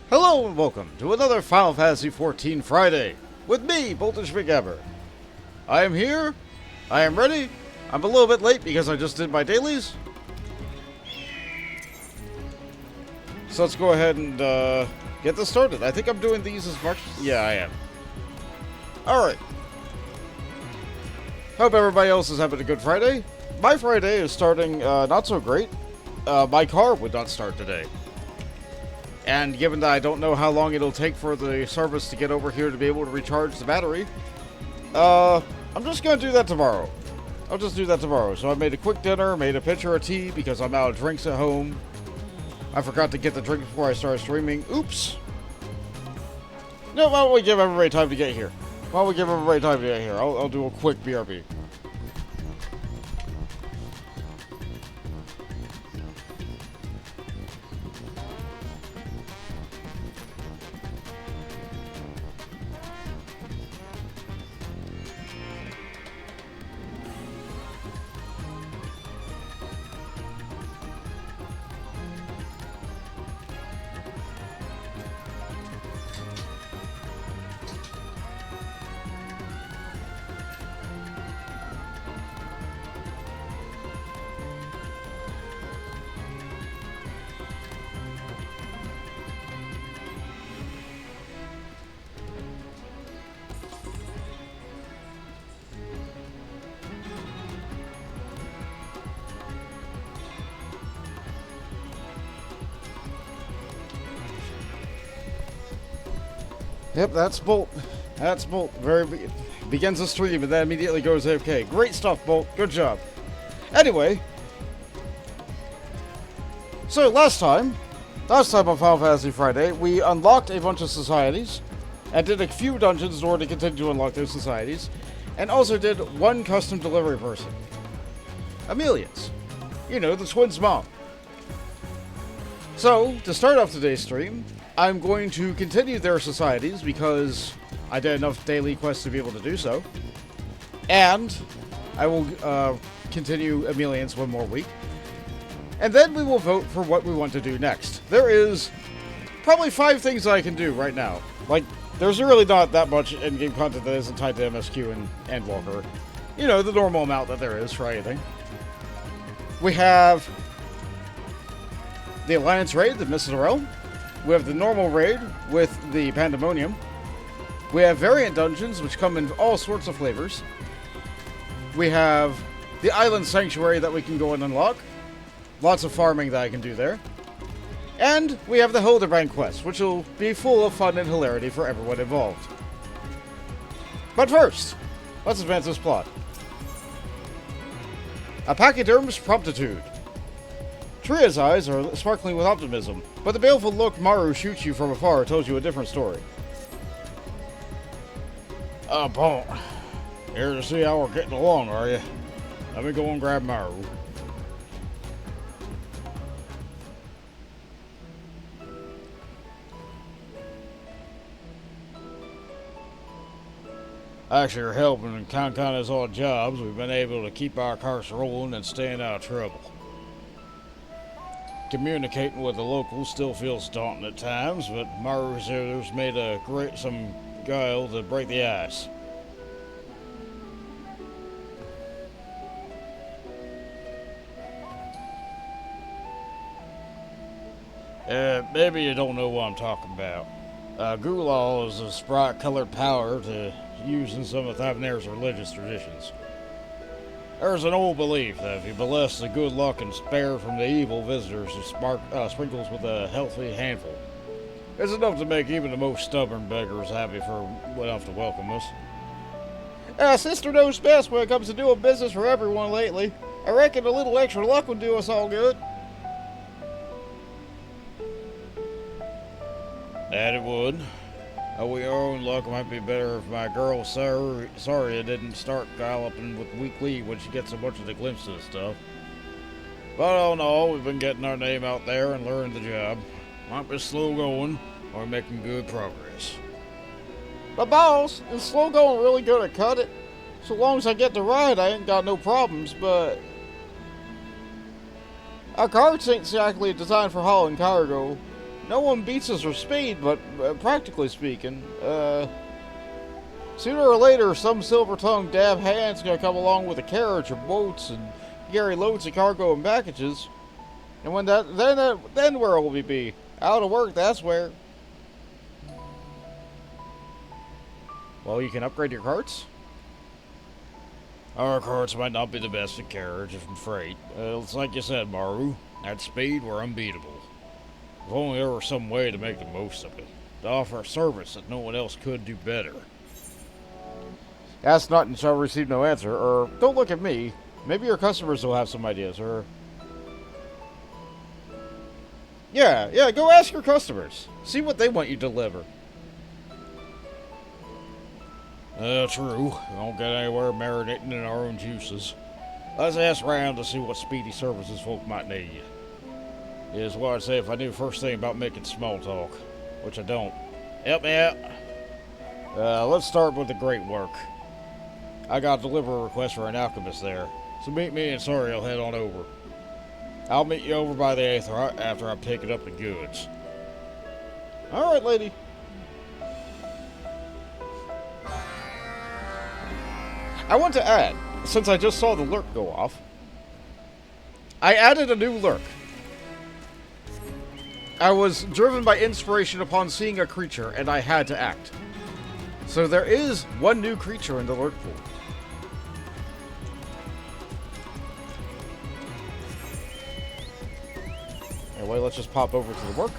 Hello and welcome to another Final Fantasy XIV Friday with me, Voltage McGammar. I am here, I am ready. I'm a little bit late because I just did my dailies. So let's go ahead and get this started. I think I'm doing these as much. Yeah, I am. Alright. Hope everybody else is having a good Friday. My Friday is starting not so great. My car would not start today. And given that I don't know how long it'll take for the service to get over here to be able to recharge the battery, I'm just going to do that tomorrow. I'll just do that tomorrow. So I made a quick dinner, made a pitcher of tea because I'm out of drinks at home. I forgot to get the drink before I started streaming. Oops. No, why don't we give everybody time to get here? I'll do a quick BRB. Yep, that's Bolt. That's Bolt. Begins the stream and then immediately goes AFK. Great stuff, Bolt. Good job. Anyway. So last time on Final Fantasy Friday, we unlocked a bunch of societies and did a few dungeons in order to continue to unlock those societies, and also did one custom delivery person. Ameliance. You know, the twins' mom. So, to start off today's stream, I'm going to continue their societies because I did enough daily quests to be able to do so. And I will continue Ameliance one more week. And then we will vote for what we want to do next. There is probably 5 things that I can do right now. Like, there's really not that much in-game content that isn't tied to MSQ and Endwalker. You know, the normal amount that there is for anything. We have the Alliance raid, the Mists of the Realm. We have the normal raid with the Pandæmonium. We have variant dungeons, which come in all sorts of flavors. We have the Island Sanctuary that we can go and unlock. Lots of farming that I can do there. And we have the Hildebrand quest, which will be full of fun and hilarity for everyone involved. But first, let's advance this plot. A pachyderm's promptitude. Tria's eyes are sparkling with optimism, but the baleful look Maru shoots you from afar tells you a different story. Paul, here to see how we're getting along, are you? Let me go and grab Maru. Actually, you're helping in Kankan's odd jobs. We've been able to keep our cars rolling and staying out of trouble. Communicating with the locals still feels daunting at times, but Maru's has made some guile to break the ice. Maybe you don't know what I'm talking about. Gulal is a sprite-colored power to use in some of Thavnair's religious traditions. There's an old belief that if you bless the good luck and spare from the evil visitors who sprinkles with a healthy handful, it's enough to make even the most stubborn beggars happy for enough to welcome us. Sister knows best when it comes to doing business for everyone lately. I reckon a little extra luck would do us all good. That it would. Our own luck might be better if my girl Saria didn't start galloping with weekly when she gets a bunch of the glimpses of stuff. But all in all, we've been getting our name out there and learning the job. Might be slow going, or we're making good progress. But boss, is slow going really gonna cut it? So long as I get to ride, I ain't got no problems, but our carts ain't exactly designed for hauling cargo. No one beats us for speed, but practically speaking, sooner or later, some silver-tongued dab hand's gonna come along with a carriage or boats and carry loads of cargo and packages. And when then where will we be? Out of work, that's where. Well, you can upgrade your carts. Our carts might not be the best at carriage and freight. It's like you said, Maru. At speed, we're unbeatable. If only there were some way to make the most of it. To offer a service that no one else could do better. Ask not and shall receive no answer, or don't look at me. Maybe your customers will have some ideas, or... Yeah, go ask your customers. See what they want you to deliver. True. We don't get anywhere marinating in our own juices. Let's ask around to see what speedy services folk might need. Is what I'd say if I knew first thing about making small talk. Which I don't. Help me out. Let's start with the great work. I got a delivery request for an alchemist there. So meet me and sorry, I'll head on over. I'll meet you over by the Aether after I've taken up the goods. Alright, lady. I want to add, since I just saw the lurk go off, I added a new lurk. I was driven by inspiration upon seeing a creature, and I had to act. So there is one new creature in the lurk pool. Anyway, let's just pop over to the work.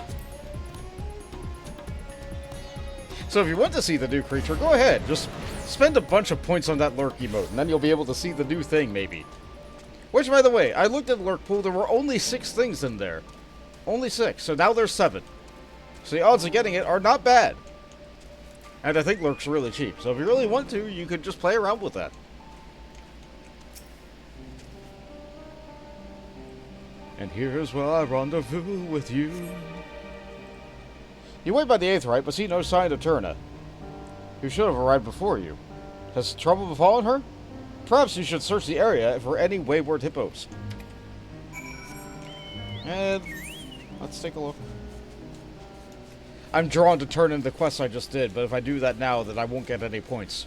So if you want to see the new creature, go ahead. Just spend a bunch of points on that lurk emote, and then you'll be able to see the new thing, maybe. Which, by the way, I looked at the lurk pool, there were only 6 things in there. Only 6, so now there's 7. So the odds of getting it are not bad. And I think lurk's really cheap, so if you really want to, you could just play around with that. And here's where I rendezvous with you. You wait by the Aetherite, but see no sign of Turna, who should have arrived before you. Has trouble befallen her? Perhaps you should search the area for any wayward hippos. And let's take a look. I'm drawn to turn in the quest I just did, but if I do that now, then I won't get any points.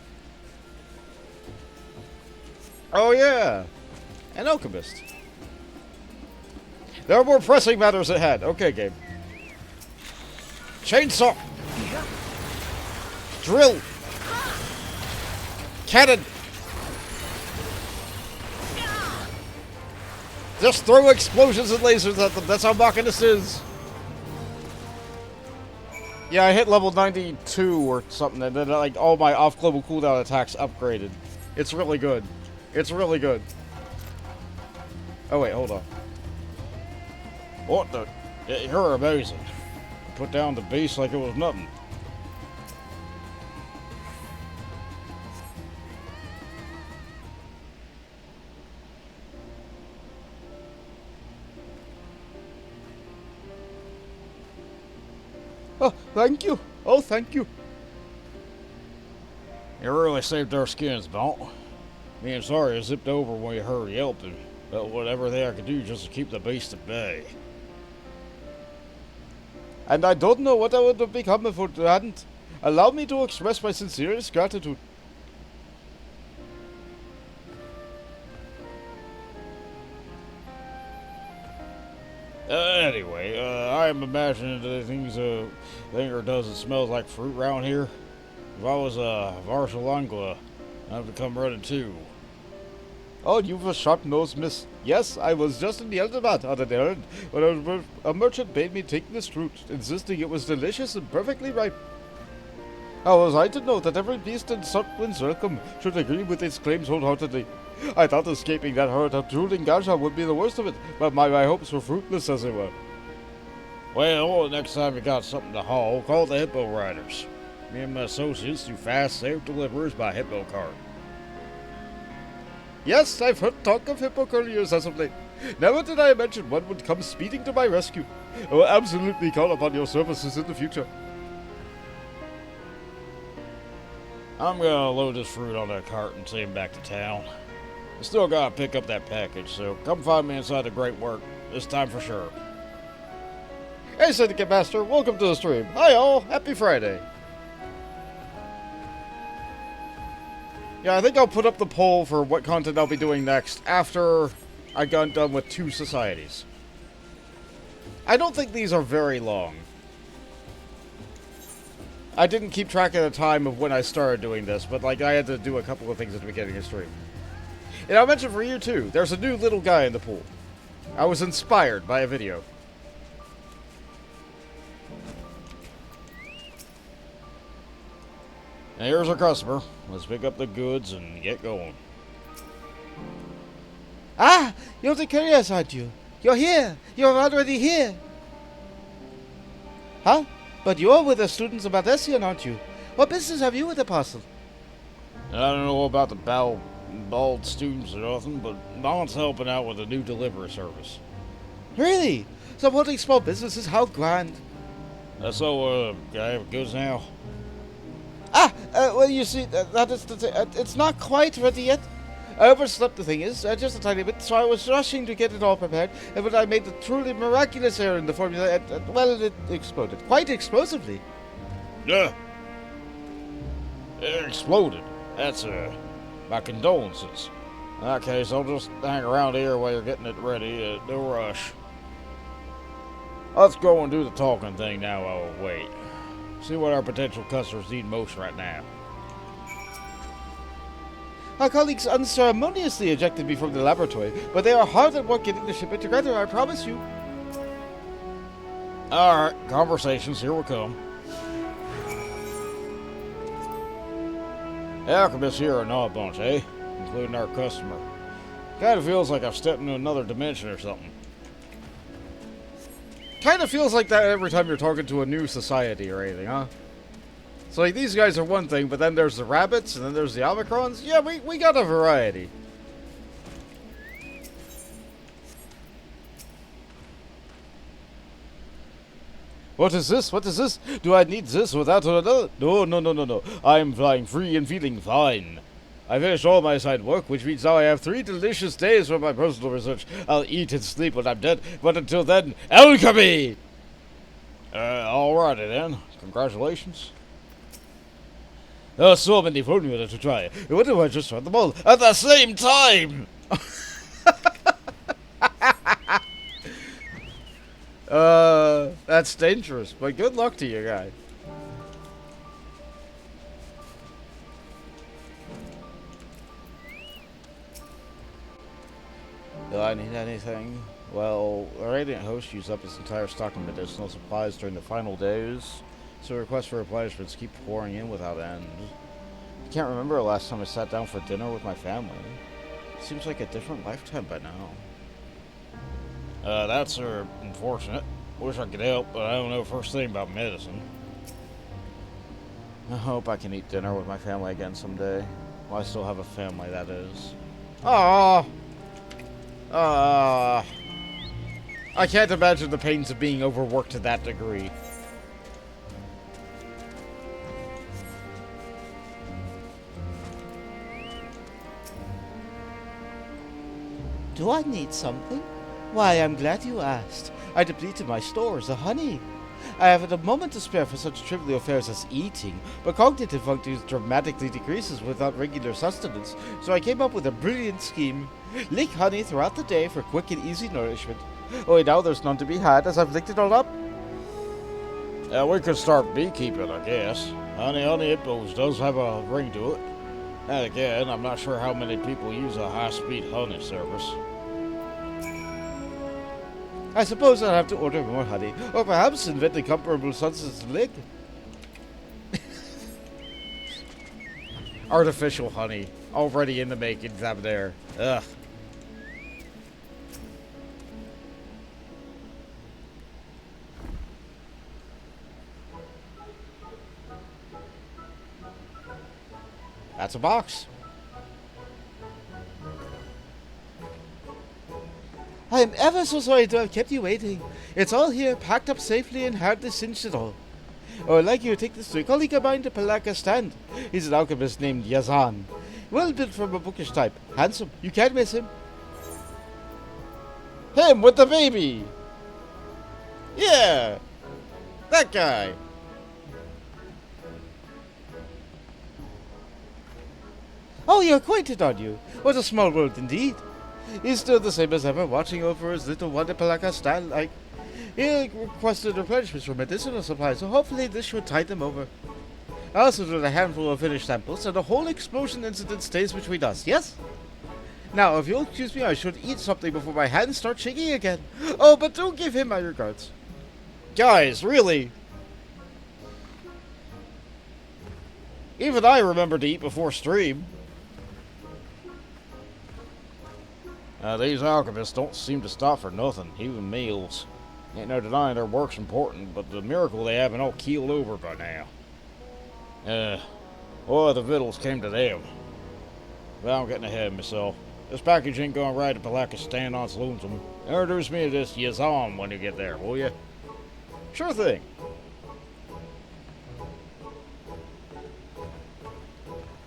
Oh yeah! An alchemist. There are more pressing matters ahead. Okay, game. Chainsaw! Drill! Cannon! Just throw explosions and lasers at them. That's how Machinist is. Yeah, I hit level 92 or something, and then like all my off-global cooldown attacks upgraded. It's really good. It's really good. Oh wait, hold on. What the? You're amazing. Put down the beast like it was nothing. Oh, thank you. Oh, thank you. You really saved our skins, don't? Me and Sorry zipped over when you heard yelping. But whatever they I could do just to keep the beast at bay. And I don't know what I would have become if it hadn't. Allow me to express my sincerest gratitude. Anyway, I'm imagining the things a thinger does that smells like fruit around here. If I was a Varshalangla, I'd become running too. Oh, you've a sharp nose, miss. Yes, I was just in the Elderbat on an errand when a merchant bade me take this fruit, insisting it was delicious and perfectly ripe. How was I to know that every beast in Sutwin's welcome should agree with its claims wholeheartedly? I thought escaping that herd of drooling Gaja would be the worst of it, but my hopes were fruitless as they were. Well, next time you got something to haul, call the Hippo Riders. Me and my associates do fast, safe deliveries by Hippo cart. Yes, I've heard talk of Hippo couriers as of late. Never did I imagine one would come speeding to my rescue. I will absolutely call upon your services in the future. I'm gonna load this fruit on that cart and send him back to town. I still gotta pick up that package, so come find me inside the Great Work. This time for sure. Hey, Syndicate Master, welcome to the stream. Hi, all. Happy Friday. Yeah, I think I'll put up the poll for what content I'll be doing next after I got done with 2 societies. I don't think these are very long. I didn't keep track of the time of when I started doing this, but like I had to do a couple of things at the beginning of the stream. And I'll mention for you too, there's a new little guy in the pool. I was inspired by a video. And here's our customer. Let's pick up the goods and get going. Ah, you're the couriers, aren't you? You're here. You're already here. Huh? But you're with the students of Pandæmonium, aren't you? What business have you with the parcel? I don't know about the bald students or nothing, but Mom's helping out with a new delivery service. Really? Supporting small businesses? How grand. So, can I have goods now? Ah, well, you see, that is the thing. It's not quite ready yet. I overslept, the thing is, just a tiny bit, so I was rushing to get it all prepared, but I made a truly miraculous error in the formula, and well, it exploded. Quite explosively. Yeah. It exploded. That's, my condolences. In that case, I'll just hang around here while you're getting it ready. No rush. Let's go and do the talking thing now while we wait. See what our potential customers need most right now. Our colleagues unceremoniously ejected me from the laboratory, but they are hard at work getting the shipment together, I promise you. Alright, conversations, here we come. The alchemists here are an odd bunch, eh? Including our customer. Kinda feels like I've stepped into another dimension or something. Kinda feels like that every time you're talking to a new society or anything, huh? So like these guys are one thing, but then there's the rabbits, and then there's the Omicrons. Yeah, we got a variety. What is this? What is this? Do I need this without another? No. I'm flying free and feeling fine. I finished all my assigned work, which means now I have 3 delicious days for my personal research. I'll eat and sleep when I'm dead, but until then, alchemy! Alrighty then. Congratulations. There are so many formula to try. What if I just try them all at the same time? That's dangerous, but good luck to you, guy. Do I need anything? Well, the Radiant Host used up its entire stock of medicinal supplies during the final days, so requests for replenishments keep pouring in without end. I can't remember the last time I sat down for dinner with my family. Seems like a different lifetime by now. That's unfortunate. Wish I could help, but I don't know first thing about medicine. I hope I can eat dinner with my family again someday. Well, I still have a family, that is. Aww! I can't imagine the pains of being overworked to that degree. Do I need something? Why, I'm glad you asked. I depleted my stores of honey. I haven't a moment to spare for such trivial affairs as eating, but cognitive functions dramatically decreases without regular sustenance, so I came up with a brilliant scheme. Lick honey throughout the day for quick and easy nourishment. Oh, now there's none to be had, as I've licked it all up. Yeah, we could start beekeeping, I guess. Honey, Hippos does have a ring to it. And again, I'm not sure how many people use a high-speed honey service. I suppose I'll have to order more honey, or perhaps invent a comparable substance to lick. Artificial honey, already in the makings up there. Ugh. That's a box. I am ever so sorry to have kept you waiting. It's all here, packed up safely and hardly singed at all. I would like you to take this to a colleague of mine to Palaka Stand. He's an alchemist named Yazan. Well built from a bookish type. Handsome. You can't miss him. Him with the baby! Yeah! That guy! Oh, you're acquainted, aren't you? What a small world indeed. He's still the same as ever, watching over his little wonder Palaka style like. He requested replenishments for medicinal supplies, so hopefully this should tide them over. I also did a handful of finished samples, and the whole explosion incident stays between us, yes? Now, if you'll excuse me, I should eat something before my hands start shaking again. Oh, but don't give him my regards. Guys, really? Even I remember to eat before stream. These alchemists don't seem to stop for nothing, even meals. Ain't no denying their work's important, but the miracle they haven't all keeled over by now. The victuals came to them. Well, I'm getting ahead of myself. This package ain't going right if Palaka stand on its lonesome. Introduce me to this Yazam when you get there, will you? Sure thing.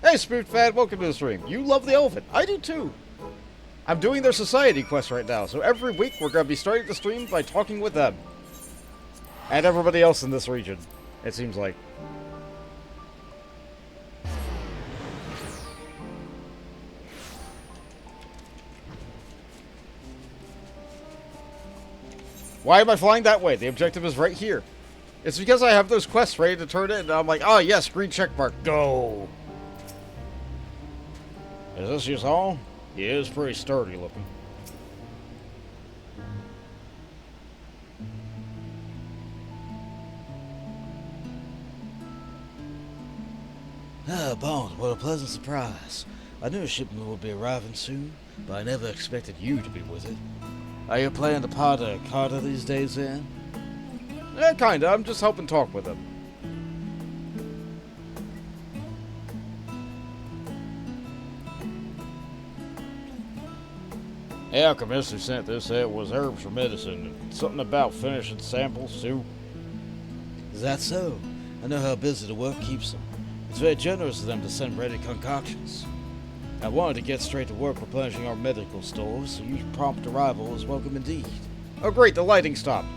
Hey, Spook Fad, welcome to the stream. You love the elephant. I do too. I'm doing their society quest right now, so every week we're going to be starting the stream by talking with them. And everybody else in this region, it seems like. Why am I flying that way? The objective is right here. It's because I have those quests ready to turn in, and I'm like, oh yes, green checkmark, go! Is this just all? Yeah, it's pretty sturdy looking. Ah, Bond, what a pleasant surprise. I knew a shipment would be arriving soon, but I never expected you to be with it. Are you playing the part of Carter these days, then? Yeah, kinda. I'm just helping talk with him. The alchemist who sent this set was herbs for medicine, and something about finishing samples, too. Is that so? I know how busy the work keeps them. It's very generous of them to send ready concoctions. I wanted to get straight to work replenishing our medical stores, so your prompt arrival is welcome indeed. Oh great, the lighting stopped.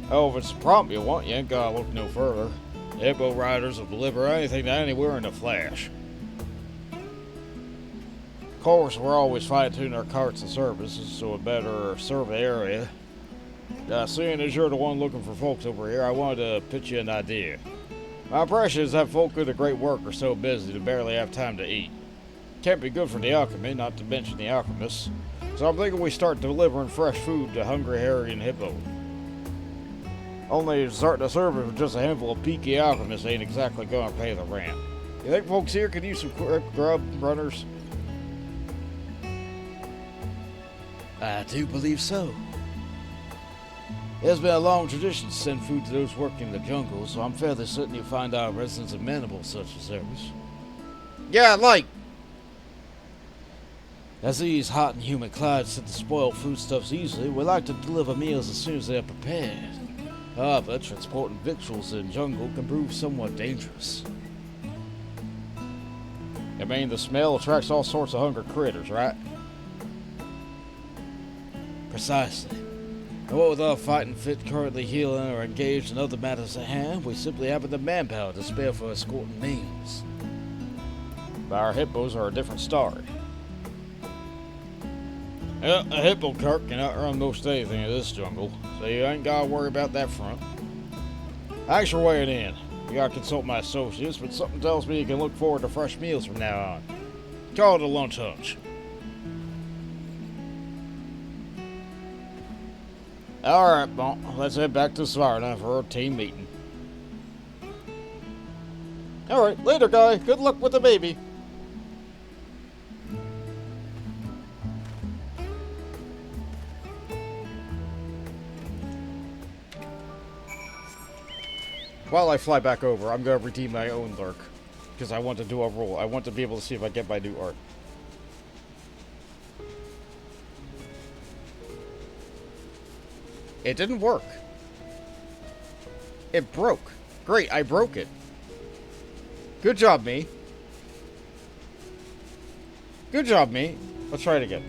Oh, if it's prompt you want, you ain't gotta look no further. The Hippo Riders will deliver anything to anywhere in a flash. Of course, we're always fine-tuning our carts and services so it better serve the area. Seeing as you're the one looking for folks over here, I wanted to pitch you an idea. My impression is that folk who do great work are so busy they barely have time to eat. Can't be good for the alchemy, not to mention the alchemists. So I'm thinking we start delivering fresh food to Hungry Harry and Hippo. Only starting to serve it with just a handful of peaky alchemists ain't exactly gonna pay the rent. You think folks here could use some quick grub runners? I do believe so. There's been a long tradition to send food to those working in the jungle, so I'm fairly certain you'll find our residents amenable to such a service. Yeah, like. As these hot and humid climates tend to spoil foodstuffs easily, we like to deliver meals as soon as they are prepared. However, transporting victuals in jungle can prove somewhat dangerous. I mean, the smell attracts all sorts of hungry critters, right? Precisely. And what with our fighting fit currently healing or engaged in other matters at hand, we simply haven't the manpower to spare for escorting meals. But our hippos are a different story. A hippo cart can outrun most anything in this jungle, so you ain't gotta worry about that front. Thanks for weighing in. You gotta consult my associates, but something tells me you can look forward to fresh meals from now on. Call it a lunch hunch. Alright, bon, let's head back to Svarna for our team meeting. Alright, later, guy. Good luck with the baby. While I fly back over, I'm going to redeem my own lurk. Because I want to do a roll. I want to be able to see if I get my new art. It didn't work. It broke. Great, I broke it. Good job, me. Good job, me. Let's try it again.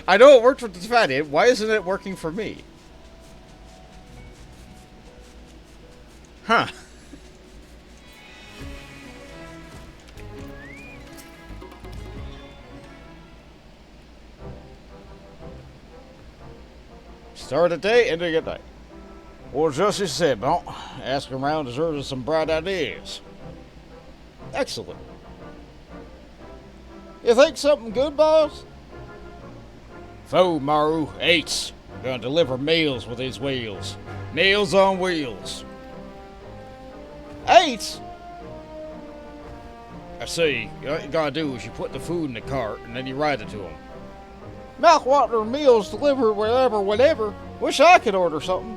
I know it worked for the fatty. Why isn't it working for me? Huh. Start a day, ending at night. Well, just as you said, Bon. Asking around deserves some bright ideas. Excellent. You think something good, boss? Food, Maru. Eights. We're gonna deliver meals with these wheels. Meals on wheels. Eights? I see. What you gotta do is you put the food in the cart and then you ride it to them. Mouthwater meals delivered whenever. Wish I could order something.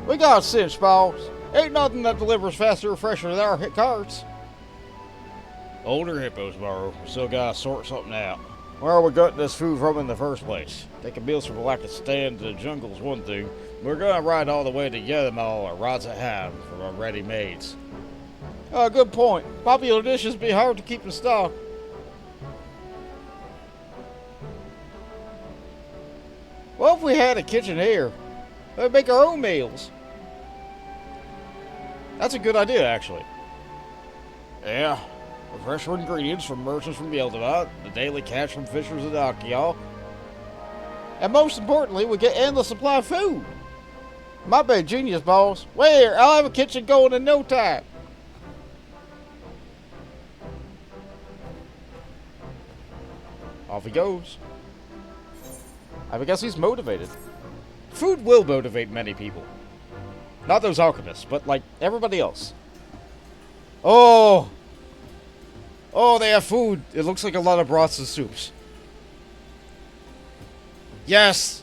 We got a cinch, boss. Ain't nothing that delivers faster or fresher than our hit carts. Older hippos, Maru. Still gotta sort something out. Where are we getting this food from in the first place? Taking meals from Pakistan to the jungle's one thing. We're gonna ride all the way to Yedamal or Razaham for our ready-mades. Good point. Popular dishes be hard to keep in stock. What if we had a kitchen here? We'd make our own meals. That's a good idea, actually. Yeah. Fresh ingredients from merchants from Yeldavot, the daily catch from fishers at Akial. And most importantly, we get endless supply of food. Might be a genius, boss. Where? I'll have a kitchen going in no time. Off he goes. I guess he's motivated. Food will motivate many people. Not those alchemists, but like everybody else. Oh! Oh, they have food. It looks like a lot of broths and soups. Yes!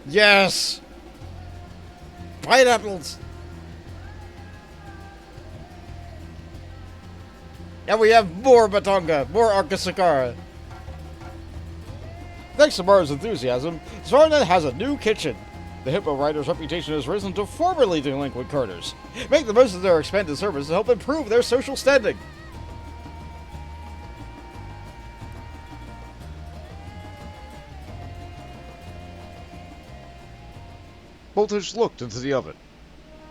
Yes! Pineapples! And we have more Batonga, more Arkasodara. Thanks to Mara's enthusiasm, Sharleyan has a new kitchen. The Hippo Rider's reputation has risen to formerly delinquent carters. Make the most of their expanded service to help improve their social standing. Voltage looked into the oven.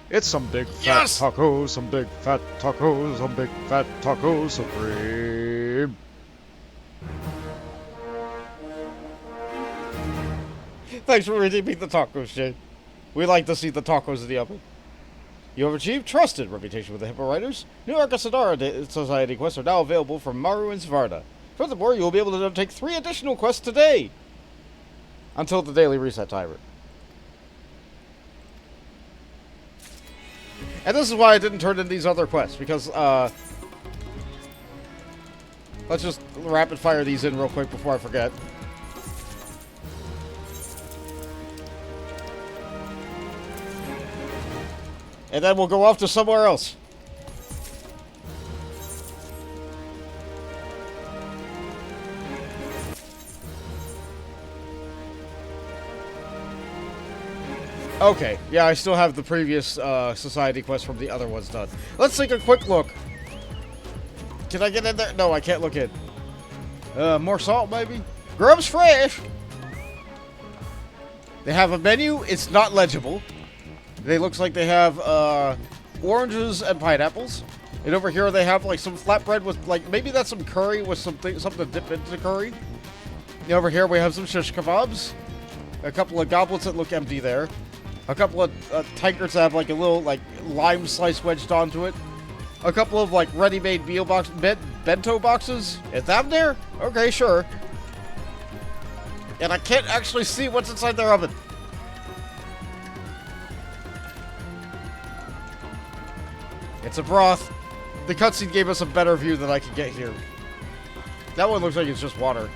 It's some big fat tacos, some big fat tacos, some big fat tacos supreme. Thanks for redeeming the tacos, Jade. We like to see the tacos in the oven. You have achieved trusted reputation with the Hippo Riders. New Arkasodara Society quests are now available from Maru and Svarda. Furthermore, you will be able to undertake 3 additional quests today. Until the daily reset timer. And this is why I didn't turn in these other quests, because, let's just rapid fire these in real quick before I forget. And then we'll go off to somewhere else. Okay, yeah, I still have the previous society quest from the other ones done. Let's take a quick look. Can I get in there? No, I can't look in. More salt, maybe? Grub's fresh! They have a menu. It's not legible. They looks like they have oranges and pineapples. And over here they have like some flatbread with like, maybe that's some curry with something to dip into curry. And over here we have some shish kebabs. A couple of goblets that look empty there. A couple of tankards that have like a little like lime slice wedged onto it. A couple of like ready-made meal box bento boxes. Is that there? Okay, sure. And I can't actually see what's inside their oven. It's a broth. The cutscene gave us a better view than I could get here. That one looks like it's just water.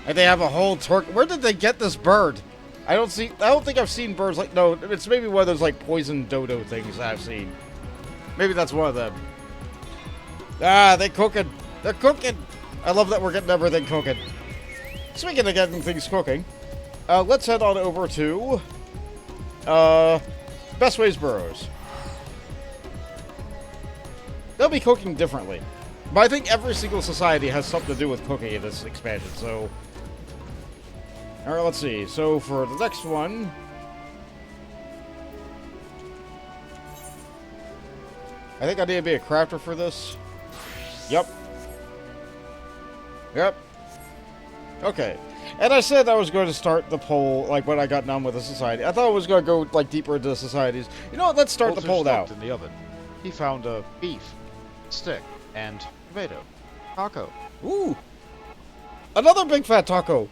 And they have a whole turkey. Where did they get this bird? I don't think I've seen birds like... No, it's maybe one of those like poison dodo things that I've seen. Maybe that's one of them. Ah, they're cooking. They're cooking. I love that we're getting everything cooking. Speaking of getting things cooking, let's head on over to Best Ways Burrows. They'll be cooking differently. But I think every single society has something to do with cooking in this expansion, so... Alright, let's see. So, for the next one... I think I need to be a crafter for this. Yep. Yep. Okay. And I said I was going to start the poll, like, when I got done with the society. I thought I was going to go, like, deeper into the societies. You know what? Let's start the poll now. In the oven. He found a beef, stick, and tomato. Taco. Ooh. Another big fat taco.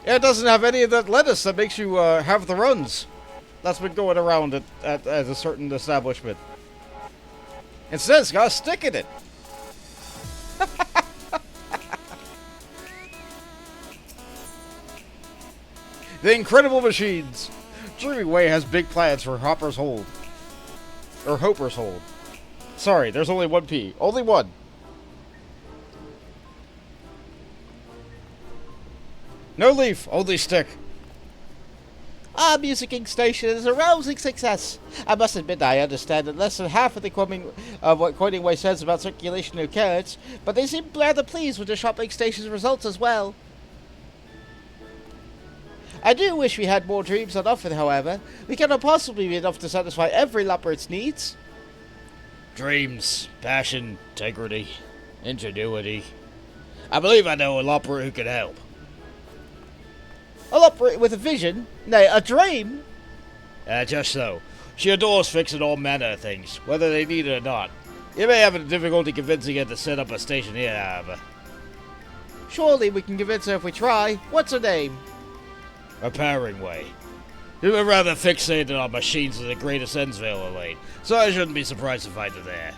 Yeah, it doesn't have any of that lettuce that makes you have the runs. That's been going around at a certain establishment. Instead, it's got a stick in it. The Incredible Machines. Dreamy Way has big plans for Hopper's Hold. Or Hopper's Hold. Sorry, there's only one P. Only one. No leaf, only stick. Our musicking station is a rousing success. I must admit I understand that less than half of the what Coiningway says about circulation of carrots, but they seem rather pleased with the shopping station's results as well. I do wish we had more dreams on offer, however. We cannot possibly be enough to satisfy every Loporrit's needs. Dreams, passion, integrity, ingenuity. I believe I know a Loporrit who can help. A Loporrit with a vision? Nay, a dream? Just so. She adores fixing all manner of things, whether they need it or not. You may have a difficulty convincing her to set up a station here, however. Surely we can convince her if we try. What's her name? Repairing Way. You were rather fixated on machines in the greatest Endsvale lane, so I shouldn't be surprised to find her there.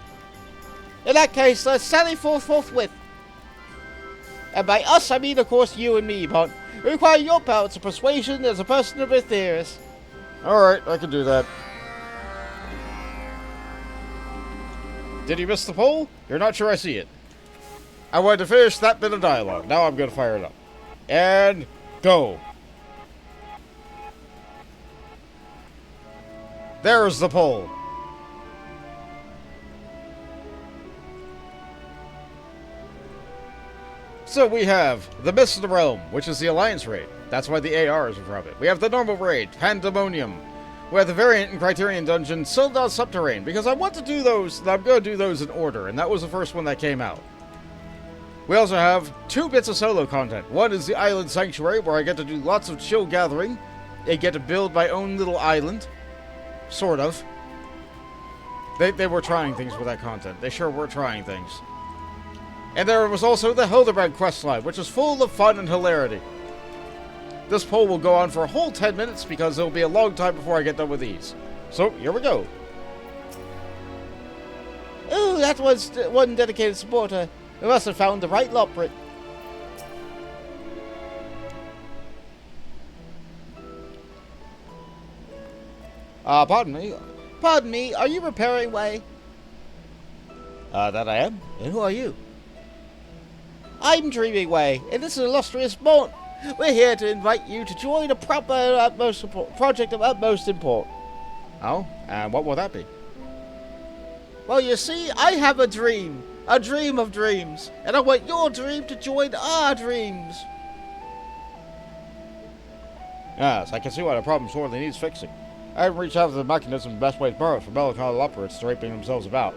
In that case, let's sally forthwith. And by us, I mean, of course, you and me, but we require your powers of persuasion as a person of a theorist. Alright, I can do that. Did you miss the poll? You're not sure I see it. I wanted to finish that bit of dialogue. Now I'm going to fire it up. And go. There's the poll. So we have the Mist of the Realm, which is the Alliance raid. That's why the AR is from it. We have the normal raid, Pandaemonium. We have the variant and Criterion dungeon, Sildon Subterrane, because I want to do those, I'm going to do those in order, and that was the first one that came out. We also have 2 bits of solo content. One is the Island Sanctuary, where I get to do lots of chill gathering. I get to build my own little island. Sort of. They were trying things with that content. They sure were trying things. And there was also the Hildebrand questline, which is full of fun and hilarity. This poll will go on for a whole 10 minutes because it'll be a long time before I get done with these. So, here we go. Ooh, that was one dedicated supporter. We must have found the right Loporrit. Pardon me. Pardon me, are you Repairing Way? That I am. And who are you? I'm Dreaming Way, and this is an illustrious moment. We're here to invite you to join a project of utmost import. Oh, and what will that be? Well, you see, I have a dream of dreams, and I want your dream to join our dreams. Yes, I can see why the problem sorely needs fixing. I haven't reached out to the mechanism and best way to borrow for melancholy Loporrits draping themselves about.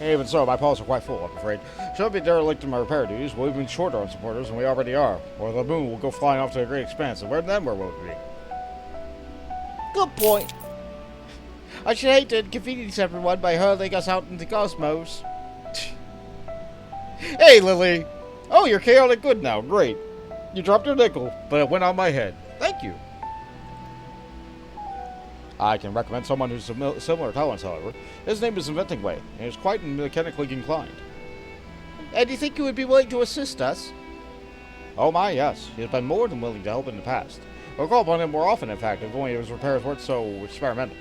Even so, my paws are quite full, I'm afraid. Should I be derelict in my repair duties, we'll even shorter on supporters than we already are, or the moon will go flying off to a great expanse, and where will it be? Good point. I should hate to inconvenience everyone by hurling us out into cosmos. Hey, Lily! Oh, you're chaotic good now, great. You dropped your nickel, but it went on my head. Thank you. I can recommend someone who's similar talents, however. His name is Inventing Way, and he's quite mechanically inclined. And do you think you would be willing to assist us? Oh my, yes. He has been more than willing to help in the past. I'll call upon him more often, in fact, if only his repairs weren't so experimental.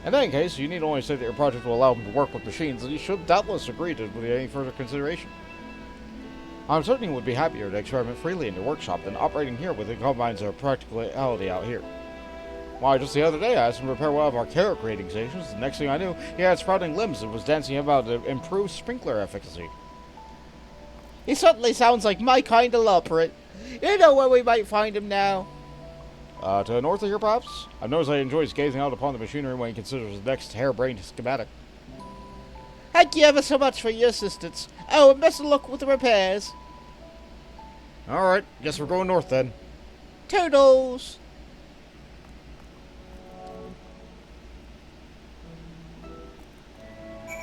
In any case, you need only say that your project will allow him to work with machines, and he should doubtless agree to with any further consideration. I'm certain he would be happier to experiment freely in your workshop than operating here with the combines of practicality out here. Why, just the other day I asked him to repair one of our carrot grading stations. The next thing I knew, he had sprouting limbs and was dancing about to improve sprinkler efficacy. He certainly sounds like my kind of Loporrit. You know where we might find him now? To the north of here, perhaps? I've noticed that he enjoys gazing out upon the machinery when he considers the next harebrained schematic. Thank you ever so much for your assistance. Oh, and best of luck with the repairs. Alright, guess we're going north then. Toodles!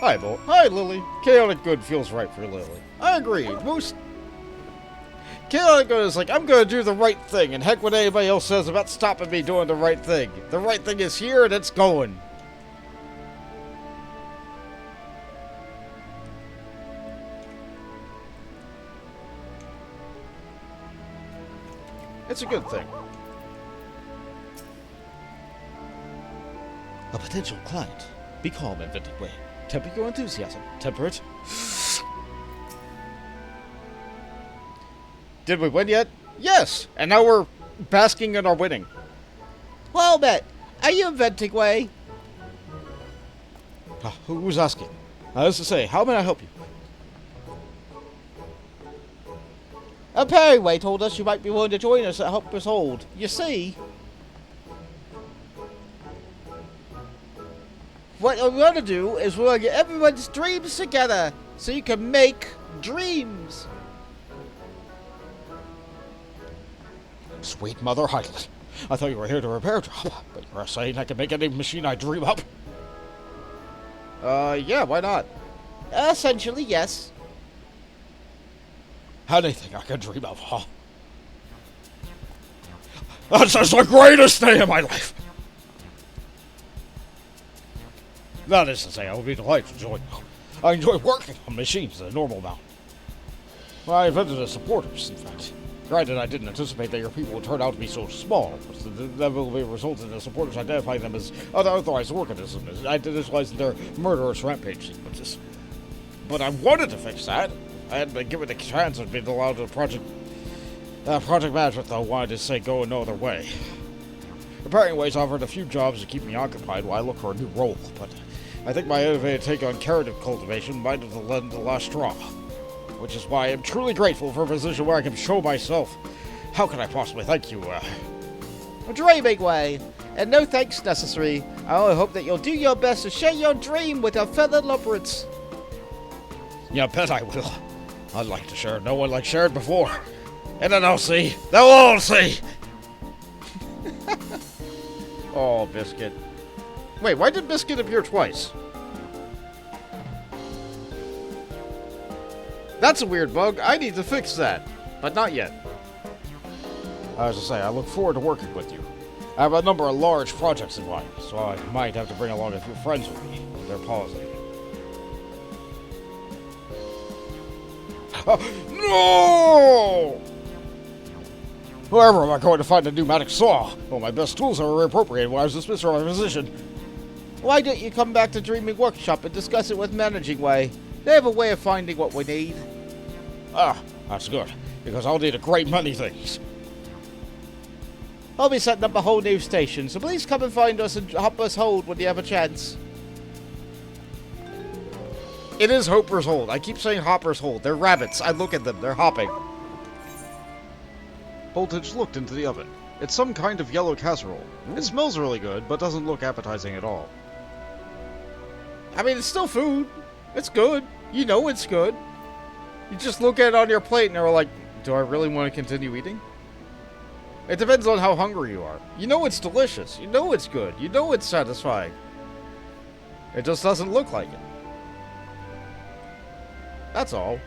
Hi, Bo. Hi, Lily. Chaotic good feels right for Lily. I agree. Most chaotic good is like, I'm gonna do the right thing, and heck what anybody else says about stopping me doing the right thing. The right thing is here, and it's going. It's a good thing. A potential client. Be calm, inventive way. Temper your enthusiasm. Temper it. Did we win yet? Yes! And now we're basking in our winning. Well met. Are you inventing way? Who's asking? As to say, how may I help you? A Perryway told us you might be willing to join us at Helpers Hold. You see, what we're going to do is we're going to get everyone's dreams together so you can make dreams. Sweet Mother Heidlet. I thought you were here to repair a job, but you're saying I can make any machine I dream up? Yeah, why not? Essentially, yes. Anything I can dream of, huh? That's just the greatest day of my life! That is to say, I would be delighted to join you. I enjoy working on machines at a normal amount. Well, I invented the supporters, in fact. Granted, I didn't anticipate that your people would turn out to be so small, but that will be resulted in the supporters identifying them as unauthorized organisms, identifying their murderous rampage sequences. But I wanted to fix that. I hadn't been given the chance of being allowed to project management, though, wanted to say go no other way. Repairing Ways offered a few jobs to keep me occupied while I look for a new role, but I think my innovative take on carrot cultivation might have led to the last straw. Which is why I'm truly grateful for a position where I can show myself. How can I possibly thank you, A dreaming way, and no thanks necessary. I only hope that you'll do your best to share your dream with your fellow Loporrits. Yeah, bet I will. I'd like to share. No one like shared before. And then I'll see. They'll all see. Oh, Biscuit. Wait, why did Biscuit appear twice? That's a weird bug. I need to fix that. But not yet. As I say, I look forward to working with you. I have a number of large projects in mind, so I might have to bring along a few friends with me. They're pausing. No! Wherever am I going to find a pneumatic saw? Well, my best tools are appropriated when I was dismissed from my position. Why don't you come back to Dreaming Workshop and discuss it with Managing Way? They have a way of finding what we need. Ah, that's good, because I'll need a great many things. I'll be setting up a whole new station, so please come and find us and help us hold when you have a chance. It is Hopper's Hold. I keep saying Hopper's Hold. They're rabbits. I look at them. They're hopping. Voltage looked into the oven. It's some kind of yellow casserole. Ooh. It smells really good, but doesn't look appetizing at all. I mean, it's still food. It's good. You know it's good. You just look at it on your plate and you're like, do I really want to continue eating? It depends on how hungry you are. You know it's delicious. You know it's good. You know it's satisfying. It just doesn't look like it. That's all.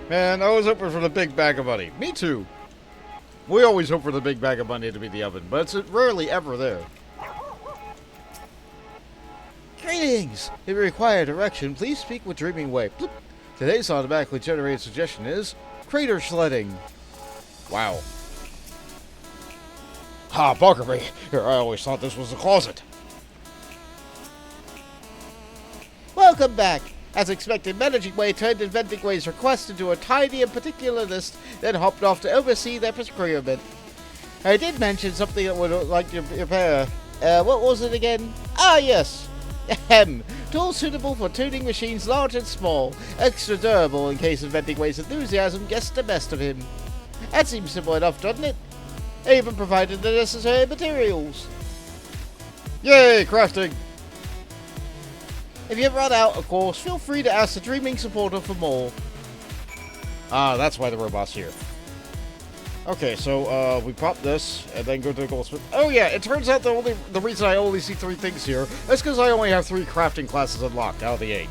Man, I was hoping for the big bag of money. Me too. We always hope for the big bag of money to be the oven, but it's rarely ever there. Greetings! If you require direction, please speak with Dreaming Way. Bloop. Today's automatically generated suggestion is crater sledding. Wow. Ha, bugger me. Here, I always thought this was a closet. Welcome back. As expected, Managing Way turned Inventing Way's request into a tidy and particular list, then hopped off to oversee their procurement. I did mention something that would like to repair. What was it again? Ah, yes. Ahem. Tools suitable for tuning machines large and small. Extra durable in case Inventing Way's enthusiasm gets the best of him. That seems simple enough, doesn't it? I even provided the necessary materials. Yay, crafting! If you run out, of course, feel free to ask the Dreaming Supporter for more. Ah, that's why the robot's here. Okay, so, we pop this, and then go to the goldsmith. Oh yeah, it turns out the reason I only see 3 things here is because I only have 3 crafting classes unlocked out of the 8.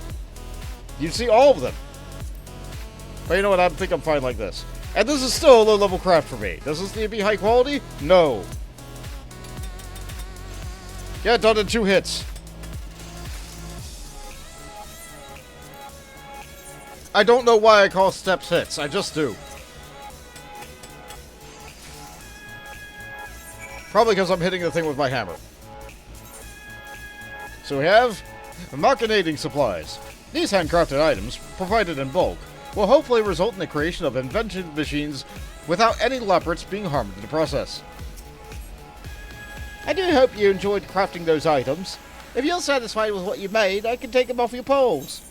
You see all of them. But you know what, I think I'm fine like this. And this is still a low-level craft for me. Does this need to be high quality? No. Yeah, done in 2 hits. I don't know why I call steps hits. I just do. Probably because I'm hitting the thing with my hammer. So we have machinating supplies. These handcrafted items, provided in bulk, will hopefully result in the creation of invention machines without any Loporrits being harmed in the process. I do hope you enjoyed crafting those items. If you're satisfied with what you made, I can take them off your poles.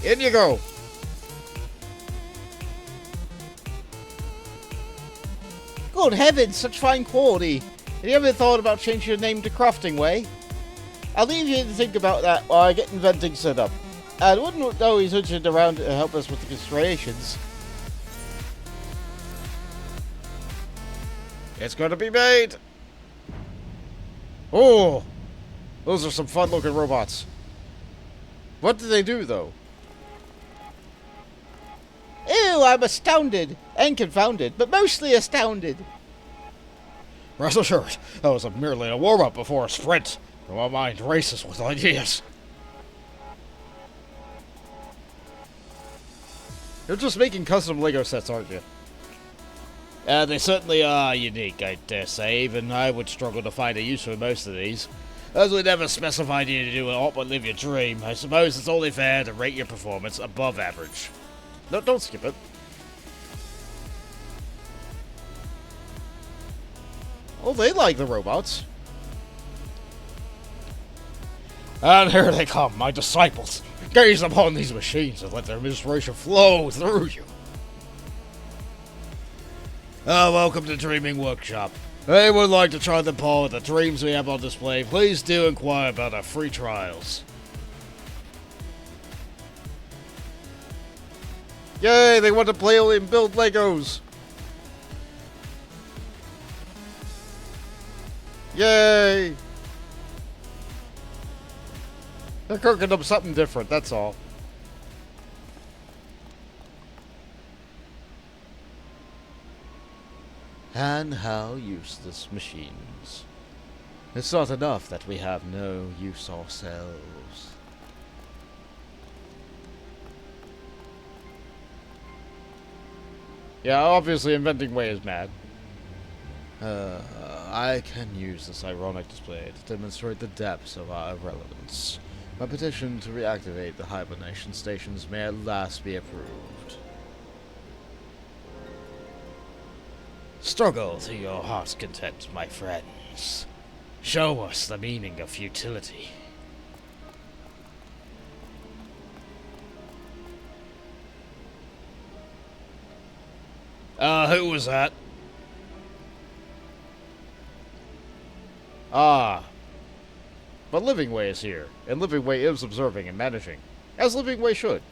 In you go! Good heavens, such fine quality. Have you ever thought about changing your name to Crafting Way? I'll leave you to think about that while I get inventing set up. And wouldn't know he's urgent around to help us with the constructions. It's gonna be made! Oh! Those are some fun-looking robots. What do they do, though? Ew, I'm astounded. And confounded, but mostly astounded. Rest assured, that was merely a warm-up before a sprint. My mind races with ideas. You're just making custom Lego sets, aren't you? They certainly are unique, I dare say. Even I would struggle to find a use for most of these. As we never specified you to do aught but live your dream, I suppose it's only fair to rate your performance above average. No, don't skip it. Oh, they like the robots. And here they come, my disciples. Gaze upon these machines and let their inspiration flow through you. Welcome to Dreaming Workshop. If anyone would like to try the power with the dreams we have on display, please do inquire about our free trials. Yay, they want to play and build Legos. Yay. They're cooking up something different, that's all. And how useless machines. It's not enough that we have no use ourselves. Yeah, obviously Inventing Way is mad. I can use this ironic display to demonstrate the depths of our relevance. My petition to reactivate the hibernation stations may at last be approved. Struggle to your heart's content, my friends. Show us the meaning of futility. Who was that? Ah. But Living Way is here, and Living Way is observing and managing, as Living Way should.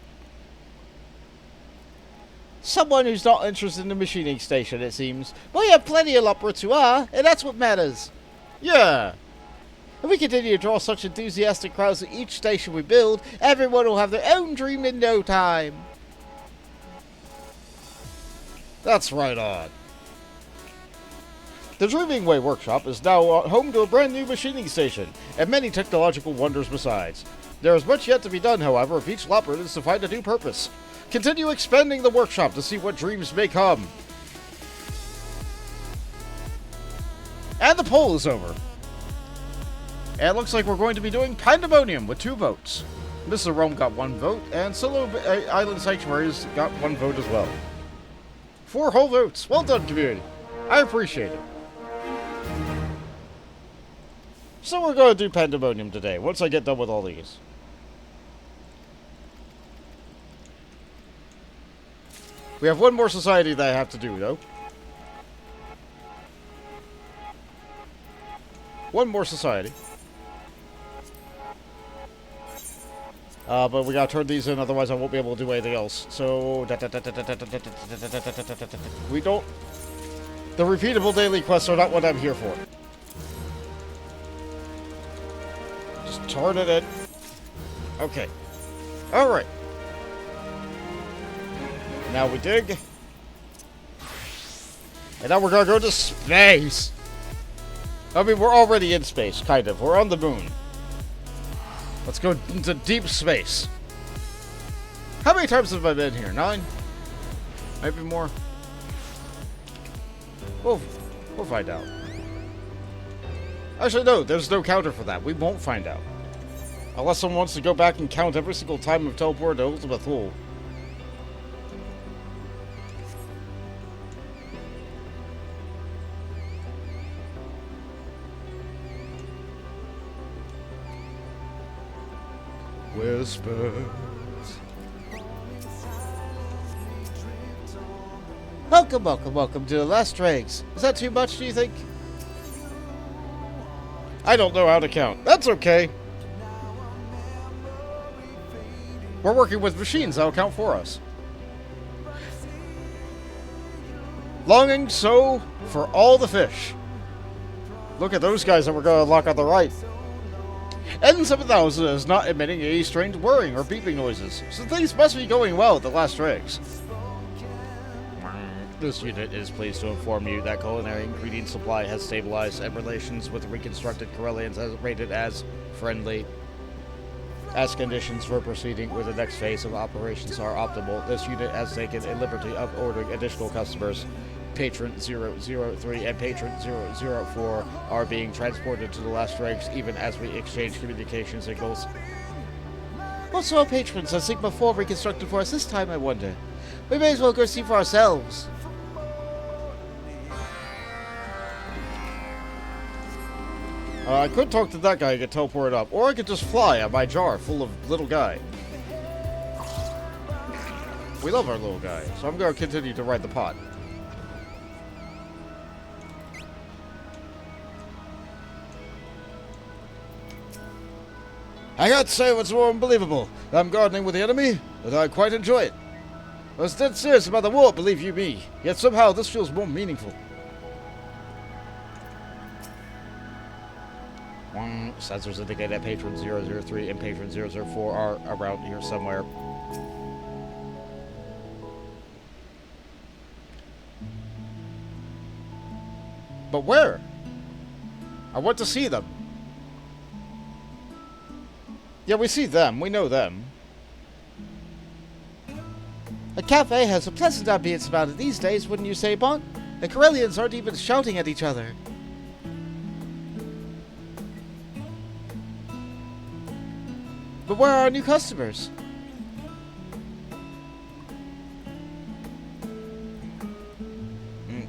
Someone who's not interested in the machining station, it seems. We have plenty of Loporrits who are, and that's what matters. Yeah. If we continue to draw such enthusiastic crowds at each station we build, everyone will have their own dream in no time. That's right on. The Dreaming Way Workshop is now home to a brand new machining station, and many technological wonders besides. There is much yet to be done, however, if each Loporrit is to find a new purpose. Continue expanding the workshop to see what dreams may come. And the poll is over. And it looks like we're going to be doing Pandæmonium with 2 votes. Mr. Rome got 1 vote, and Solo Island Sanctuaries got 1 vote as well. 4 whole votes. Well done, community. I appreciate it. So we're going to do Pandæmonium today, once I get done with all these. We have 1 more society that I have to do, though. 1 more society. But we gotta turn these in, otherwise I won't be able to do anything else. So, we don't... The repeatable daily quests are not what I'm here for. Just turn it in. Okay. Alright. Now we dig. And now we're gonna go to space! I mean, we're already in space, kind of. We're on the moon. Let's go into deep space. How many times have I been here? 9? Maybe more? We'll find out. Actually, no, there's no counter for that. We won't find out. Unless someone wants to go back and count every single time I've teleported to Ultimate Thule. Whispers. Welcome to the last dregs. Is that too much, do you think? I don't know how to count. That's okay. We're working with machines that'll count for us. Longing so for all the fish. Look at those guys that we're going to unlock on the right. N7000 is not emitting any strange whirring or beeping noises, so things must be going well at the last dregs. This unit is pleased to inform you that culinary ingredient supply has stabilized and relations with reconstructed Corellians as rated as friendly. As conditions for proceeding with the next phase of operations are optimal, this unit has taken a liberty of ordering additional customers. Patron 003 and Patron 004 are being transported to the last dregs even as we exchange communication signals. What sort of patrons has Sigma 4 reconstructed for us this time, I wonder? We may as well go see for ourselves. I could talk to that guy and get teleported up, or I could just fly on my jar full of little guy. We love our little guy, so I'm going to continue to ride the pod. I can't say what's more unbelievable. I'm gardening with the enemy, but I quite enjoy it. I was dead serious about the war, believe you me, yet somehow this feels more meaningful. Sensors indicate that Patron 003 and Patron 004 are around here somewhere. But where? I want to see them. Yeah, we see them. We know them. A cafe has a pleasant ambience about it these days, wouldn't you say, Bon? The Corellians aren't even shouting at each other. But where are our new customers?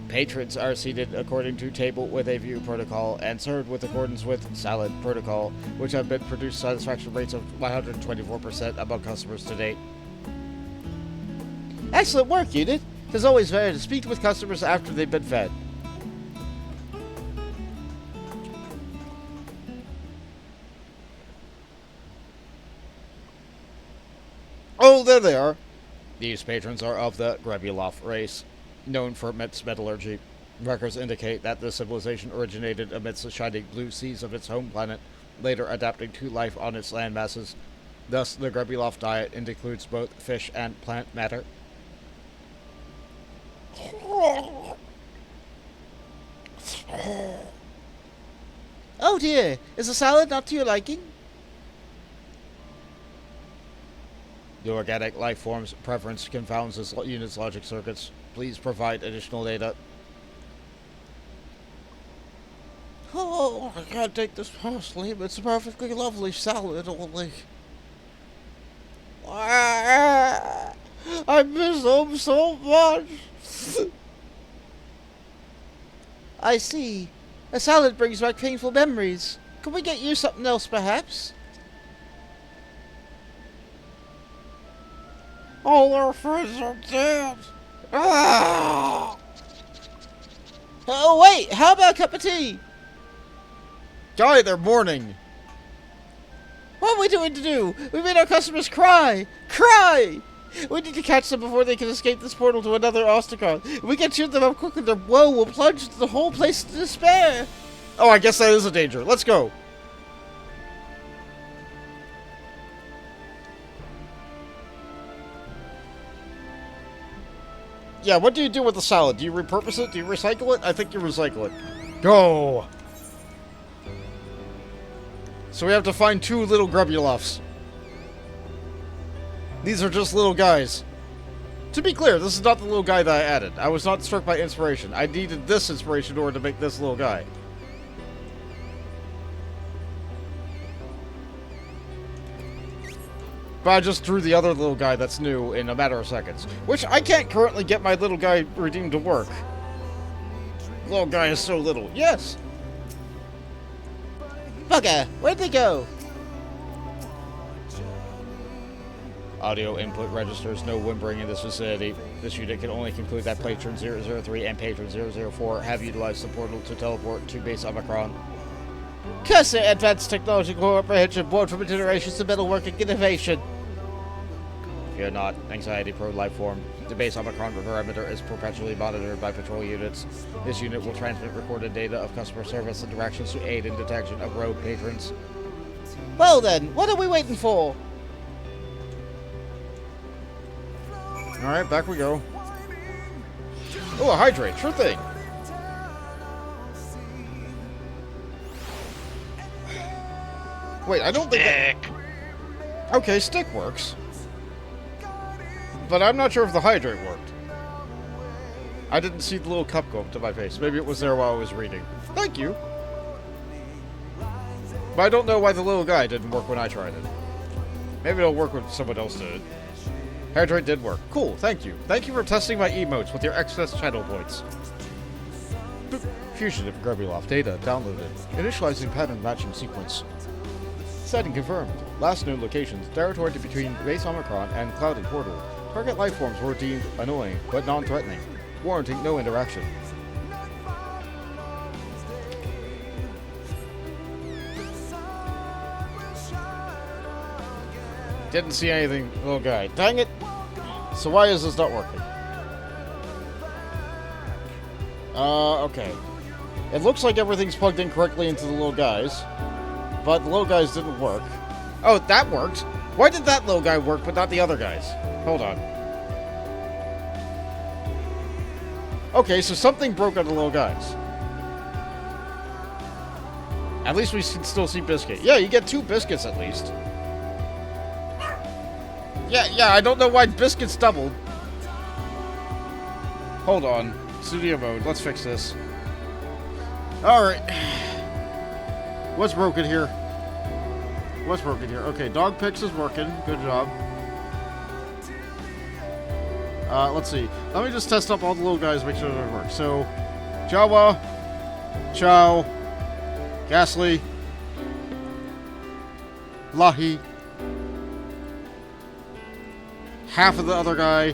Patrons are seated according to table with a view protocol and served with accordance with salad protocol, which have been produced satisfaction rates of 124% among customers to date. Excellent work, Unit. It is always better to speak with customers after they've been fed. Oh, there they are. These patrons are of the Grebulov race, known for its metallurgy. Records indicate that the civilization originated amidst the shining blue seas of its home planet, later adapting to life on its land masses. Thus, the Grebulov diet includes both fish and plant matter. Oh dear, is the salad not to your liking? The organic life form's preference confounds this unit's logic circuits. Please provide additional data. Oh, Oh, I can't take this personally, but it's a perfectly lovely salad, only. I miss him so much. I see. A salad brings back painful memories. Can we get you something else, perhaps? All our friends are dead. Ah! Oh, wait! How about a cup of tea? Guy, they're mourning. What are we doing to do? We made our customers cry! Cry! We need to catch them before they can escape this portal to another Osticon. If we can shoot them up quickly, their woe will plunge the whole place into despair. Oh, I guess that is a danger. Let's go. Yeah, what do you do with the salad? Do you repurpose it? Do you recycle it? I think you recycle it. Go! So we have to find 2 little Grubuloffs. These are just little guys. To be clear, this is not the little guy that I added. I was not struck by inspiration. I needed this inspiration in order to make this little guy. But I just drew the other little guy that's new in a matter of seconds. Which I can't currently get my little guy redeemed to work. Little guy is so little. Yes! Bugger! Where'd they go? Audio input registers no whimpering in this vicinity. This unit can only conclude that Patron 003 and Patron 004 have utilized the portal to teleport to base Omicron. Curse it, advanced technological apprehension born from generations of metalworking innovation. Fear not, anxiety pro-life form. The base Omicron perimeter is perpetually monitored by patrol units. This unit will transmit recorded data of customer service interactions to aid in detection of rogue patrons. Well then, what are we waiting for? Alright, back we go. Oh, a hydrate, sure thing. Wait, I don't think that... Okay, stick works. But I'm not sure if the hydrate worked. I didn't see the little cup go up to my face. Maybe it was there while I was reading. Thank you. But I don't know why the little guy didn't work when I tried it. Maybe it'll work when someone else did it. Hydrate did work. Cool, thank you. Thank you for testing my emotes with your excess channel points. Fusion of Grubuloff data downloaded. Initializing pattern matching sequence. Setting confirmed. Last known locations. Territory between base Omicron and Clouded Portal. Target life forms were deemed annoying, but non-threatening. Warranting no interaction. Didn't see anything, little guy. Dang it! So why is this not working? Okay. It looks like everything's plugged in correctly into the little guys. But the little guys didn't work. Oh, that worked! Why did that little guy work, but not the other guys? Hold on. Okay, so something broke on the little guys. At least we can still see Biscuit. Yeah, you get 2 biscuits at least. Yeah, I don't know why Biscuit's doubled. Hold on. Studio mode. Let's fix this. Alright. What's broken here? What's broken here? Okay, dog picks is working. Good job. Let's see. Let me just test up all the little guys, make sure they work. So, Jawa, Chow, Ghastly, Lahi, half of the other guy,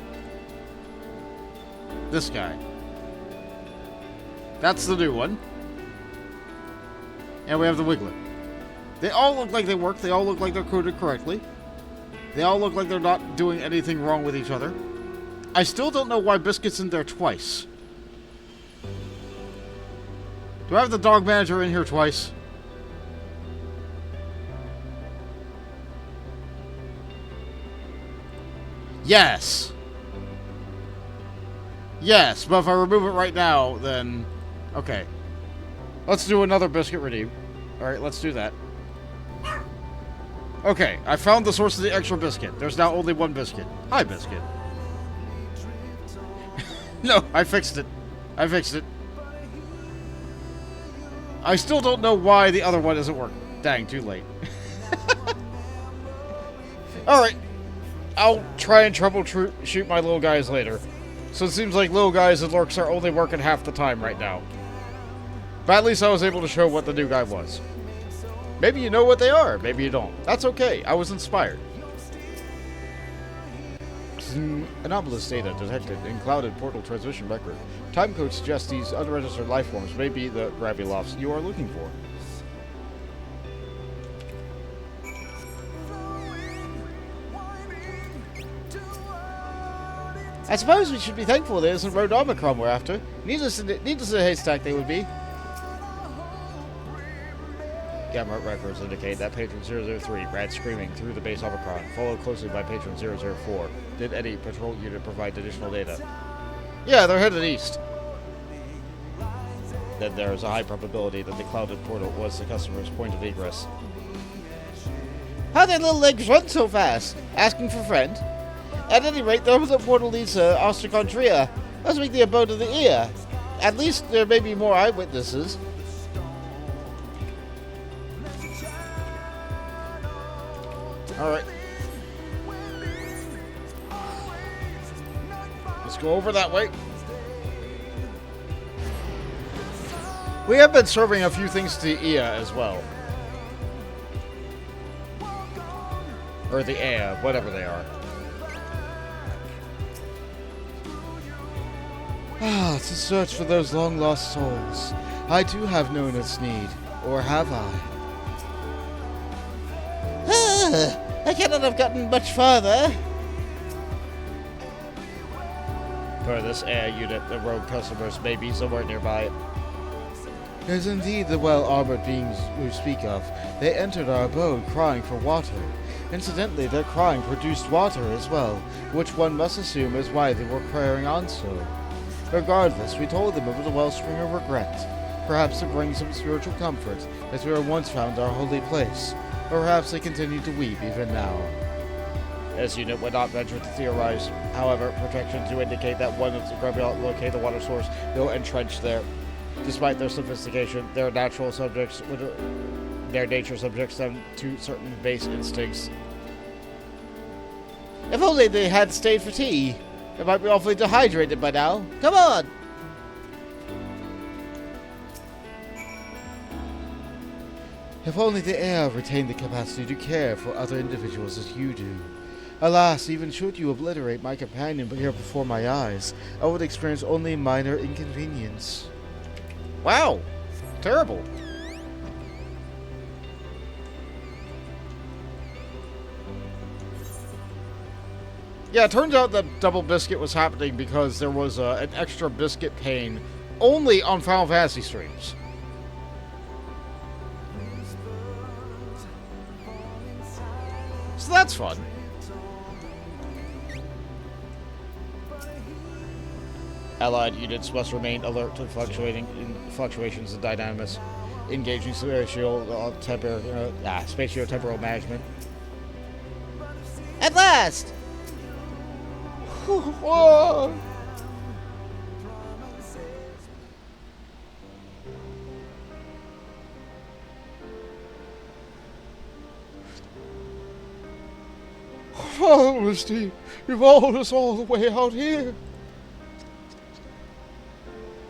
this guy. That's the new one. And we have the Wiglet. They all look like they work. They all look like they're coded correctly. They all look like they're not doing anything wrong with each other. I still don't know why Biscuit's in there twice. Do I have the dog manager in here twice? Yes. Yes, but if I remove it right now, then... Okay. Let's do another Biscuit redeem. Alright, let's do that. Okay, I found the source of the extra biscuit. There's now only 1 biscuit. Hi, Biscuit. No, I fixed it. I fixed it. I still don't know why the other one isn't working. Dang, too late. Alright. I'll try and troubleshoot my little guys later. So it seems like little guys and lurks are only working half the time right now. But at least I was able to show what the new guy was. Maybe you know what they are, maybe you don't. That's okay, I was inspired. Anomalous data detected in clouded portal transmission record. Timecode suggests these unregistered life forms may be the Grabilofts you are looking for. I suppose we should be thankful there isn't road Omicron we're after. Needless in a haystack they would be. Gamma records indicate that Patron 003 ran screaming through the base Omicron, followed closely by Patron 004. Did any patrol unit provide additional data? Yeah, they're headed east. Then there is a high probability that the clouded portal was the customer's point of egress. How their little legs run so fast? Asking for friend? At any rate, the portal leads to Ostracontria. Must make the abode of the ear. At least there may be more eyewitnesses. Alright. Let's go over that way. We have been serving a few things to Ia as well. Or the Ea, whatever they are. Ah, to search for those long-lost souls. I too have known its need. Or have I? I cannot have gotten much farther. For this Ea unit, the rogue customers may be somewhere nearby. It is indeed the well-armored beings we speak of. They entered our abode crying for water. Incidentally, their crying produced water as well, which one must assume is why they were crying on so. Regardless, we told them of the wellspring of regret. Perhaps to bring some spiritual comfort, as we were once found our holy place. Or perhaps they continue to weep even now. This unit would not venture to theorize. However, projections do indicate that one of the Grabilofts located the water source, though entrenched there. Despite their sophistication, their nature subjects them to certain base instincts. If only they had stayed for tea. They might be awfully dehydrated by now. Come on! If only the air retained the capacity to care for other individuals as you do. Alas, even should you obliterate my companion here before my eyes, I would experience only minor inconvenience. Wow! Terrible. Yeah, it turns out that Double Biscuit was happening because there was an extra biscuit pane only on Final Fantasy streams. So that's fun. Allied units must remain alert to fluctuations in dynamics, engaging spatio-temporal management. At last! Whoa. Oh, Misty, you followed us all the way out here.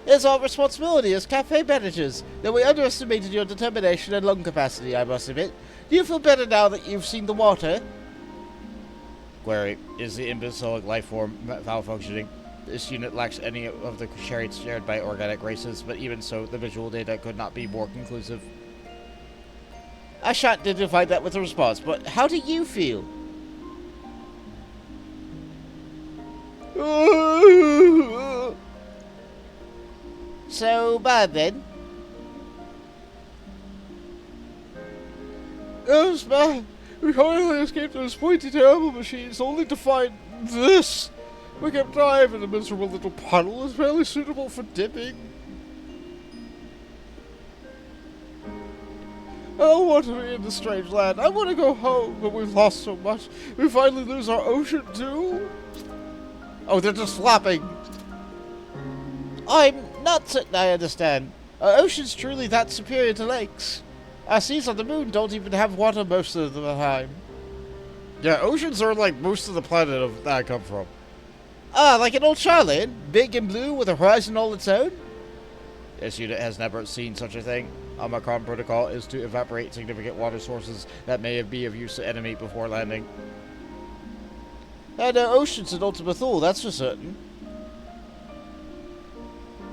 It's our responsibility as cafe managers that we underestimated your determination and lung capacity, I must admit. Do you feel better now that you've seen the water? Query, is the imbecilic life form malfunctioning? This unit lacks any of the traits shared by organic races, but even so, the visual data could not be more conclusive. I shan't identify that with a response, but how do you feel? So bad then? Yes, man. We finally escaped those pointy terrible machines, only to find this. We kept driving, the miserable little puddle is barely suitable for dipping. I don't want to be in this strange land. I want to go home, but we've lost so much. We finally lose our ocean too. Oh, they're just flopping. I'm not certain I understand. Are oceans truly that superior to lakes? Our seas on the moon don't even have water most of the time. Yeah, oceans are like most of the planet of that I come from. Ah, like an old Sharleyan, big and blue with a horizon all its own? This unit has never seen such a thing. Omicron protocol is to evaporate significant water sources that may be of use to enemy before landing. There are no oceans in Ultima Thule, that's for certain.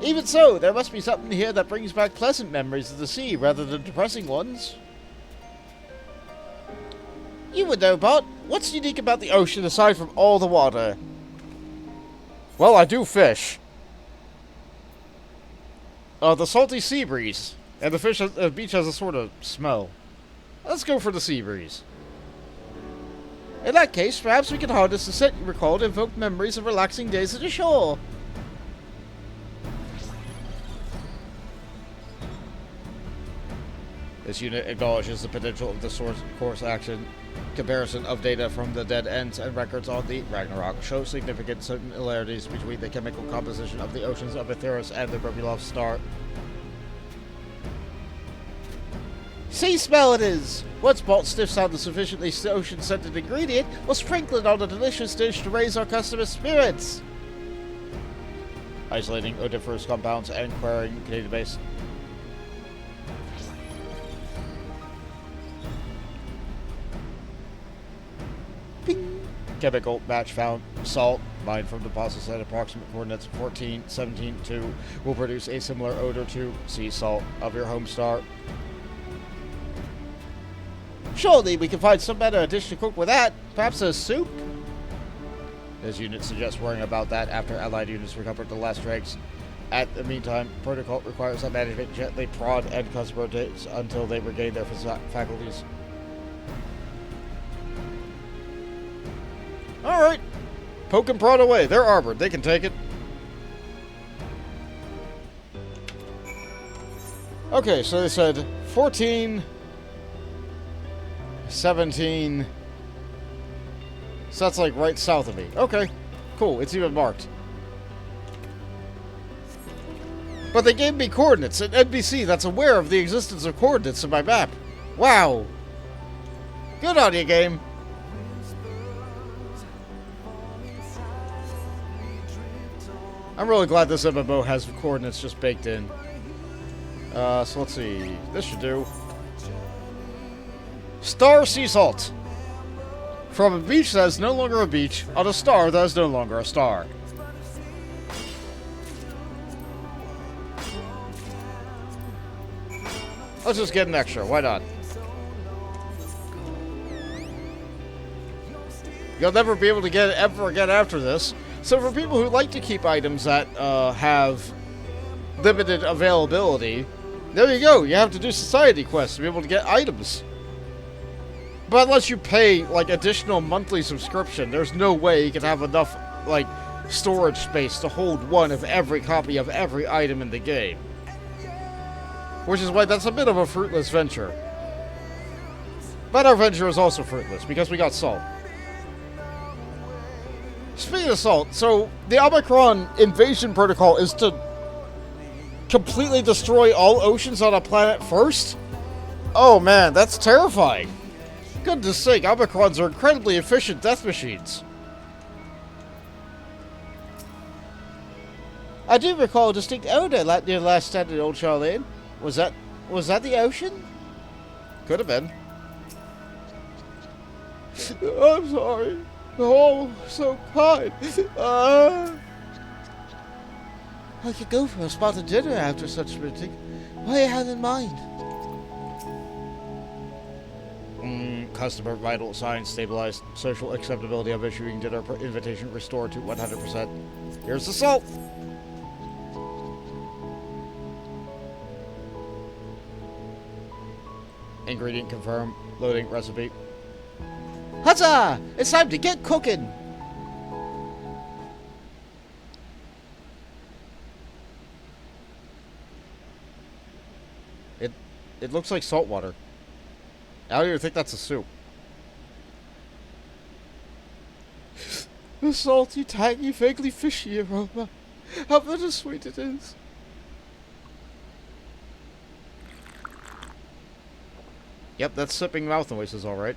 Even so, there must be something here that brings back pleasant memories of the sea rather than depressing ones. You would know, Bart. What's unique about the ocean aside from all the water? Well, I do fish. The salty sea breeze. And the beach has a sort of smell. Let's go for the sea breeze. In that case, perhaps we can harness the scent you recall to evoke memories of relaxing days at the shore. This unit acknowledges the potential of the course action. Comparison of data from the dead ends and records on the Ragnarok show significant similarities between the chemical composition of the oceans of Aetheros and the Romulov star. Sea smell it is! Once Balt sniffs out the sufficiently ocean-scented ingredient, we'll sprinkle it on a delicious dish to raise our customers' spirits. Isolating odoriferous compounds and querying database. Ping. Chemical match found. Salt, mined from deposits at approximate coordinates 14, 17, 2, will produce a similar odor to sea salt of your home star. Surely we can find some better dish to cook with that. Perhaps a soup? This unit suggests worrying about that after allied units recovered the last dregs. At the meantime, protocol requires that management gently prod end customer days until they regain their faculties. Alright. Poke and prod away. They're armored. They can take it. Okay, so they said 14, 17. So that's like right south of me. Okay, cool. It's even marked. But they gave me coordinates, an NPC that's aware of the existence of coordinates in my map. Wow. Good on you, game. I'm really glad this MMO has coordinates just baked in. So let's see. This should do. Star sea salt. From a beach that is no longer a beach, on a star that is no longer a star. Let's just get an extra. Why not? You'll never be able to get it ever again after this. So for people who like to keep items that have limited availability, there you go. You have to do society quests to be able to get items. But unless you pay, like, additional monthly subscription, there's no way you can have enough, like, storage space to hold one of every copy of every item in the game. Which is why that's a bit of a fruitless venture. But our venture is also fruitless, because we got salt. Speaking of salt, so the Omicron invasion protocol is to completely destroy all oceans on a planet first? Oh man, that's terrifying. Goodness sake, Omicrons are incredibly efficient death machines. I do recall a distinct odor near the last stand in Old Sharleyan. Was that the ocean? Could have been. I'm sorry. Oh, so kind. I could go for a spot of dinner after such sprinting. What do you have in mind? Customer vital signs stabilized. Social acceptability of issuing dinner invitation restored to 100%. Here's the salt. Ingredient confirmed. Loading recipe. Huzzah! It's time to get cooking! It looks like salt water. I don't even think that's a soup. The salty, tangy, vaguely fishy aroma. How bittersweet it is. Yep, that's sipping mouth noises, alright.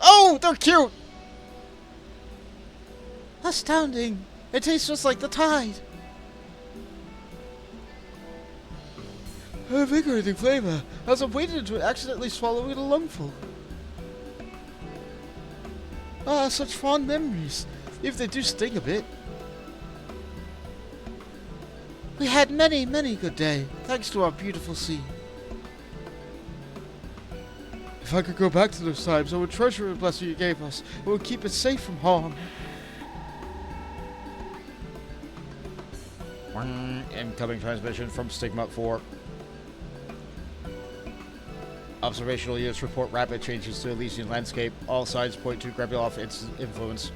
Oh, they're cute! Astounding! It tastes just like the tide. A invigorating flavor, as I've waited to accidentally swallow it a lungful. Ah, such fond memories, if they do sting a bit. We had many, many good days, thanks to our beautiful sea. If I could go back to those times, I would treasure the blessing you gave us, and would keep it safe from harm. Incoming transmission from Stigma 4. Observational units report rapid changes to Elysian landscape. All signs point to Grabulov influence.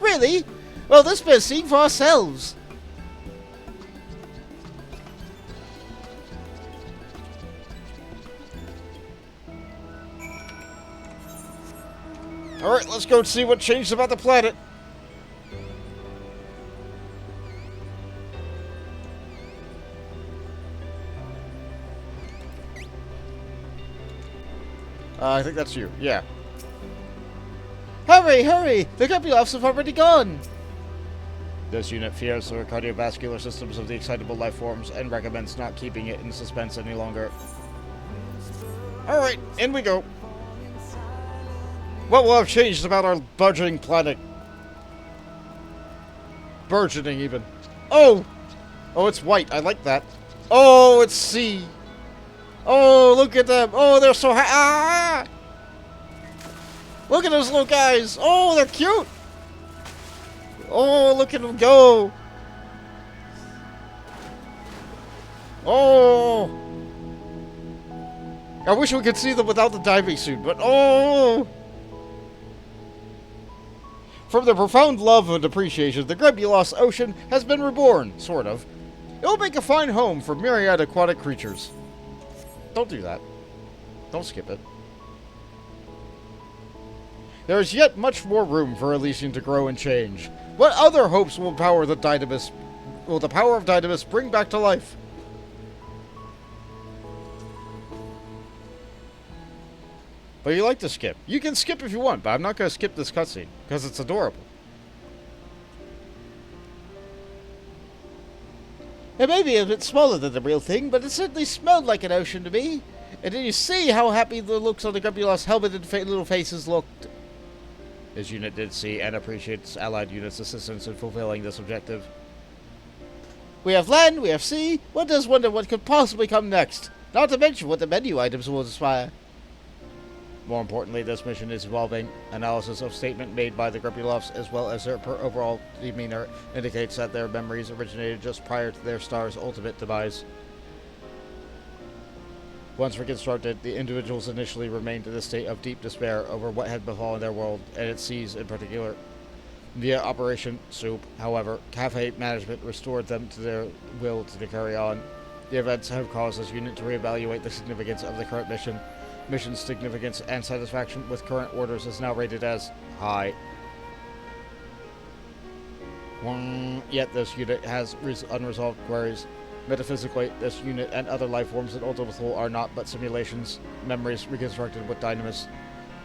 Really? Well, this bears seeing for ourselves. Alright, let's go see what changed about the planet. I think that's you. Yeah. Hurry, hurry! The Grabulovs have already gone! This unit fears the cardiovascular systems of the excitable life forms and recommends not keeping it in suspense any longer. Alright, in we go. What will have changed about our burgeoning planet? Burgeoning, even. Oh! Oh, it's white. I like that. Oh, it's sea. Oh, look at them. Oh, they're so ah! Look at those little guys. Oh, they're cute. Oh, look at them go. Oh. I wish we could see them without the diving suit, but oh. From their profound love and appreciation, the Grabulos Ocean has been reborn, sort of. It will make a fine home for myriad aquatic creatures. Don't do that. Don't skip it. There is yet much more room for Elysian to grow and change. What other hopes will the power of Dynamis bring back to life? But you like to skip. You can skip if you want, but I'm not going to skip this cutscene, because it's adorable. It may be a bit smaller than the real thing, but it certainly smelled like an ocean to me. And did you see how happy the looks on the Grabulos helmeted little faces looked? His unit did see and appreciates allied units' assistance in fulfilling this objective. We have land, we have sea. One does wonder what could possibly come next. Not to mention what the menu items will inspire. More importantly, this mission is evolving. Analysis of statement made by the Grabulovs, as well as their overall demeanor, indicates that their memories originated just prior to their star's ultimate demise. Once reconstructed, the individuals initially remained in a state of deep despair over what had befallen their world, and its seas in particular. Via Operation Soup, however, Cafe management restored them to their will to carry on. The events have caused this unit to reevaluate the significance of the current mission. Mission's significance and satisfaction with current orders is now rated as high. Yet this unit has unresolved queries. Metaphysically, this unit and other life forms in Ultimate are not but simulations, memories reconstructed with Dynamis.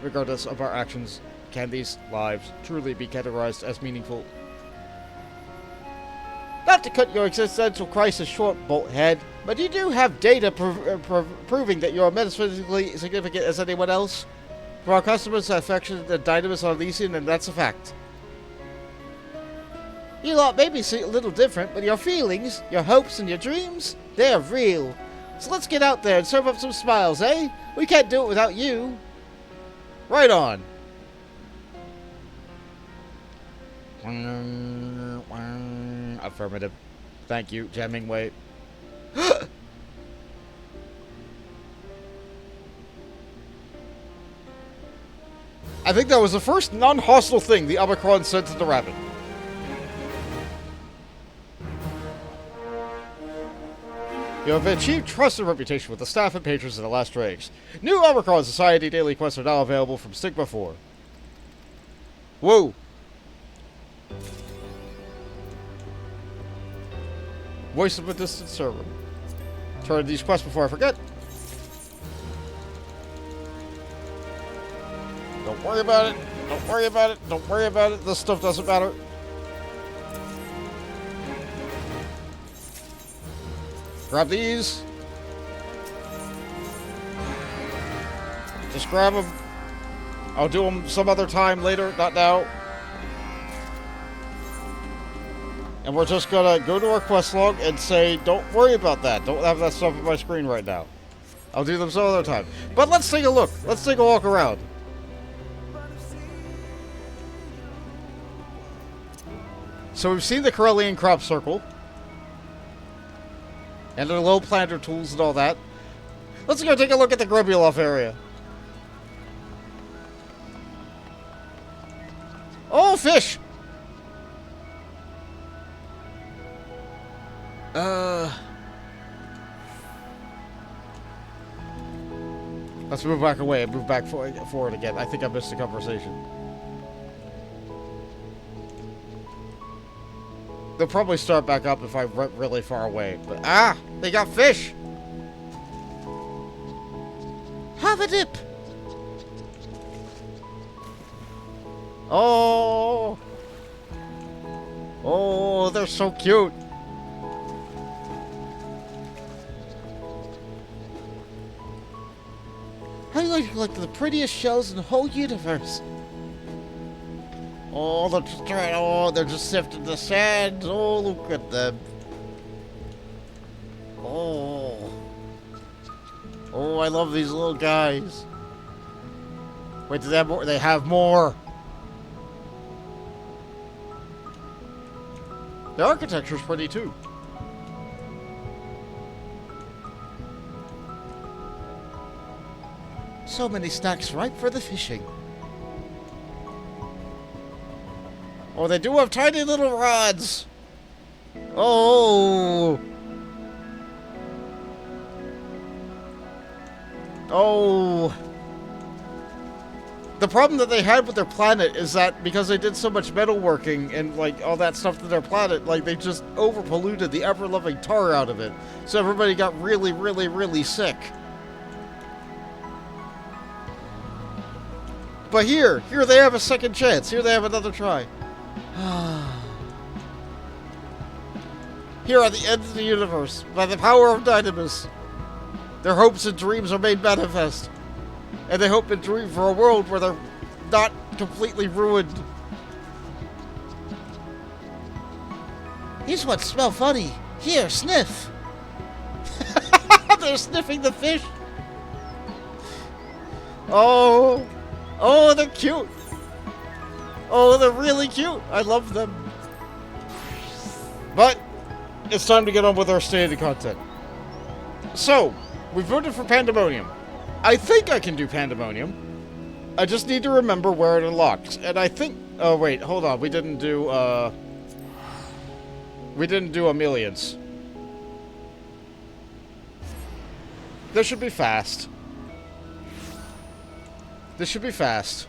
Regardless of our actions, can these lives truly be categorized as meaningful? Not to cut your existential crisis short, Bolthead, but you do have data proving that you're metaphysically significant as anyone else. For our customers, affection and Dynamis are Elysian, and that's a fact. You lot may be a little different, but your feelings, your hopes, and your dreams, they're real. So let's get out there and serve up some smiles, eh? We can't do it without you. Right on. Affirmative. Thank you, Hemingway. I think that was the first non-hostile thing the Omicron said to the rabbit. You have achieved trust and reputation with the staff and patrons of the last ranks. New Omicron Society daily quests are now available from Stigma 4. Whoa! Voice of a distant server. Turn these quests before I forget. Don't worry about it. Don't worry about it. Don't worry about it. This stuff doesn't matter. Grab these. Just grab them. I'll do them some other time later, not now. And we're just gonna go to our quest log and say, don't worry about that. Don't have that stuff on my screen right now. I'll do them some other time. But let's take a look. Let's take a walk around. So we've seen the Sharleyan crop circle. And their low planter tools and all that. Let's go take a look at the Grubulov area. Oh, fish! Let's move back away and move back forward again. I think I missed the conversation. They'll probably start back up if I went really far away. But, they got fish! Have a dip. Oh! Oh, they're so cute! How do you like the prettiest shells in the whole universe? Oh, they're just sifting the sand. Oh, look at them. Oh. Oh, I love these little guys. Wait, do they have more? They have more. The architecture's pretty too. So many snacks ripe for the fishing. Oh, they do have tiny little rods. Oh. Oh. The problem that they had with their planet is that because they did so much metalworking and like all that stuff to their planet, like they just over-polluted the ever-loving tar out of it. So everybody got really, really, really sick. But here they have a second chance. Here they have another try. Here at the end of the universe, by the power of Dynamis, their hopes and dreams are made manifest. And they hope and dream for a world where they're not completely ruined. These ones smell funny. Here, sniff. They're sniffing the fish. Oh. Oh, they're cute. Oh, they're really cute. I love them. But it's time to get on with our stated content. So, we voted for Pandæmonium. I think I can do Pandæmonium. I just need to remember where it unlocks. And I think... Oh, wait. Hold on. We didn't do Ameliance. This should be fast. This should be fast.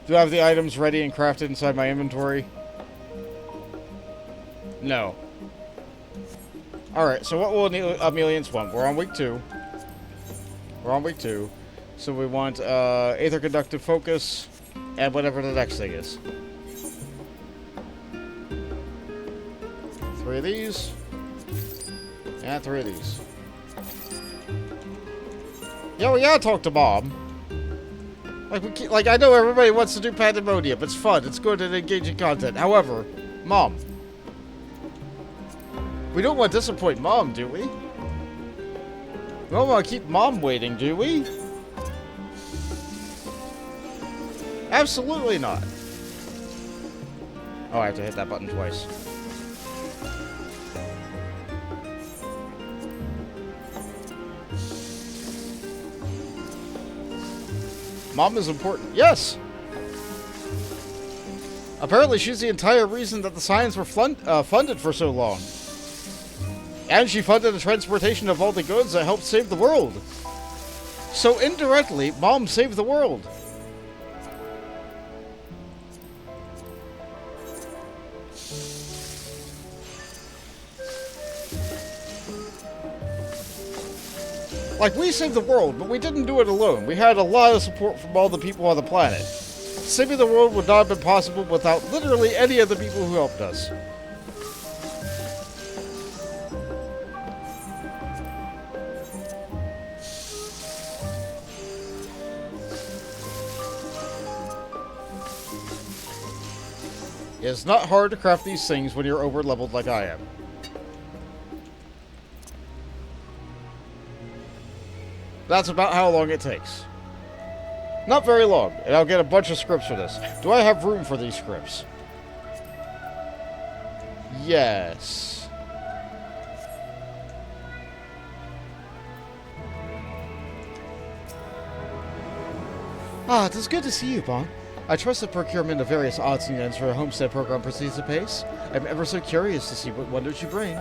Do I have the items ready and crafted inside my inventory? No. Alright, so what will Ameliance want? We're on week 2. We're on week 2. So we want Aether Conductive Focus and whatever the next thing is. 3 of these. And 3 of these. Yeah, we gotta talk to Mom. Like I know everybody wants to do Pandæmonium. It's fun. It's good and engaging content. However, Mom. We don't want to disappoint Mom, do we? We don't want to keep Mom waiting, do we? Absolutely not. Oh, I have to hit that button twice. Mom is important. Yes! Apparently she's the entire reason that the Scions were funded for so long. And she funded the transportation of all the goods that helped save the world. So indirectly, Mom saved the world. Like, we saved the world, but we didn't do it alone. We had a lot of support from all the people on the planet. Saving the world would not have been possible without literally any of the people who helped us. It's not hard to craft these things when you're over-leveled like I am. That's about how long it takes. Not very long, and I'll get a bunch of scripts for this. Do I have room for these scripts? Yes. Ah, it is good to see you, Bon. I trust the procurement of various odds and ends for a homestead program proceeds apace. I'm ever so curious to see what wonders you bring.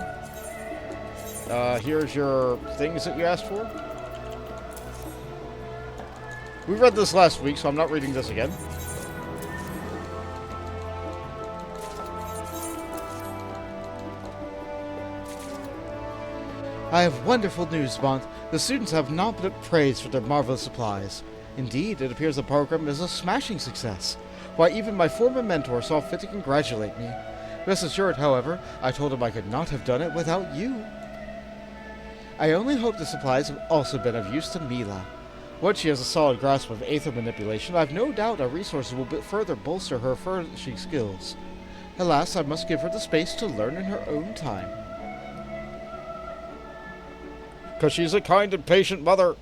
Here's your things that you asked for. We read this last week, so I'm not reading this again. I have wonderful news, Bon. The students have not been praised for their marvelous supplies. Indeed, it appears the program is a smashing success. Why, even my former mentor saw fit to congratulate me. Rest assured, however, I told him I could not have done it without you. I only hope the supplies have also been of use to Mila. Once she has a solid grasp of aether manipulation, I have no doubt our resources will further bolster her furnishing skills. Alas, I must give her the space to learn in her own time. 'Cause she's a kind and patient mother.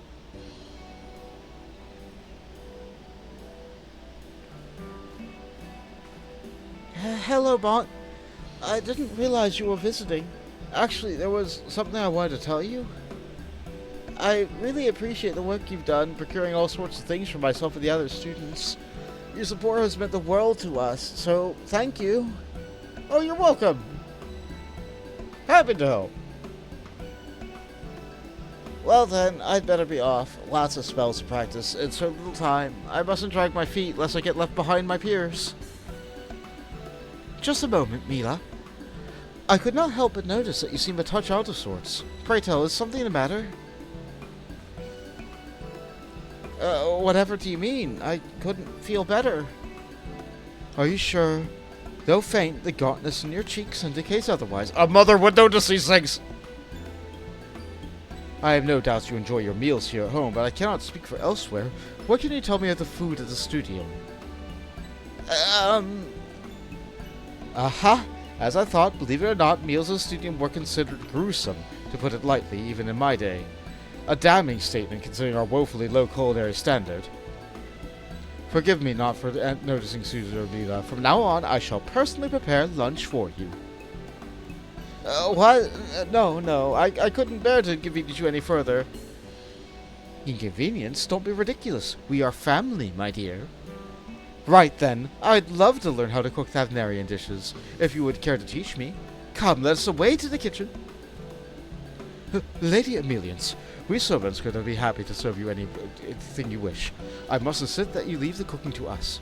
Hello, Bon. I didn't realize you were visiting. Actually, there was something I wanted to tell you. I really appreciate the work you've done, procuring all sorts of things for myself and the other students. Your support has meant the world to us, so thank you. Oh, you're welcome. Happy to help. Well then, I'd better be off. Lots of spells to practice, and so little time. I mustn't drag my feet lest I get left behind my peers. Just a moment, Mila. I could not help but notice that you seem a touch out of sorts. Pray tell, is something the matter? Whatever do you mean? I couldn't feel better. Are you sure? Though faint, the gauntness in your cheeks indicates otherwise. A mother would notice these things. I have no doubts you enjoy your meals here at home, but I cannot speak for elsewhere. What can you tell me of the food at the studio? Aha! As I thought, believe it or not, meals at the studio were considered gruesome, to put it lightly, even in my day. A damning statement considering our woefully low culinary standard. Forgive me not for noticing Susan Mila. From now on, I shall personally prepare lunch for you. What? No, I couldn't bear to inconvenience you any further. Inconvenience? Don't be ridiculous. We are family, my dear. Right then, I'd love to learn how to cook Thavnarian dishes, if you would care to teach me. Come, let us away to the kitchen. Lady Ameliance, we servants could be happy to serve you anything you wish. I must insist that you leave the cooking to us.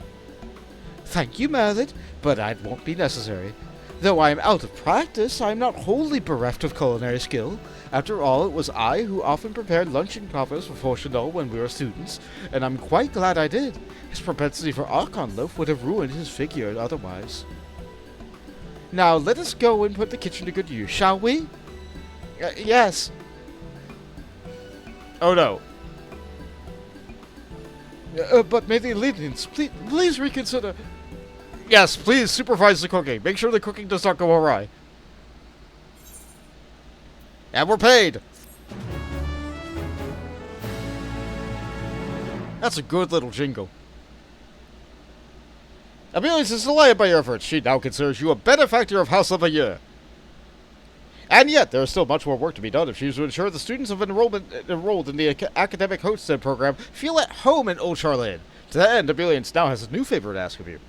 Thank you, Merlin, but it won't be necessary. Though I am out of practice, I am not wholly bereft of culinary skill. After all, it was I who often prepared luncheon covers for Fortunal when we were students, and I'm quite glad I did. His propensity for Archon loaf would have ruined his figure otherwise. Now, let us go and put the kitchen to good use, shall we? Yes. Oh no. But may the Alliance please reconsider. Yes, please supervise the cooking. Make sure the cooking does not go awry. And we're paid. That's a good little jingle. Ameliance is delighted by your efforts. She now considers you a benefactor of House of a Year. And yet, there is still much more work to be done if she is to ensure the students of enrolled in the academic homestead program feel at home in Old Sharleyan. To that end, Ameliance now has a new favor to ask of you.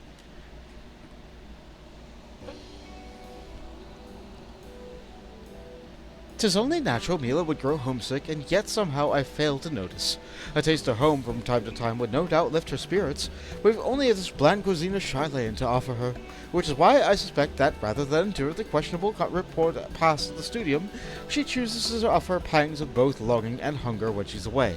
'Tis only natural Mila would grow homesick, and yet somehow I fail to notice. A taste of home from time to time would no doubt lift her spirits. We've only this bland cuisine of Sharleyan to offer her, which is why I suspect that rather than endure the questionable report past the studium, she chooses to offer pangs of both longing and hunger when she's away.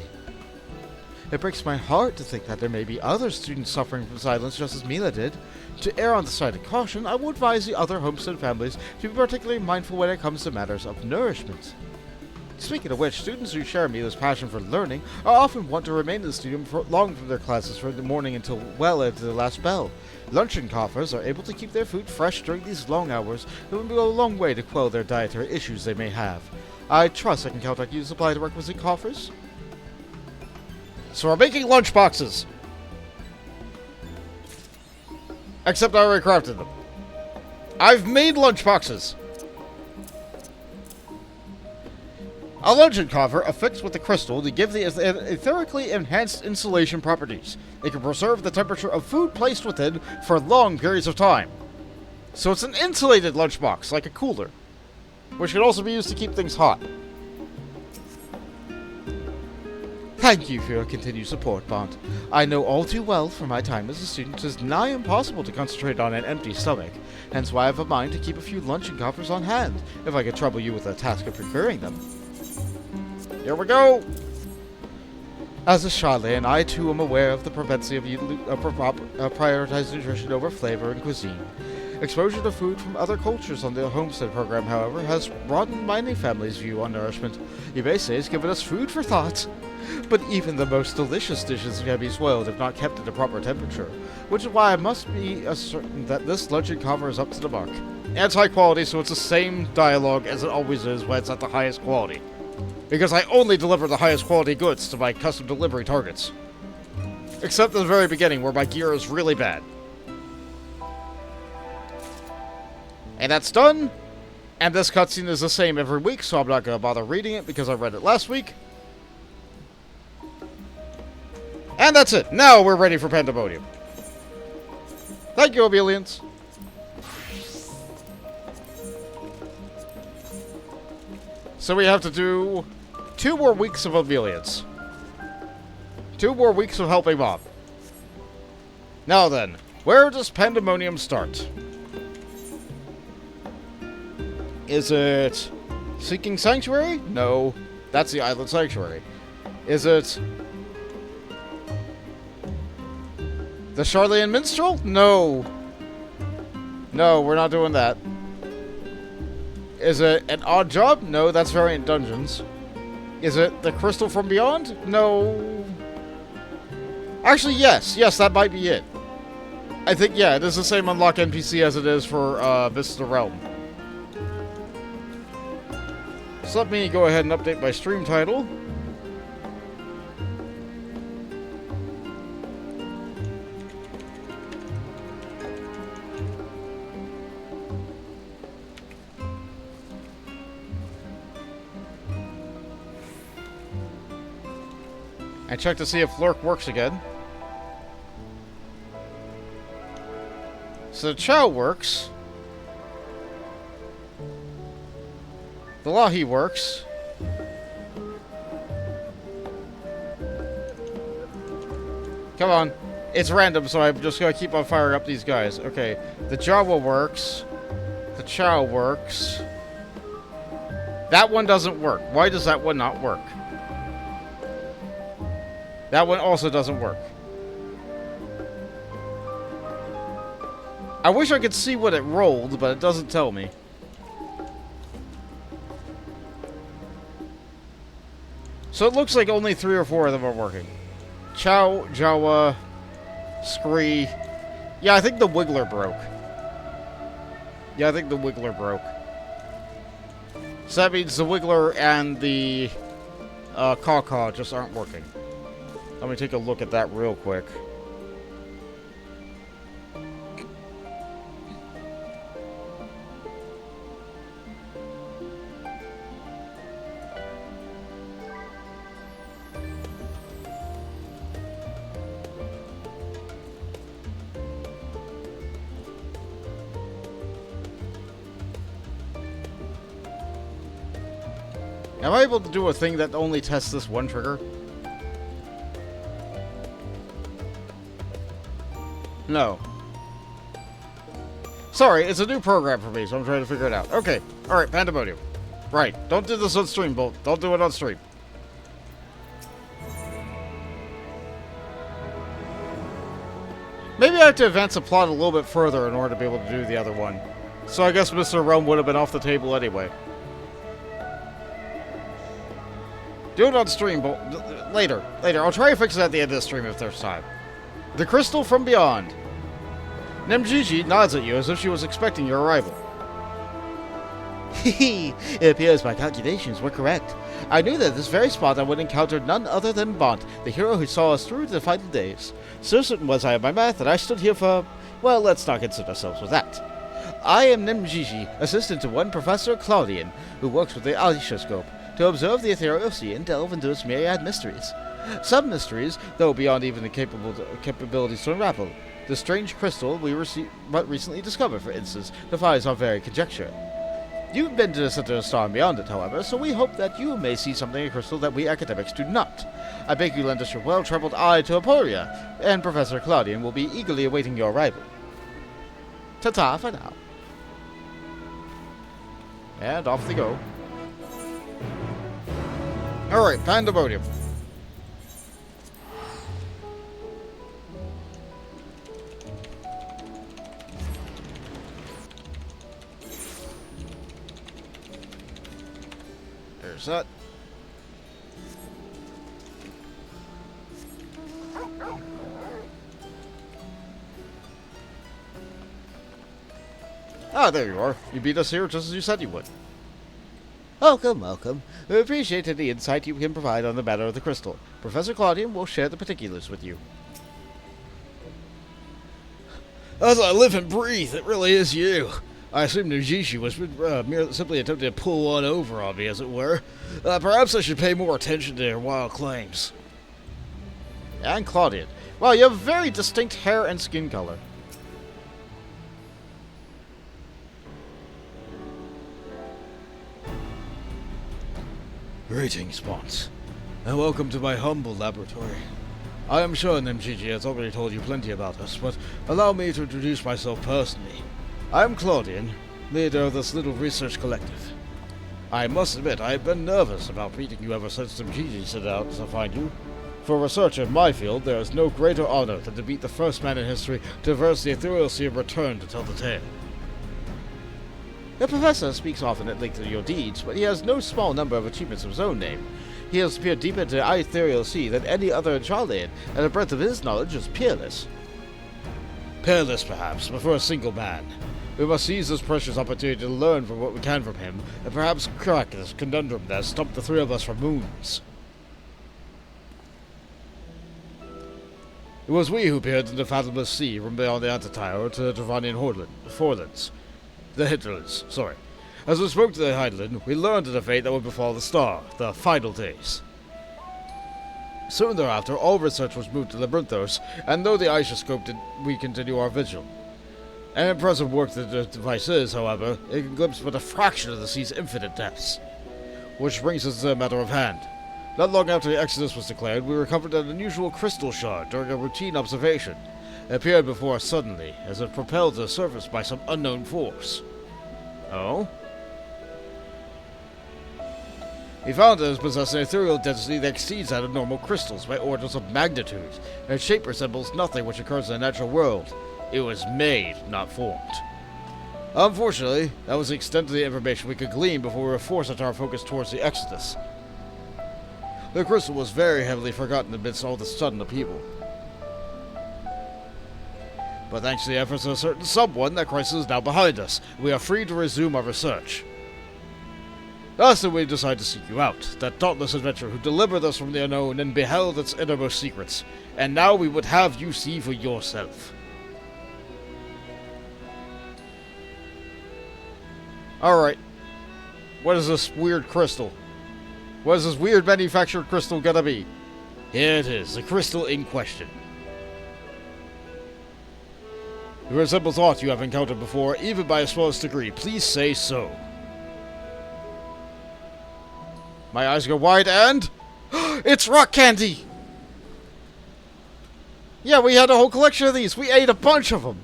It breaks my heart to think that there may be other students suffering from silence just as Mila did. To err on the side of caution, I would advise the other homestead families to be particularly mindful when it comes to matters of nourishment. Speaking of which, students who share Mila's passion for learning are often want to remain in the studium for long from their classes from the morning until well into the last bell. Luncheon coffers are able to keep their food fresh during these long hours and will go a long way to quell their dietary issues they may have. I trust I can count on you to supply the requisite coffers? So we're making lunch boxes. Except I already crafted them. I've made lunch boxes. A luncheon coffer affixed with a crystal to give the etherically enhanced insulation properties. It can preserve the temperature of food placed within for long periods of time. So it's an insulated lunchbox, like a cooler, which can also be used to keep things hot. Thank you for your continued support, Bont. I know all too well from my time as a student it is nigh impossible to concentrate on an empty stomach, hence why I have a mind to keep a few luncheon coffers on hand, if I could trouble you with the task of procuring them. Here we go! As a Sharleyan, I too am aware of the propensity of prioritizing nutrition over flavor and cuisine. Exposure to food from other cultures on the Homestead program, however, has broadened many families' view on nourishment. You may say it's given us food for thought. But even the most delicious dishes can be spoiled if not kept at a proper temperature, which is why I must be certain that this luncheon cover is up to the mark. And it's high quality, so it's the same dialogue as it always is when it's at the highest quality. Because I only deliver the highest quality goods to my custom delivery targets. Except at the very beginning, where my gear is really bad. And that's done. And this cutscene is the same every week, so I'm not going to bother reading it because I read it last week. And that's it. Now we're ready for Pandæmonium. Thank you, Ameliance. So we have to do 2 more weeks of Ameliance. 2 more weeks of helping Mom. Now then, where does Pandæmonium start? Is it Seeking Sanctuary? No, that's the Island Sanctuary. Is it the Sharleyan Minstrel? No. No, we're not doing that. Is it an Odd Job? No, that's Variant Dungeons. Is it the Crystal from Beyond? No. Actually, yes. Yes, that might be it. I think, yeah, it is the same unlock NPC as it is for Vista Realm. So let me go ahead and update my stream title. And check to see if Lurk works again. So the Chow works. The Lahi works. Come on. It's random, so I'm just gonna keep on firing up these guys. Okay. The Jawa works. The Chow works. That one doesn't work. Why does that one not work? That one also doesn't work. I wish I could see what it rolled, but it doesn't tell me. So it looks like only 3 or 4 of them are working. Chow, Jawa, Scree. Yeah, I think the Wiggler broke. Yeah, I think the Wiggler broke. So that means the Wiggler and the Caw-Caw just aren't working. Let me take a look at that real quick. Am I able to do a thing that only tests this one trigger? No. Sorry, it's a new program for me, so I'm trying to figure it out. Okay, alright, Pandæmonium. Right, don't do this on stream, Bolt. Don't do it on stream. Maybe I have to advance the plot a little bit further in order to be able to do the other one. So I guess Mr. Realm would have been off the table anyway. Do it on stream, Bolt. Later. I'll try to fix it at the end of the stream if there's time. The Crystal from Beyond. Nemgigi nods at you as if she was expecting your arrival. It appears my calculations were correct. I knew that at this very spot I would encounter none other than Bont, the hero who saw us through to the final days. So certain was I of my math that I stood here for... well, let's not concern ourselves with that. I am Nemgigi, assistant to one Professor Claudian, who works with the Aisha to observe the ethereal sea and delve into its myriad mysteries. Some mysteries, though beyond even the capabilities to unravel. The strange crystal we recently discovered, for instance, defies our very conjecture. You've been to the center of the star and beyond it, however, so we hope that you may see something in crystal that we academics do not. I beg you lend us your well-traveled eye to Aporia, and Professor Claudian will be eagerly awaiting your arrival. Ta-ta for now. And off they go. Alright, Pandæmonium. There's that. Ah, there you are. You beat us here just as you said you would. Welcome. We appreciate any insight you can provide on the matter of the crystal. Professor Claudian will share the particulars with you. As I live and breathe, it really is you. I assume Nujishi was simply attempting to pull one over on me, as it were. Perhaps I should pay more attention to their wild claims. And Claudian. Well, you have very distinct hair and skin color. Greetings, Bont, and welcome to my humble laboratory. I am sure Nemgigi has already told you plenty about us, but allow me to introduce myself personally. I am Claudian, leader of this little research collective. I must admit, I have been nervous about meeting you ever since Nemgigi set out to find you. For a researcher in my field, there is no greater honor than to meet the first man in history to traverse the ethereal sea and return to tell the tale. The professor speaks often at length of your deeds, but he has no small number of achievements of his own name. He has peered deeper into the ethereal sea than any other in Sharleyan, and the breadth of his knowledge is peerless. Peerless, perhaps, but for a single man. We must seize this precious opportunity to learn from what we can from him, and perhaps crack this conundrum that has stumped the three of us for moons. It was we who peered into the fathomless sea from beyond the Antitower to the Dravanian Forlands. The Hitler's, sorry. As we spoke to the Heidelin, we learned of the fate that would befall the star, the final days. Soon thereafter, all research was moved to Labyrinthos, and though the Aisha did we continue our vigil. An impressive work that the device is, however, it can glimpse but a fraction of the sea's infinite depths. Which brings us to the matter of hand. Not long after the Exodus was declared, we recovered an unusual crystal shard during a routine observation. It appeared before us suddenly, as if propelled to the surface by some unknown force. Oh? We found it as possessing an ethereal density that exceeds that of normal crystals by orders of magnitude, and its shape resembles nothing which occurs in the natural world. It was made, not formed. Unfortunately, that was the extent of the information we could glean before we were forced to turn our focus towards the Exodus. The crystal was very heavily forgotten amidst all the sudden upheaval. But thanks to the efforts of a certain someone, that crisis is now behind us, and we are free to resume our research. Thus did we decide to seek you out, that dauntless adventurer who delivered us from the unknown and beheld its innermost secrets, and now we would have you see for yourself. Alright. What is this weird crystal? What is this weird manufactured crystal gonna be? Here it is, the crystal in question. It resembles aught you have encountered before, even by a smallest degree. Please say so. My eyes go wide and... it's rock candy! Yeah, we had a whole collection of these. We ate a bunch of them.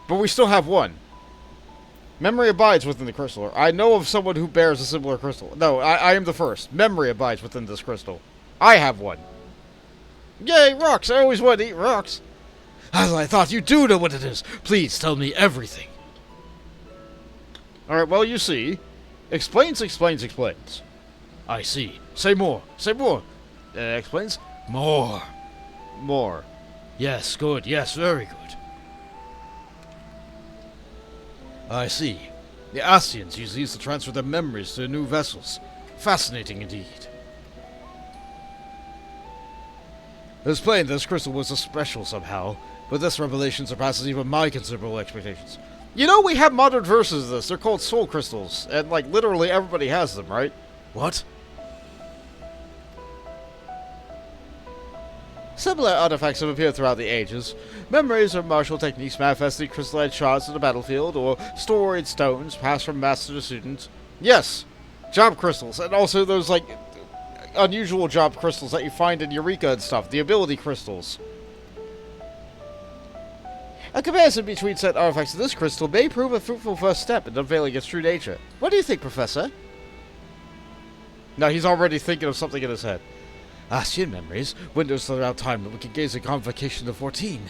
But we still have one. Memory abides within the crystal. I know of someone who bears a similar crystal. No, I am the first. Memory abides within this crystal. I have one. Yay, rocks! I always wanted to eat rocks. As I thought, you do know what it is. Please tell me everything. Alright, well, you see. Explains. I see. Say more. Explains. More. Yes, good. Yes, very good. I see. The Ascians use these to transfer their memories to new vessels. Fascinating indeed. It's plain this crystal was a special somehow, but this revelation surpasses even my considerable expectations. You know, we have modern versions of this. They're called soul crystals, and, like, literally everybody has them, right? What? Similar artifacts have appeared throughout the ages. Memories or martial techniques manifesting crystalline shards in the battlefield, or stored stones passed from master to student. Yes, job crystals, and also those, like, unusual job crystals that you find in Eureka and stuff, the ability crystals. A comparison between said artifacts and this crystal may prove a fruitful first step in unveiling its true nature. What do you think, Professor? No, he's already thinking of something in his head. Ascian memories, windows throughout time that we can gaze at Convocation of 14.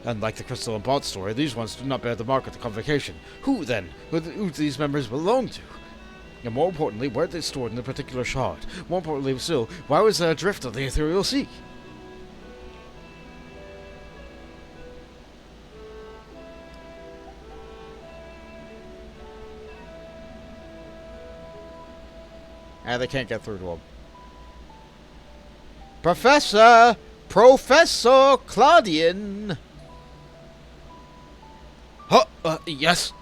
Unlike the crystal and bot story, these ones do not bear the mark of the Convocation. Who, then, who do these memories belong to? And more importantly, where are they stored in a particular shard? More importantly still, why was there a drift on the ethereal sea? And they can't get through to him. Professor Claudian! Yes?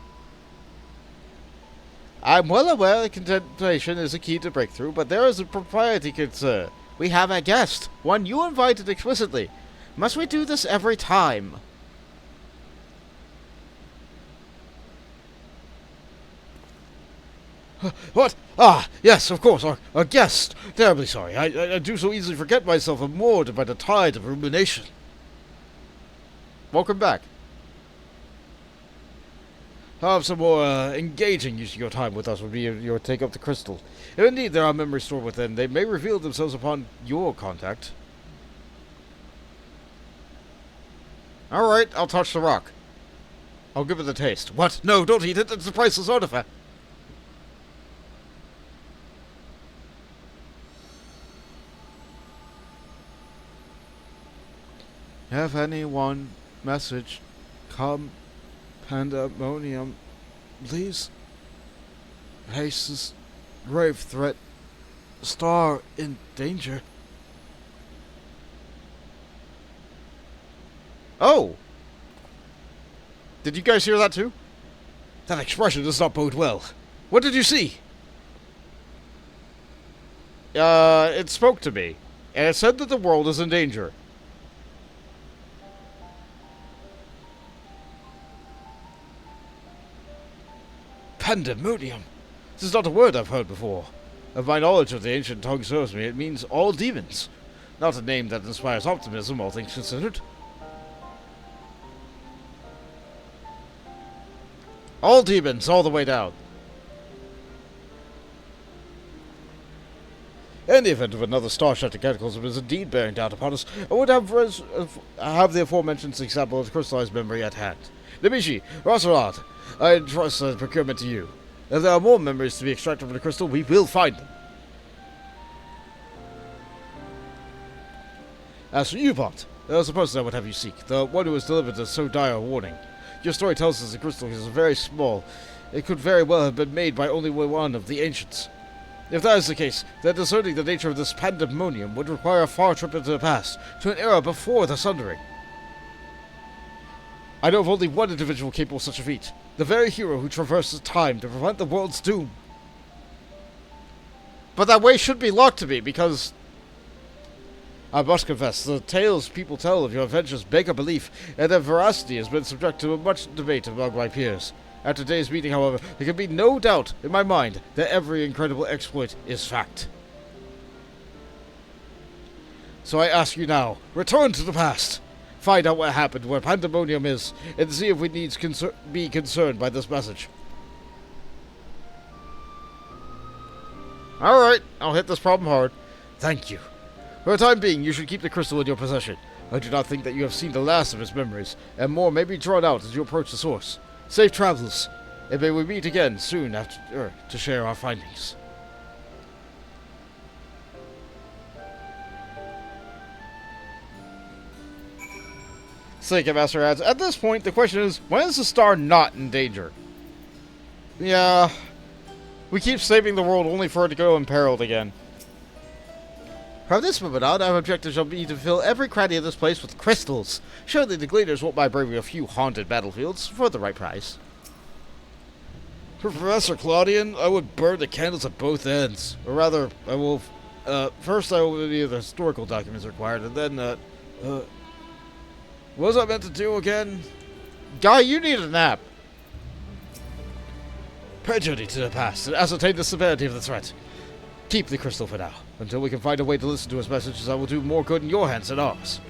I'm well aware that contemplation is a key to breakthrough, but there is a propriety concern. We have a guest, one you invited explicitly. Must we do this every time? What? Ah, yes, of course, our guest. Terribly sorry. I do so easily forget myself, moored by the tide of rumination. Welcome back. Have some more engaging use of your time with us would be your take up the crystal. If indeed there are memories stored within, they may reveal themselves upon your contact. Alright, I'll touch the rock. I'll give it a taste. What? No, don't eat it. It's a priceless artifact. Have anyone message come Pandæmonium, please? Haste's grave threat. Star in danger. Oh! Did you guys hear that too? That expression does not bode well. What did you see? It spoke to me, and it said that the world is in danger. Pandæmonium. This is not a word I've heard before. If my knowledge of the ancient tongue serves me, it means all demons. Not a name that inspires optimism, all things considered. All demons, all the way down. In the event of another star-shattered cataclysm is indeed bearing down upon us, I would have the aforementioned example of crystallized memory at hand. Nemishi, Rosarad, I entrust the procurement to you. If there are more memories to be extracted from the crystal, we will find them. As for you, Bot, there was a person I would have you seek, the one who was delivered a so dire a warning. Your story tells us the crystal is very small. It could very well have been made by only one of the ancients. If that is the case, then discerning the nature of this Pandæmonium would require a far trip into the past, to an era before the Sundering. I know of only one individual capable of such a feat, the very hero who traverses time to prevent the world's doom. But that way should be locked to me, because I must confess, the tales people tell of your adventures beg a belief, and their veracity has been subject to much debate among my peers. At today's meeting, however, there can be no doubt in my mind that every incredible exploit is fact. So I ask you now, return to the past. Find out what happened, where Pandæmonium is, and see if we need be concerned by this message. Alright, I'll hit this problem hard. Thank you. For the time being, you should keep the crystal in your possession. I do not think that you have seen the last of its memories, and more may be drawn out as you approach the source. Safe travels, and may we meet again soon after to share our findings. Sidequest Master adds, at this point, the question is, when is the star not in danger? Yeah, we keep saving the world only for it to go imperiled again. From this moment on, our objective shall be to fill every cranny of this place with crystals. Surely the gleaners won't mind braving a few haunted battlefields for the right price. Professor Claudian, I would burn the candles at both ends. Or rather, I will... first I will review the historical documents required, and then, what was I meant to do again? Guy, you need a nap. Pay duty to the past and ascertain the severity of the threat. Keep the crystal for now. Until we can find a way to listen to his messages, I will do more good in your hands than ours.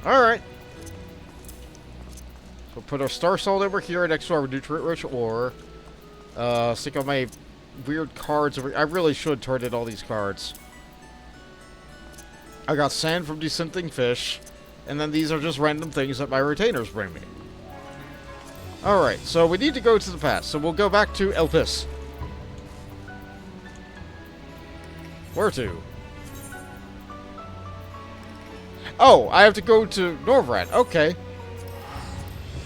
Alright. So put our star salt over here next to our nutrient-rich ore. Stick on my weird cards over. I really should turn in all these cards. I got sand from desynthing fish. And then these are just random things that my retainers bring me. Alright, so we need to go to the past. So we'll go back to Elpis. Where to? Oh, I have to go to Norvrad. Okay.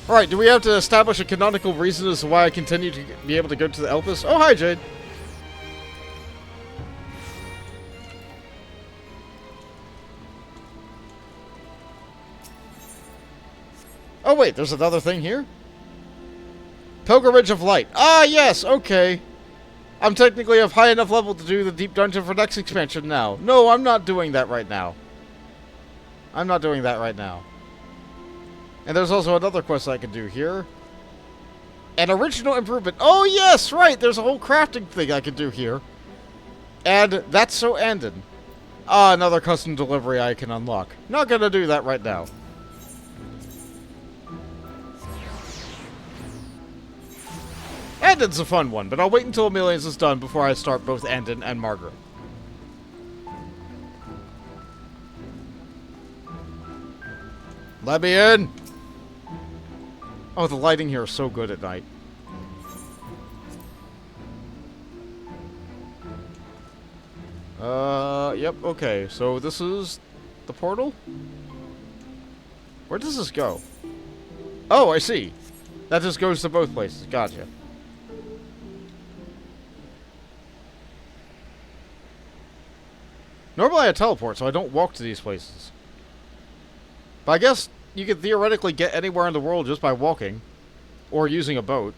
Alright, do we have to establish a canonical reason as to why I continue to be able to go to the Elpis? Oh, hi, Jade. Oh, wait, there's another thing here? Pilgrimage of Light. Ah, yes, okay. I'm technically of high enough level to do the deep dungeon for next expansion now. No, I'm not doing that right now. I'm not doing that right now. And there's also another quest I can do here. An original improvement. Oh, yes, right. There's a whole crafting thing I can do here. And that's so ended. Ah, another custom delivery I can unlock. Not gonna do that right now. Andon's a fun one, but I'll wait until Ameliance is done before I start both Andon and Margaret. Let me in! Oh, the lighting here is so good at night. Yep, okay. So this is the portal? Where does this go? Oh, I see. That just goes to both places. Gotcha. Normally I teleport, so I don't walk to these places. But I guess you could theoretically get anywhere in the world just by walking. Or using a boat.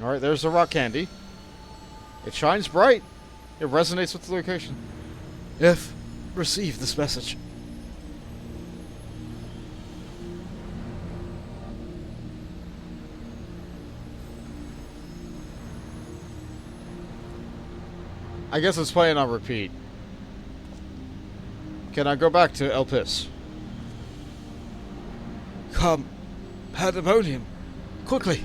Alright, there's the rock candy. It shines bright. It resonates with the location. If receive this message. I guess it's playing on repeat. Can I go back to Elpis? Come, Pandæmonium, quickly.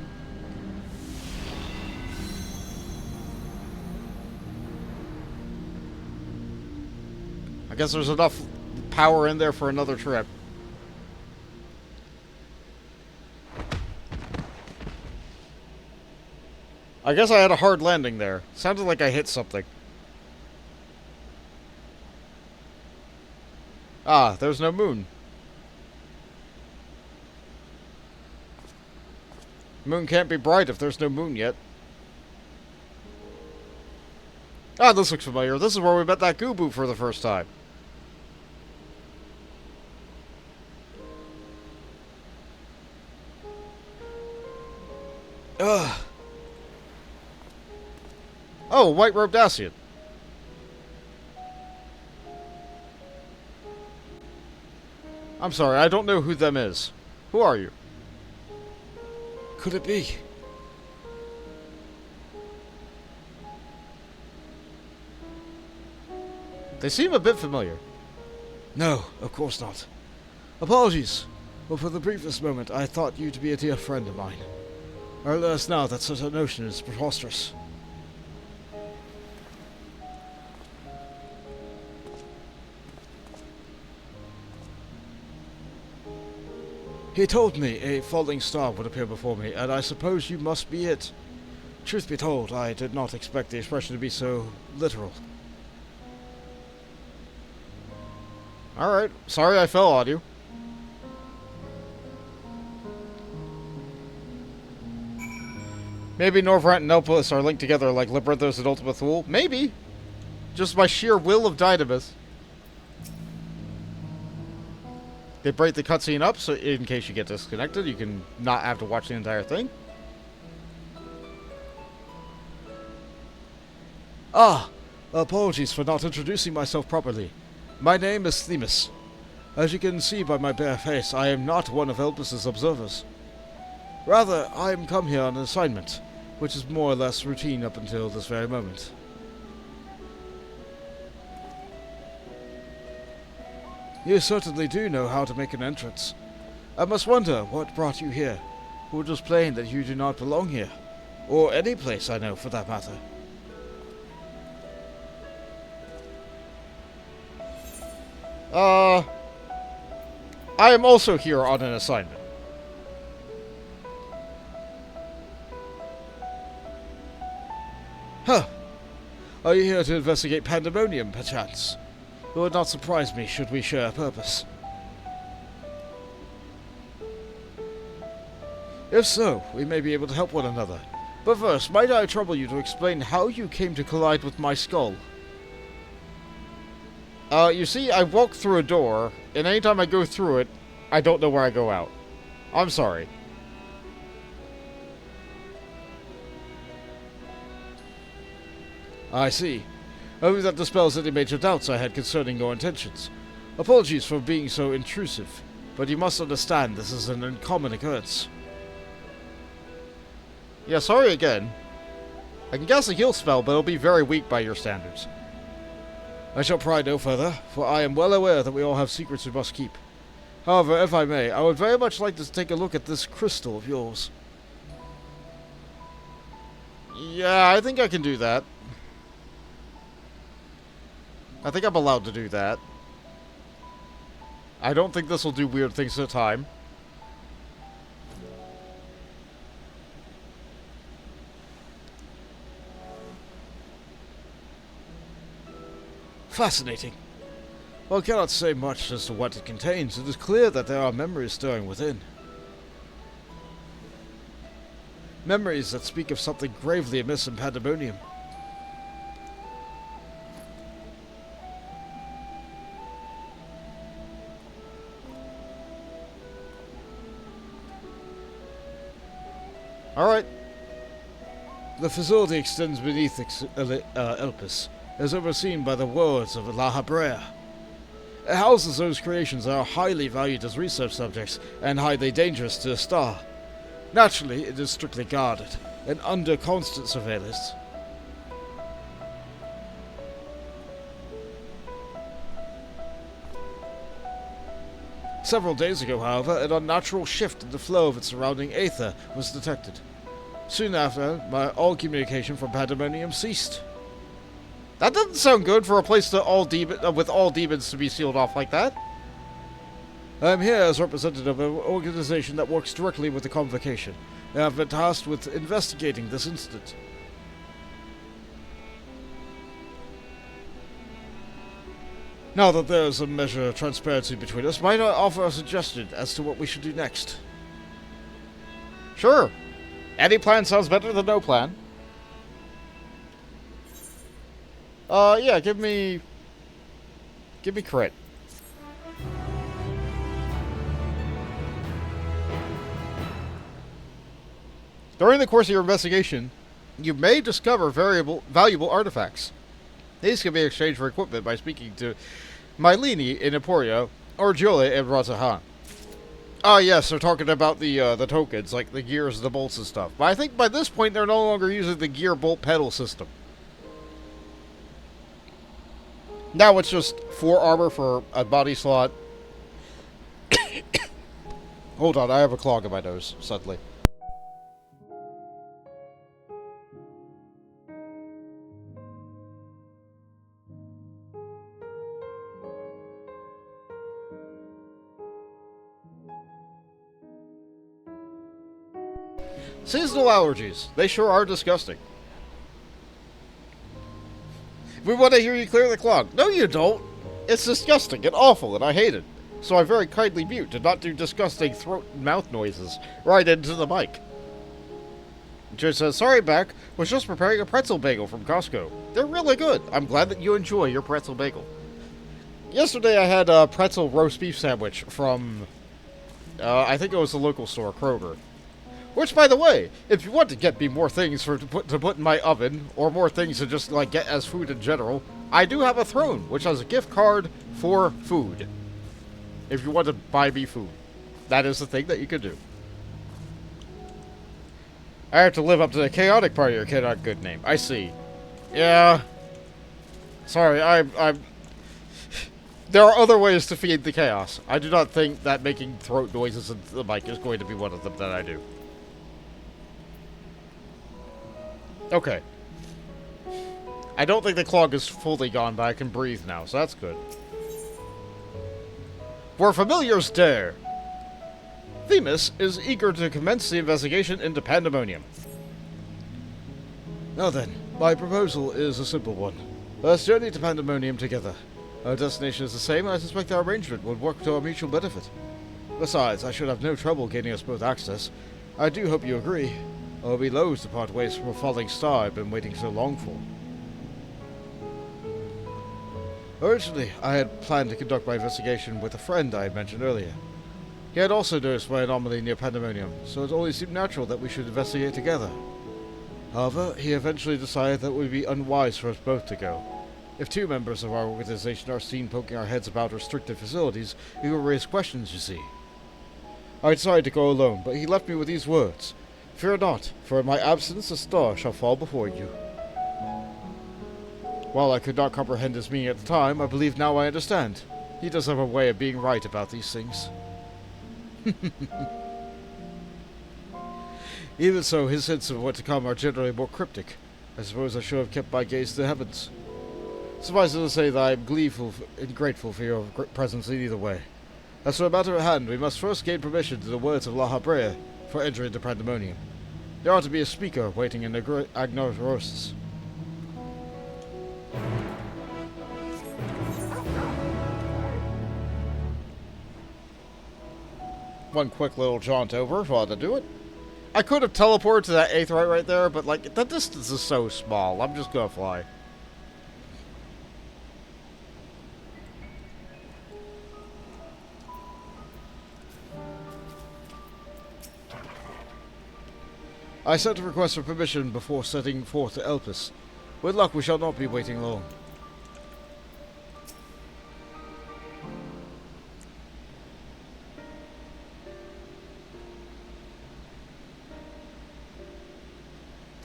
I guess there's enough power in there for another trip. I guess I had a hard landing there. Sounded like I hit something. Ah, there's no moon. Moon can't be bright if there's no moon yet. Ah, this looks familiar. This is where we met that Goobu for the first time. Ugh. Oh, white-robed Dacian. I'm sorry, I don't know who them is. Who are you? Could it be? They seem a bit familiar. No, of course not. Apologies, but for the briefest moment I thought you to be a dear friend of mine. I realize now that such a notion is preposterous. He told me a falling star would appear before me, and I suppose you must be it. Truth be told, I did not expect the expression to be so literal. Alright, sorry I fell on you. Maybe Norvrant and Elpis are linked together like Labyrinthos and Ultima Thule? Maybe. Just by sheer will of Dynamis. They break the cutscene up, so in case you get disconnected, you can not have to watch the entire thing. Ah! Apologies for not introducing myself properly. My name is Themis. As you can see by my bare face, I am not one of Elpis's observers. Rather, I am come here on an assignment, which is more or less routine up until this very moment. You certainly do know how to make an entrance. I must wonder what brought you here. For it is plain that you do not belong here. Or any place, I know, for that matter. I am also here on an assignment. Huh. Are you here to investigate Pandæmonium, perchance? It would not surprise me should we share a purpose. If so, we may be able to help one another. But first, might I trouble you to explain how you came to collide with my skull? You see, I walk through a door, and anytime I go through it, I don't know where I go out. I'm sorry. I see. Only that dispels any major doubts I had concerning your intentions. Apologies for being so intrusive, but you must understand this is an uncommon occurrence. Yeah, sorry again. I can cast a heal spell, but it'll be very weak by your standards. I shall pry no further, for I am well aware that we all have secrets we must keep. However, if I may, I would very much like to take a look at this crystal of yours. Yeah, I think I can do that. I think I'm allowed to do that. I don't think this will do weird things at a time. Fascinating. While I cannot say much as to what it contains, it is clear that there are memories stirring within. Memories that speak of something gravely amiss in Pandæmonium. Alright. The facility extends beneath Elpis, is overseen by the wards of La Habrea. It houses those creations that are highly valued as research subjects and highly dangerous to the star. Naturally, it is strictly guarded and under constant surveillance. Several days ago, however, an unnatural shift in the flow of its surrounding aether was detected. Soon after, all communication from Pandæmonium ceased. That doesn't sound good for a place to with all demons to be sealed off like that. I am here as representative of an organization that works directly with the Convocation, and have been tasked with investigating this incident. Now that there is a measure of transparency between us, might I offer a suggestion as to what we should do next? Sure. Any plan sounds better than no plan. Yeah, give me crit. During the course of your investigation, you may discover valuable artifacts. These can be exchanged for equipment by speaking to Mylene in Emporio Or Julia and Razahan. Oh yes, they're talking about the tokens, like the gears, the bolts and stuff. But I think by this point they're no longer using the gear bolt pedal system. Now it's just 4 armor for a body slot. Hold on, I have a clog in my nose, suddenly. Seasonal allergies. They sure are disgusting. We want to hear you clear the clog. No, you don't. It's disgusting and awful, and I hate it. So I very kindly mute to not do disgusting throat and mouth noises right into the mic. Jade says, sorry, Beck. Was just preparing a pretzel bagel from Costco. They're really good. I'm glad that you enjoy your pretzel bagel. Yesterday I had a pretzel roast beef sandwich from, I think it was the local store, Kroger. Which, by the way, if you want to get me more things to put in my oven, or more things to just, like, get as food in general, I do have a throne, which has a gift card for food. If you want to buy me food. That is the thing that you can do. I have to live up to the chaotic part of your chaotic good name. I see. Yeah. Sorry, I'm... There are other ways to feed the chaos. I do not think that making throat noises into the mic is going to be one of them that I do. Okay. I don't think the clog is fully gone, but I can breathe now, so that's good. For familiars dare, Themis is eager to commence the investigation into Pandæmonium. Now then, my proposal is a simple one. Let's journey to Pandæmonium together. Our destination is the same, and I suspect our arrangement would work to our mutual benefit. Besides, I should have no trouble gaining us both access. I do hope you agree. I will be loath to part ways from a falling star I've been waiting so long for. Originally, I had planned to conduct my investigation with a friend I had mentioned earlier. He had also noticed my anomaly near Pandæmonium, so it only seemed natural that we should investigate together. However, he eventually decided that it would be unwise for us both to go. If 2 members of our organization are seen poking our heads about restricted facilities, it will raise questions, you see. I decided to go alone, but he left me with these words. Fear not, for in my absence a star shall fall before you. While I could not comprehend his meaning at the time, I believe now I understand. He does have a way of being right about these things. Even so, his hints of what to come are generally more cryptic. I suppose I should have kept my gaze to the heavens. Suffice it to say that I am gleeful and grateful for your presence in either way. As for the matter at hand, we must first gain permission to the words of La Habrea for entering the Pandæmonium. There ought to be a speaker waiting in the Agnorosis. One quick little jaunt over while to do it. I could have teleported to that Aetheryte right there, but like the distance is so small, I'm just gonna fly. I sent a request for permission before setting forth to Elpis. With luck, we shall not be waiting long.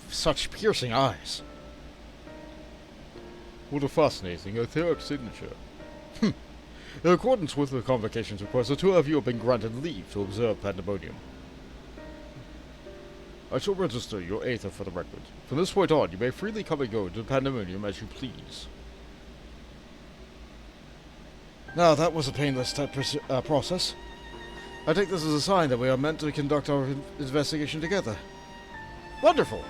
Such piercing eyes. What a fascinating etheric signature. In accordance with the convocation's request, the 2 of you have been granted leave to observe Pandæmonium. I shall register your Aether for the record. From this point on, you may freely come and go to Pandæmonium as you please. Now, that was a painless process. I take this as a sign that we are meant to conduct our investigation together. Wonderful!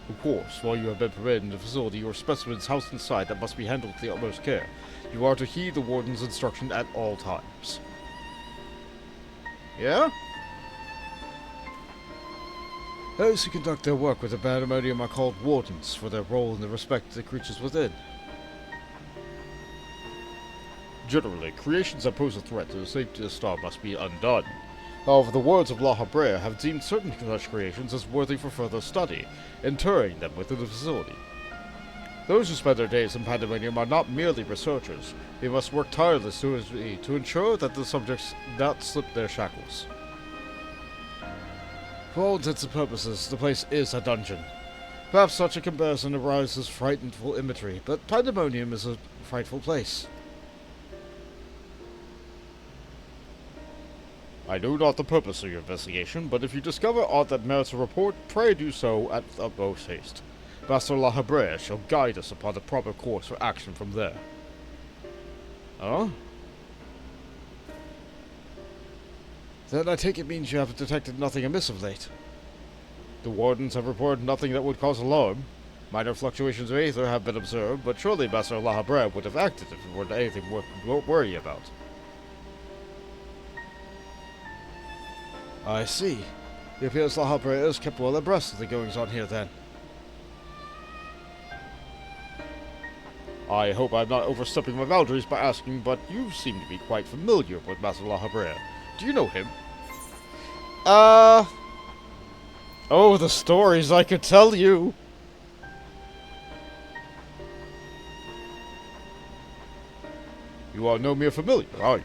Of course, while you have been permitted in the facility, your specimens housed inside that must be handled with the utmost care. You are to heed the Warden's instruction at all times. Yeah? Those who conduct their work with the Pandæmonium are called Wardens for their role in the respect to the creatures within. Generally, creations that pose a threat to the safety of the star must be undone. However, the words of La Habrea have deemed certain such creations as worthy for further study, interring them within the facility. Those who spend their days in Pandæmonium are not merely researchers. They must work tirelessly to ensure that the subjects not slip their shackles. For all intents and purposes, the place is a dungeon. Perhaps such a comparison arouses frightful imagery, but Pandæmonium is a frightful place. I know not the purpose of your investigation, but if you discover aught that merits a report, pray do so at utmost haste. Master Lahabrea shall guide us upon the proper course for action from there. Oh? Then I take it means you have detected nothing amiss of late. The wardens have reported nothing that would cause alarm. Minor fluctuations of aether have been observed, but surely Master Lahabrea would have acted if it were anything worth worrying about. I see. It appears Lahabrea is kept well abreast of the goings-on here, then. I hope I'm not overstepping my boundaries by asking, but you seem to be quite familiar with Master Lahabrea. Do you know him? Oh, the stories I could tell you! You are no mere familiar, are you?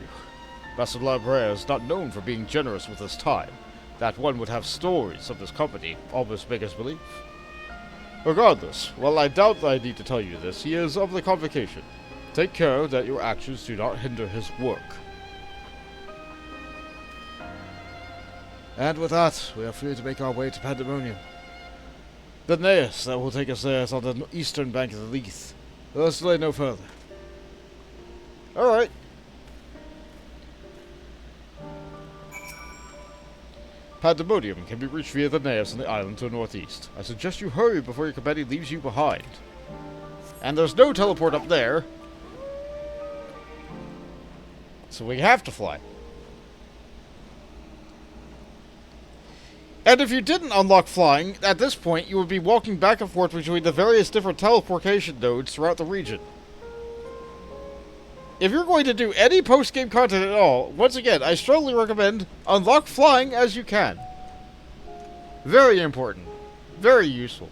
Master Lahabrea is not known for being generous with his time. That one would have stories of his company almost make us believe. Regardless, while I doubt that I need to tell you this, he is of the convocation. Take care that your actions do not hinder his work. And with that, we are free to make our way to Pandæmonium. The naos that will take us there is on the eastern bank of the Leith. Let's delay no further. Alright. Pandæmonium can be reached via the naos on the island to the northeast. I suggest you hurry before your companion leaves you behind. And there's no teleport up there. So we have to fly. And if you didn't unlock flying, at this point you would be walking back and forth between the various different teleportation nodes throughout the region. If you're going to do any post-game content at all, once again, I strongly recommend unlock flying as you can. Very important. Very useful.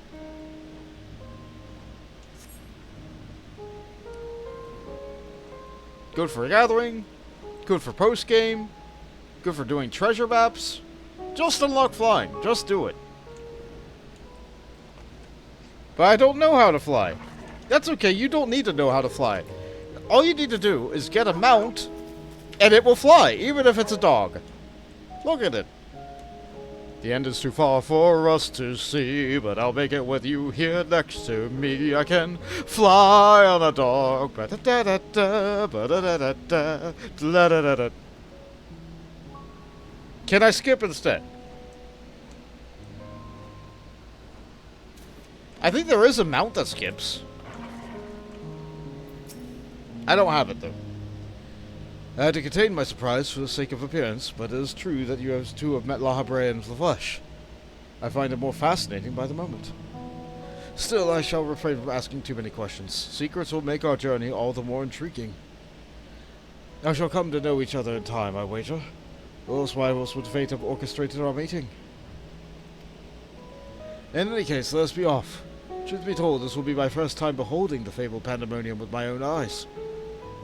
Good for gathering. Good for post-game. Good for doing treasure maps. Just unlock flying. Just do it. But I don't know how to fly. That's okay. You don't need to know how to fly. All you need to do is get a mount, and it will fly, even if it's a dog. Look at it. The end is too far for us to see, but I'll make it with you here next to me. I can fly on a dog. Ba-da-da-da-da, ba-da-da-da-da, da-da-da-da. Can I skip instead? I think there is a mount that skips. I don't have it, though. I had to contain my surprise for the sake of appearance, but it is true that you two have met Lahabrea in the flesh. I find it more fascinating by the moment. Still, I shall refrain from asking too many questions. Secrets will make our journey all the more intriguing. I shall come to know each other in time, I wager. Or else why else would fate have orchestrated our meeting? In any case, let us be off. Truth be told, this will be my first time beholding the fabled Pandæmonium with my own eyes.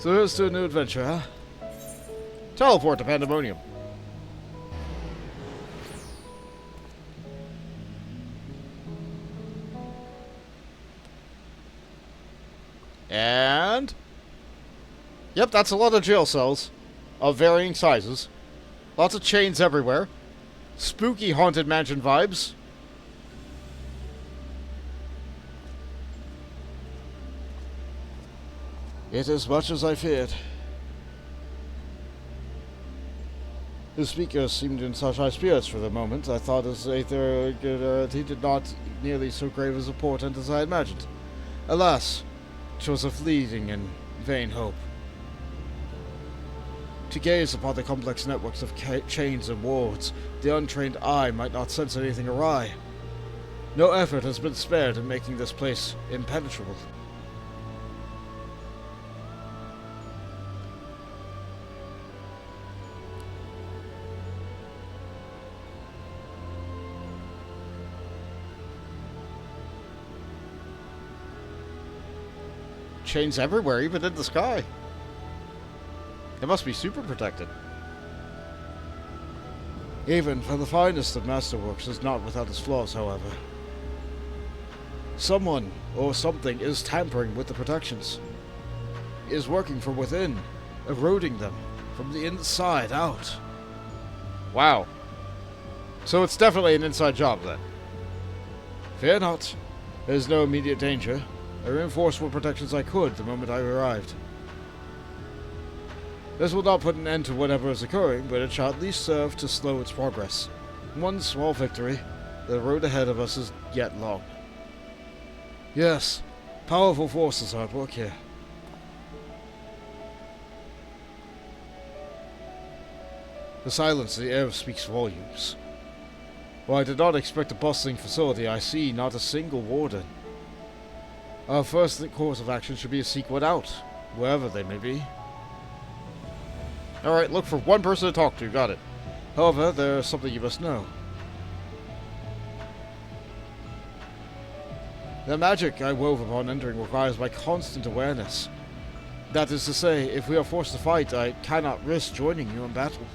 So here's to a new adventure, huh? Teleport to Pandæmonium. And... Yep, that's a lot of jail cells. Of varying sizes. Lots of chains everywhere. Spooky Haunted Mansion vibes. It is much as I feared. The speaker seemed in such high spirits for the moment. I thought his aether he did not nearly so grave as a portent as I imagined. Alas, 'twas a fleeting and vain hope. To gaze upon the complex networks of chains and wards, the untrained eye might not sense anything awry. No effort has been spared in making this place impenetrable. chains everywhere, even in the sky. It must be super protected. Even for the finest of masterworks is not without its flaws, however. Someone or something is tampering with the protections. Is working from within, eroding them from the inside out. Wow. So it's definitely an inside job, then. Fear not. There is no immediate danger. I reinforced what protections I could the moment I arrived. This will not put an end to whatever is occurring, but it shall at least serve to slow its progress. One small victory. The road ahead of us is yet long. Yes, powerful forces are at work here. The silence in the air speaks volumes. While I did not expect a bustling facility, I see not a single warden. Our first course of action should be to seek one out, wherever they may be. Alright, look for one person to talk to. Got it. However, there is something you must know. The magic I wove upon entering requires my constant awareness. That is to say, if we are forced to fight, I cannot risk joining you in battle.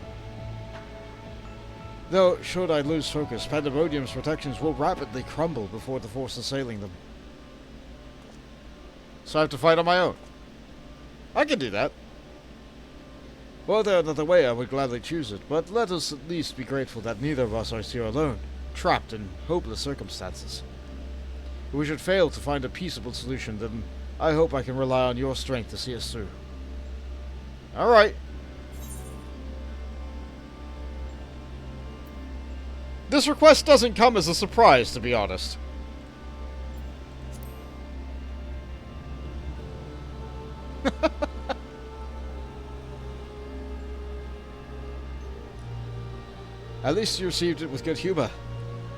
Though, should I lose focus, Pandæmonium's protections will rapidly crumble before the force assailing them. So I have to fight on my own. I can do that. Were there another way, I would gladly choose it, but let us at least be grateful that neither of us are here alone, trapped in hopeless circumstances. If we should fail to find a peaceable solution, then I hope I can rely on your strength to see us through. Alright. This request doesn't come as a surprise, to be honest. At least you received it with good humor.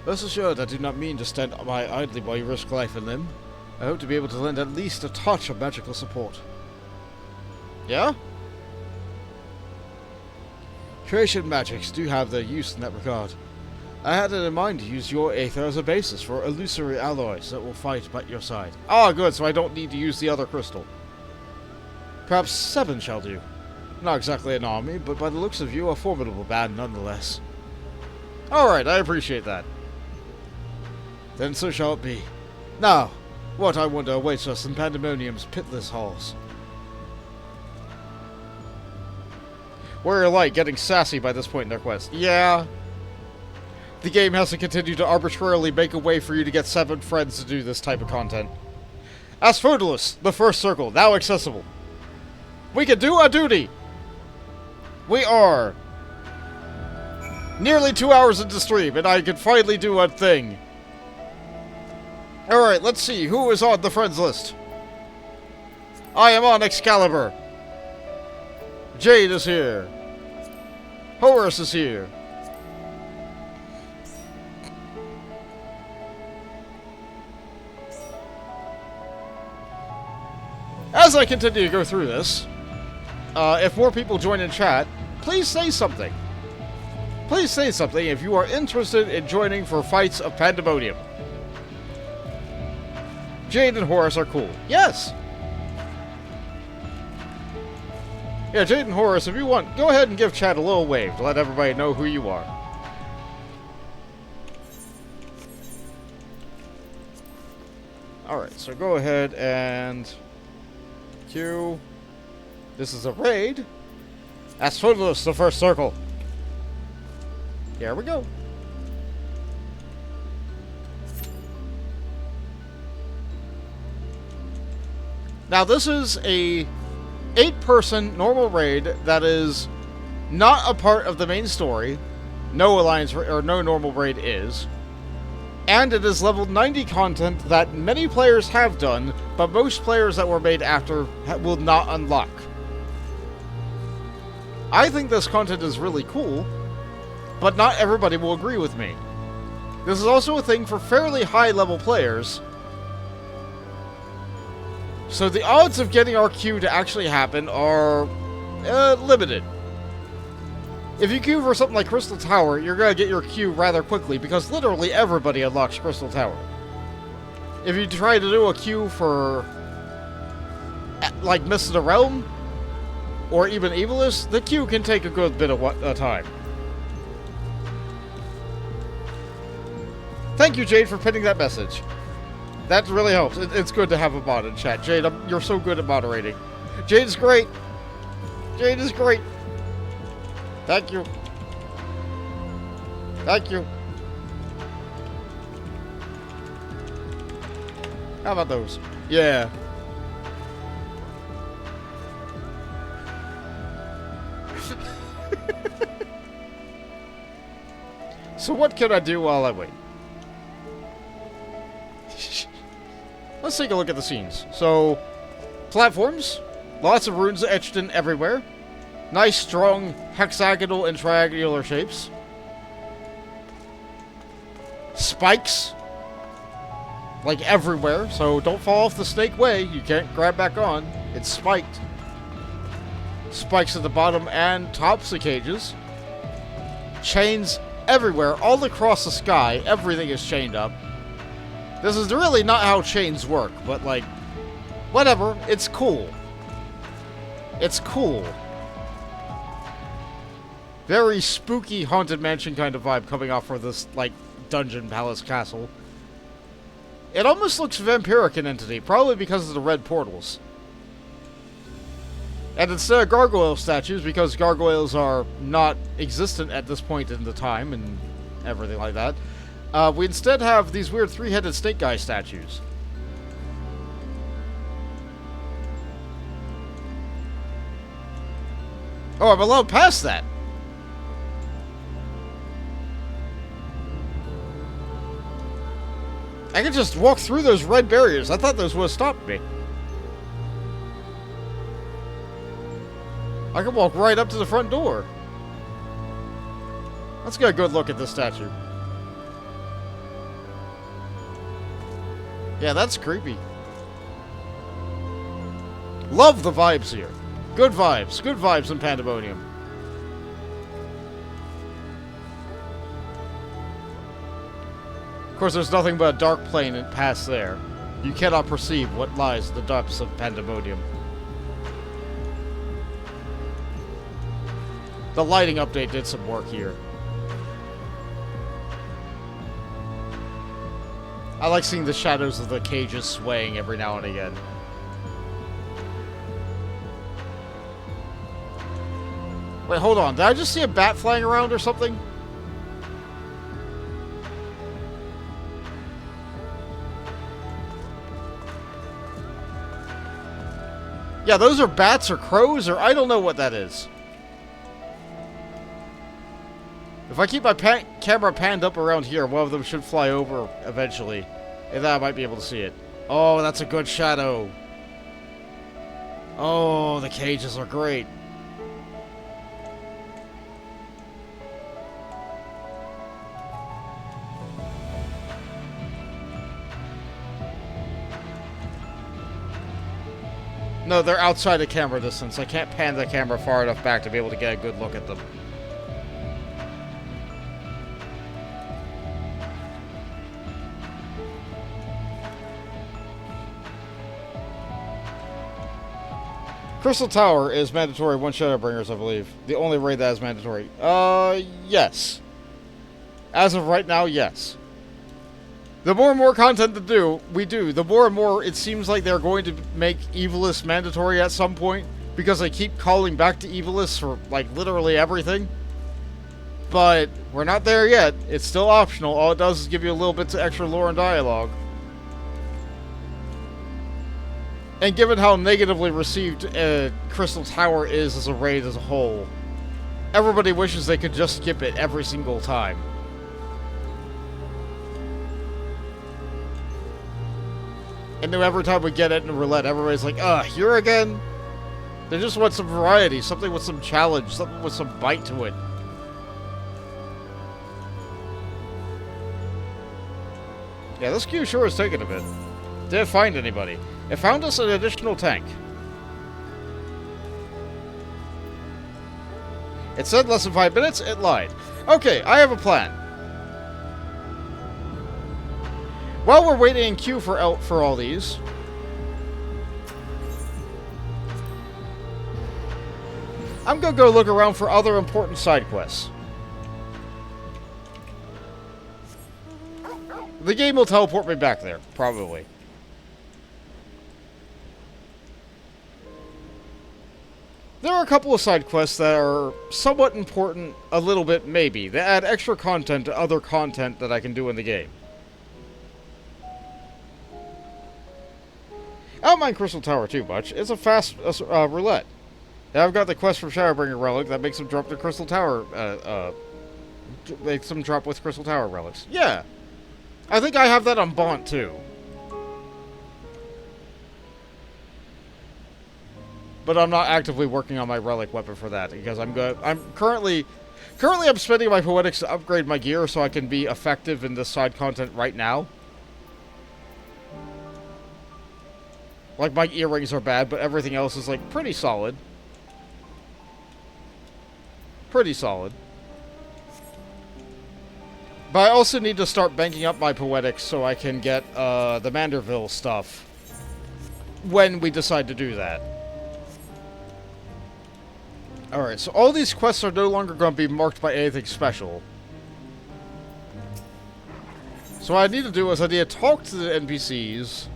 Rest assured, I do not mean to stand by idly while you risk life and limb. I hope to be able to lend at least a touch of magical support. Yeah? Creation magics do have their use in that regard. I had it in mind to use your aether as a basis for illusory alloys that will fight by your side. Ah, good, so I don't need to use the other crystal. Perhaps 7 shall do. Not exactly an army, but by the looks of you, a formidable band nonetheless. Alright, I appreciate that. Then so shall it be. Now, what I wonder awaits us in Pandæmonium's pitless halls. Where are like getting sassy by this point in their quest? Yeah. The game has to continue to arbitrarily make a way for you to get 7 friends to do this type of content. Asphodelos, the first circle, now accessible. We can do a duty! We are nearly 2 hours into stream, and I can finally do a thing. Alright, let's see, who is on the friends list? I am on Excalibur. Jade is here. Horus is here. As I continue to go through this, if more people join in chat, please say something. Please say something if you are interested in joining for fights of Pandæmonium. Jade and Horus are cool. Yes! Yeah, Jade and Horus, if you want, go ahead and give chat a little wave to let everybody know who you are. Alright, so go ahead and queue. This is a raid. Asphodelos, the first circle. Here we go. Now this is a 8-person normal raid that is not a part of the main story. No alliance or no normal raid is. And it is level 90 content that many players have done, but most players that were made after will not unlock. I think this content is really cool, but not everybody will agree with me. This is also a thing for fairly high level players, so the odds of getting our queue to actually happen are limited. If you queue for something like Crystal Tower, you're going to get your queue rather quickly, because literally everybody unlocks Crystal Tower. If you try to do a queue for like Mist of the Realm, or even Evilus, the queue can take a good bit of time. Thank you, Jade, for pinning that message. That really helps. It's good to have a mod in chat. Jade, you're so good at moderating. Jade is great. Jade is great. Thank you. Thank you. How about those? Yeah. So what can I do while I wait? Let's take a look at the scenes. So, platforms. Lots of runes etched in everywhere. Nice, strong, hexagonal and triangular shapes. Spikes. Like everywhere, so don't fall off the snake way. You can't grab back on. It's spiked. Spikes at the bottom and tops of cages. Chains everywhere, all across the sky. Everything is chained up. This is really not how chains work, but like, whatever. It's cool. It's cool. Very spooky Haunted Mansion kind of vibe coming off of this, like, dungeon palace castle. It almost looks vampiric in entity, probably because of the red portals. And instead of gargoyle statues, because gargoyles are not existent at this point in the time and everything like that, we instead have these weird three-headed snake guy statues. Oh, I'm allowed past that. I can just walk through those red barriers. I thought those would have stopped me. I can walk right up to the front door. Let's get a good look at this statue. Yeah, that's creepy. Love the vibes here. Good vibes. Good vibes in Pandæmonium. Of course, there's nothing but a dark plane past there. You cannot perceive what lies in the depths of Pandæmonium. The lighting update did some work here. I like seeing the shadows of the cages swaying every now and again. Wait, hold on. Did I just see a bat flying around or something? Yeah, those are bats or crows, or I don't know what that is. If I keep my camera panned up around here, one of them should fly over eventually. And then I might be able to see it. Oh, that's a good shadow. Oh, the cages are great. No, they're outside of camera distance. I can't pan the camera far enough back to be able to get a good look at them. Crystal Tower is mandatory 1 Shadowbringers, I believe. The only raid that is mandatory. Yes. As of right now, yes. The more and more content we do, the more and more it seems like they're going to make Evilus mandatory at some point, because they keep calling back to Evilus for, like, literally everything. But we're not there yet. It's still optional. All it does is give you a little bit of extra lore and dialogue. And given how negatively received Crystal Tower is as a raid as a whole, everybody wishes they could just skip it every single time. And then every time we get it in roulette, everybody's like, here again? They just want some variety, something with some challenge, something with some bite to it. Yeah, this queue sure is taking a bit. Didn't find anybody. It found us an additional tank. It said less than 5 minutes, it lied. Okay, I have a plan. While we're waiting in queue for all these, I'm gonna go look around for other important side quests. The game will teleport me back there, probably. There are a couple of side quests that are somewhat important, a little bit maybe. They add extra content to other content that I can do in the game. I don't mind Crystal Tower too much. It's a fast roulette. And I've got the quest from Shadowbringer Relic that makes them drop the Crystal Tower, makes them drop with Crystal Tower relics. Yeah. I think I have that on Bont too. But I'm not actively working on my relic weapon for that because I'm currently I'm spending my poetics to upgrade my gear so I can be effective in this side content right now. Like my earrings are bad, but everything else is like pretty solid. Pretty solid. But I also need to start banking up my poetics so I can get the Manderville stuff when we decide to do that. Alright, so all these quests are no longer going to be marked by anything special. So what I need to do is I need to talk to the NPCs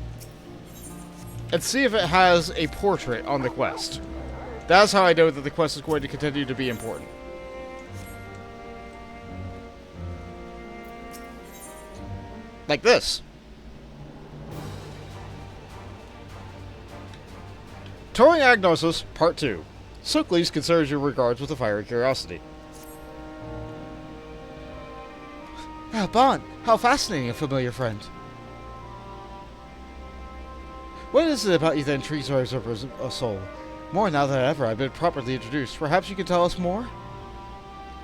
and see if it has a portrait on the quest. That's how I know that the quest is going to continue to be important. Like this. Touring Agnosis, Part 2. Sookles considers your regards with a fiery curiosity. Ah, Bon, how fascinating, a familiar friend. What is it about you that intrigues our observer's soul? More now than ever, I've been properly introduced. Perhaps you can tell us more?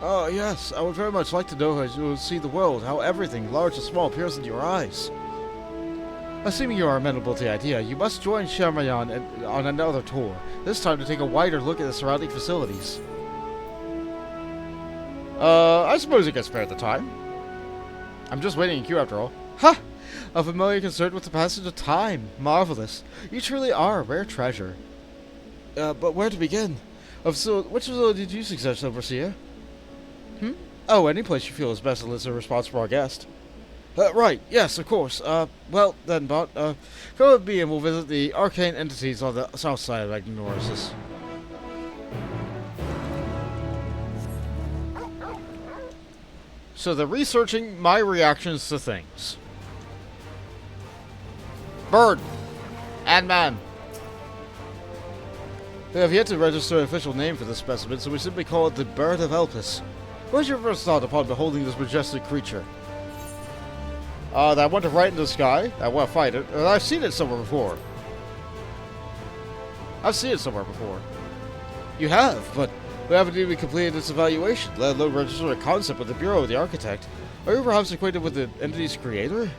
Oh, yes. I would very much like to know how you see the world, how everything, large and small, appears in your eyes. Assuming you are amenable to the idea, you must join Sharleyan on another tour, this time to take a wider look at the surrounding facilities. I suppose it gets spared the time. I'm just waiting in queue after all. Ha! A familiar concerned with the passage of time. Marvelous. You truly are a rare treasure. But where to begin? Which facility did you suggest, Overseer? Oh, any place you feel is best to listen to a responsible guest. Right, yes, of course. Well, then, Bot, go with me and we'll visit the arcane entities on the south side of Agnosis. So they're researching my reactions to things. Bird! And man! We have yet to register an official name for this specimen, so we simply call it the Bird of Elpis. What was your first thought upon beholding this majestic creature? That went right in the sky. I want to fight it. I've seen it somewhere before. You have, but we haven't even completed its evaluation, let alone register a concept with the Bureau of the Architect. Are you perhaps acquainted with the entity's creator?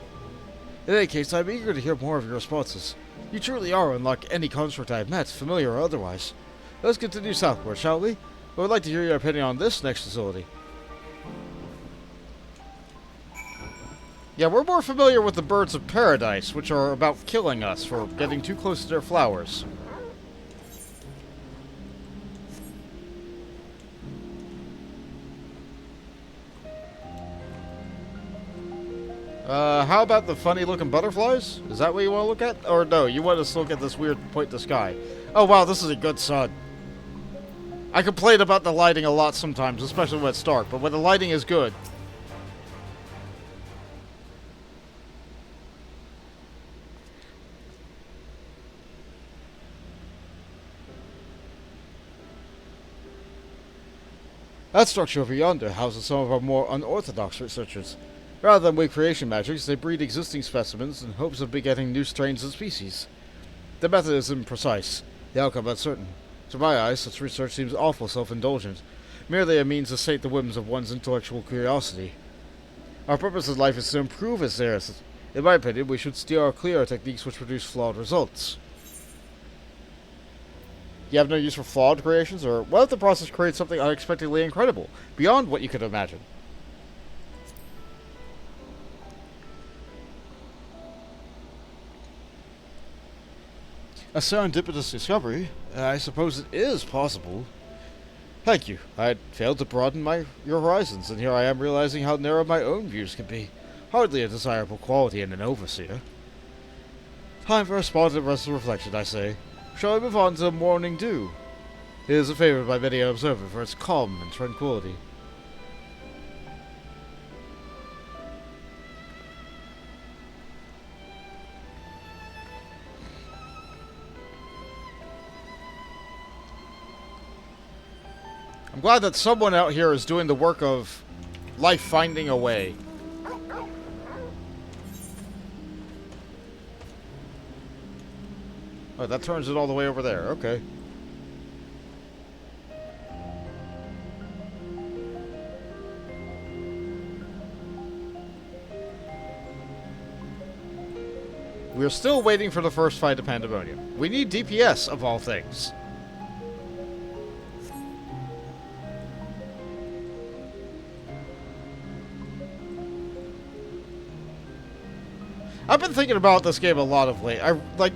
In any case, I'm eager to hear more of your responses. You truly are unlike any construct I have met, familiar or otherwise. Let's continue southward, shall we? I would like to hear your opinion on this next facility. Yeah, we're more familiar with the birds of paradise, which are about killing us for getting too close to their flowers. How about the funny-looking butterflies? Is that what you want to look at? Or no, you want us to look at this weird point in the sky. Oh wow, this is a good sun. I complain about the lighting a lot sometimes, especially when it's dark, but when the lighting is good... That structure over yonder houses some of our more unorthodox researchers. Rather than with creation magics, they breed existing specimens in hopes of begetting new strains and species. The method is imprecise, the outcome uncertain. To my eyes, such research seems awful self-indulgent, merely a means to sate the whims of one's intellectual curiosity. Our purpose in life is to improve as there is. In my opinion, we should steer clear of techniques which produce flawed results. You have no use for flawed creations? Or what if the process creates something unexpectedly incredible, beyond what you could imagine? A serendipitous discovery? I suppose it is possible. Thank you. I had failed to broaden your horizons, and here I am realizing how narrow my own views can be. Hardly a desirable quality in an overseer. Time for a spot of rest and reflection, I say. Shall we move on to Morning Dew? It is a favorite by many observers for its calm and tranquility. I'm glad that someone out here is doing the work of life finding a way. Oh, that turns it all the way over there. Okay. We're still waiting for the first fight of Pandæmonium. We need DPS, of all things. I've been thinking about this game a lot of late.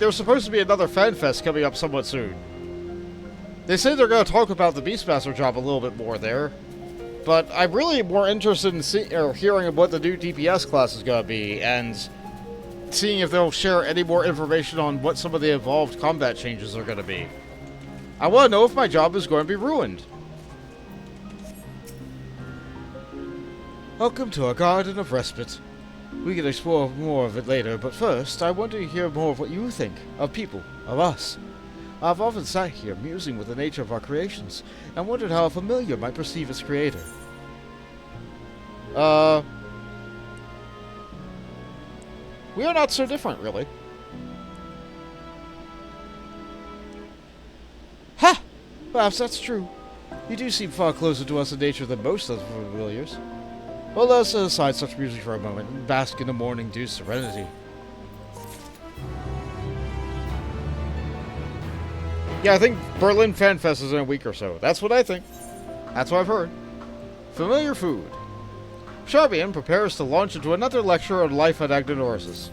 There's supposed to be another fan fest coming up somewhat soon. They say they're going to talk about the Beastmaster job a little bit more there. But I'm really more interested in hearing what the new DPS class is going to be, and seeing if they'll share any more information on what some of the evolved combat changes are going to be. I want to know if my job is going to be ruined. Welcome to our Garden of Respite. We can explore more of it later, but first, I want to hear more of what you think, of people, of us. I've often sat here musing with the nature of our creations, and wondered how a familiar might perceive its creator. We are not so different, really. Ha! Perhaps that's true. You do seem far closer to us in nature than most of the familiars. Well, let's set aside such music for a moment and bask in the morning dew serenity. Yeah, I think Berlin Fan Fest is in a week or so. That's what I think. That's what I've heard. Familiar food. Sharleyan prepares to launch into another lecture on life at Agnonoris.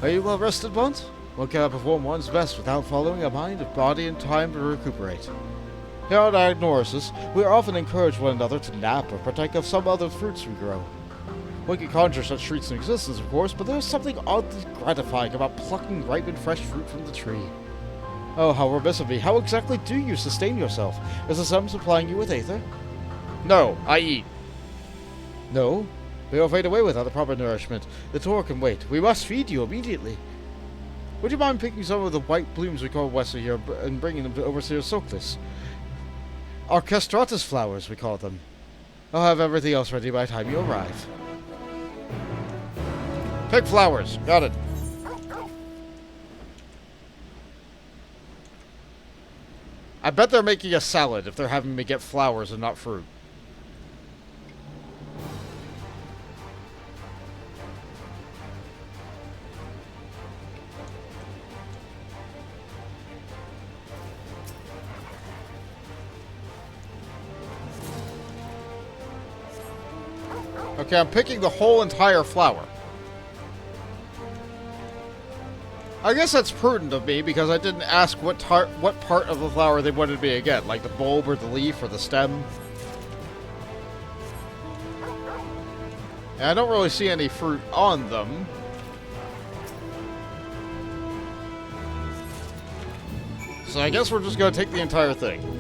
Are you well rested, Bont? One cannot perform one's best without following a mind, body, and time to recuperate. Here at Agnonoris, we are often encourage one another to nap or partake of some other fruits we grow. One can conjure such treats in existence, of course, but there is something oddly gratifying about plucking ripe and fresh fruit from the tree. Oh, how remiss of me. How exactly do you sustain yourself? Is the sun supplying you with aether? No, I eat. No? We will fade away without the proper nourishment. The tour can wait. We must feed you immediately. Would you mind picking some of the white blooms we call Wester here and bringing them to Overseer Soclis? Archestratus flowers, we call them. I'll have everything else ready by the time you arrive. Pick flowers. Got it. I bet they're making a salad if they're having me get flowers and not fruit. Okay, I'm picking the whole entire flower. I guess that's prudent of me, because I didn't ask what part of the flower they wanted me to get, like the bulb or the leaf or the stem. And I don't really see any fruit on them. So I guess we're just going to take the entire thing.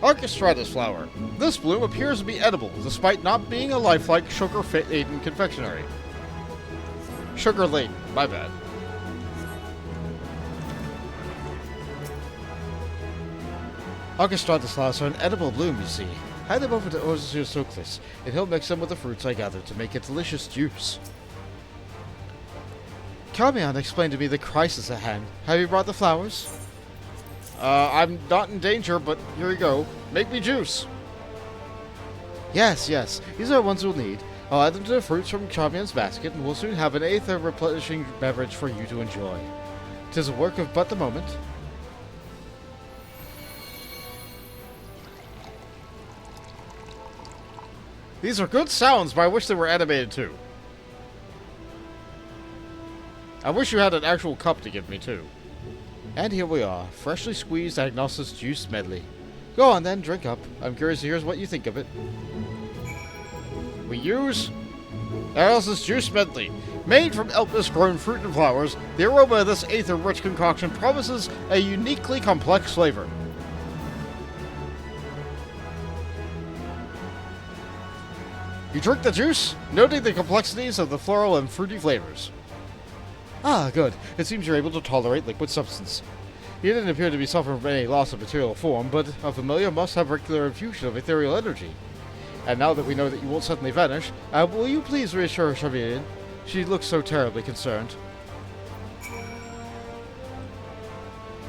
Archestratus flower. This bloom appears to be edible, despite not being a lifelike sugar-laden confectionery. Sugar-laden, my bad. Archestratus flowers are an edible bloom, you see. Hand them over to Overseer Soclis, and he'll mix them with the fruits I gathered to make a delicious juice. Charmian explained to me the crisis at hand. Have you brought the flowers? I'm not in danger, but here you go. Make me juice. Yes, yes. These are the ones we'll need. I'll add them to the fruits from Charmian's basket, and we'll soon have an aether replenishing beverage for you to enjoy. 'Tis a work of but the moment. These are good sounds, but I wish they were animated too. I wish you had an actual cup to give me, too. And here we are, freshly squeezed Agnosis juice medley. Go on then, drink up. I'm curious to hear what you think of it. We use Agnosis juice medley. Made from Elpis grown fruit and flowers, the aroma of this aether-rich concoction promises a uniquely complex flavor. You drink the juice, noting the complexities of the floral and fruity flavors. Ah, good. It seems you're able to tolerate liquid substance. You didn't appear to be suffering from any loss of material form, but a familiar must have regular infusion of ethereal energy. And now that we know that you won't suddenly vanish, will you please reassure Sharleyan? She looks so terribly concerned.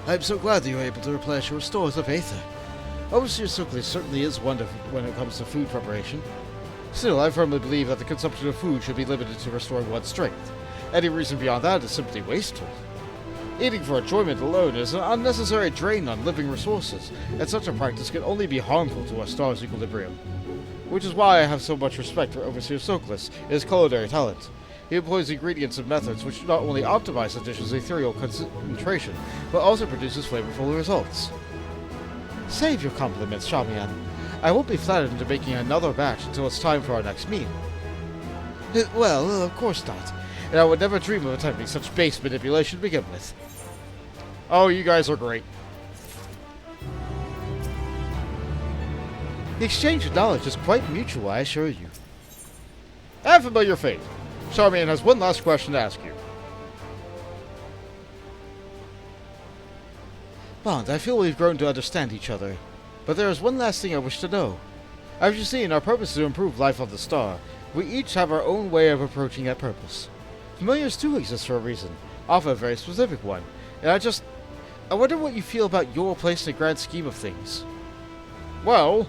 I'm so glad that you were able to replenish your stores of aether. Overseer Sooklis certainly is wonderful when it comes to food preparation. Still, I firmly believe that the consumption of food should be limited to restoring one's strength. Any reason beyond that is simply wasteful. Eating for enjoyment alone is an unnecessary drain on living resources, and such a practice can only be harmful to our star's equilibrium. Which is why I have so much respect for Overseer Sooklis and his culinary talent. He employs ingredients and methods which not only optimize the dish's ethereal concentration, but also produces flavorful results. Save your compliments, Sharleyan. I won't be flattered into making another batch until it's time for our next meal. Well, of course not. And I would never dream of attempting such base manipulation to begin with. Oh, you guys are great. The exchange of knowledge is quite mutual, I assure you. And familiar fate. Sharleyan has one last question to ask you. Bond, I feel we've grown to understand each other. But there is one last thing I wish to know. As you see, our purpose is to improve life on the star. We each have our own way of approaching that purpose. Familiars too exist for a reason, often a very specific one. And I wonder what you feel about your place in the grand scheme of things. Well...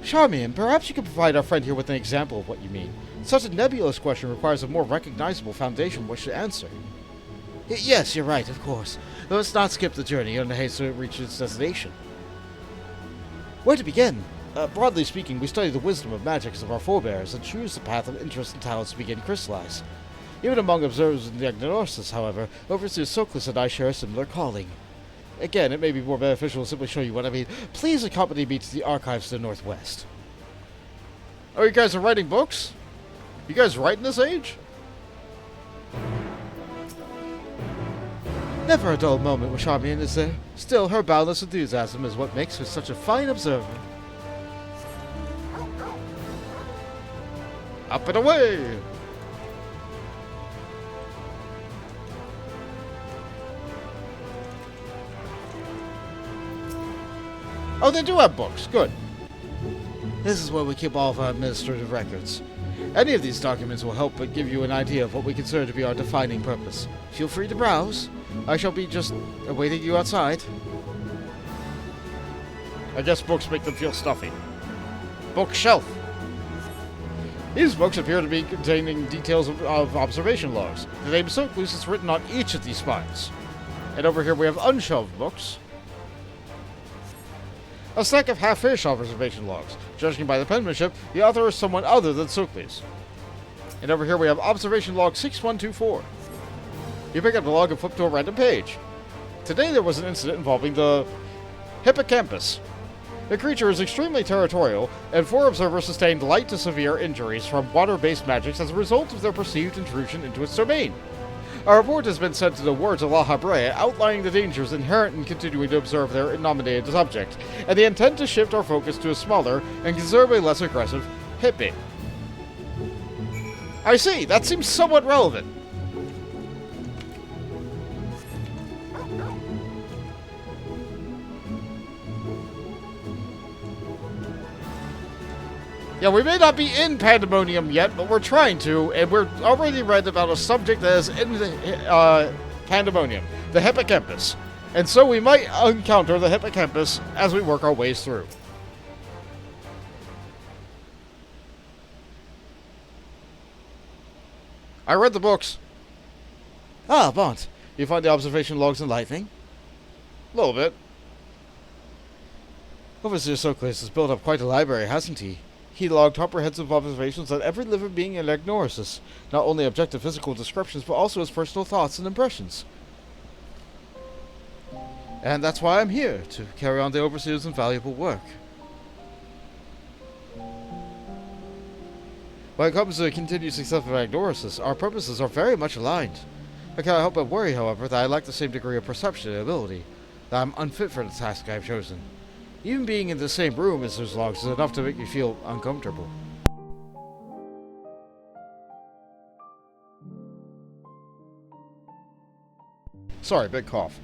Sharleyan, perhaps you could provide our friend here with an example of what you mean. Such a nebulous question requires a more recognizable foundation which to answer. Yes, you're right, of course. Let's not skip the journey in haste to reach its destination. Where to begin? Broadly speaking, we study the wisdom of magics of our forebears and choose the path of interest and talents to begin to crystallize. Even among observers in the Agnosis, however, Overseer Sooklis and I share a similar calling. Again, it may be more beneficial to simply show you what I mean. Please accompany me to the archives to the northwest. Oh, you guys are writing books? You guys write in this age? Never a dull moment with Sharleyan, is there? Still, her boundless enthusiasm is what makes her such a fine observer. Up and away! Oh, they do have books. Good. This is where we keep all of our administrative records. Any of these documents will help but give you an idea of what we consider to be our defining purpose. Feel free to browse. I shall be just awaiting you outside. I guess books make them feel stuffy. Bookshelf. These books appear to be containing details of observation logs. The name Sooklis is written on each of these spines. And over here we have unshelved books. A stack of half-finished observation logs. Judging by the penmanship, the author is someone other than Sooklis. And over here we have observation log 6124. You pick up the log and flip to a random page. Today there was an incident involving the Hippokampos. The creature is extremely territorial, and 4 observers sustained light to severe injuries from water-based magics as a result of their perceived intrusion into its domain. A report has been sent to the wards of La Habrea outlining the dangers inherent in continuing to observe their nominated subject, and the intent to shift our focus to a smaller and considerably less aggressive Hippie. I see, that seems somewhat relevant. Yeah, we may not be in Pandæmonium yet, but we're trying to, and we're already read about a subject that is in the Pandæmonium, the Hippokampos. And so we might encounter the Hippokampos as we work our ways through. I read the books. Ah, Bont. You find the observation logs enlightening? A little bit. Overseer Sooklis has built up quite a library, hasn't he? He logged comprehensive observations on every living being in Agnoris, not only objective physical descriptions, but also his personal thoughts and impressions. And that's why I'm here, to carry on the Overseer's invaluable work. When it comes to the continued success of Agnoris, our purposes are very much aligned. I cannot help but worry, however, that I lack the same degree of perception and ability, that I'm unfit for the task I have chosen. Even being in the same room as those logs is enough to make me feel uncomfortable. Sorry, big cough.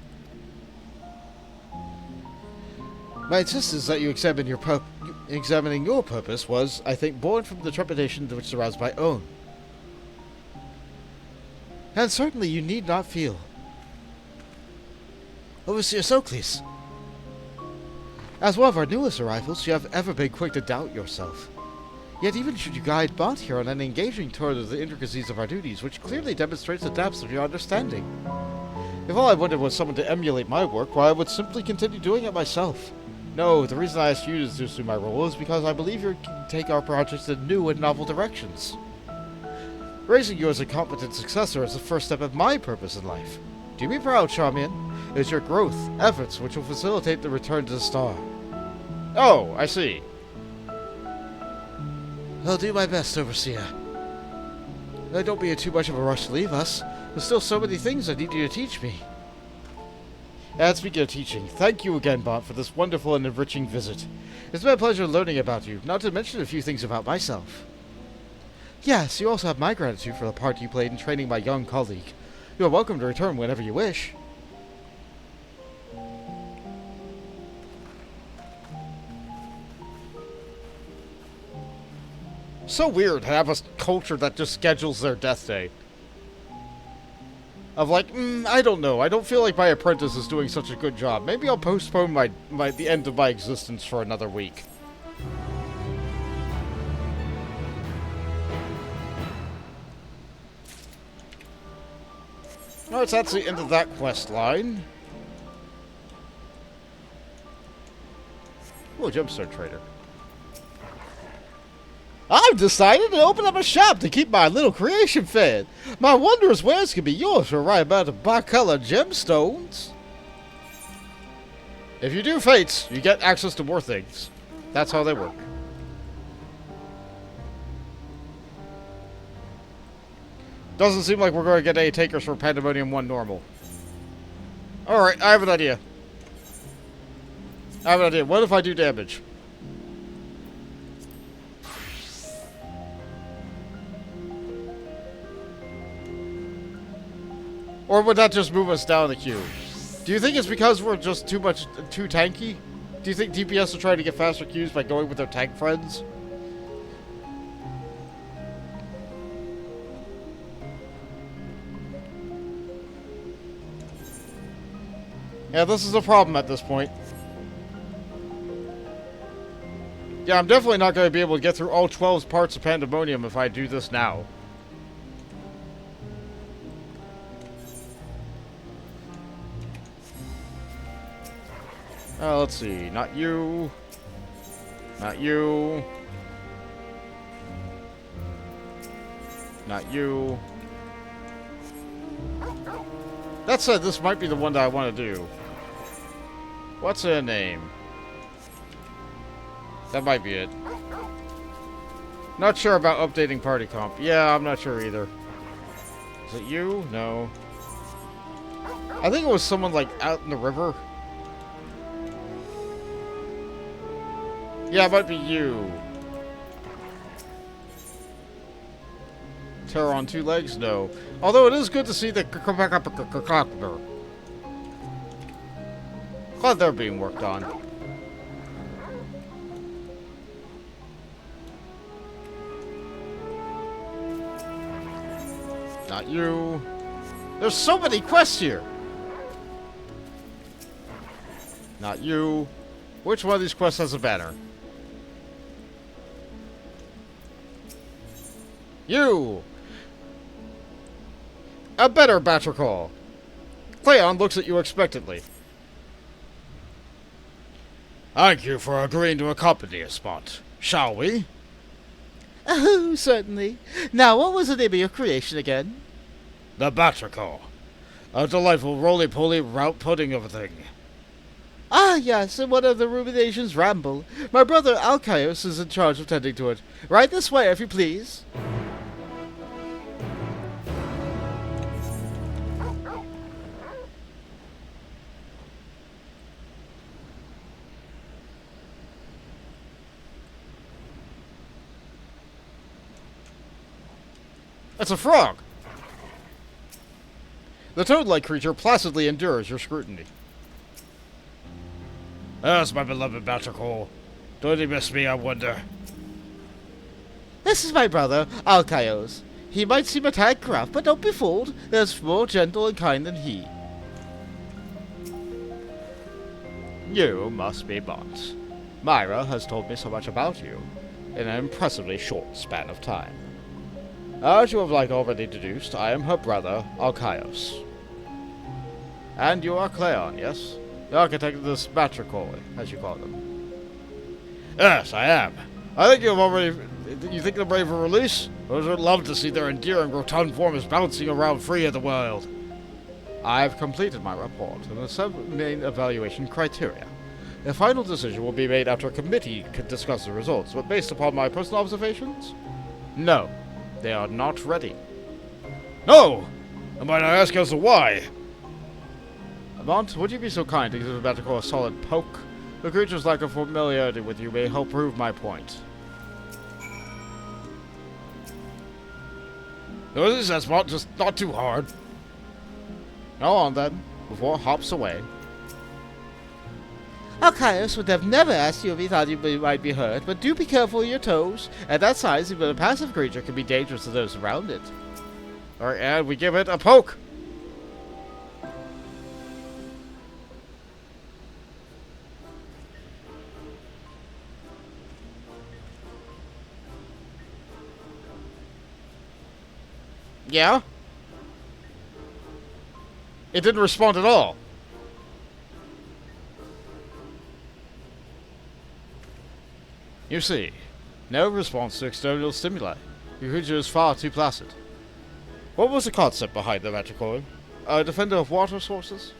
My insistence that you examining your purpose was, I think, born from the trepidation which surrounds my own. And certainly you need not feel. Overseer Socles, as one of our newest arrivals, you have ever been quick to doubt yourself. Yet even should you guide Bont here on an engaging tour of the intricacies of our duties, which clearly demonstrates the depths of your understanding. If all I wanted was someone to emulate my work, why I would simply continue doing it myself. No, the reason I asked you to assume my role is because I believe you can take our projects in new and novel directions. Raising you as a competent successor is the first step of my purpose in life. Do me proud, Sharleyan. It is your growth, efforts, which will facilitate the return to the star. Oh, I see. I'll do my best, Overseer. Don't be in too much of a rush to leave us. There's still so many things I need you to teach me. And speaking of teaching, thank you again, Bont, for this wonderful and enriching visit. It's been a pleasure learning about you, not to mention a few things about myself. Yes, you also have my gratitude for the part you played in training my young colleague. You are welcome to return whenever you wish. So weird to have a culture that just schedules their death day. Of like, I don't know. I don't feel like my apprentice is doing such a good job. Maybe I'll postpone the end of my existence for another week. Alright, so that's the end of that quest line. Oh, Jumpstart Trader. I've decided to open up a shop to keep my little creation fed. My wondrous wares can be yours for the right amount of bi-colored gemstones. If you do fates, you get access to more things. That's how they work. Doesn't seem like we're going to get any takers for Pandaemonium 1 normal. Alright, I have an idea. What if I do damage? Or would that just move us down the queue? Do you think it's because we're just too tanky? Do you think DPS are trying to get faster queues by going with their tank friends? Yeah, this is a problem at this point. Yeah, I'm definitely not going to be able to get through all 12 parts of Pandaemonium if I do this now. Let's see. Not you. Not you. Not you. That said, this might be the one that I want to do. What's her name? That might be it. Not sure about updating party comp. Yeah, I'm not sure either. Is it you? No. I think it was someone, like, out in the river. Yeah, it might be you. Terror on 2 legs? No. Although it is good to see the glad they're being worked on. Not you. There's so many quests here. Not you. Which one of these quests has a banner? You! A better batch call. Cleon looks at you expectantly. Thank you for agreeing to accompany us, Bont. Shall we? Oh, certainly. Now, what was the name of your creation again? The Batrical. A delightful roly-poly route pudding of a thing. Ah, yes, and one of the ruminations ramble. My brother Arkasodara is in charge of tending to it. Right this way, if you please. It's a frog! The toad-like creature placidly endures your scrutiny. There's my beloved Batrical. Don't he miss me, I wonder? This is my brother, Arkasodara. He might seem a tad gruff, but don't be fooled. There's more gentle and kind than he. You must be Bot. Myra has told me so much about you in an impressively short span of time. As you have already deduced, I am her brother, Arkasodara. And you are Cleon, yes? The architect of this Batrical, as you call them. Yes, I am. I think you think they're ready for release? Those would love to see their endearing rotund forms bouncing around free in the wild. I've completed my report and the 7 main evaluation criteria. A final decision will be made after a committee could discuss the results, but based upon my personal observations, no, they are not ready. No! And might I ask as to why? Mont, would you be so kind to give the Batrical a solid poke? The creature's lack of familiarity with you may help prove my point. Notice that's not just not too hard. Go on then, before it hops away. Arkasodara would have never asked you if he thought you might be hurt, but do be careful of your toes. At that size, even a passive creature can be dangerous to those around it. Alright, and we give it a poke! Yeah? It didn't respond at all. You see, no response to external stimuli. Your creature is far too placid. What was the concept behind the Batrical? A defender of water sources?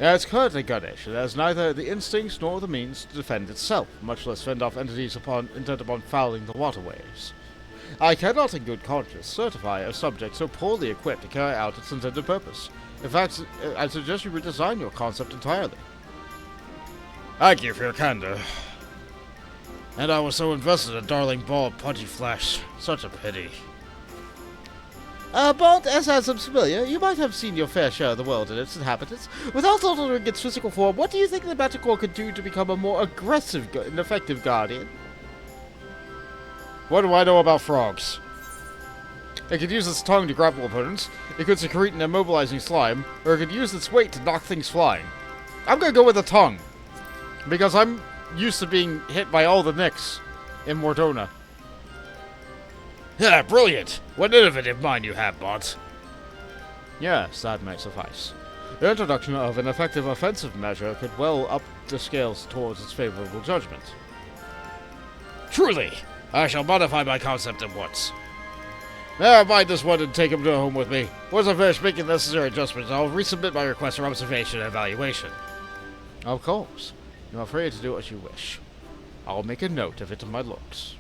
Its current incarnation has neither the instincts nor the means to defend itself, much less fend off entities intent upon fouling the waterways. I cannot in good conscience certify a subject so poorly equipped to carry out its intended purpose. In fact, I suggest you redesign your concept entirely. Thank you for your candor. And I was so invested in a darling ball of pudgy flesh. Such a pity. But as I'm familiar, you might have seen your fair share of the world and its inhabitants. Without altering its physical form, what do you think the Batrical could do to become a more aggressive and effective guardian? What do I know about frogs? It could use its tongue to grapple opponents, it could secrete an immobilizing slime, or it could use its weight to knock things flying. I'm gonna go with the tongue, because I'm used to being hit by all the nicks in Mordona. Yeah, brilliant! What innovative mind you have, Bot. Yes, that may suffice. The introduction of an effective offensive measure could well up the scales towards its favorable judgment. Truly! I shall modify my concept at once. Never mind this one and take him to home with me. Once I finish making the necessary adjustments, I'll resubmit my request for observation and evaluation. Of course. You are free to do as you wish. I'll make a note of it in my logs.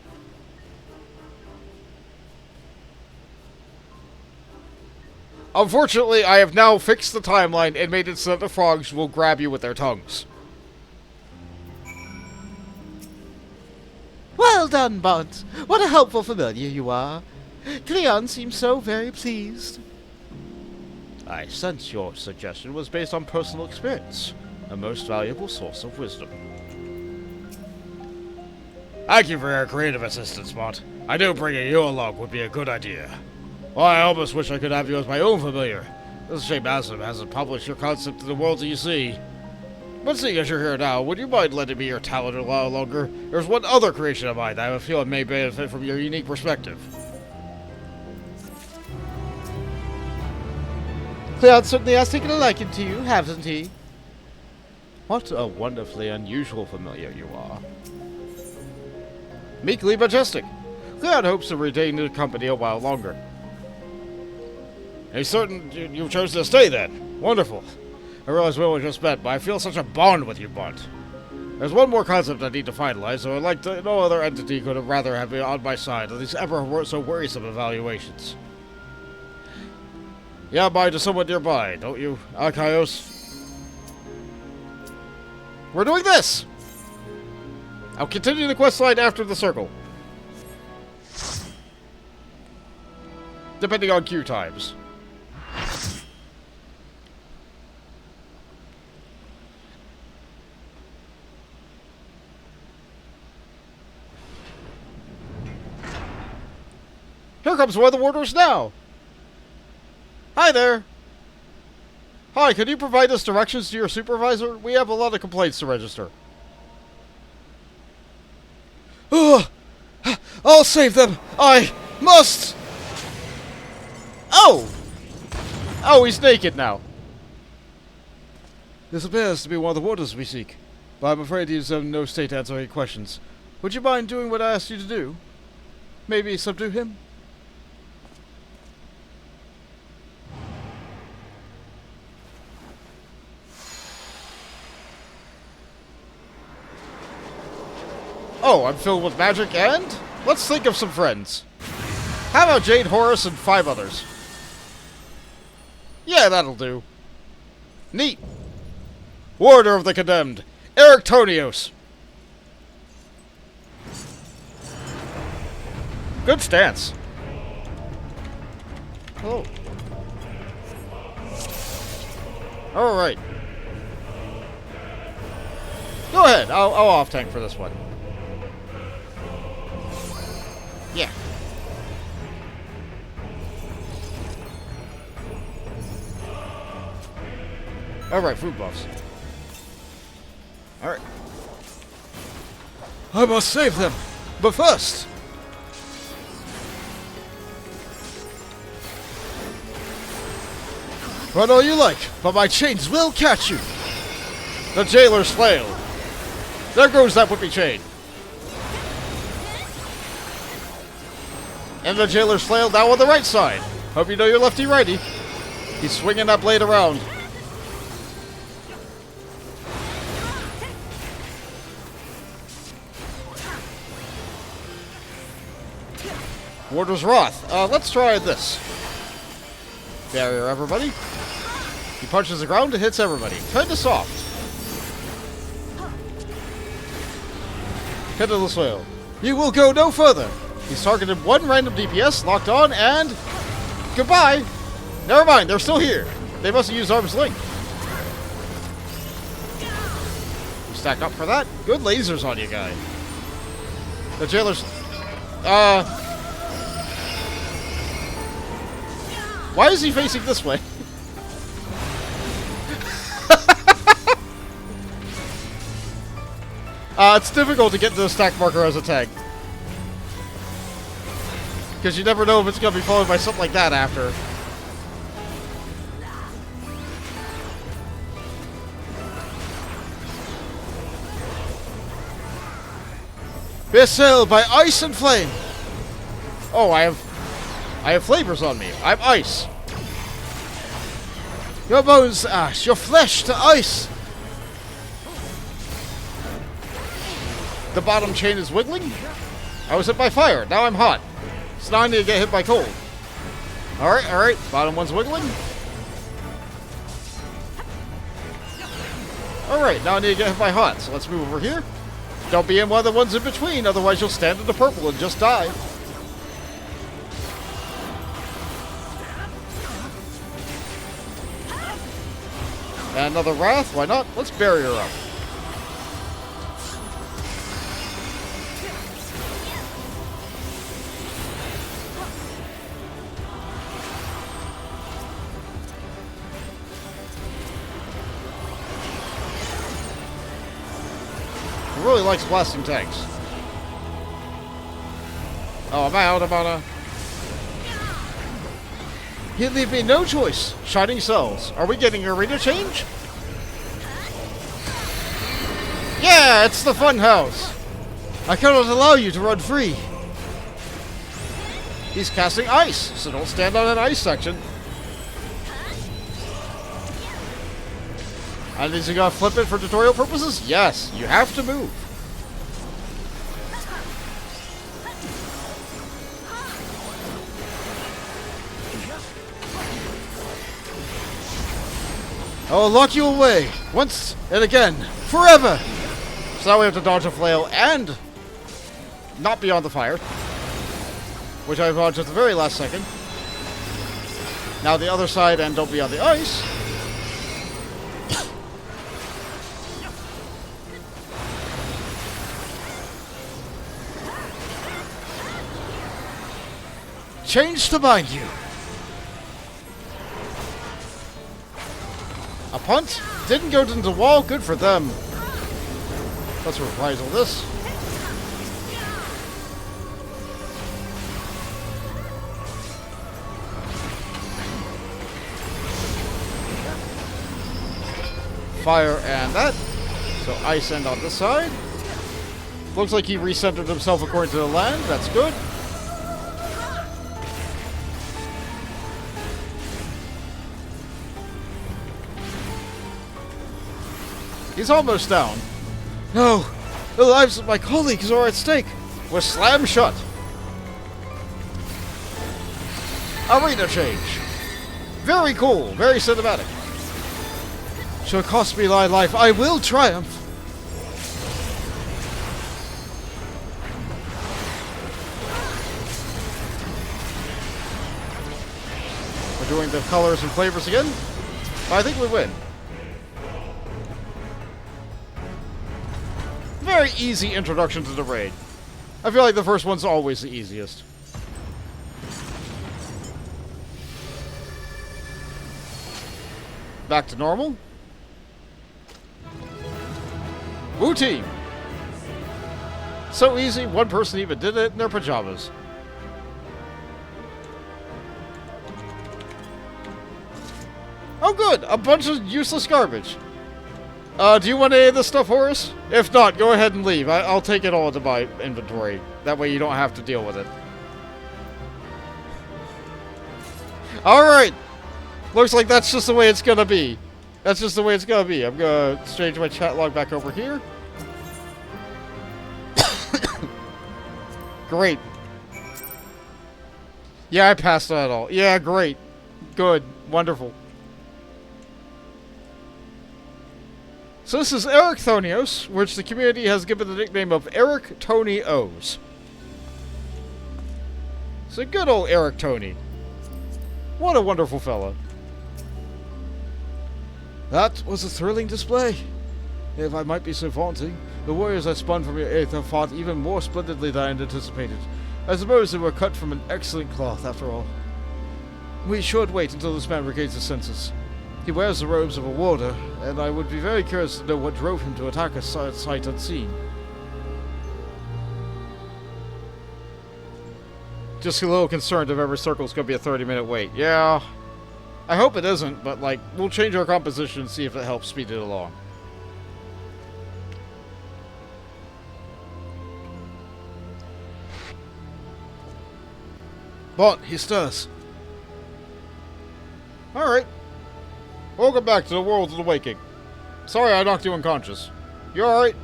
Unfortunately, I have now fixed the timeline and made it so that the frogs will grab you with their tongues. Well done, Bont. What a helpful familiar you are. Cleon seems so very pleased. I sense your suggestion was based on personal experience, a most valuable source of wisdom. Thank you for your creative assistance, Bot. I knew bringing you along would be a good idea. Well, I almost wish I could have you as my own familiar. It's a shame Asm hasn't published your concept to the world that you see. But seeing as you're here now, would you mind letting me your talent a while longer? There's one other creation of mine that I feel may benefit from your unique perspective. Cleon certainly has taken a liking to you, hasn't he? What a wonderfully unusual familiar you are. Meekly majestic. Leon hopes to retain the company a while longer. Are you certain you chose to stay then? Wonderful. I realize we only just met, but I feel such a bond with you, Bunt. There's one more concept I need to finalize, so I'd like to, no other entity could have rather have me on my side on these ever so worrisome evaluations. Yeah, mind to someone nearby, don't you, Arkasodara? We're doing this! I'll continue the quest line after the circle. Depending on queue times. Here comes one of the warders now! Hi there! Hi, could you provide us directions to your supervisor? We have a lot of complaints to register. Ugh! I'll save them! I must! Oh! Oh, he's naked now. This appears to be one of the warders we seek, but I'm afraid he's in no state to answer any questions. Would you mind doing what I asked you to do? Maybe subdue him? Oh, I'm filled with magic and... let's think of some friends. How about Jade, Horus, and 5 others? Yeah, that'll do. Neat. Warder of the Condemned, Ericthonios. Good stance. Oh. Alright. Go ahead, I'll off-tank for this one. Yeah. Alright, food buffs. Alright. I must save them, but first... run all you like, but my chains will catch you! The jailer's flail. There goes that whippy chain. And the jailer's flail now on the right side. Hope you know your lefty-righty. He's swinging that blade around. Warder's Wrath. Let's try this. Barrier, everybody. He punches the ground and hits everybody. Kinda soft. Pitiless Whale. You will go no further. He's targeted one random DPS, locked on, and... goodbye! Never mind, they're still here. They must have used Arm's Length. You stack up for that? Good lasers on you, guy. The jailer's... why is he facing this way? It's difficult to get to the stack marker as a tag. Because you never know if it's going to be followed by something like that after. Be assailed by ice and flame. Oh, I have flavors on me. I'm ice. Your bones to ash, your flesh to ice. The bottom chain is wiggling. I was hit by fire. Now I'm hot. So now I need to get hit by cold. Alright, alright. Bottom one's wiggling. Alright, now I need to get hit by hot. So let's move over here. Don't be in one of the ones in between, otherwise you'll stand in the purple and just die. And another Wrath, why not? Let's bury her up. He really likes blasting tanks. Oh, I'm out. I'm on a... He'd leave me no choice. Shining cells. Are we getting arena change? Yeah, it's the fun house. I cannot allow you to run free. He's casting ice, so don't stand on an ice section. And is he gonna flip it for tutorial purposes? Yes, you have to move. I will lock you away, once and again, forever! So now we have to dodge a flail and not be on the fire, which I dodged at the very last second. Now the other side and don't be on the ice. Change to bind you. A punt? Didn't go into the wall. Good for them. Let's reprisal this. Fire and that. So ice end on this side. Looks like he recentered himself according to the land. That's good. He's almost down. No! The lives of my colleagues are at stake! We're slammed shut! Arena change! Very cool, very cinematic. Shall cost me my life, I will triumph! We're doing the colors and flavors again. I think we win. Very easy introduction to the raid. I feel like the first one's always the easiest. Back to normal. Woo team! So easy, one person even did it in their pajamas. Oh good, a bunch of useless garbage. Do you want any of this stuff, Horus? If not, go ahead and leave. I'll take it all into my inventory. That way you don't have to deal with it. Alright! Looks like that's just the way it's gonna be. That's just the way it's gonna be. I'm gonna change my chat log back over here. Great. Yeah, I passed that all. Yeah, great. Good. Wonderful. So this is Ericthonios, which the community has given the nickname of Ericthonios. So good old Ericthony. What a wonderful fella. That was a thrilling display. If I might be so vaunting, the warriors I spun from your aether fought even more splendidly than I had anticipated. I suppose they were cut from an excellent cloth, after all. We should wait until this man regains his senses. He wears the robes of a warder, and I would be very curious to know what drove him to attack us sight unseen. Just a little concerned if every circle's gonna be a 30-minute wait. Yeah, I hope it isn't, but like, we'll change our composition and see if it helps speed it along. But he stirs. Alright. Welcome back to the world of the waking. Sorry I knocked you unconscious. You alright?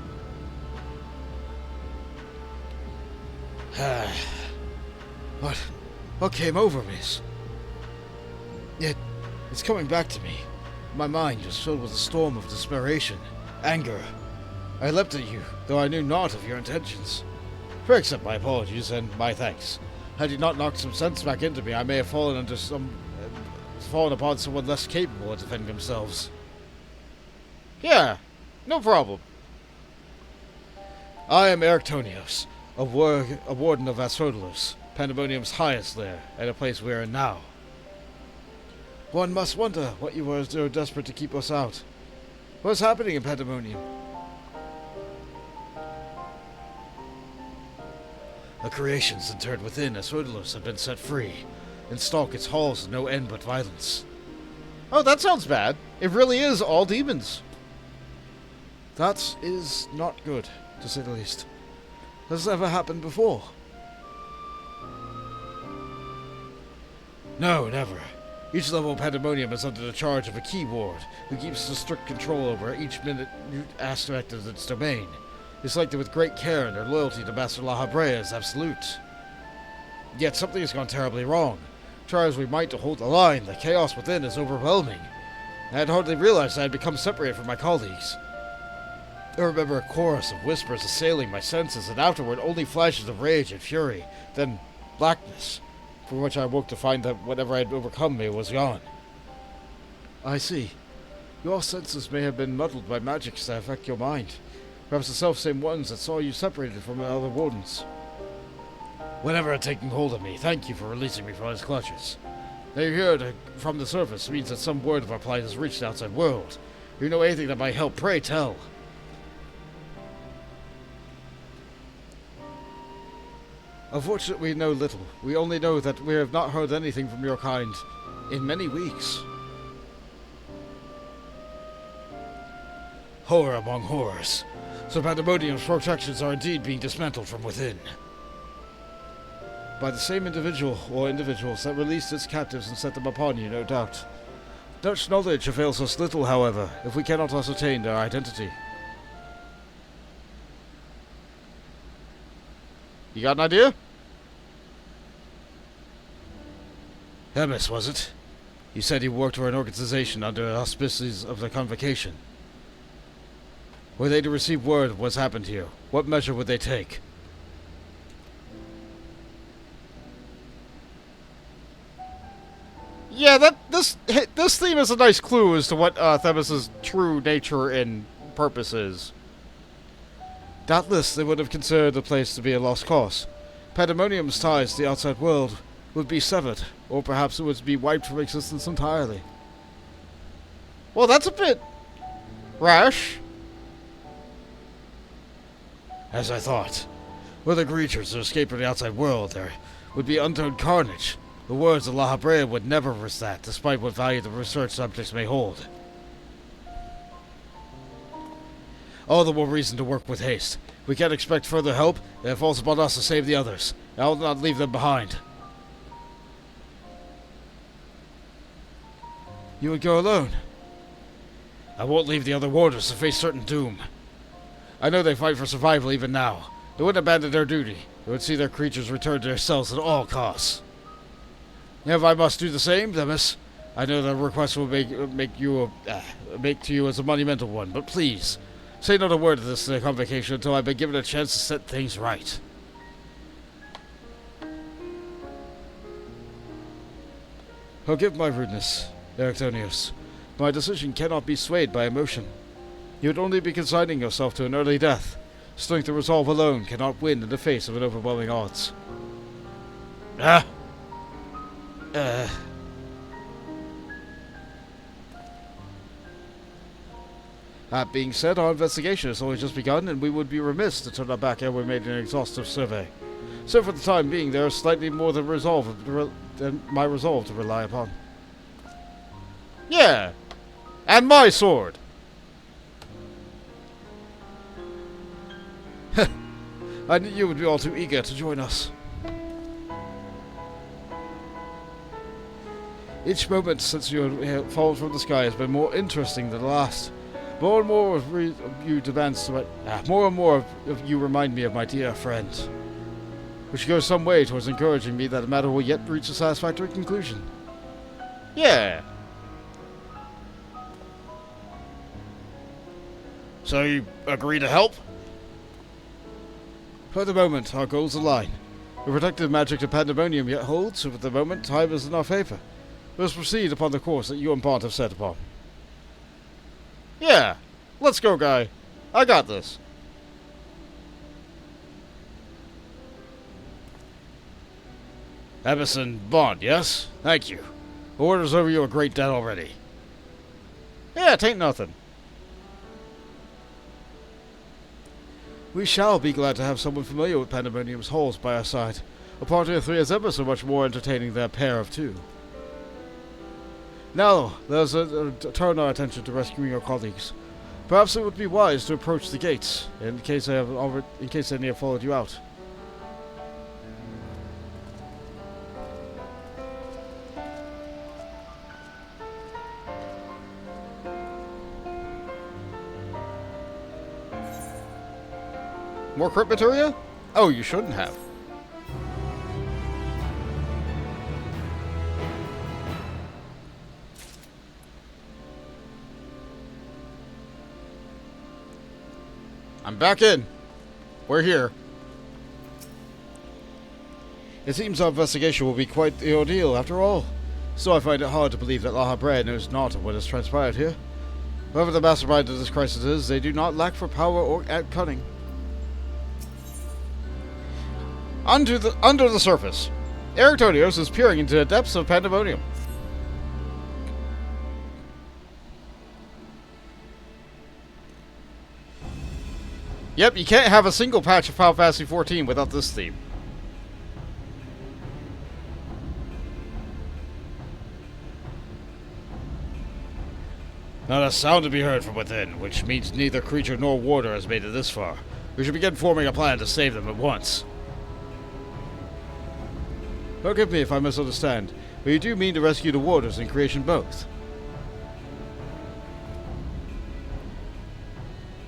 What came over me? It's coming back to me. My mind was filled with a storm of desperation, anger. I leapt at you, though I knew naught of your intentions. Pray accept my apologies and my thanks. Had you not knocked some sense back into me, I may have fallen upon someone less capable of defending themselves. Yeah, no problem. I am Ericthonios, a warden of Asphodelos, Pandæmonium's highest lair, at a place we are in now. One must wonder what you were so desperate to keep us out. What's happening in Pandæmonium? The creations interred within Asphodelos have been set free, and stalk its halls with no end but violence. Oh, that sounds bad. It really is all demons. That is not good, to say the least. Has this ever happened before? No, never. Each level of Pandæmonium is under the charge of a key ward, who keeps a strict control over each minute aspect of its domain. They select it with great care, and their loyalty to Master La Habrea is absolute. Yet something has gone terribly wrong. Try as we might to hold the line, the chaos within is overwhelming. I had hardly realized I had become separated from my colleagues. I remember a chorus of whispers assailing my senses, and afterward only flashes of rage and fury, then blackness, from which I awoke to find that whatever I had overcome me was gone. I see. Your senses may have been muddled by magics that affect your mind. Perhaps the self-same ones that saw you separated from the other wardens. Whatever had taken hold of me, thank you for releasing me from his clutches. Now you're here from the surface means that some word of our plight has reached the outside world. If you know anything that might help, pray tell. Unfortunately, we know little. We only know that we have not heard anything from your kind in many weeks. Horror among horrors. So Pandæmonium's protections are indeed being dismantled from within. By the same individual or individuals that released its captives and set them upon you, no doubt. Such knowledge avails us little, however, if we cannot ascertain their identity. You got an idea? Hermes, was it? You said he worked for an organization under the auspices of the Convocation. Were they to receive word of what's happened here, what measure would they take? Yeah, this theme is a nice clue as to what Thebes' true nature and purpose is. Doubtless they would have considered the place to be a lost cause. Pandæmonium's ties to the outside world would be severed, or perhaps it would be wiped from existence entirely. Well, that's a bit rash. As I thought. Were the creatures to escape from the outside world, there would be untold carnage. The words of La Habrea would never risk that, despite what value the research subjects may hold. All the more reason to work with haste. We can't expect further help, and it falls upon us to save the others. I will not leave them behind. You would go alone? I won't leave the other warders to face certain doom. I know they fight for survival even now. They wouldn't abandon their duty. They would see their creatures return to their cells at all costs. If I must do the same, Themis, I know the request will make to you as a monumental one, but please, say not a word of this convocation until I've been given a chance to set things right. Forgive my rudeness, Ericthonios. My decision cannot be swayed by emotion. You would only be consigning yourself to an early death. Strength and resolve alone cannot win in the face of an overwhelming odds. That being said, our investigation has only just begun, and we would be remiss to turn our back ere we made an exhaustive survey. So for the time being, there is slightly more than my resolve to rely upon. Yeah, and my sword. I knew you would be all too eager to join us. Each moment since you have fallen from the sky has been more interesting than the last. More and more of you demands more and more of you remind me of my dear friend, which goes some way towards encouraging me that the matter will yet reach a satisfactory conclusion. Yeah. So you agree to help? For the moment, our goals align. The protective magic of Pandæmonium yet holds, so for the moment, time is in our favor. Let us proceed upon the course that you and Bond have set upon. Yeah, let's go, guy. I got this. Emerson Bond, yes? Thank you. The orders over you a great debt already. Yeah, it ain't nothing. We shall be glad to have someone familiar with Pandæmonium's halls by our side. A party of three is ever so much more entertaining than a pair of two. Now, let us turn our attention to rescuing your colleagues. Perhaps it would be wise to approach the gates, in case any have followed you out. More crypt materia? Oh, you shouldn't have. I'm back in. We're here. It seems our investigation will be quite the ordeal, after all. So I find it hard to believe that La Habrea knows not of what has transpired here. Whoever the mastermind of this crisis is, they do not lack for power or cunning. Under the surface, Ericthonios is peering into the depths of Pandæmonium. Yep, you can't have a single patch of Final Fantasy XIV without this theme. Not a sound to be heard from within, which means neither creature nor warder has made it this far. We should begin forming a plan to save them at once. Forgive me if I misunderstand, but you do mean to rescue the warders and creation both?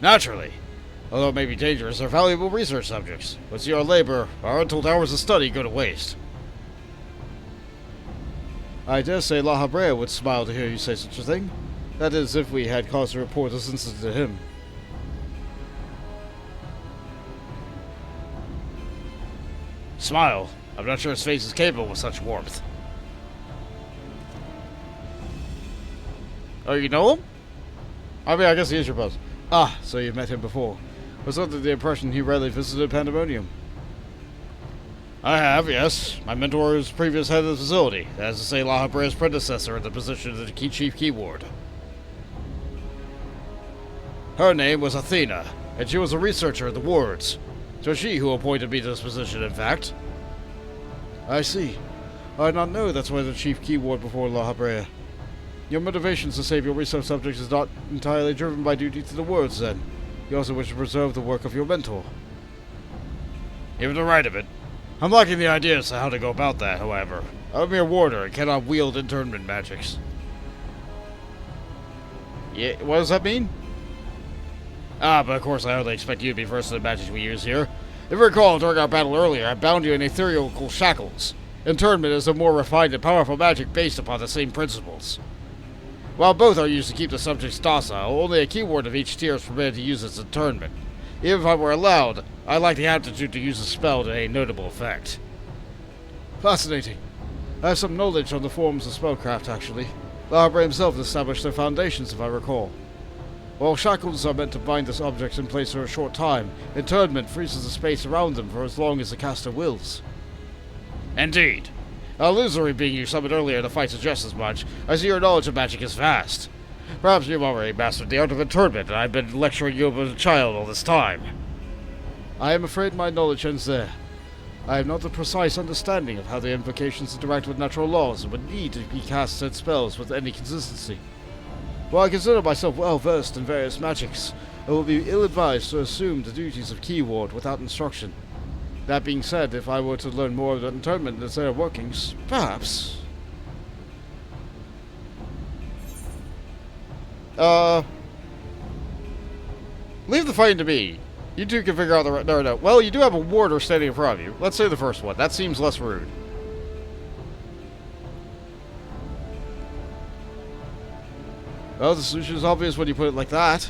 Naturally. Although it may be dangerous, they're valuable research subjects. What's your labor, our untold hours of study go to waste. I dare say La Habrea would smile to hear you say such a thing. That is, if we had cause to report this incident to him. Smile. I'm not sure his face is capable of such warmth. Oh, you know him? I mean, I guess he is your boss. Ah, so you've met him before. Was under the impression he rarely visited Pandaemonium. I have, yes. My mentor is previous head of the facility. That is to say, La Habrea's predecessor in the position of the chief keyword. Her name was Athena, and she was a researcher in the wards. It was she who appointed me to this position, in fact. I see. I did not know that's why the chief keyword before La Habrea. Your motivations to save your research subjects is not entirely driven by duty to the words, then. You also wish to preserve the work of your mentor. You have the right of it. I'm lacking the idea as to how to go about that, however. I'm a mere warder and cannot wield internment magics. Yeah, what does that mean? But of course I only expect you to be versed in the magics we use here. If you recall, during our battle earlier, I bound you in ethereal shackles. Internment is a more refined and powerful magic based upon the same principles. While both are used to keep the subjects docile, only a keyword of each tier is permitted to use its internment. Even if I were allowed, I lack the aptitude to use a spell to a notable effect. Fascinating. I have some knowledge on the forms of spellcraft, actually. La Habrea himself established their foundations, if I recall. While shackles are meant to bind the objects in place for a short time, internment freezes the space around them for as long as the caster wills. Indeed. Illusory being you summoned earlier in the fight suggests as much. I see your knowledge of magic is vast. Perhaps you've already mastered the art of internment, and I've been lecturing you as a child all this time. I am afraid my knowledge ends there. I have not a precise understanding of how the invocations interact with natural laws and would need to be cast said spells with any consistency. While I consider myself well versed in various magics, I will be ill-advised to assume the duties of keyword without instruction. That being said, if I were to learn more about internment and its inner workings, perhaps... Leave the fighting to me. You two can figure out the... No. Well, you do have a warder standing in front of you. Let's say the first one. That seems less rude. Well, the solution is obvious when you put it like that.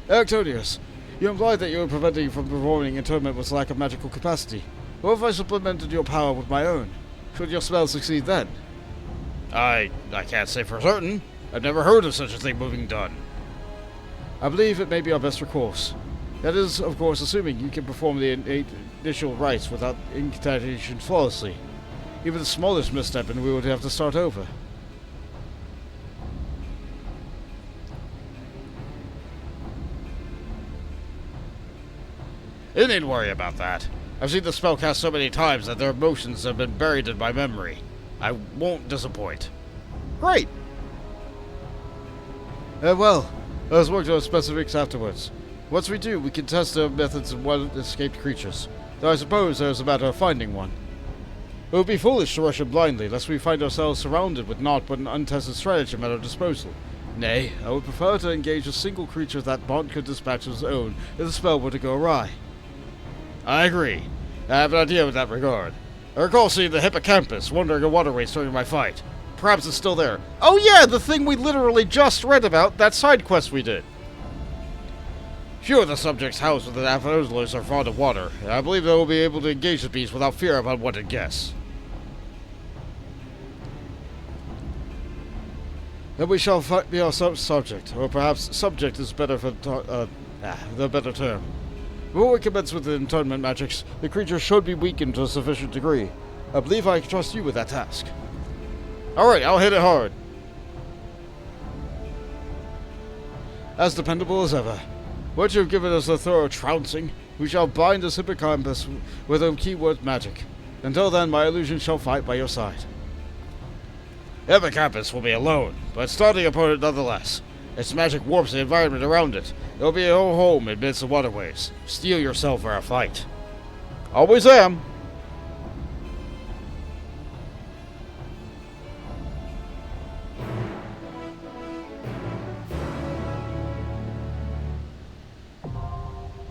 Ericthonios, you implied that you were preventing you from performing internment with lack of magical capacity. What if I supplemented your power with my own? Should your spell succeed then? I can't say for certain. I've never heard of such a thing being done. I believe it may be our best recourse. That is, of course, assuming you can perform the initial rites without incantation flawlessly. Even the smallest misstep and we would have to start over. You needn't worry about that. I've seen the spell cast so many times that their emotions have been buried in my memory. I won't disappoint. Great! Well, let's work on specifics afterwards. Once we do, we can test our methods on wild escaped creatures. Though I suppose there's a matter of finding one. It would be foolish to rush it blindly, lest we find ourselves surrounded with naught but an untested stratagem at our disposal. Nay, I would prefer to engage a single creature that Bond could dispatch of his own if the spell were to go awry. I agree. I have an idea in that regard. I recall seeing the Hippokampos wandering in waterways during my fight. Perhaps it's still there. Oh yeah, the thing we literally just read about, that side quest we did. Few of the subjects housed within Asphodelos are fond of water, and I believe they will be able to engage the beast without fear of unwanted guests. Then we shall be our subject, or perhaps subject is better for the better term. Before we commence with the internment magics, the creature should be weakened to a sufficient degree. I believe I can trust you with that task. Alright, I'll hit it hard. As dependable as ever. Once you've given us a thorough trouncing, we shall bind this Hippokampos with a keyword magic. Until then, my illusion shall fight by your side. Hippokampos will be alone, but starting opponent nonetheless. Its magic warps the environment around it. It will be a home amidst the waterways. Steel yourself for a fight. Always am.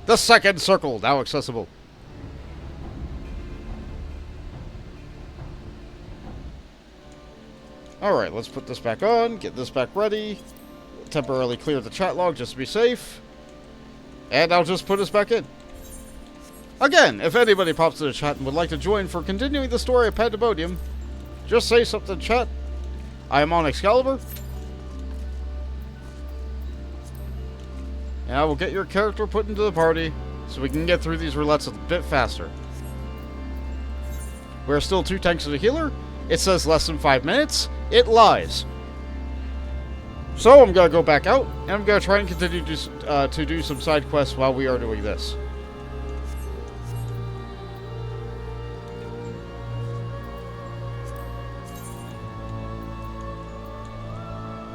The second circle, now accessible. Alright, let's put this back on, get this back ready. Temporarily clear the chat log just to be safe. And I'll just put us back in. Again, if anybody pops to the chat and would like to join for continuing the story of Pandæmonium, just say something, chat. I am on Excalibur. And I will get your character put into the party so we can get through these roulettes a bit faster. We're still 2 tanks and a healer. It says less than 5 minutes. It lies. So I'm going to go back out, and I'm going to try and continue to do some side quests while we are doing this.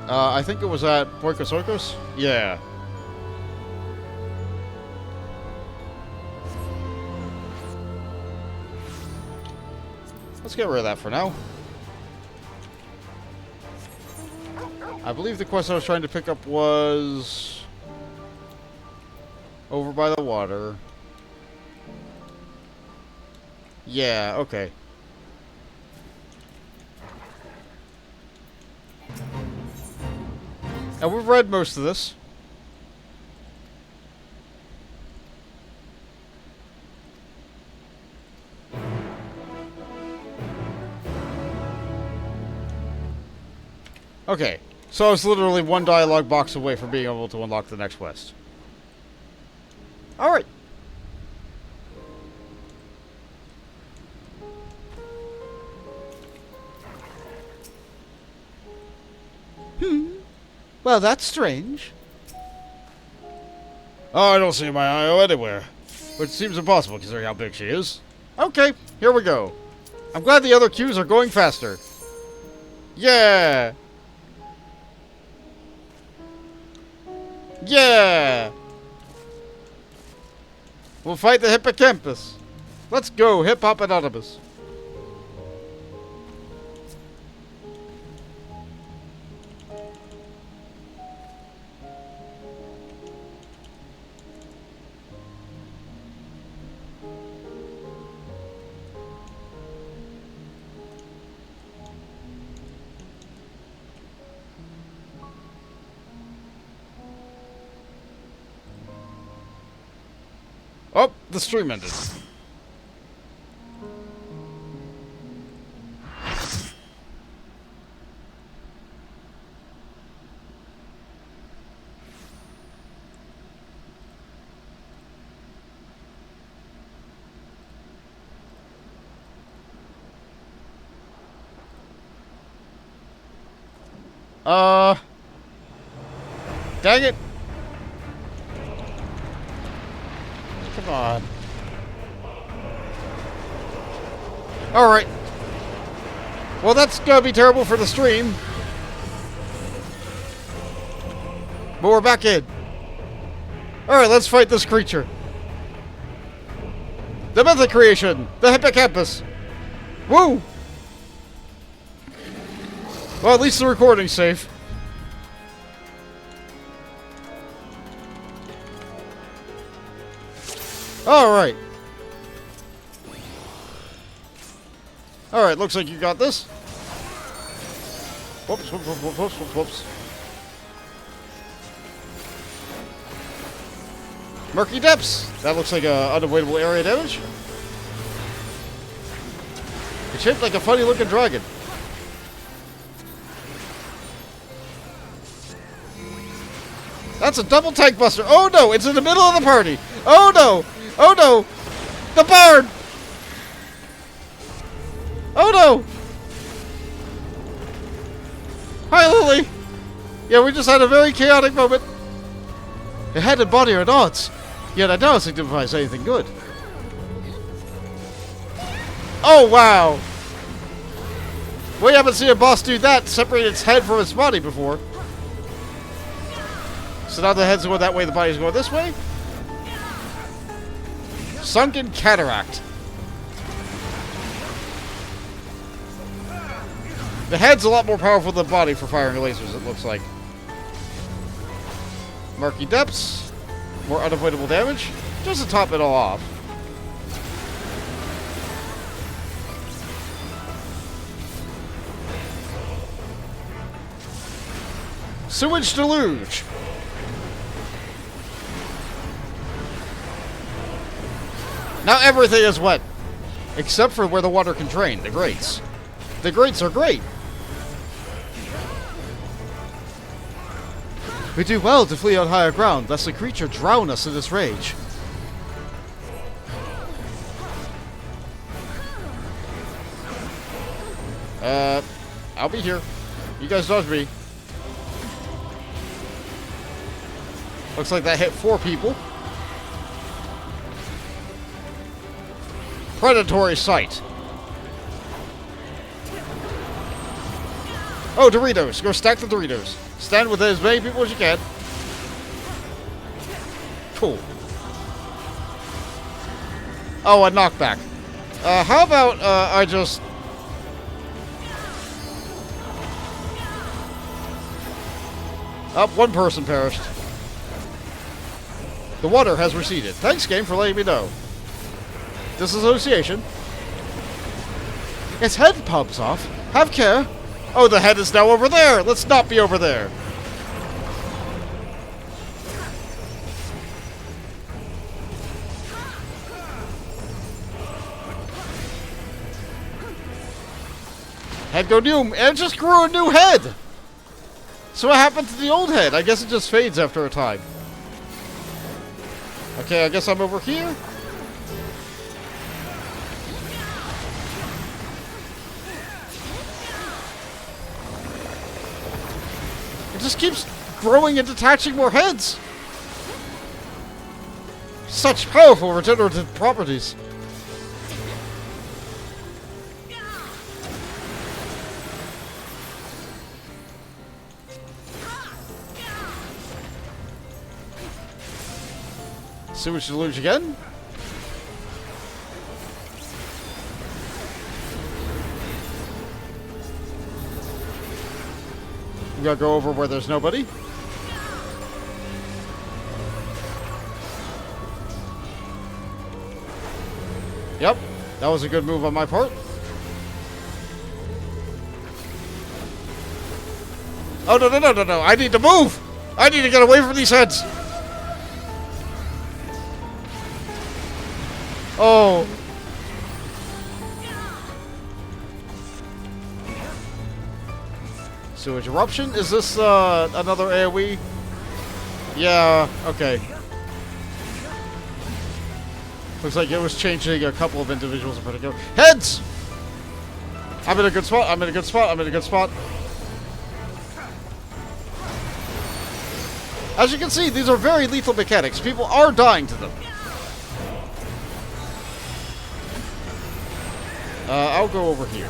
I think it was at Arkasodara? Yeah. Let's get rid of that for now. I believe the quest I was trying to pick up was over by the water. Yeah, okay. And we've read most of this. Okay, so I was literally 1 dialogue box away from being able to unlock the next quest. Alright. Well, that's strange. Oh, I don't see my IO anywhere. Which seems impossible considering how big she is. Okay, here we go. I'm glad the other queues are going faster. Yeah! Yeah! We'll fight the Hippokampos. Let's go, Hip Hop Anonymous. Oh, the stream ended. Dang it. Come on. Alright. Well, that's gonna be terrible for the stream. But we're back in. Alright, let's fight this creature. The mythic creation! The Hippokampos! Woo! Well, at least the recording's safe. Alright. Alright, looks like you got this. Whoops, whoops, whoops, whoops, whoops, whoops. Murky Depths! That looks like a unavoidable area damage. It's shaped like a funny looking dragon. That's a double tank buster. Oh no, it's in the middle of the party. Oh no! Oh no! The barn! Oh no! Hi Lily! Yeah, we just had a very chaotic moment. The head and body are at odds, yet I doubt it signifies anything good. Oh wow! We haven't seen a boss do that, separate its head from its body before. So now the head's going that way, the body's going this way. Sunken Cataract. The head's a lot more powerful than the body for firing lasers, it looks like. Murky Depths. More unavoidable damage. Just to top it all off. Sewage Deluge. Now everything is wet. Except for where the water can drain, the grates. The grates are great. We do well to flee on higher ground, lest the creature drown us in its rage. I'll be here. You guys dodge me. Looks like that hit 4 people. Predatory Sight. Oh, Doritos. Go stack the Doritos. Stand with as many people as you can. Cool. Oh, a knockback. How about I just... Oh, 1 person perished. The water has receded. Thanks, game, for letting me know. Disassociation. Its head pops off. Have care. Oh, the head is now over there. Let's not be over there. Head go new, and it just grew a new head. So what happened to the old head? I guess it just fades after a time. Okay, I guess I'm over here. It just keeps growing and detaching more heads. Such powerful regenerative properties. Sewage Deluge again. We gotta go over where there's nobody. Yep, that was a good move on my part. Oh, no, no, no, no, no. I need to move. I need to get away from these heads. Oh. Sewage Eruption? Is this another AoE? Yeah, okay. Looks like it was changing a couple of individuals in particular. Heads! I'm in a good spot, I'm in a good spot, I'm in a good spot. As you can see, these are very lethal mechanics. People are dying to them. I'll go over here.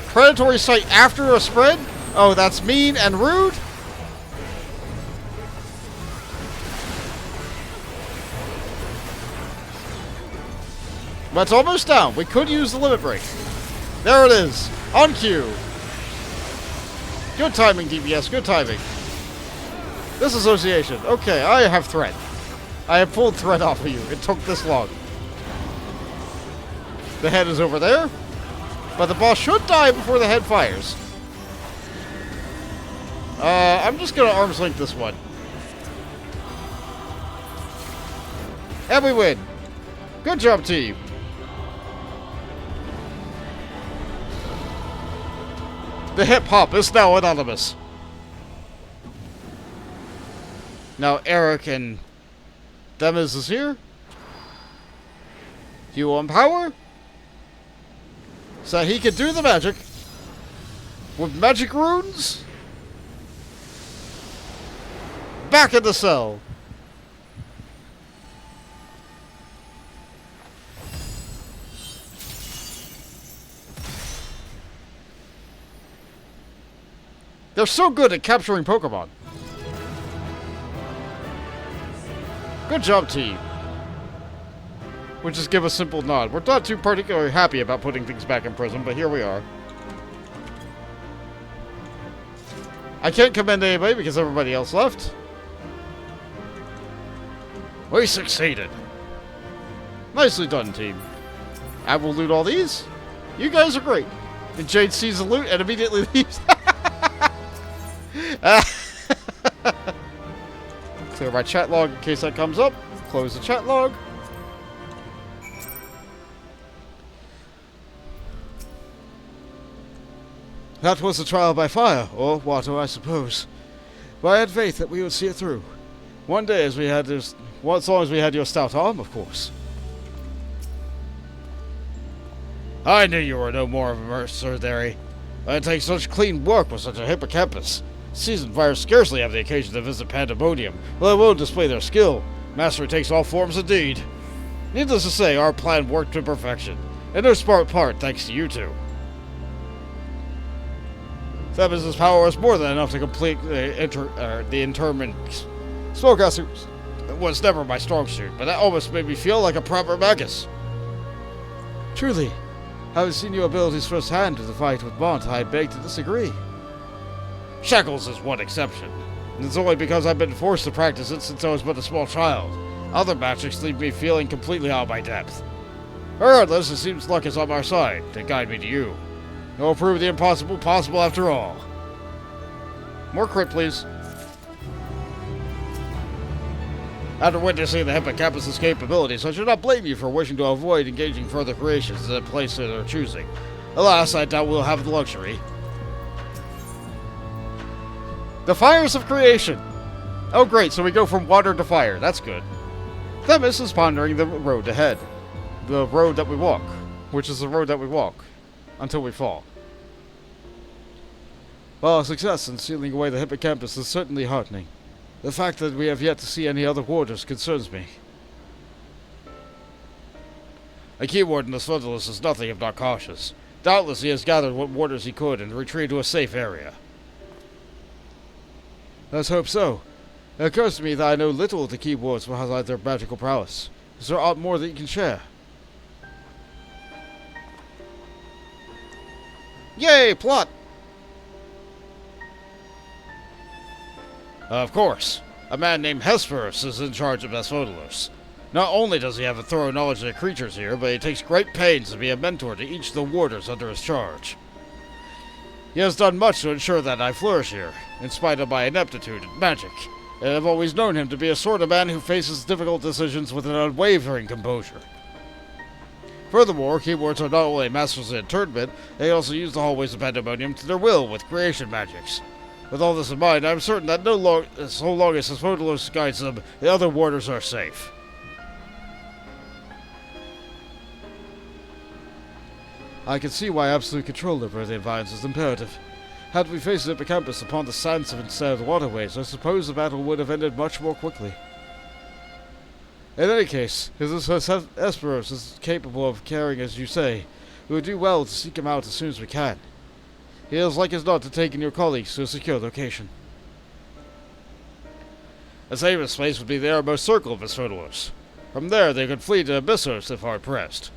Predatory Sight after a spread? Oh, that's mean and rude? But it's almost down. We could use the limit break. There it is. On cue. Good timing, DBS. Good timing. Disassociation. Okay, I have threat. I have pulled threat off of you. It took this long. The head is over there. But the boss should die before the head fires. I'm just going to arms link this one. And we win. Good job, team. The hip hop is now anonymous. Now Eric and Demis is here. You want power? So he can do the magic. With magic runes. Back in the cell. They're so good at capturing Pokemon. Good job, team. We'll just give a simple nod. We're not too particularly happy about putting things back in prison, but here we are. I can't commend anybody because everybody else left. We succeeded. Nicely done, team. I will loot all these. You guys are great. And Jade sees the loot and immediately leaves. Clear my chat log in case that comes up. Close the chat log. That was a trial by fire, or water, I suppose. But I had faith that we would see it through. One day, as long as we had your stout arm, of course. I knew you were no more of a mercenary. It takes such clean work with such a hippocampus. Seasoned fighters scarcely have the occasion to visit Pandaemonium, but they will display their skill. Mastery takes all forms indeed. Needless to say, our plan worked to perfection, and no smart part thanks to you two. Themis' power was more than enough to complete the interment. Spellcasting was never my strong suit, but that almost made me feel like a proper magus. Truly, having seen your abilities firsthand in the fight with Mont, I beg to disagree. Shackles is one exception. And it's only because I've been forced to practice it since I was but a small child. Other magics leave me feeling completely out of my depth. Regardless, it seems luck is on our side to guide me to you. It will prove the impossible possible after all. More crit, please. After witnessing the Hippocampus' capabilities, I should not blame you for wishing to avoid engaging further creations in a place of their choosing. Alas, I doubt we'll have the luxury. The fires of creation! Oh great, so we go from water to fire. That's good. Themis is pondering the road ahead. The road that we walk. Which is the road that we walk. Until we fall. Well, our success in sealing away the Hippocampus is certainly heartening. The fact that we have yet to see any other warders concerns me. A key warden of Asphodelos is nothing if not cautious. Doubtless he has gathered what warders he could and retreated to a safe area. Let's hope so. It occurs to me that I know little of the key wards will highlight their magical prowess. Is there aught more that you can share? Yay, plot! Of course. A man named Hesperos is in charge of Asphodelos. Not only does he have a thorough knowledge of the creatures here, but he takes great pains to be a mentor to each of the warders under his charge. He has done much to ensure that I flourish here, in spite of my ineptitude in magic, and I've always known him to be a sort of man who faces difficult decisions with an unwavering composure. Furthermore, keyboards are not only masters of internment, they also use the hallways of Pandæmonium to their will with creation magics. With all this in mind, I'm certain that so long as Asphodelos guides them, the other warders are safe. I can see why absolute control over the environs is imperative. Had we faced the Hippocampus upon the sands instead of the waterways, I suppose the battle would have ended much more quickly. In any case, if this Hesperos is capable of caring as you say, we would do well to seek him out as soon as we can. he is like as not to take in your colleagues to a secure location. The safest place would be the outermost circle of Asphodelos. From there, they could flee to Abyssos if hard pressed.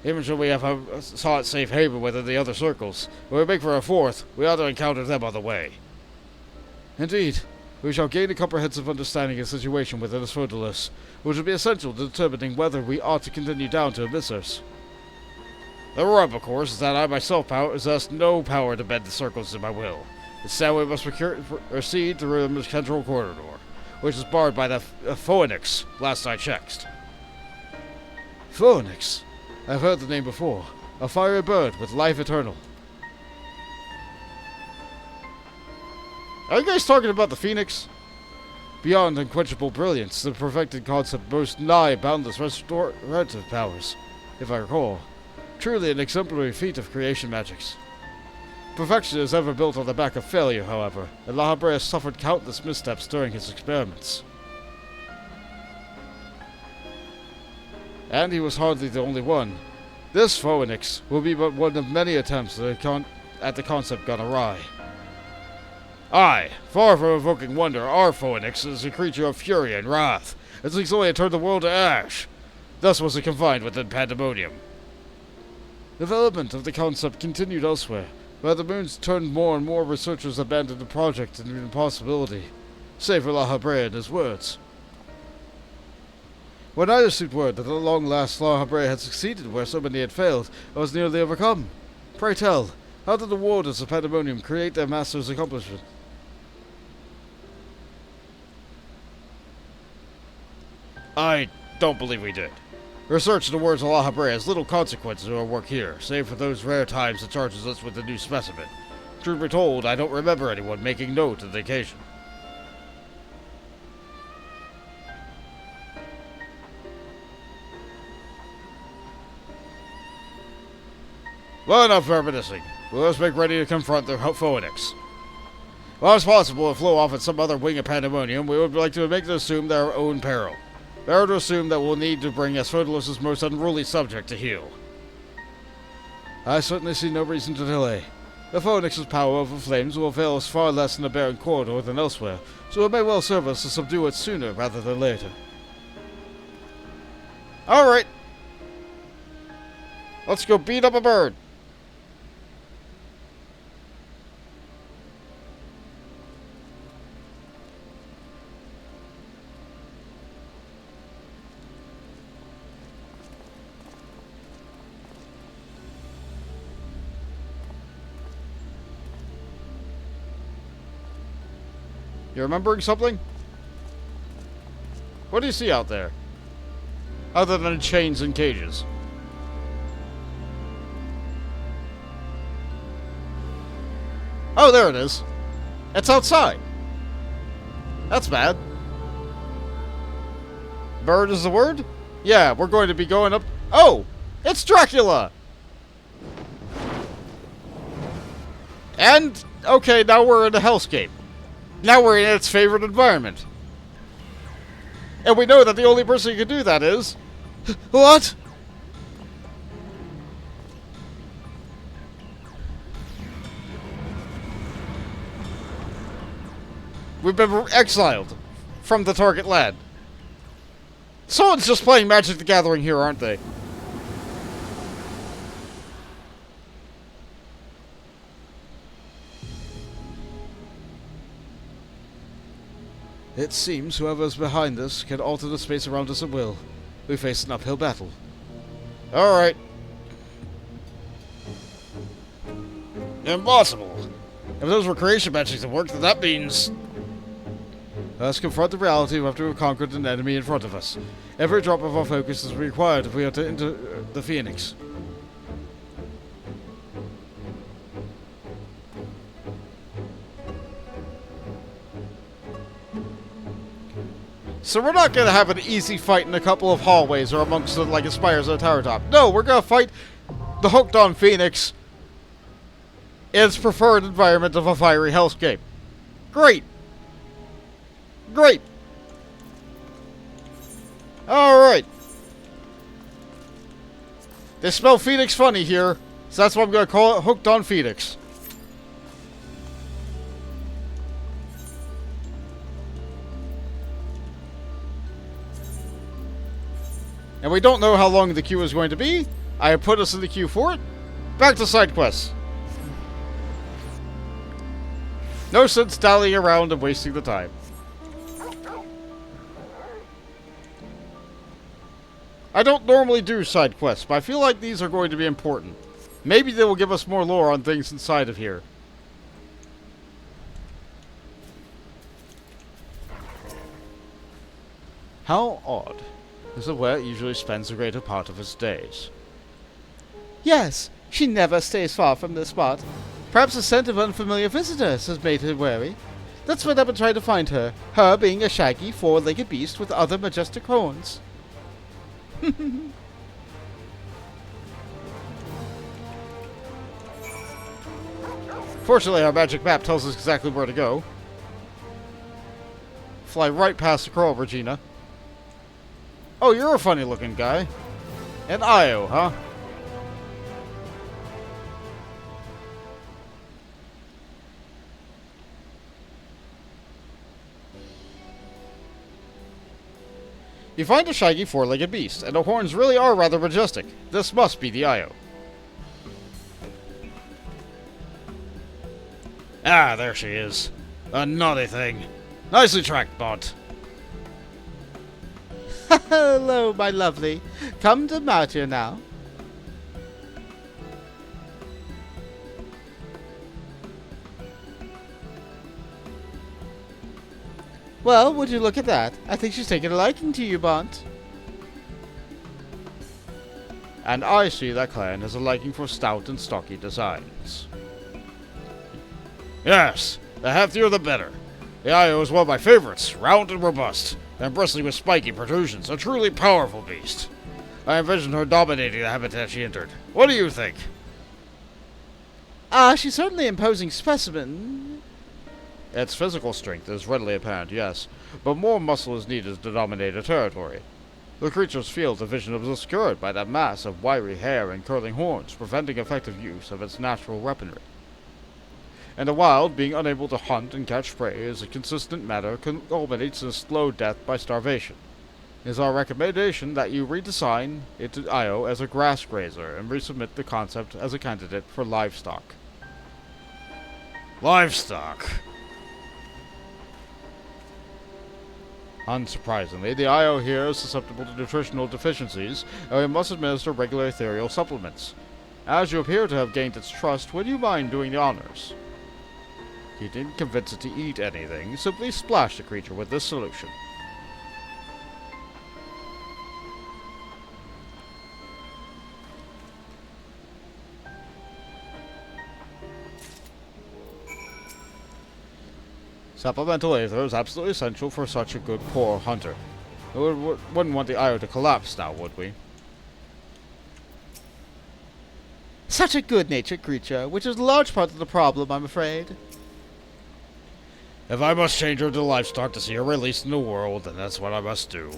Even should we have sought safe haven within the other circles, when we make for a fourth, we ought to encounter them on the way. Indeed, we shall gain a comprehensive understanding of the situation within Asphodelos, which will be essential to determining whether we ought to continue down to Abyssos. The rub, of course, is that I myself possess no power to bend the circles to my will. Instead, we must proceed through the central corridor, which is barred by the Phoinix, last I checked. Phoinix? I've heard the name before. A fiery bird with life eternal. Are you guys talking about the Phoenix? Beyond unquenchable brilliance, the perfected concept boasts nigh boundless restorative powers, if I recall. Truly an exemplary feat of creation magics. Perfection is ever built on the back of failure, however, and La Habrea suffered countless missteps during his experiments. And he was hardly the only one. This Phoenix will be but one of many attempts at the concept gone awry. Aye, far from evoking wonder, our Phoenix is a creature of fury and wrath. It seeks only to turn the world to ash. Thus was it confined within Pandæmonium. Development of the concept continued elsewhere. By the moons turned more and more researchers abandoned the project and an impossibility, save for La Habrea and his words. When I received word that at long last La Habrea had succeeded where so many had failed, I was nearly overcome. Pray tell, how did the warders of Pandæmonium create their master's accomplishment? I don't believe we did. Research, in the words of La Habrea, has little consequence to our work here, save for those rare times it charges us with a new specimen. Truth be told, I don't remember anyone making note of the occasion. Well enough reminiscing. Let's make ready to confront the Phoenix. While it's possible to flow off at some other wing of Pandæmonium, we would like to make it assume their own peril. Better to assume that we'll need to bring Asphodelos' most unruly subject to heel. I certainly see no reason to delay. The Phoenix's power over flames will avail us far less in the barren corridor than elsewhere, so it may well serve us to subdue it sooner rather than later. Alright. Let's go beat up a bird. You remembering something? What do you see out there? Other than chains and cages. Oh, there it is. It's outside. That's bad. Bird is the word? Yeah, we're going to be going up... Oh! It's Dracula! And, okay, now we're in a hellscape. Now we're in its favorite environment. And we know that the only person who can do that is... What? We've been exiled from the target land. Someone's just playing Magic the Gathering here, aren't they? It seems whoever's behind this can alter the space around us at will. We face an uphill battle. Alright. Impossible. If those were creation magics that worked, then that means... Let's confront the reality after we've conquered an enemy in front of us. Every drop of our focus is required if we are to enter the Phoenix. So we're not going to have an easy fight in a couple of hallways or amongst the, like, spires at a tower top. No, we're going to fight the hooked-on Phoenix in its preferred environment of a fiery hellscape. Great! Great! Alright. They spell Phoenix funny here, so that's why I'm going to call it Hooked on Phoenix. And we don't know how long the queue is going to be. I have put us in the queue for it. Back to side quests. No sense dallying around and wasting the time. I don't normally do side quests, but I feel like these are going to be important. Maybe they will give us more lore on things inside of here. How odd. This is where it usually spends the greater part of its days. Yes, she never stays far from this spot. Perhaps the scent of unfamiliar visitors has made her wary. Let's split up and try to find her. Her being a shaggy, four-legged beast with other majestic horns. Fortunately, our magic map tells us exactly where to go. Fly right past the crawl, Regina. Oh, you're a funny-looking guy. An Io, huh? You find a shaggy four-legged beast, and the horns really are rather majestic. This must be the Io. Ah, there she is. A naughty thing. Nicely tracked, bot. Hello, my lovely. Come to Martyr now. Well, would you look at that? I think she's taken a liking to you, Bont. And I see that clan has a liking for stout and stocky designs. Yes, the heftier the better. The Io is one of my favorites, round and robust, and bristling with spiky protrusions, a truly powerful beast. I envision her dominating the habitat she entered. What do you think? She's certainly an imposing specimen. Its physical strength is readily apparent, yes, but more muscle is needed to dominate a territory. The creature's field of vision is obscured by that mass of wiry hair and curling horns, preventing effective use of its natural weaponry. In the wild, being unable to hunt and catch prey as a consistent matter culminates in a slow death by starvation. It is our recommendation that you redesign it to Io as a grass grazer and resubmit the concept as a candidate for livestock. Livestock! Unsurprisingly, the Io here is susceptible to nutritional deficiencies, and we must administer regular ethereal supplements. As you appear to have gained its trust, would you mind doing the honors? You didn't convince it to eat anything, simply splash the creature with this solution. Supplemental aether is absolutely essential for such a good poor hunter. We wouldn't want the Io to collapse now, would we? Such a good-natured creature, which is a large part of the problem, I'm afraid. If I must change her to livestock to see her released in the world, then that's what I must do.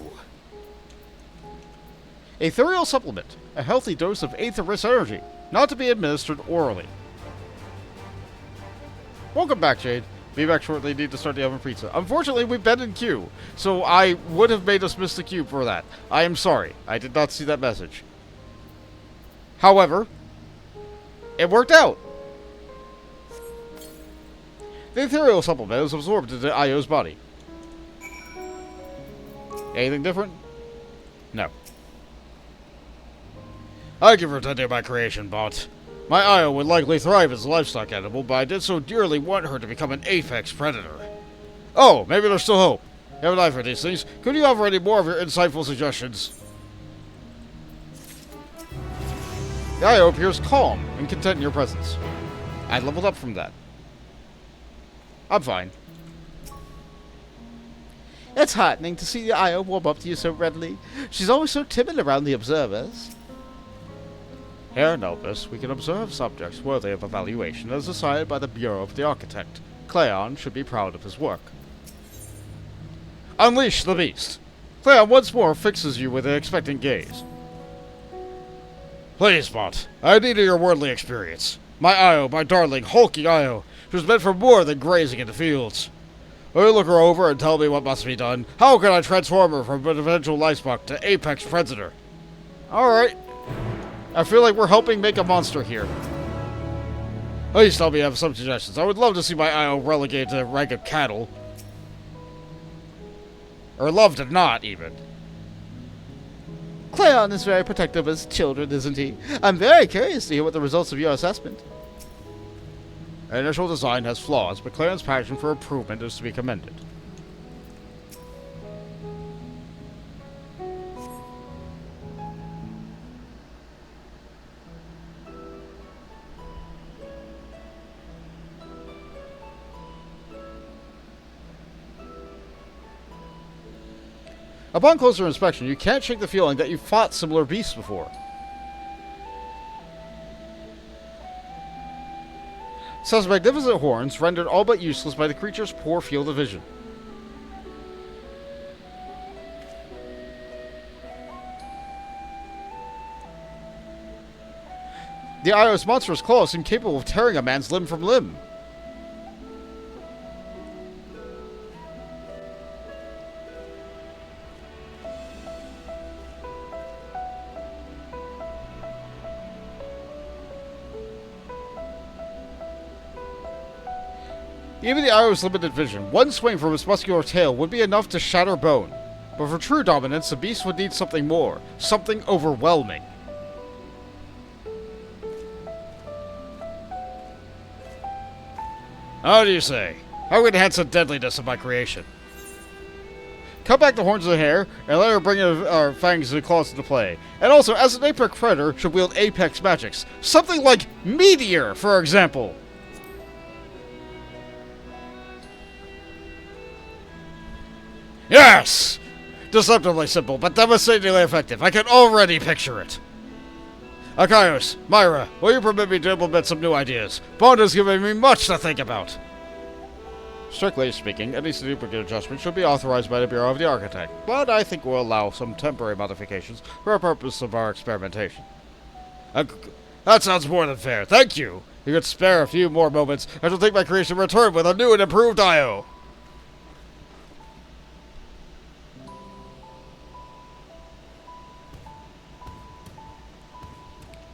Ethereal supplement. A healthy dose of aetherous energy, not to be administered orally. Welcome back, Jade. Be back shortly. Need to start the oven pizza. Unfortunately, we've been in queue, so I would have made us miss the queue for that. I am sorry. I did not see that message. However, it worked out. The ethereal supplement is absorbed into Io's body. Anything different? No. Thank you for tending my creation, bot. My Io would likely thrive as a livestock animal, but I did so dearly want her to become an apex predator. Oh, maybe there's still hope. You have an eye for these things. Could you offer any more of your insightful suggestions? The Io appears calm and content in your presence. I leveled up from that. I'm fine. It's heartening to see the Io warm up to you so readily. She's always so timid around the observers. Here in Elpis, we can observe subjects worthy of evaluation as decided by the Bureau of the Architect. Cleon should be proud of his work. Unleash the beast! Cleon once more fixes you with an expectant gaze. Please, bot. I need your worldly experience. My Io, my darling, hulking Io, who's meant for more than grazing in the fields. Will you look her over and tell me what must be done? How can I transform her from an eventual livestock to apex predator? Alright. I feel like we're helping make a monster here. Please tell me you have some suggestions. I would love to see my IO relegated to the rank of cattle. Or love to not, even. Cleon is very protective of his children, isn't he? I'm very curious to hear what the results of your assessment. Initial design has flaws, but Cleon's passion for improvement is to be commended. Upon closer inspection, you can't shake the feeling that you've fought similar beasts before. Such magnificent horns rendered all but useless by the creature's poor field of vision. The IO's monstrous claws seem capable of tearing a man's limb from limb. Even the IO's limited vision, one swing from its muscular tail would be enough to shatter bone. But for true dominance, the beast would need something more. Something overwhelming. How do you say? How would enhance the deadliness of my creation? Cut back the horns of the hair, and let her bring our fangs and claws into play. And also, as an apex predator, should wield apex magics. Something like Meteor, for example. Yes! Deceptively simple, but devastatingly effective. I can already picture it. Arkaios, Myra, will you permit me to implement some new ideas? Bond has given me much to think about. Strictly speaking, any significant adjustment should be authorized by the Bureau of the Architect, but I think we'll allow some temporary modifications for the purpose of our experimentation. That sounds more than fair. Thank you. You could spare a few more moments, I shall take my creation return with a new and improved IO.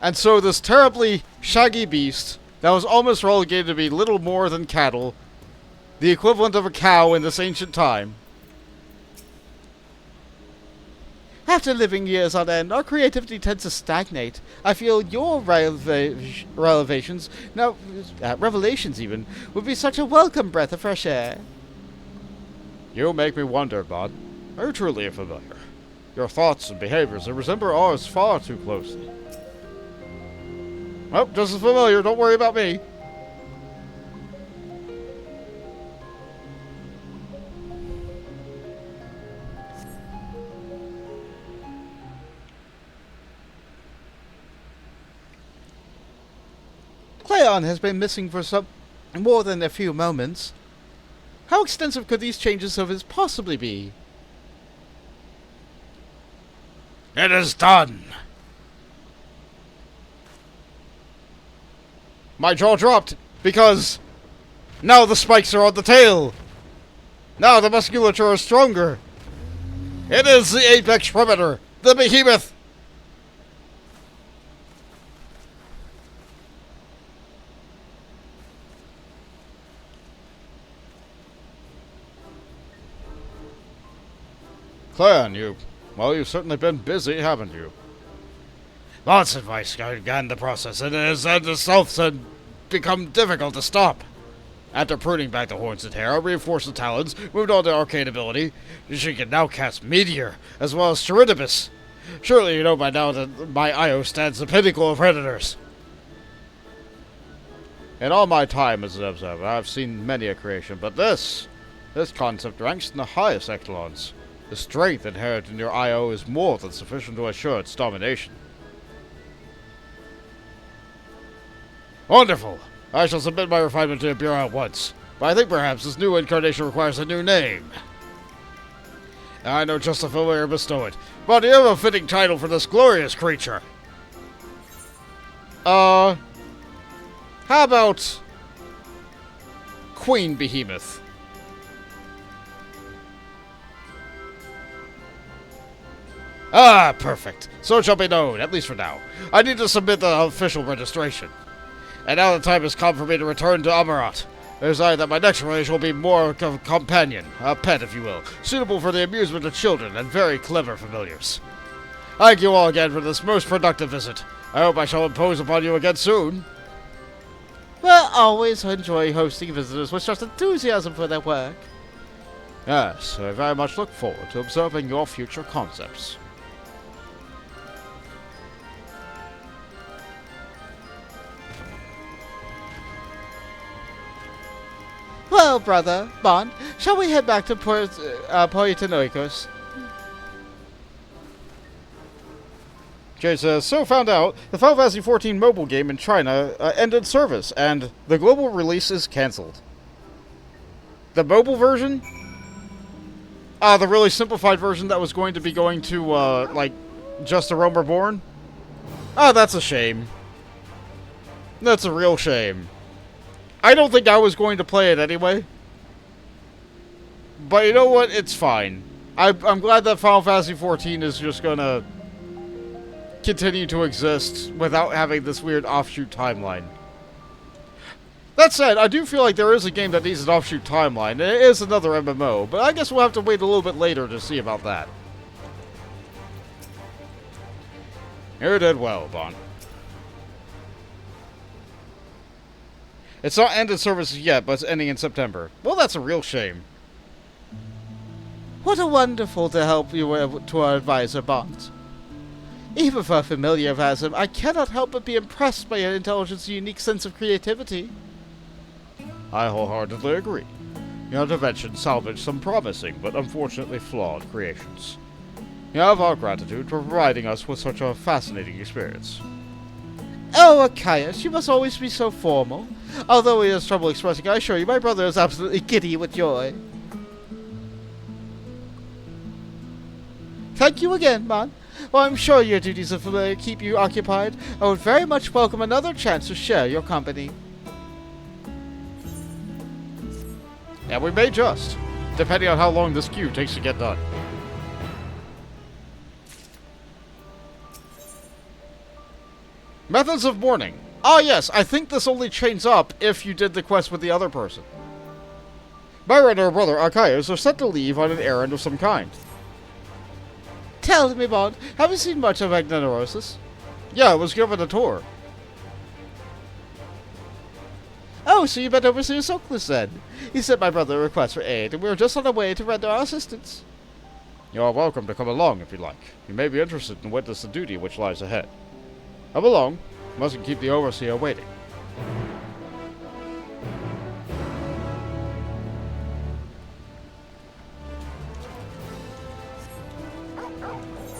And so this terribly shaggy beast that was almost relegated to be little more than cattle, the equivalent of a cow in this ancient time. After living years on end, our creativity tends to stagnate. I feel your revelations, revelations even, would be such a welcome breath of fresh air. You make me wonder, Bod. Are you truly familiar? Your thoughts and behaviors resemble ours far too closely. Well, just as familiar, don't worry about me. Cleon has been missing for some more than a few moments. How extensive could these changes of his possibly be? It is done. My jaw dropped, because now the spikes are on the tail. Now the musculature is stronger. It is the apex predator, the behemoth. Clan, you've certainly been busy, haven't you? Lots of advice began the process, and it has itself become difficult to stop. After pruning back the horns and hair, I reinforced the talons, moved on to arcane ability. She can now cast Meteor, as well as Charybdis. Surely you know by now that my IO stands the pinnacle of predators. In all my time as an observer, I've seen many a creation, but this concept ranks in the highest echelons. The strength inherent in your IO is more than sufficient to assure its domination. Wonderful! I shall submit my refinement to the Bureau at once, but I think perhaps this new incarnation requires a new name. I know just the familiar bestow it, but do you have a fitting title for this glorious creature? How about Queen Behemoth? Ah, perfect. So it shall be known, at least for now. I need to submit the official registration. And now the time has come for me to return to Amarat. I desire that my next voyage will be more of a companion, a pet if you will, suitable for the amusement of children and very clever familiars. Thank you all again for this most productive visit. I hope I shall impose upon you again soon. We'll always enjoy hosting visitors with such enthusiasm for their work. Yes, I very much look forward to observing your future concepts. Well, brother, Bond, shall we head back to Phoinix? Jade says, so found out, the Final Fantasy XIV mobile game in China ended service, and the global release is cancelled. The mobile version? The really simplified version that was going to be going to, like, Just a Realm Reborn? Oh, that's a shame. That's a real shame. I don't think I was going to play it anyway. But you know what? It's fine. I'm glad that Final Fantasy XIV is just gonna continue to exist without having this weird offshoot timeline. That said, I do feel like there is a game that needs an offshoot timeline, and it is another MMO, but I guess we'll have to wait a little bit later to see about that. You did well, Bon. It's not ended services yet, but it's ending in September. Well, that's a real shame. What a wonderful to help you to our advisor, Bond. Even for a familiar as him, I cannot help but be impressed by your intelligence and unique sense of creativity. I wholeheartedly agree. Your intervention salvaged some promising, but unfortunately flawed creations. You have our gratitude for providing us with such a fascinating experience. Oh, Archias, you must always be so formal. Although he has trouble expressing, I assure you, my brother is absolutely giddy with joy. Thank you again, man. Well, I'm sure your duties of familiar keep you occupied. I would very much welcome another chance to share your company. And we may just, depending on how long this queue takes to get done. Methods of mourning. Ah, yes, I think this only chains up if you did the quest with the other person. Myra and her brother, Archias, are set to leave on an errand of some kind. Tell me, Bond, have you seen much of Agnenorosis? Yeah, I was given a tour. Oh, so you met Overseer Soclus then? He sent my brother a request for aid, and we were just on our way to render our assistance. You are welcome to come along if you like. You may be interested in witness the duty which lies ahead. Come along. Mustn't keep the Overseer waiting.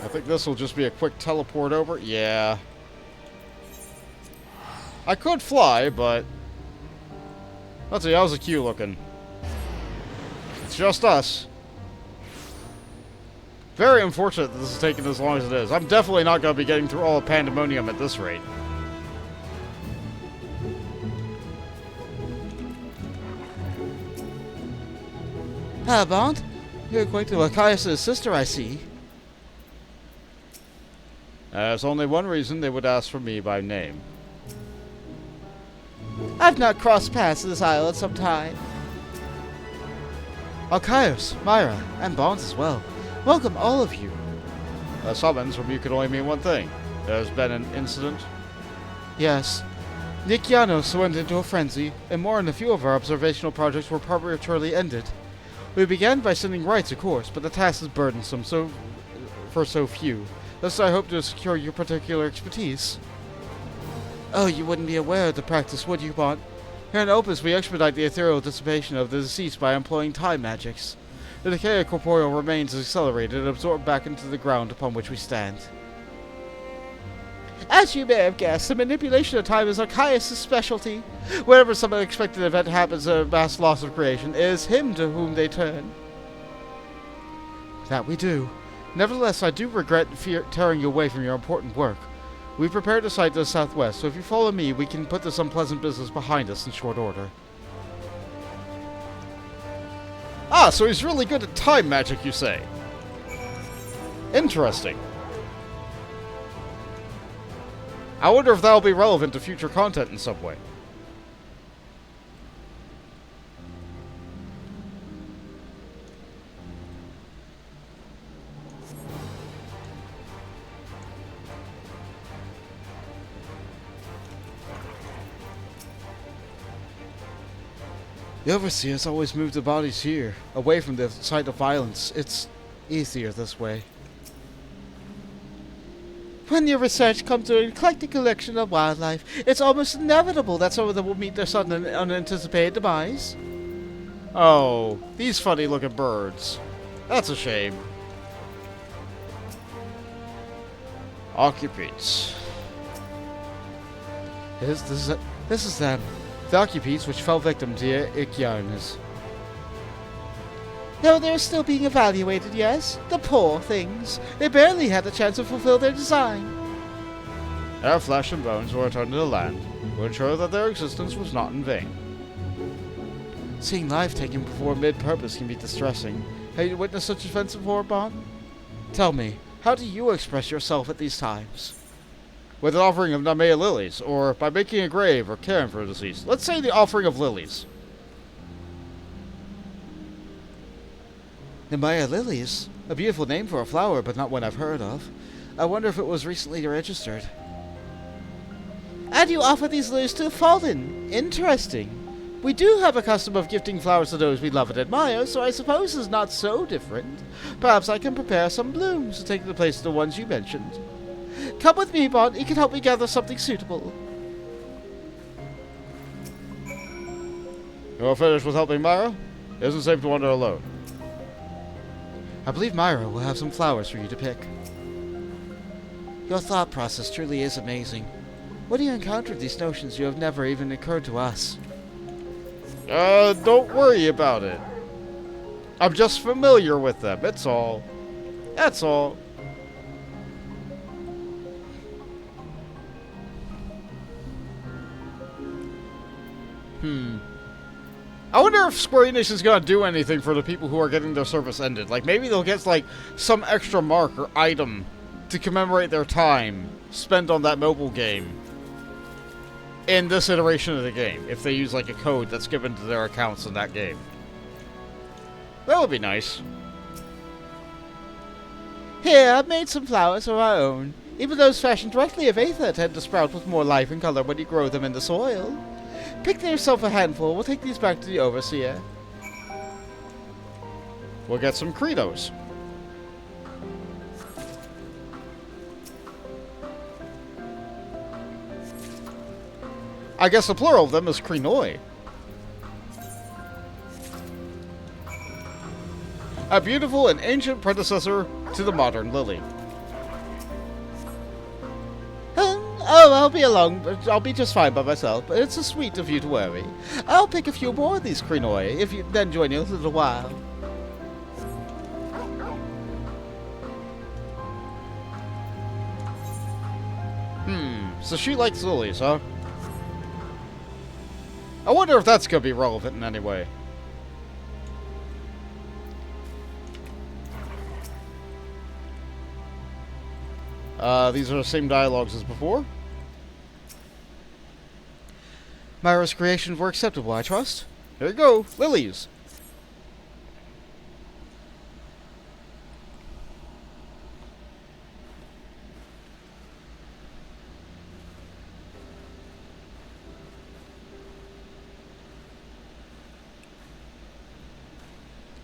I think this will just be a quick teleport over. Yeah. I could fly, but... Let's see, how's the queue looking? It's just us. Very unfortunate that this is taking as long as it is. I'm definitely not going to be getting through all of Pandæmonium at this rate. Ah, Bond, you're going to Archias' sister, I see. There's only one reason they would ask for me by name. I've not crossed paths in this isle in some time. Archias, Myra, and Bonds as well. Welcome, all of you. A summons from you could only mean one thing. There's been an incident. Yes. Nikianos went into a frenzy, and more than a few of our observational projects were prematurely ended. We began by sending rights, of course, but the task is burdensome for so few. Thus I hope to secure your particular expertise. Oh, you wouldn't be aware of the practice, would you, Bond? Here in Elpis, we expedite the ethereal dissipation of the deceased by employing time magics. The decay of corporeal remains is accelerated and absorbed back into the ground upon which we stand. As you may have guessed, the manipulation of time is Archias' specialty. Whenever some unexpected event happens, a mass loss of creation, it is him to whom they turn. That we do. Nevertheless, I do regret tearing you away from your important work. We've prepared a site to the southwest, so if you follow me, we can put this unpleasant business behind us in short order. Ah, so he's really good at time magic, you say? Interesting. I wonder if that'll be relevant to future content in some way. The Overseers always move the bodies here, away from the site of violence. It's easier this way. When your research comes to an eclectic collection of wildlife, it's almost inevitable that some of them will meet their sudden and unanticipated demise. Oh, these funny-looking birds. That's a shame. Occupants. This is them. The occupants which fell victim to Ericthonios. No, they're still being evaluated, yes? The poor things. They barely had a chance to fulfill their design. Their flesh and bones were returned to the land to ensure that their existence was not in vain. Seeing life taken before mid-purpose can be distressing. Have you witnessed such events before, Bon? Tell me, how do you express yourself at these times? With an offering of Namea lilies, or by making a grave or caring for a deceased. Let's say the offering of lilies. Namea lilies? A beautiful name for a flower, but not one I've heard of. I wonder if it was recently registered. And you offer these lilies to the fallen. Interesting. We do have a custom of gifting flowers to those we love and admire, so I suppose it's not so different. Perhaps I can prepare some blooms to take the place of the ones you mentioned. Come with me, Bon. You can help me gather something suitable. You're finished with helping Myra? It isn't safe to wander alone. I believe Myra will have some flowers for you to pick. Your thought process truly is amazing. When you encounter these notions, you have never even occurred to us. Don't worry about it. I'm just familiar with them, it's all. That's all. I wonder if Square Enix is gonna do anything for the people who are getting their service ended. Like, maybe they'll get, like, some extra mark or item to commemorate their time spent on that mobile game in this iteration of the game, if they use, like, a code that's given to their accounts in that game. That would be nice. Here, I've made some flowers of my own. Even those fashioned directly of Aether tend to sprout with more life and color when you grow them in the soil. Pick yourself a handful. We'll take these back to the Overseer. We'll get some credos. I guess the plural of them is crenoi. A beautiful and ancient predecessor to the modern lily. Oh, I'll be along, but I'll be just fine by myself. But it's so sweet of you to worry. I'll pick a few more of these crenoi, if you then join you in a little while. So she likes lilies, huh? I wonder if that's gonna be relevant in any way. These are the same dialogues as before. Myra's creations were acceptable, I trust. Here you go, lilies.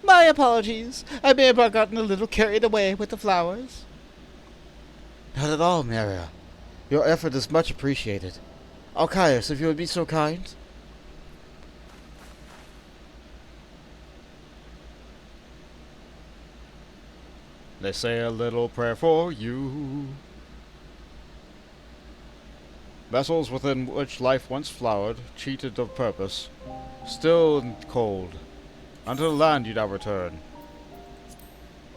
My apologies. I may have gotten a little carried away with the flowers. Not at all, Myra. Your effort is much appreciated. Alcaius, if you would be so kind. They say a little prayer for you. Vessels within which life once flowered, cheated of purpose, still and cold, unto the land you now return,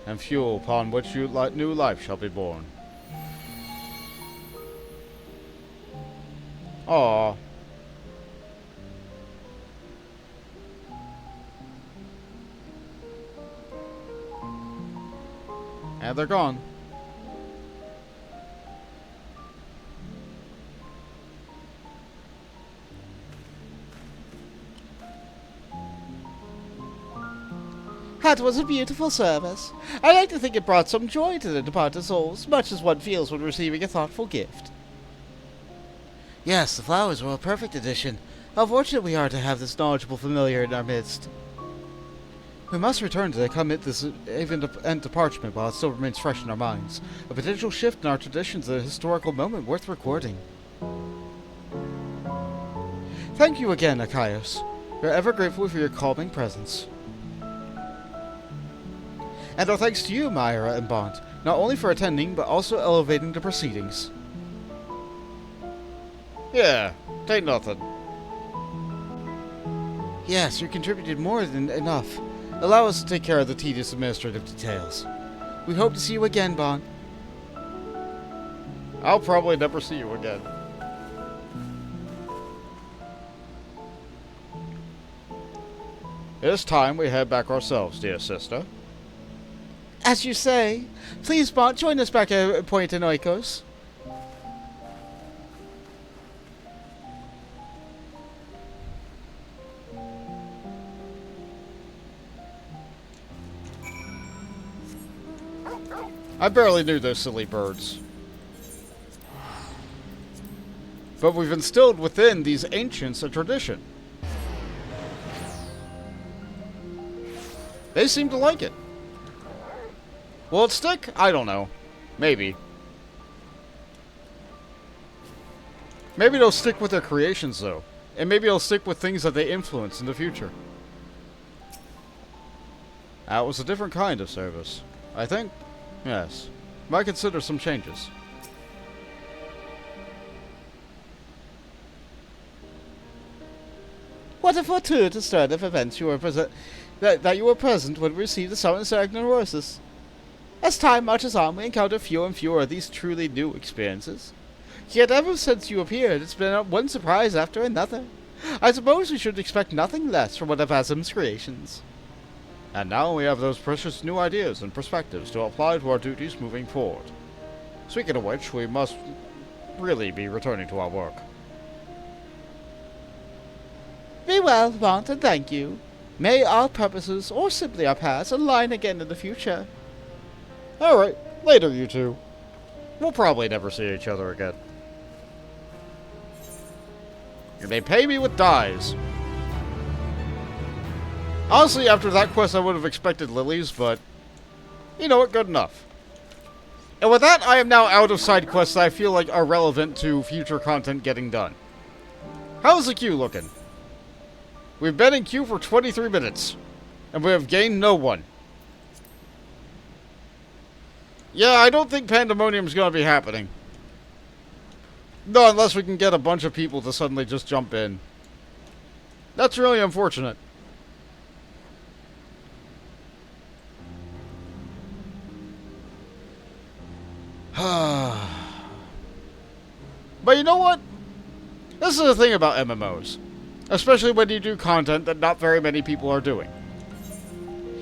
and fuel upon which new life shall be born. Aww. And they're gone. That was a beautiful service. I like to think it brought some joy to the departed souls, much as one feels when receiving a thoughtful gift. Yes, the flowers were a perfect addition. How fortunate we are to have this knowledgeable familiar in our midst. We must return to commit this event to parchment while it still remains fresh in our minds. A potential shift in our traditions is a historical moment worth recording. Thank you again, Arkaios. We are ever grateful for your calming presence. And our thanks to you, Myra and Bont, not only for attending, but also elevating the proceedings. Yeah, ain't nothing. Yes, you contributed more than enough. Allow us to take care of the tedious administrative details. We hope to see you again, Bont. I'll probably never see you again. It is time we head back ourselves, dear sister. As you say. Please, Bont, join us back at Point Oikos. I barely knew those silly birds. But we've instilled within these ancients a tradition. They seem to like it. Will it stick? I don't know. Maybe. Maybe they'll stick with their creations, though. And maybe they'll stick with things that they influence in the future. That was a different kind of service. I think. Yes. Might consider some changes. What a fortuitous turn of events you were that you were present when we received the summons to Agnorosis. As time marches on, we encounter fewer and fewer of these truly new experiences. Yet ever since you appeared, it's been one surprise after another. I suppose we should expect nothing less from one of Azim's creations. And now we have those precious new ideas and perspectives to apply to our duties moving forward. Speaking of which, we must really be returning to our work. Be well, Bont, and thank you. May our purposes, or simply our paths, align again in the future. Alright, later you two. We'll probably never see each other again. And they pay me with dies. Honestly, after that quest, I would have expected lilies, but you know what? Good enough. And with that, I am now out of side quests that I feel like are relevant to future content getting done. How's the queue looking? We've been in queue for 23 minutes, and we have gained no one. Yeah, I don't think Pandemonium is going to be happening. No, unless we can get a bunch of people to suddenly just jump in. That's really unfortunate. But you know what? This is the thing about MMOs. Especially when you do content that not very many people are doing.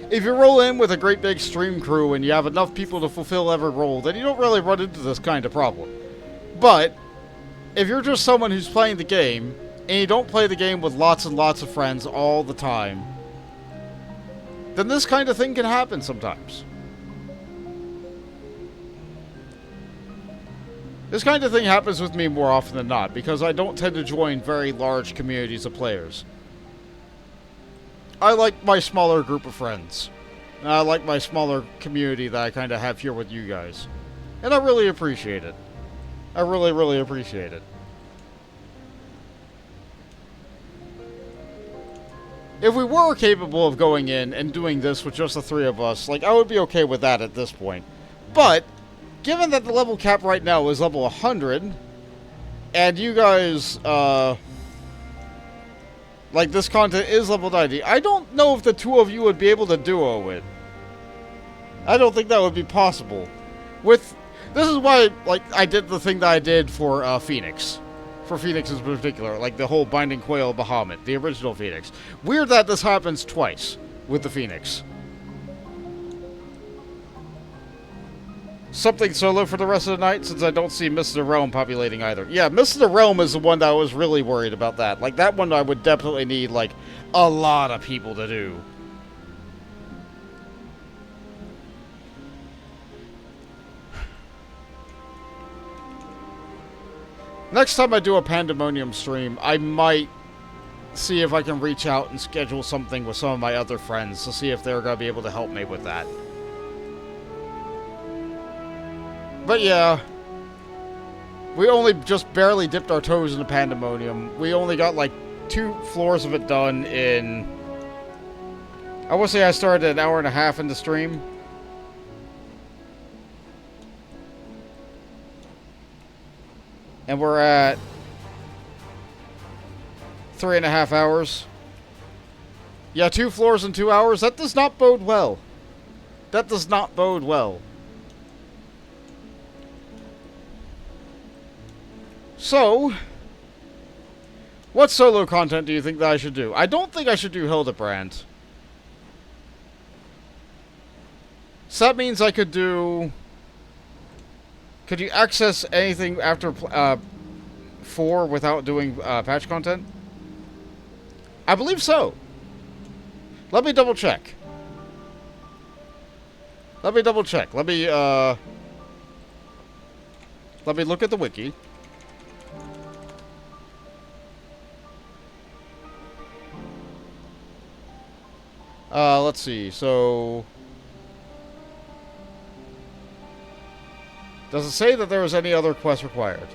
If you roll in with a great big stream crew and you have enough people to fulfill every role, then you don't really run into this kind of problem. But, if you're just someone who's playing the game, and you don't play the game with lots and lots of friends all the time, then this kind of thing can happen sometimes. This kind of thing happens with me more often than not, because I don't tend to join very large communities of players. I like my smaller group of friends. And I like my smaller community that I kind of have here with you guys. And I really appreciate it. I really, really appreciate it. If we were capable of going in and doing this with just the three of us, like, I would be okay with that at this point. But, given that the level cap right now is level 100, and you guys, like, this content is level 90, I don't know if the two of you would be able to duo it. I don't think that would be possible. This is why, like, I did the thing that I did for, Phoinix. For Phoinix in particular, like the whole Binding Quail Bahamut, the original Phoinix. Weird that this happens twice with the Phoinix. Something solo for the rest of the night, since I don't see Mist of the Realm populating either. Yeah, Mist of the Realm is the one that I was really worried about that. Like, that one I would definitely need, like, a lot of people to do. Next time I do a Pandaemonium stream, I might see if I can reach out and schedule something with some of my other friends to see if they're going to be able to help me with that. But yeah, we only just barely dipped our toes into Pandaemonium. We only got like 2 floors of it done in... I would say I started an hour and a half into stream. And we're at 3.5 hours. Yeah, 2 floors in 2 hours. That does not bode well. That does not bode well. So, what solo content do you think that I should do? I don't think I should do Hildebrand. So that means I could do... Could you access anything after 4 without doing patch content? I believe so. Let me double check. Let me double check. Let me look at the wiki. Let's see. So, does it say that there was any other quest required?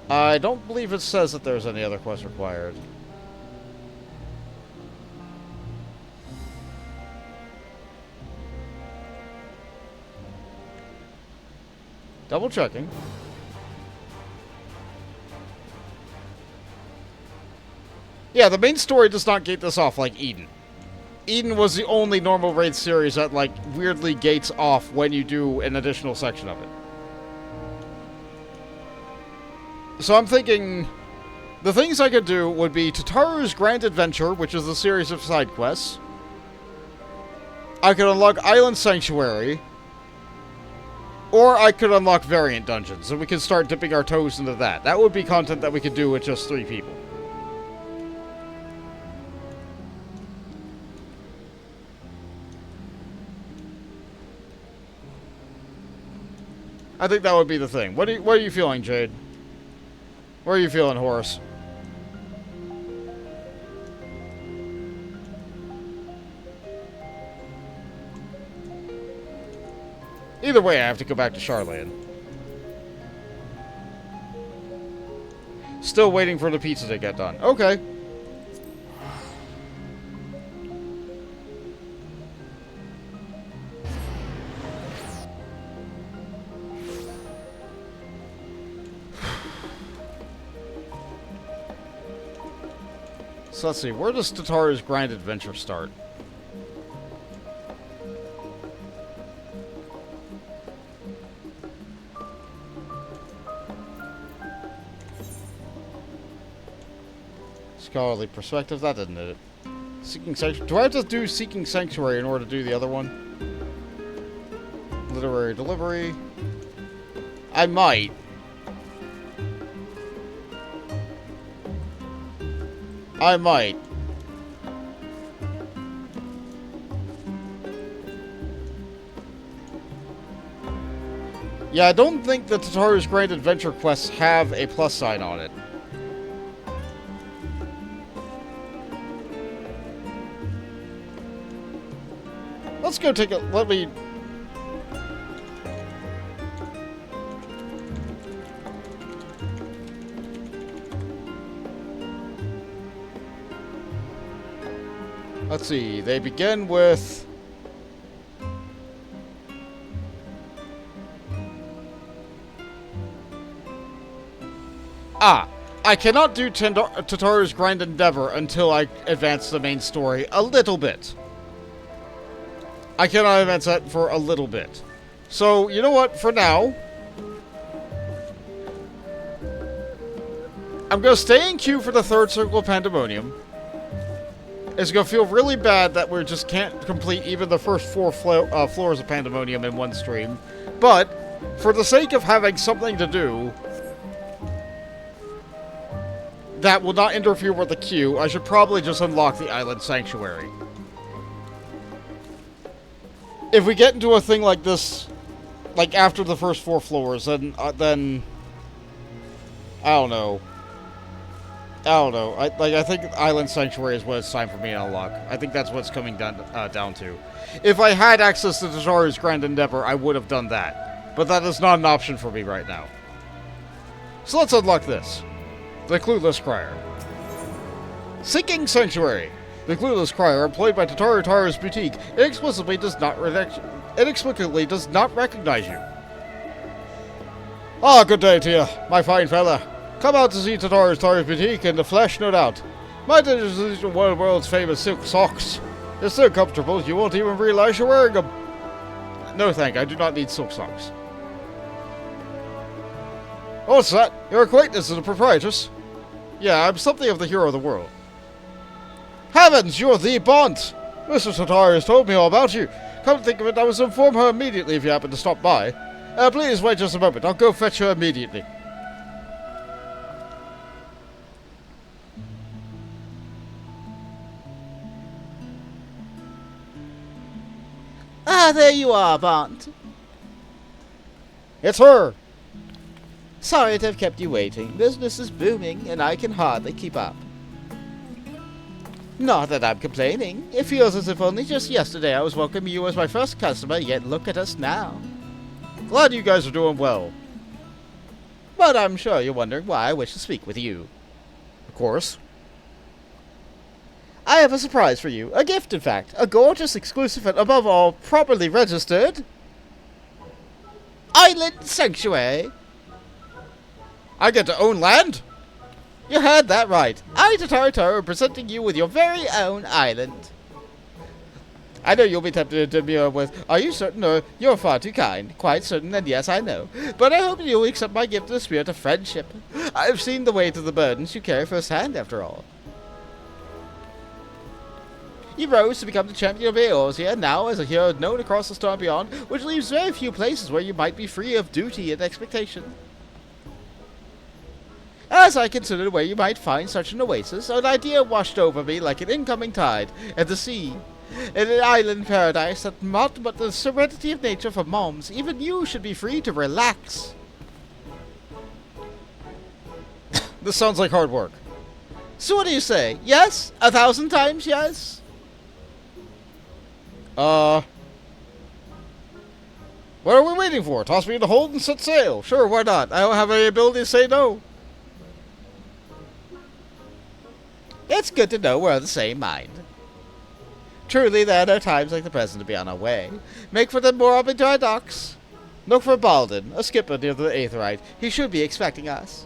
I don't believe it says that there's any other quest required. Double checking. Yeah, the main story does not gate this off like Eden. Eden was the only normal raid series that, like, weirdly gates off when you do an additional section of it. So I'm thinking, the things I could do would be Tataru's Grand Adventure, which is a series of side quests. I could unlock Island Sanctuary. Or I could unlock variant dungeons, and we could start dipping our toes into that. That would be content that we could do with just 3 people. I think that would be the thing. What are you feeling, Jade? What are you feeling, Horus? Either way, I have to go back to Sharleyan. Still waiting for the pizza to get done. Okay. So let's see, where does Tataru's Grand Adventure start? Scholarly Perspective, that didn't hit it. Seeking Sanctuary. Do I have to do Seeking Sanctuary in order to do the other one? Literary Delivery. I might. I might. Yeah, I don't think the Tataru's Grand Adventure quests have a plus sign on it. Let's go take a... Let me... Let's see, they begin with... I cannot do Tataru's Grand Endeavor until I advance the main story a little bit. I cannot advance that for a little bit. So, you know what, for now... I'm going to stay in queue for the 3rd Circle of Pandæmonium. It's going to feel really bad that we just can't complete even the first 4 floors of Pandæmonium in one stream. But, for the sake of having something to do, that will not interfere with the queue, I should probably just unlock the Island Sanctuary. If we get into a thing like this, like after the first 4 floors, then I don't know. I think Island Sanctuary is what it's time for me to unlock. I think that's what it's coming down to. If I had access to Tataru's Grand Endeavor, I would have done that. But that is not an option for me right now. So let's unlock this. The Clueless Crier. Seeking Sanctuary. The Clueless Crier, employed by Tataru Taru's boutique, inexplicably does not recognize you. Ah, good day to you, my fine fella. Come out to see Tataru Taru's boutique in the flesh, no doubt. My is one of the world's famous silk socks. They're so comfortable, you won't even realize you're wearing them. No, thank you, I do not need silk socks. What's that? Your acquaintance is the proprietress? Yeah, I'm something of the hero of the world. Heavens, you're the Bont! Mr. Tataru has told me all about you. Come to think of it, I was inform her immediately if you happen to stop by. Please wait just a moment, I'll go fetch her immediately. Ah, there you are, Bont. It's her! Sorry to have kept you waiting. Business is booming, and I can hardly keep up. Not that I'm complaining. It feels as if only just yesterday I was welcoming you as my first customer, yet look at us now. Glad you guys are doing well. But I'm sure you're wondering why I wish to speak with you. Of course. I have a surprise for you. A gift, in fact. A gorgeous, exclusive, and above all, properly registered Island Sanctuary. I get to own land? You heard that right. I, Tataru Taru, am presenting you with your very own island. I know you'll be tempted to demur with, are you certain, or you're far too kind. Quite certain, and yes, I know. But I hope you'll accept my gift in the spirit of friendship. I've seen the weight of the burdens you carry firsthand, after all. You rose to become the champion of Eorzea, now as a hero known across the star beyond, which leaves very few places where you might be free of duty and expectation. As I considered where you might find such an oasis, an idea washed over me like an incoming tide, and the sea. In an island paradise that not but the serenity of nature for moms, even you should be free to relax. This sounds like hard work. So what do you say? Yes? 1,000 times yes? What are we waiting for? Toss me in the hold and set sail. Sure, why not? I don't have any ability to say no. It's good to know we're of the same mind. Truly, there are no times like the present to be on our way. Make for them more up into our docks. Look for Baldin, a skipper near the Aetherite. He should be expecting us.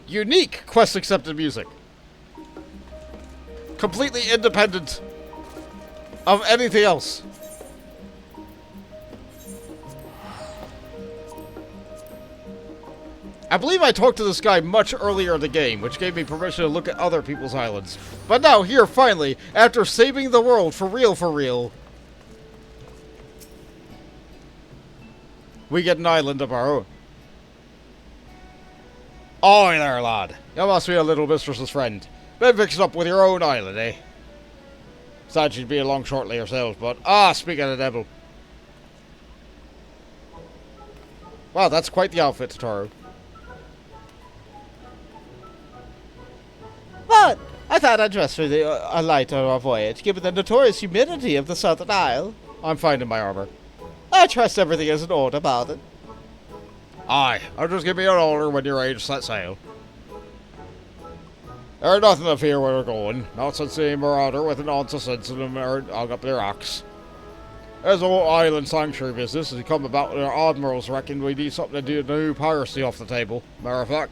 Unique quest accepted music. Completely independent of anything else. I believe I talked to this guy much earlier in the game, which gave me permission to look at other people's islands. But now, here, finally, after saving the world for real, we get an island of our own. Oi there, lad. You must be a little mistress's friend. Been fixed up with your own island, eh? Sad she'd be along shortly herself, but... speak of the devil. Wow, that's quite the outfit, Tataru. But I thought I'd dress for a light on our voyage, given the notorious humidity of the Southern Isle. I'm fine in my armor. I trust everything is in order, Baldin. Aye, I'll just give me an order when you're ready to set sail. There's nothing to fear where we're going. Not since the marauder with an ounce of sense in them hung up their rocks. There's the whole island sanctuary business has come about with our admirals reckon we need something to do to move piracy off the table. Matter of fact,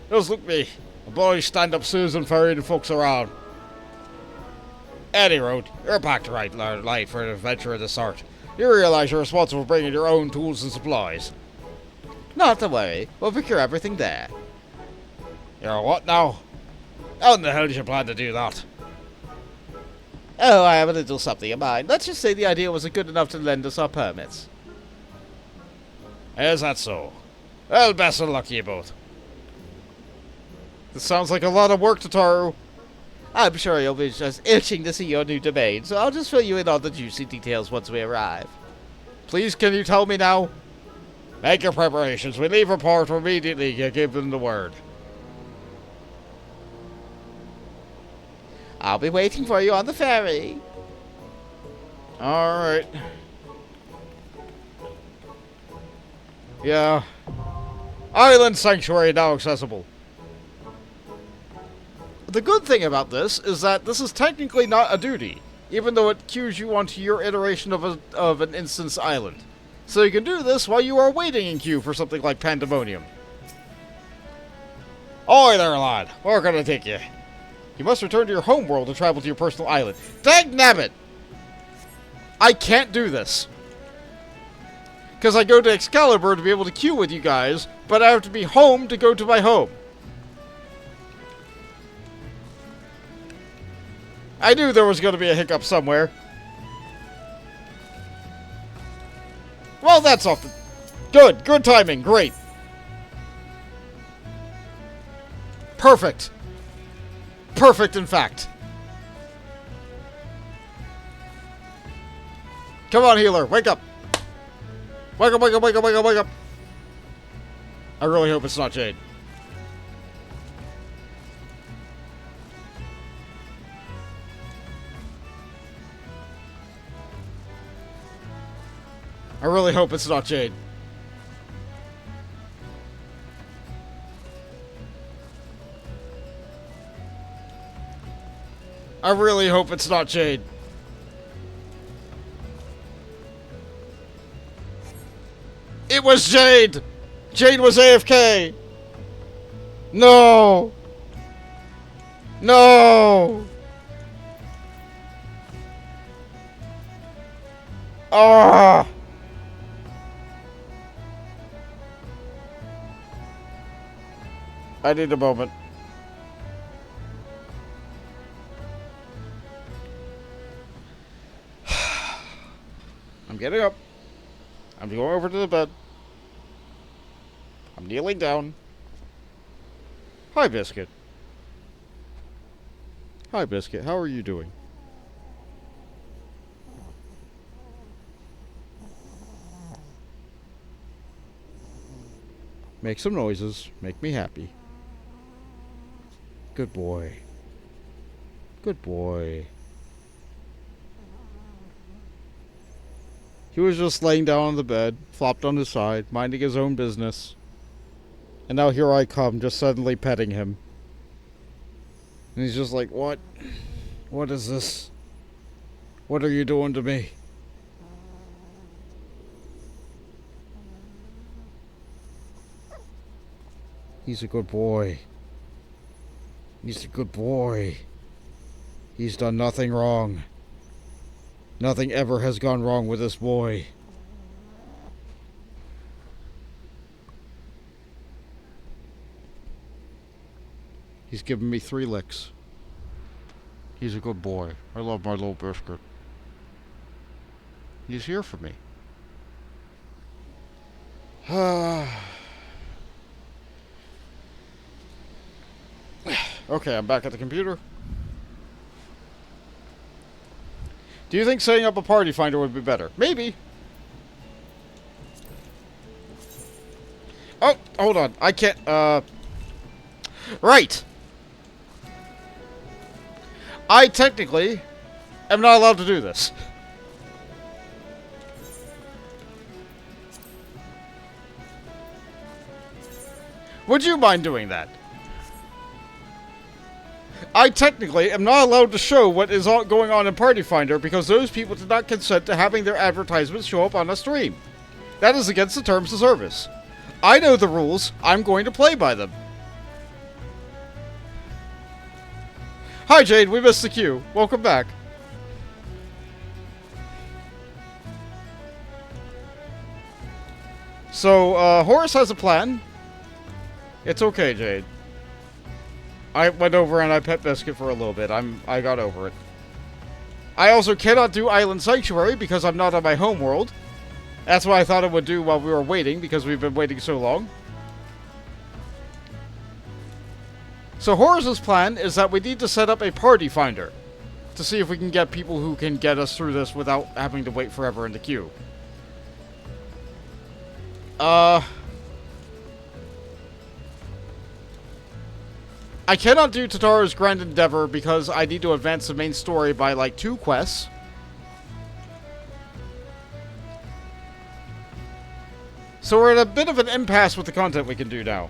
just look me. The boys stand up Susan ferrying folks around. Any road, you're packed right light for an adventure of this sort. You realize you're responsible for bringing your own tools and supplies. Not to worry, we'll procure everything there. You're what now? How in the hell did you plan to do that? Oh, I have a little something in mind. Let's just say the idea wasn't good enough to lend us our permits. Is that so? Well, best of luck to you both. This sounds like a lot of work, Tataru. I'm sure you'll be just itching to see your new domain, so I'll just fill you in on the juicy details once we arrive. Please, can you tell me now? Make your preparations. We leave our port immediately. You give them the word. I'll be waiting for you on the ferry. Alright. Yeah. Island Sanctuary now accessible. The good thing about this is that this is technically not a duty, even though it cues you onto your iteration of an instance island. So you can do this while you are waiting in queue for something like Pandæmonium. Oi there, lad. Where can I take you? You must return to your home world to travel to your personal island. Dagnabbit! I can't do this. Because I go to Excalibur to be able to queue with you guys, but I have to be home to go to my home. I knew there was going to be a hiccup somewhere. Well, that's off the... Good. Good timing. Great. Perfect. Perfect, in fact. Come on, healer. Wake up. Wake up, wake up, wake up, wake up, wake up. I really hope it's not Jade. I really hope it's not Jade. I really hope it's not Jade. It was Jade! Jade was AFK! No! No! Ah! I need a moment. I'm getting up. I'm going over to the bed. I'm kneeling down. Hi, Biscuit. Hi, Biscuit. How are you doing? Make some noises. Make me happy. Good boy. Good boy. He was just laying down on the bed, flopped on his side, minding his own business. And now here I come, just suddenly petting him. And he's just like, what? What is this? What are you doing to me? He's a good boy. He's a good boy. He's done nothing wrong. Nothing ever has gone wrong with this boy. He's given me 3 licks. He's a good boy. I love my little biscuit. He's here for me. Okay, I'm back at the computer. Do you think setting up a party finder would be better? Maybe. Oh, hold on. I can't, Right. I technically am not allowed to do this. Would you mind doing that? I technically am not allowed to show what is going on in Party Finder because those people did not consent to having their advertisements show up on a stream. That is against the terms of service. I know the rules. I'm going to play by them. Hi, Jade. We missed the queue. Welcome back. So, Horus has a plan. It's okay, Jade. I went over and I pet Biscuit for a little bit. I got over it. I also cannot do Island Sanctuary because I'm not on my home world. That's what I thought it would do while we were waiting, because we've been waiting so long. So Horus's plan is that we need to set up a party finder to see if we can get people who can get us through this without having to wait forever in the queue. I cannot do Tataru's Grand Endeavor because I need to advance the main story by like 2 quests. So we're at a bit of an impasse with the content we can do now.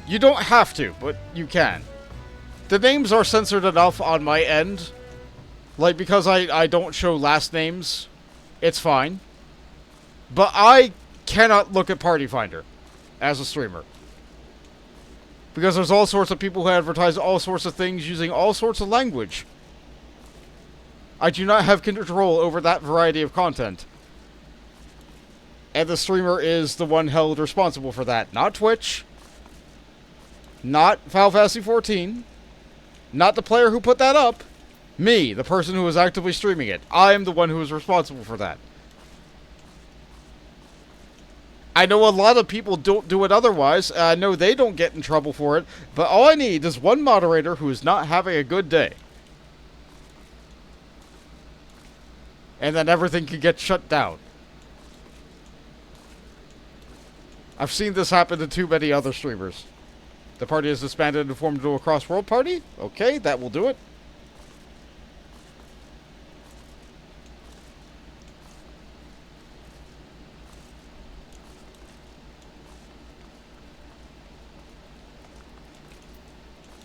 You don't have to, but you can. The names are censored enough on my end. Like, because I don't show last names, it's fine. But I cannot look at Party Finder as a streamer. Because there's all sorts of people who advertise all sorts of things using all sorts of language. I do not have control over that variety of content. And the streamer is the one held responsible for that. Not Twitch. Not Final Fantasy 14. Not the player who put that up. Me, the person who is actively streaming it. I am the one who is responsible for that. I know a lot of people don't do it otherwise. I know they don't get in trouble for it. But all I need is one moderator who is not having a good day. And then everything can get shut down. I've seen this happen to too many other streamers. The party is disbanded and formed into a cross-world party? Okay, that will do it.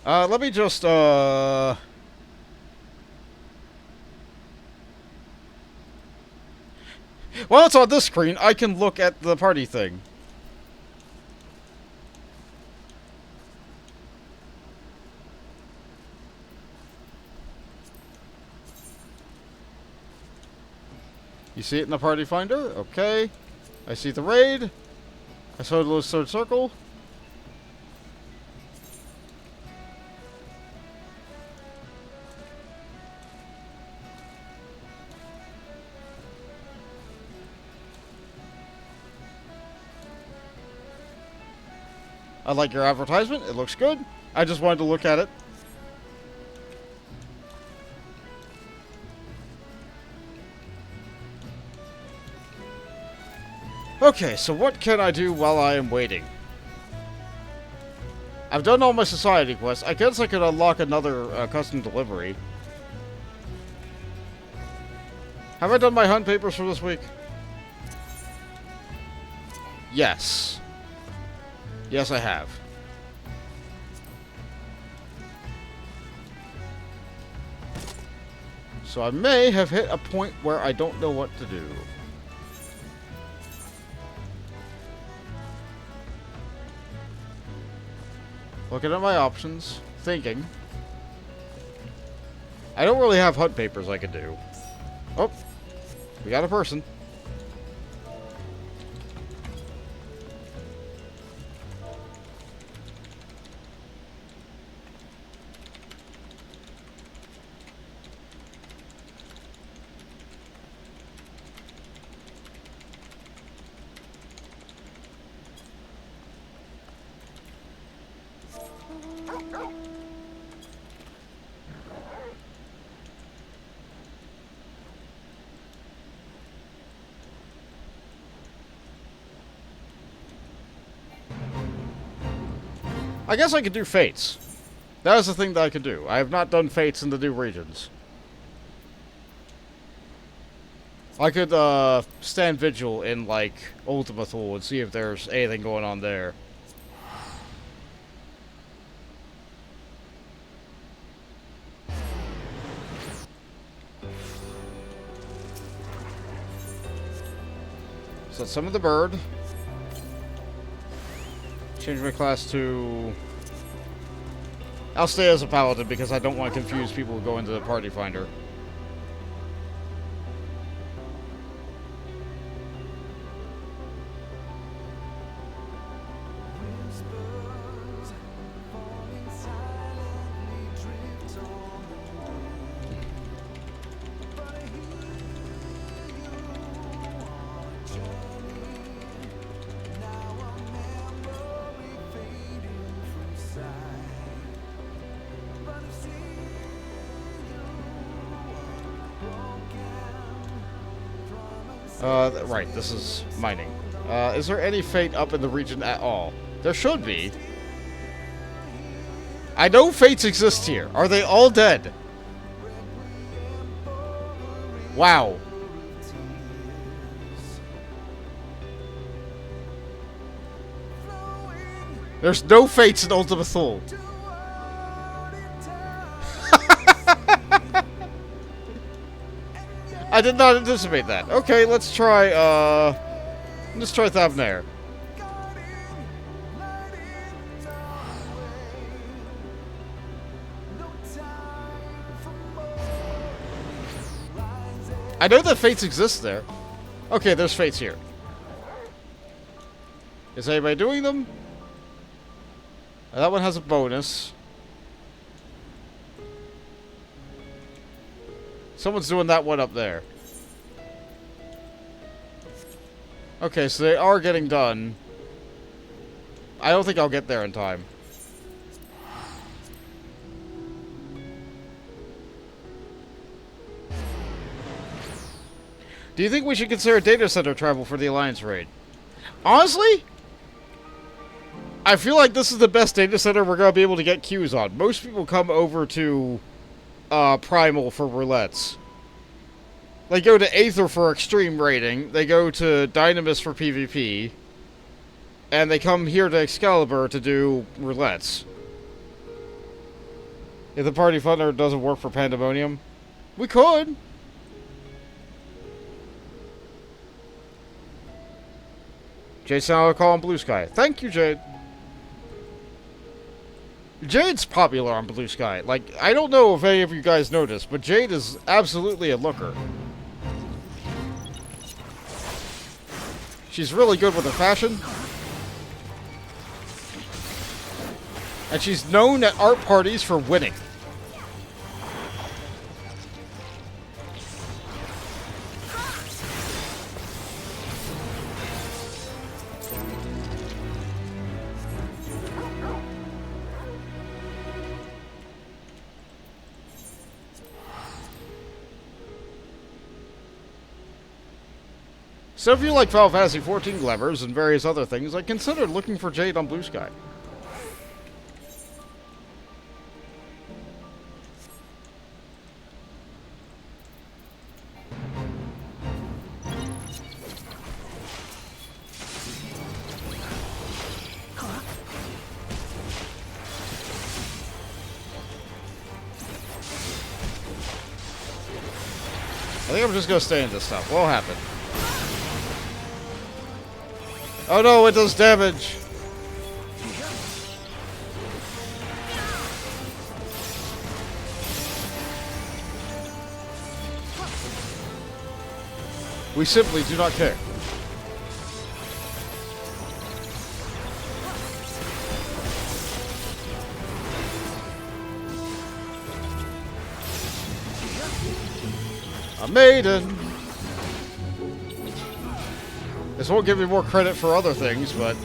Let me just, Well, it's on this screen. I can look at the party thing. You see it in the party finder? Okay. I see the raid. I saw the third circle. I like your advertisement. It looks good. I just wanted to look at it. Okay, so what can I do while I am waiting? I've done all my society quests. I guess I could unlock another custom delivery. Have I done my hunt papers for this week? Yes. Yes, I have. So I may have hit a point where I don't know what to do. Looking at my options, thinking. I don't really have hunt papers I could do. Oh, we got a person. I guess I could do Fates. That is the thing that I could do. I have not done Fates in the new regions. I could, stand vigil in, like, Ultima Thule and see if there's anything going on there. So summon the bird. Change my class to... I'll stay as a paladin because I don't want to confuse people who go into the party finder. Right, this is mining. Is there any fate up in the region at all? There should be. I know fates exist here. Are they all dead? Wow. There's no fates in Ultima Thule. I did not anticipate that. Okay, let's try Thavnair. I know that fates exist there. Okay, there's fates here. Is anybody doing them? That one has a bonus. Someone's doing that one up there. Okay, so they are getting done. I don't think I'll get there in time. Do you think we should consider data center travel for the Alliance raid? Honestly, I feel like this is the best data center we're going to be able to get queues on. Most people come over to Primal for roulettes. They go to Aether for extreme raiding. They go to Dynamis for PvP. And they come here to Excalibur to do roulettes. If the party funder doesn't work for Pandaemonium, we could. Jade sounded a call on Blue Sky. Thank you, Jade. Jade's popular on Blue Sky. Like, I don't know if any of you guys noticed, but Jade is absolutely a looker. She's really good with her fashion. And she's known at art parties for winning. So if you like Final Fantasy XIV glamours and various other things, I considered looking for Jade on Blue Sky. I think I'm just gonna stay in this stuff. What'll happen? Oh no, it does damage! We simply do not care. A maiden! This won't give me more credit for other things, but...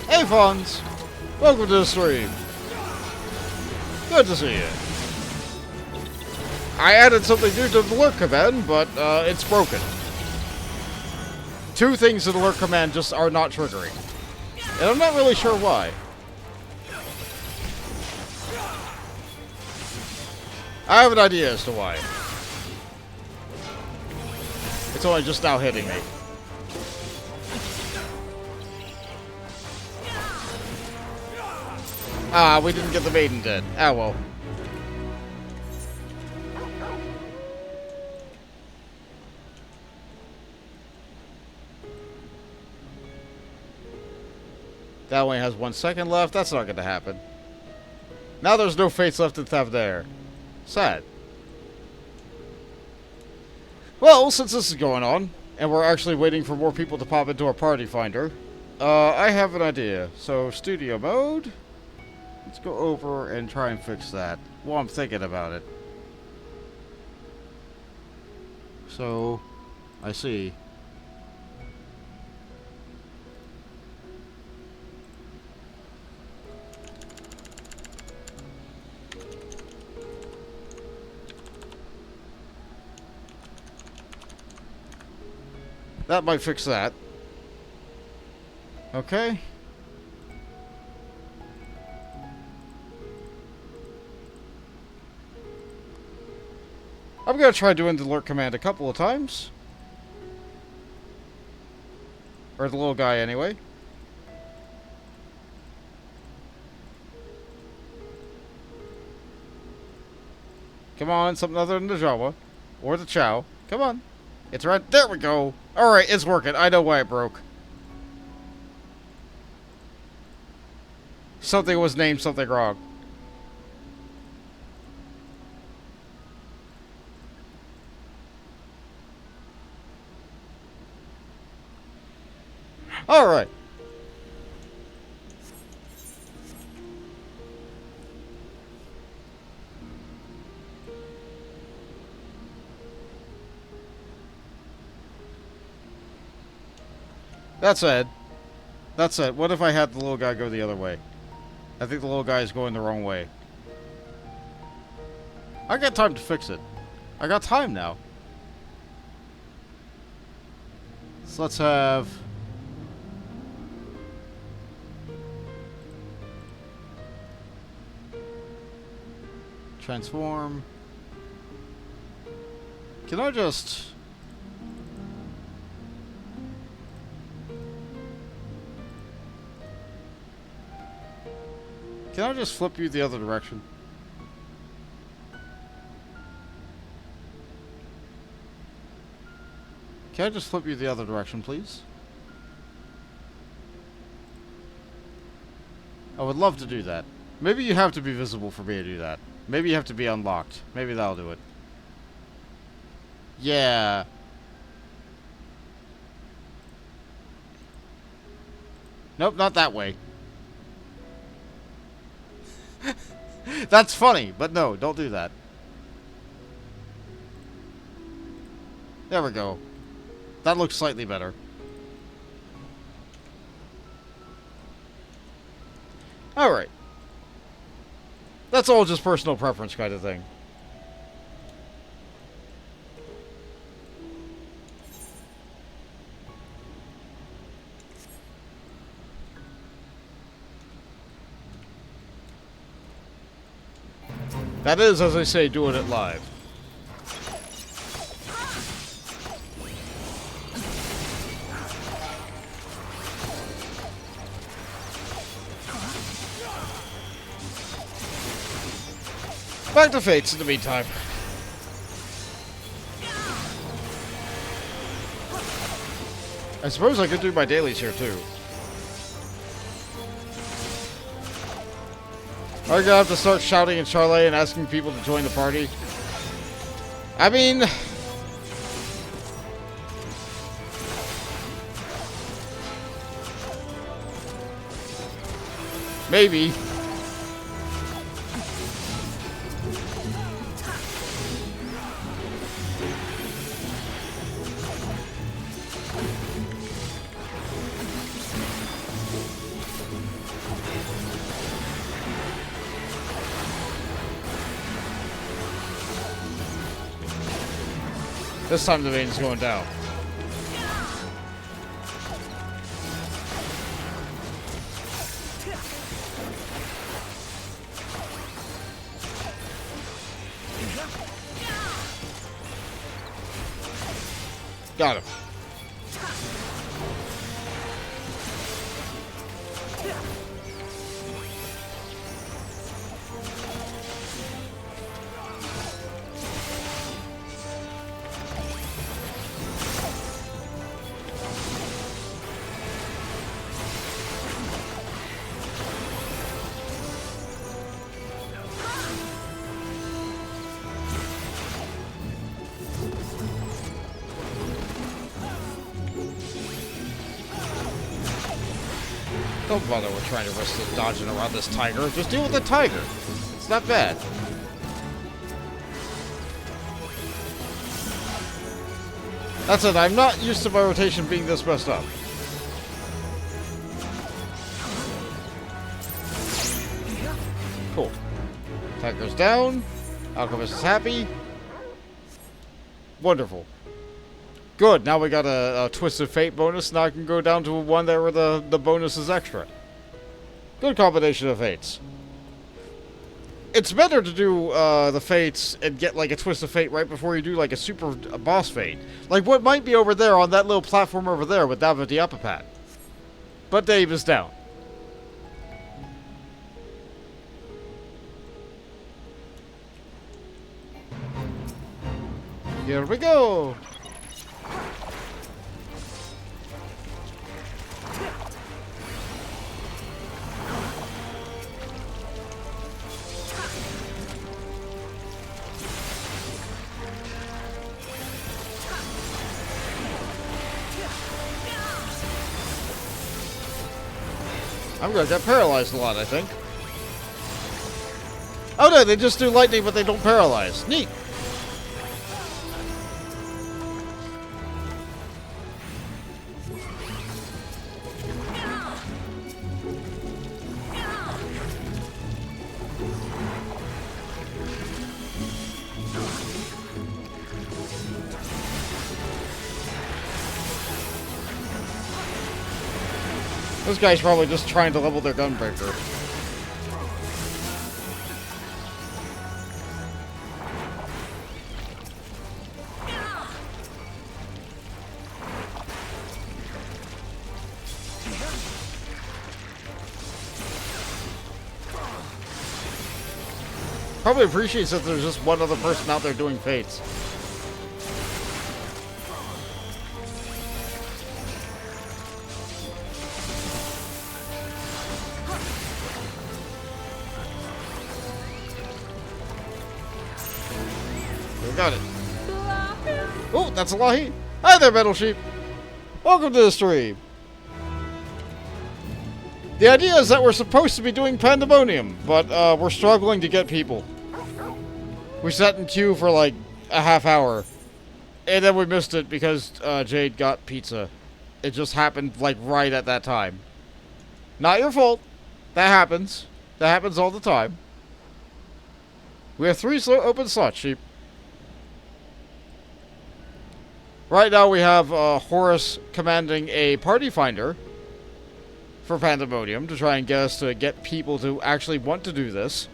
Hey, Fonz! Welcome to the stream. Good to see you. I added something new to the alert command, but it's broken. Two things in the alert command just are not triggering. And I'm not really sure why. I have an idea as to why. It's only just now hitting me. Ah, we didn't get the maiden dead. Ah, well. That only has 1 second left. That's not going to happen. Now there's no fates left in Thavnair. Sad. Well, since this is going on, and we're actually waiting for more people to pop into our party finder, I have an idea. So, studio mode. Let's go over and try and fix that while I'm thinking about it. So, I see. That might fix that. Okay. I'm gonna try doing the alert command a couple of times. Or the little guy, anyway. Come on, something other than the Jawa. Or the Chow. Come on. It's right. There we go. Alright, it's working. I know why it broke. Something was named something wrong. Alright. That said, what if I had the little guy go the other way? I think the little guy is going the wrong way. I got time to fix it. I got time now. So let's have... transform. Can I just... Can I just flip you the other direction? Can I just flip you the other direction, please? I would love to do that. Maybe you have to be visible for me to do that. Maybe you have to be unlocked. Maybe that'll do it. Yeah. Nope, not that way. That's funny, but no, don't do that. There we go. That looks slightly better. Alright. That's all just personal preference kind of thing. That is, as I say, doing it live. Back to Fates in the meantime. I suppose I could do my dailies here too. Are you gonna have to start shouting in Sharleyan and asking people to join the party? I mean... maybe. This time the vein is going down. Got him. Don't bother with trying to risk dodging around this tiger. Just deal with the tiger. It's not bad. That's it. I'm not used to my rotation being this messed up. Cool. Tiger's down. Alchemist is happy. Wonderful. Good, now we got a Twisted Fate bonus, now I can go down to one there where the bonus is extra. Good combination of fates. It's better to do the fates and get like a Twist of Fate right before you do like a boss fate. Like what might be over there on that little platform over there with Davadiapapat. But Dave is down. Here we go! I'm gonna get paralyzed a lot, I think. Oh no, they just do lightning, but they don't paralyze. Neat! This guy's probably just trying to level their gunbreaker. Probably appreciates that there's just one other person out there doing fates. Got it. Oh, that's a Lahi. Hi there, Metal Sheep. Welcome to the stream. The idea is that we're supposed to be doing Pandæmonium, but we're struggling to get people. We sat in queue for like a half hour, and then we missed it because Jade got pizza. It just happened like right at that time. Not your fault. That happens. That happens all the time. We have 3 open slots, Sheep. Right now we have Horus commanding a party finder for Pandæmonium to try and get us to get people to actually want to do this.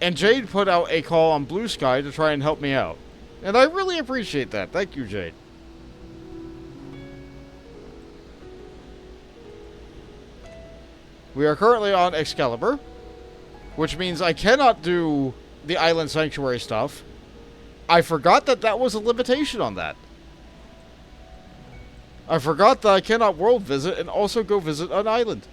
And Jade put out a call on Blue Sky to try and help me out. And I really appreciate that. Thank you, Jade. We are currently on Excalibur, which means I cannot do the Island Sanctuary stuff. I forgot that that was a limitation on that. I forgot that I cannot world visit and also go visit an island.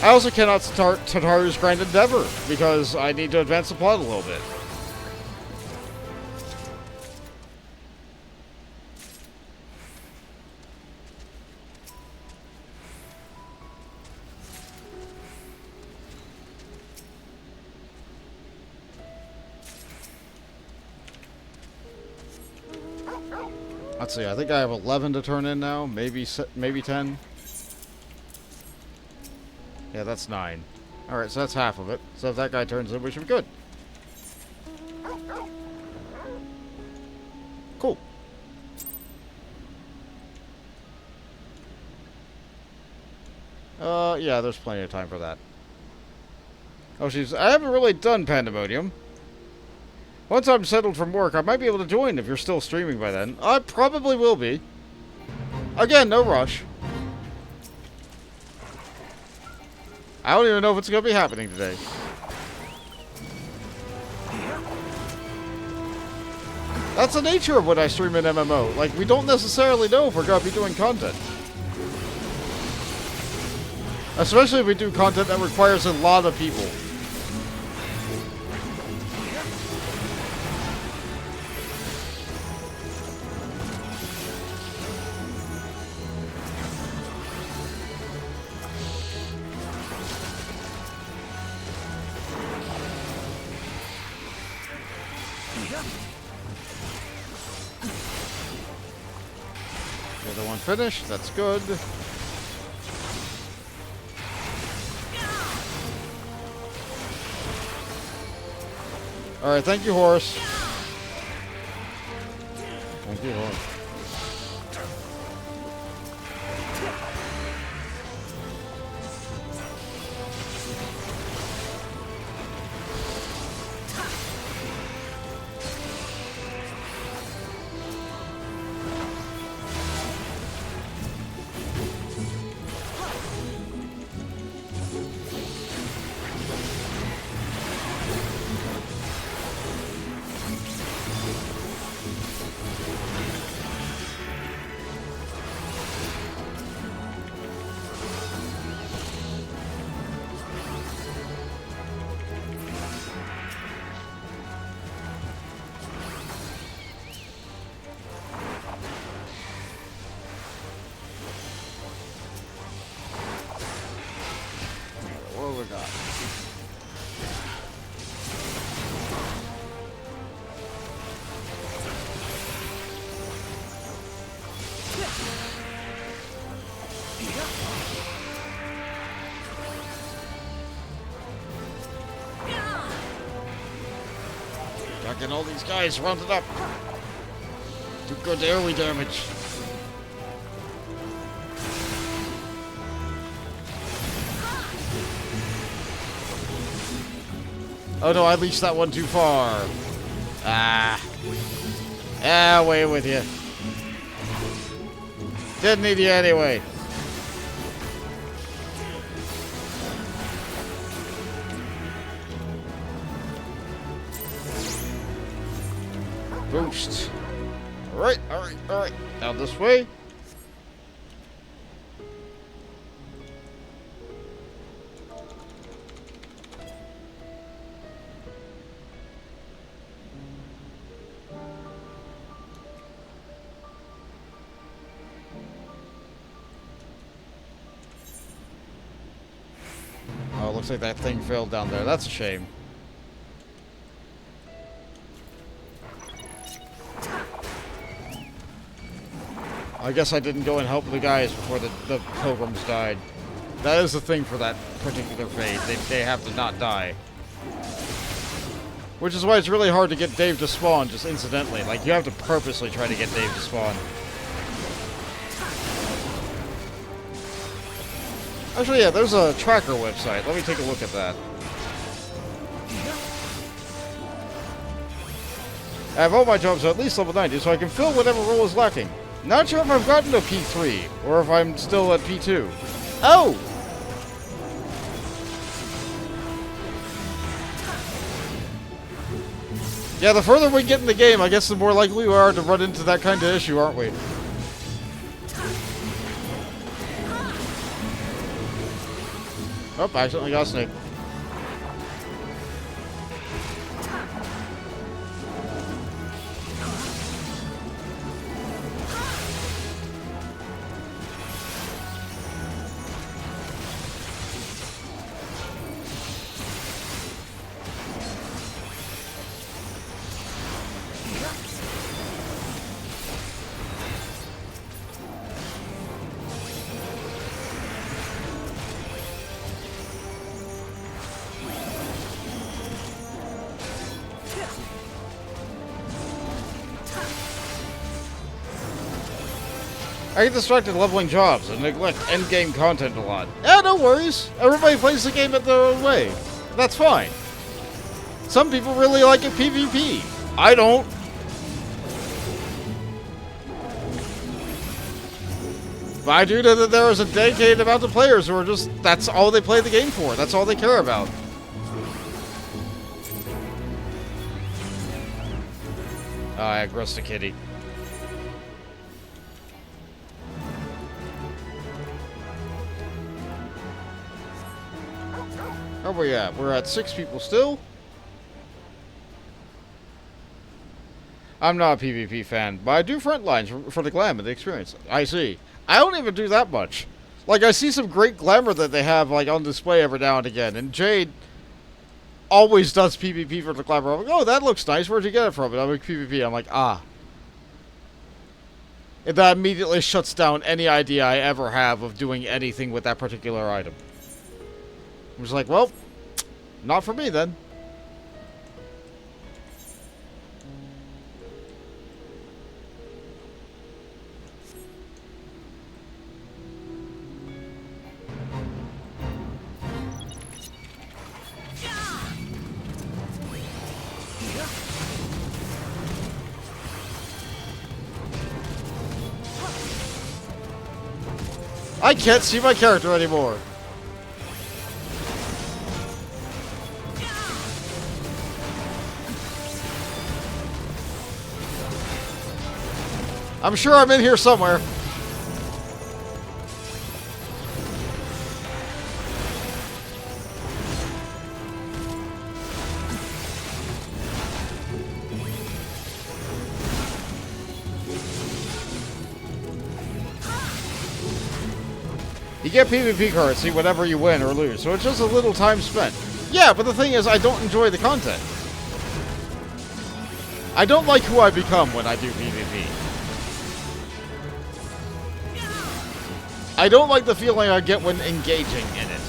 I also cannot start Tataru's Grand Endeavor because I need to advance the plot a little bit. Let's see, I think I have 11 to turn in now, maybe 10. Yeah, that's 9. Alright, so that's half of it. So if that guy turns in, we should be good. Cool. Yeah, there's plenty of time for that. Oh, I haven't really done Pandæmonium. Once I'm settled from work, I might be able to join if you're still streaming by then. I probably will be. Again, no rush. I don't even know if it's going to be happening today. That's the nature of when I stream an MMO. Like, we don't necessarily know if we're going to be doing content. Especially if we do content that requires a lot of people. The other one finished. That's good. Alright, thank you, Horus. Thank you, Horus. What do we got? Gotta get all these guys rounded up. Do good AoE damage. Oh no, I leashed that one too far. Ah. Away with you. Didn't need you anyway. Boost. Alright, alright, alright. Down this way. Oh, looks like that thing failed down there. That's a shame. I guess I didn't go and help the guys before the pilgrims died. That is the thing for that particular fade. They have to not die. Which is why it's really hard to get Dave to spawn just incidentally. Like, you have to purposely try to get Dave to spawn. Actually, yeah, there's a tracker website. Let me take a look at that. I have all my jobs at least level 90, so I can fill whatever role is lacking. Not sure if I've gotten to P3, or if I'm still at P2. Oh! Yeah, the further we get in the game, I guess the more likely we are to run into that kind of issue, aren't we? Oh, I accidentally got a snake. I get distracted leveling jobs and neglect endgame content a lot. Yeah, no worries. Everybody plays the game at their own way. That's fine. Some people really like it PvP. I don't. But I do know that there is a dedicated amount of players who are just, that's all they play the game for. That's all they care about. I aggressed a kitty. Where are we at? We're at 6 people still? I'm not a PvP fan, but I do front lines for the glam and the experience. I see. I don't even do that much. Like, I see some great glamour that they have, like, on display every now and again, and Jade always does PvP for the glamour. I'm like, oh, that looks nice. Where'd you get it from? And I'm like, PvP. I'm like, ah. And that immediately shuts down any idea I ever have of doing anything with that particular item. I'm just like, well, not for me then. I can't see my character anymore. I'm sure I'm in here somewhere. You get PvP currency whenever you win or lose, so it's just a little time spent. Yeah, but the thing is, I don't enjoy the content. I don't like who I become when I do PvP. I don't like the feeling I get when engaging in it.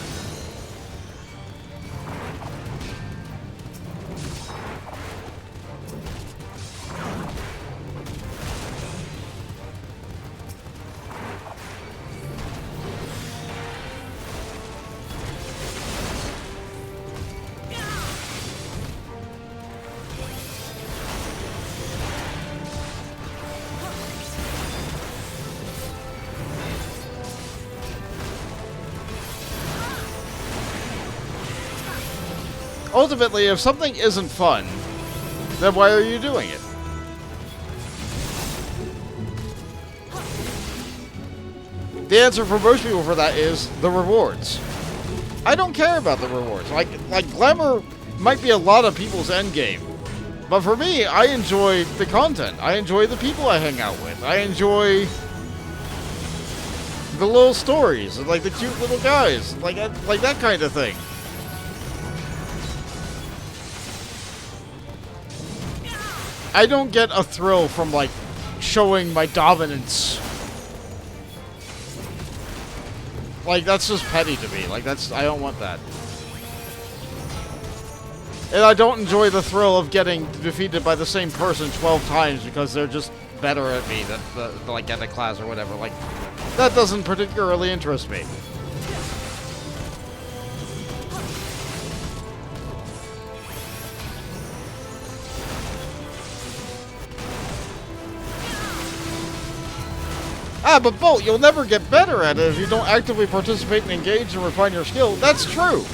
Ultimately, if something isn't fun, then why are you doing it? The answer for most people for that is the rewards. I don't care about the rewards. Like glamour might be a lot of people's endgame. But for me, I enjoy the content. I enjoy the people I hang out with. I enjoy the little stories, like the cute little guys, like that kind of thing. I don't get a thrill from, like, showing my dominance. Like, that's just petty to me. Like, I don't want that. And I don't enjoy the thrill of getting defeated by the same person 12 times because they're just better at me than, like, at a class or whatever. Like, that doesn't particularly interest me. Ah, but Bolt, you'll never get better at it if you don't actively participate and engage and refine your skill. That's true.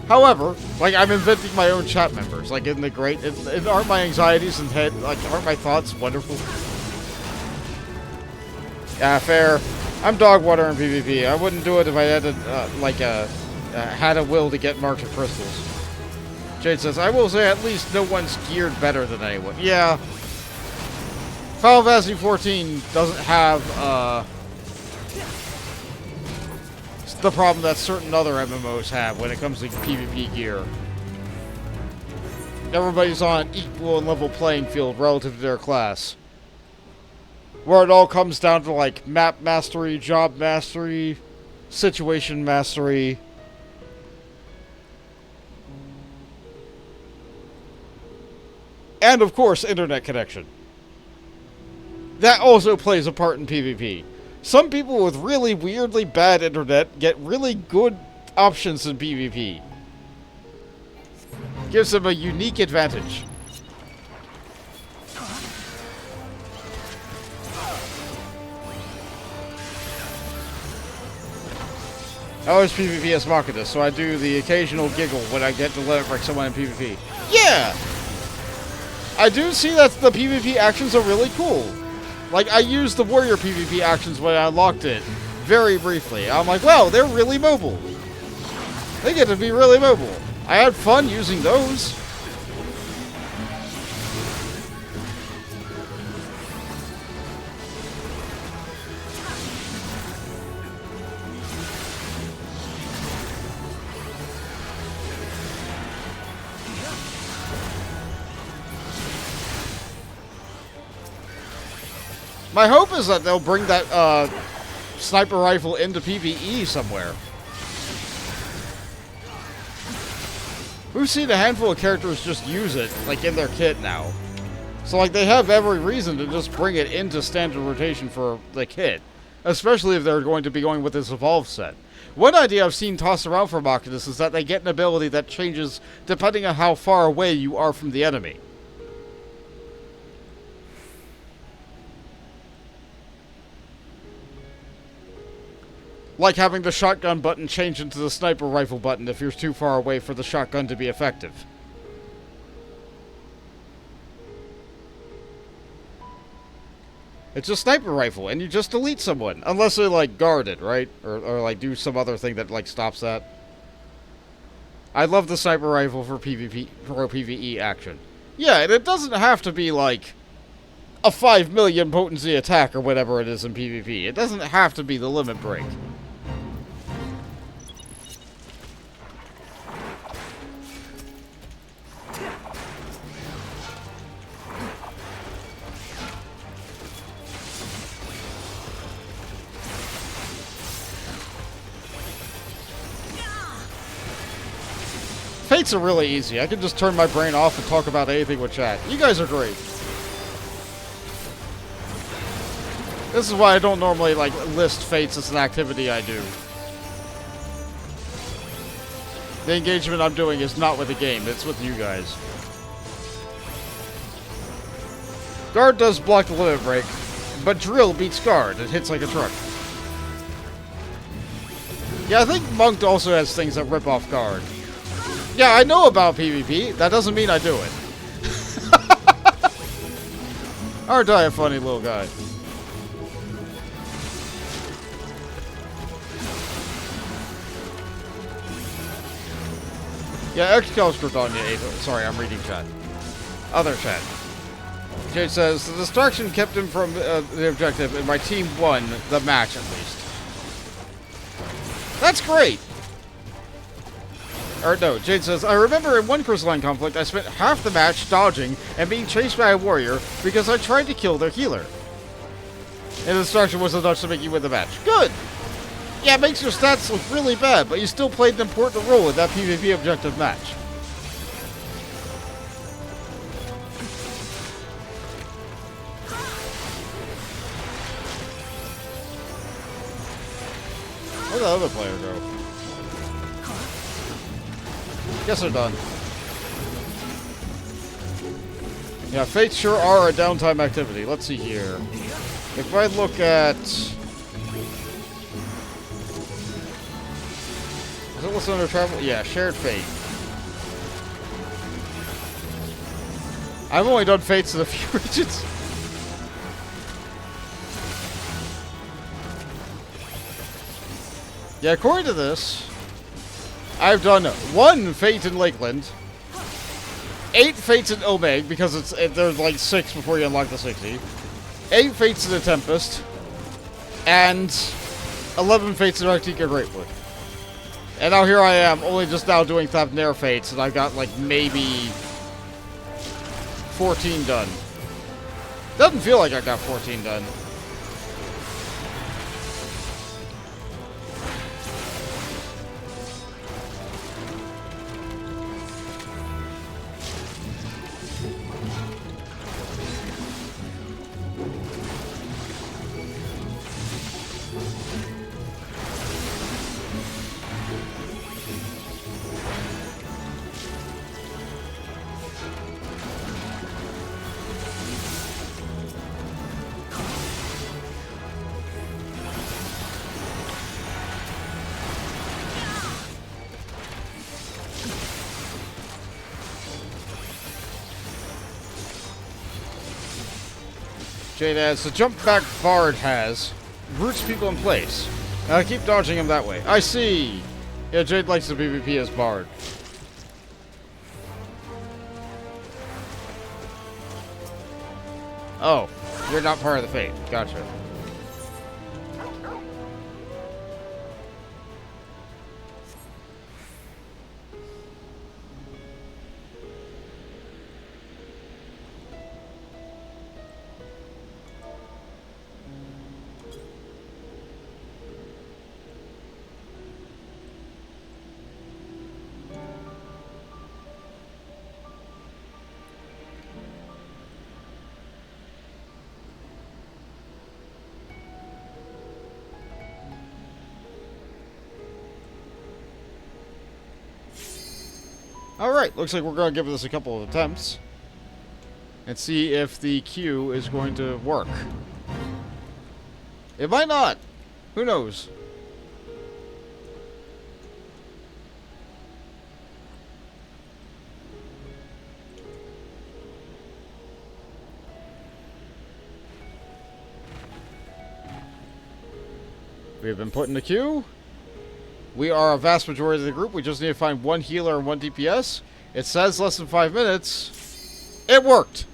However, like, I'm inventing my own chat members. Like, isn't it great? Aren't my anxieties and head, like, aren't my thoughts wonderful? Yeah, fair. I'm dog water in PvP. I wouldn't do it if I had had a will to get marked with crystals. Jade says, I will say at least no one's geared better than anyone. Yeah. Final Fantasy 14 doesn't have the problem that certain other MMOs have when it comes to PvP gear. Everybody's on an equal and level playing field relative to their class. Where it all comes down to, like, map mastery, job mastery, situation mastery. And, of course, internet connection. That also plays a part in PvP. Some people with really weirdly bad internet get really good options in PvP. Gives them a unique advantage. I always PvP as Marketus, so I do the occasional giggle when I get to leverage someone in PvP. Yeah! I do see that the PvP actions are really cool. Like, I used the warrior PvP actions when I unlocked it very briefly. I'm like, wow, they're really mobile. They get to be really mobile. I had fun using those. My hope is that they'll bring that sniper rifle into PvE somewhere. We've seen a handful of characters just use it, like, in their kit now. So, like, they have every reason to just bring it into standard rotation for the kit. Especially if they're going to be going with this Evolve set. One idea I've seen tossed around for Machinists is that they get an ability that changes depending on how far away you are from the enemy. Like having the shotgun button change into the sniper rifle button if you're too far away for the shotgun to be effective. It's a sniper rifle, and you just delete someone. Unless they, like, guard it, right? Or like, do some other thing that, like, stops that. I love the sniper rifle for PvP, pro PvE action. Yeah, and it doesn't have to be, like, a 5 million potency attack or whatever it is in PvP. It doesn't have to be the limit break. Fates are really easy. I can just turn my brain off and talk about anything with chat. You guys are great. This is why I don't normally, like, list fates as an activity I do. The engagement I'm doing is not with the game, it's with you guys. Guard does block the limit break, but Drill beats Guard. It hits like a truck. Yeah, I think Monk also has things that rip off Guard. Yeah, I know about PvP. That doesn't mean I do it. Aren't I a funny little guy? Yeah, Ericthonios. Sorry, I'm reading chat. Other chat. Jade says, the distraction kept him from the objective, and my team won the match, at least. That's great! Or no, Jade says, I remember in one crystalline conflict, I spent half the match dodging and being chased by a warrior because I tried to kill their healer. And the distraction was enough to make you win the match. Good! Yeah, it makes your stats look really bad, but you still played an important role in that PvP objective match. Where'd the other player go? Guess they're done. Yeah, fates sure are a downtime activity. Let's see here. If I look at... Is it listed under travel? Yeah, shared fate. I've only done fates in a few regions. Yeah, according to this, I've done 1 fate in Lakeland, 8 fates in Omeg, because there's like 6 before you unlock the 60, 8 fates in the Tempest, and 11 fates in Arctica Greatwood. And now here I am, only just now doing Thavnair fates, and I've got like maybe 14 done. Doesn't feel like I got 14 done. Jade adds, the jump back Bard has roots people in place. Keep dodging him that way. I see! Yeah, Jade likes the PvP as Bard. Oh, you're not part of the Fate. Gotcha. Alright, looks like we're going to give this a couple of attempts. And see if the queue is going to work. It might not. Who knows? We have been put in the queue. We are a vast majority of the group. We just need to find one healer and one DPS. It says less than 5 minutes. It worked!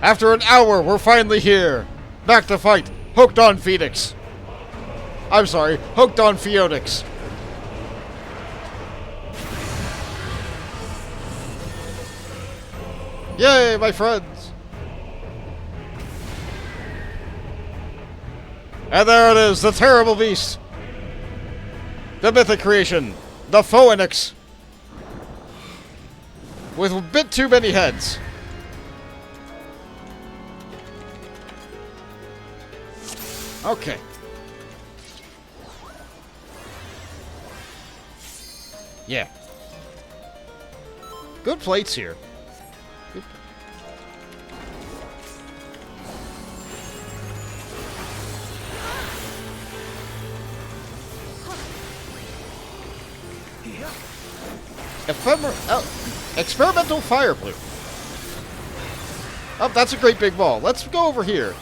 After an hour, we're finally here. Back to fight. Hooked on Phoinix. I'm sorry, hooked on Phoinix. Yay, my friends! And there it is, the terrible beast. The mythic creation, the Phoinix. With a bit too many heads. Okay. Yeah. Good plates here. Good. Experimental fire plume. Oh, that's a great big ball. Let's go over here.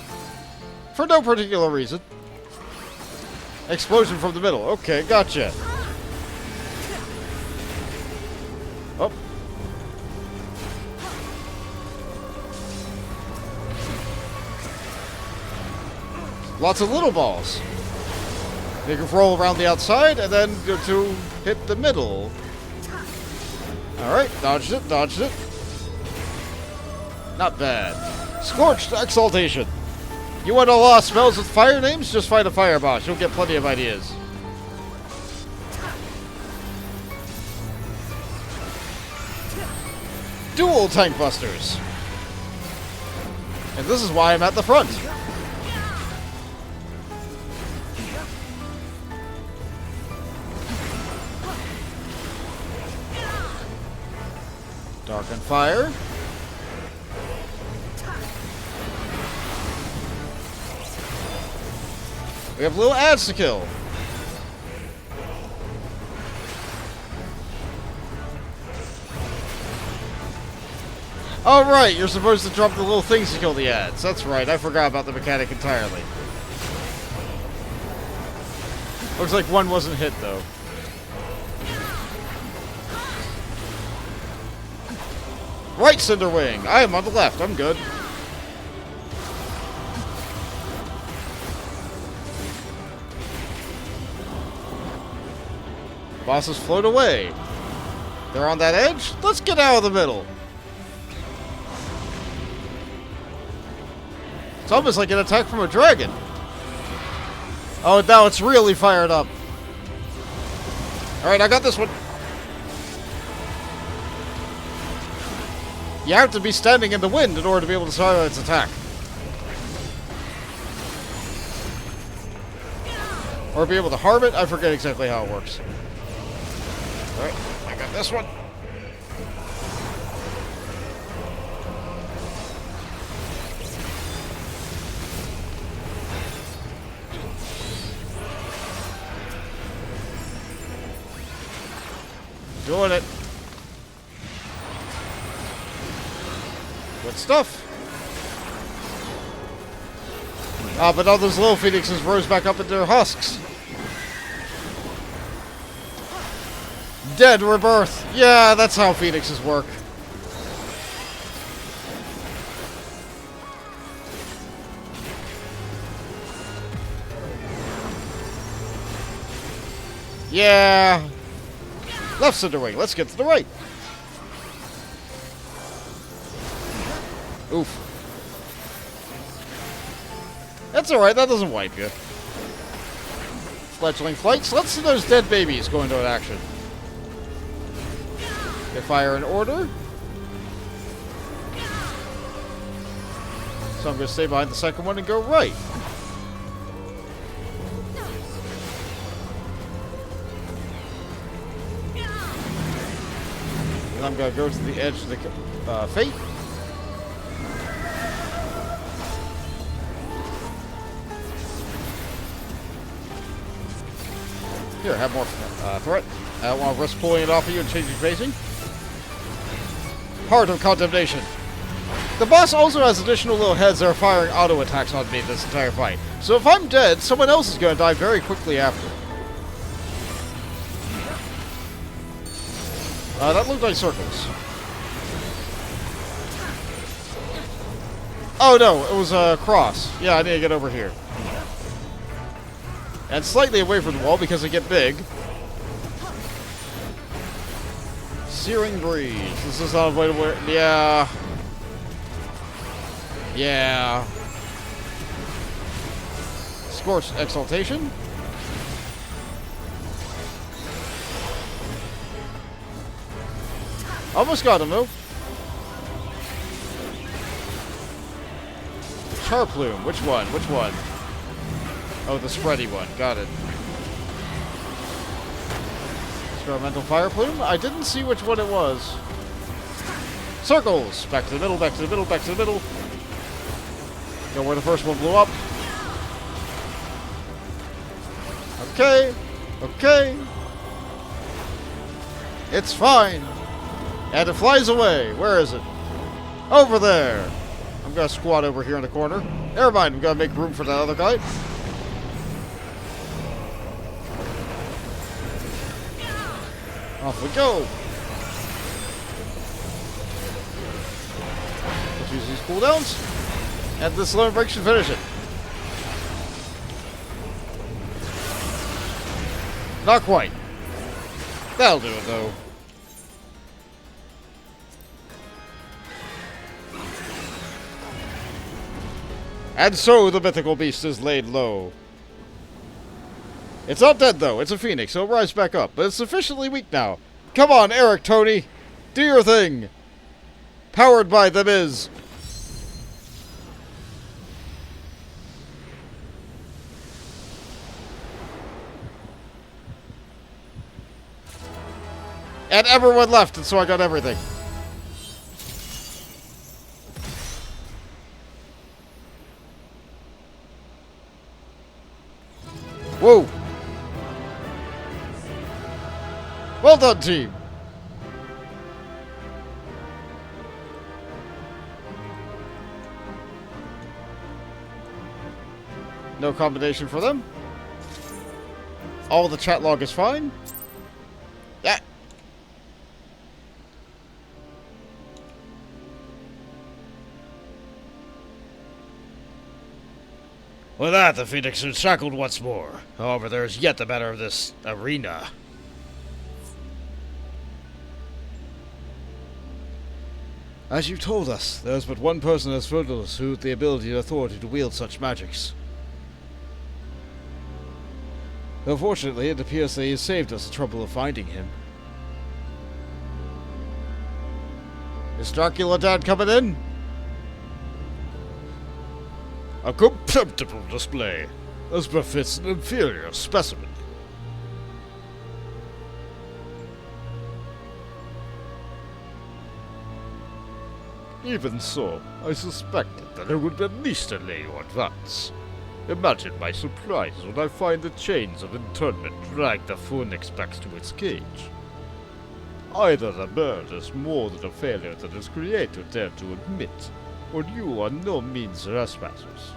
For no particular reason. Explosion from the middle. Okay, gotcha. Oh. Lots of little balls. They can roll around the outside and then go to hit the middle. Alright, dodged it, dodged it. Not bad. Scorched Exaltation. You want a lot of spells with fire names? Just find a fire boss. You'll get plenty of ideas. Dual tank busters. And this is why I'm at the front. Dark and fire. We have little ads to kill. Oh, right, you're supposed to drop the little things to kill the ads. That's right, I forgot about the mechanic entirely. Looks like one wasn't hit, though. Right, Cinderwing! I am on the left, I'm good. Bosses float away. They're on that edge? Let's get out of the middle. It's almost like an attack from a dragon. Oh, now it's really fired up. Alright, I got this one. You have to be standing in the wind in order to be able to survive its attack. Or be able to harm it. I forget exactly how it works. Alright, I got this one. Doing it. Good stuff. Ah, but all those little phoenixes rose back up into their husks. Dead rebirth. Yeah, that's how phoenixes work. Yeah. Left center wing. Let's get to the right. Oof. That's alright. That doesn't wipe you. Fledgling flights. Let's see those dead babies go into action. They fire in order. So I'm going to stay behind the second one and go right. And I'm going to go to the edge of the fate. Here, have more threat. I don't want to risk pulling it off of you and changing facing. Heart of Condemnation. The boss also has additional little heads that are firing auto attacks on me this entire fight. So if I'm dead, someone else is going to die very quickly after. That looked like circles. Oh no, it was a cross. Yeah, I need to get over here. And slightly away from the wall because they get big. Searing Breeze. This is not a way to wear. Yeah. Yeah. Scorched Exaltation. Almost got him, though. Char Plume. Which one? Which one? Oh, the spready one. Got it. Experimental Fire Plume? I didn't see which one it was. Circles! Back to the middle, back to the middle, back to the middle. Go where the first one blew up. Okay. Okay. It's fine. And it flies away. Where is it? Over there. I'm going to squat over here in the corner. Never mind. We've got to make room for that other guy. Off we go. Let's use these cooldowns. And this limit break should finish it. Not quite. That'll do it, though. And so the mythical beast is laid low. It's not dead, though. It's a phoenix, so it'll rise back up. But it's sufficiently weak now. Come on, Ericthonios. Do your thing. Powered by the Miz. And everyone left, and so I got everything. Whoa! Well done, team! No combination for them. All the chat log is fine. Yeah. With that, the Phoenix is shackled once more. However, there is yet the matter of this arena. As you've told us, there is but one person as Asphodelos who has the ability and authority to wield such magics. Unfortunately, it appears that he has saved us the trouble of finding him. Is Dracula Dad coming in? A contemptible display, as befits an inferior specimen. Even so, I suspected that there would at least delay your advance. Imagine my surprise when I find the chains of internment drag the Phoenix back to its cage. Either the bird is more than a failure that its creator dared to admit, or you are no means trespassers.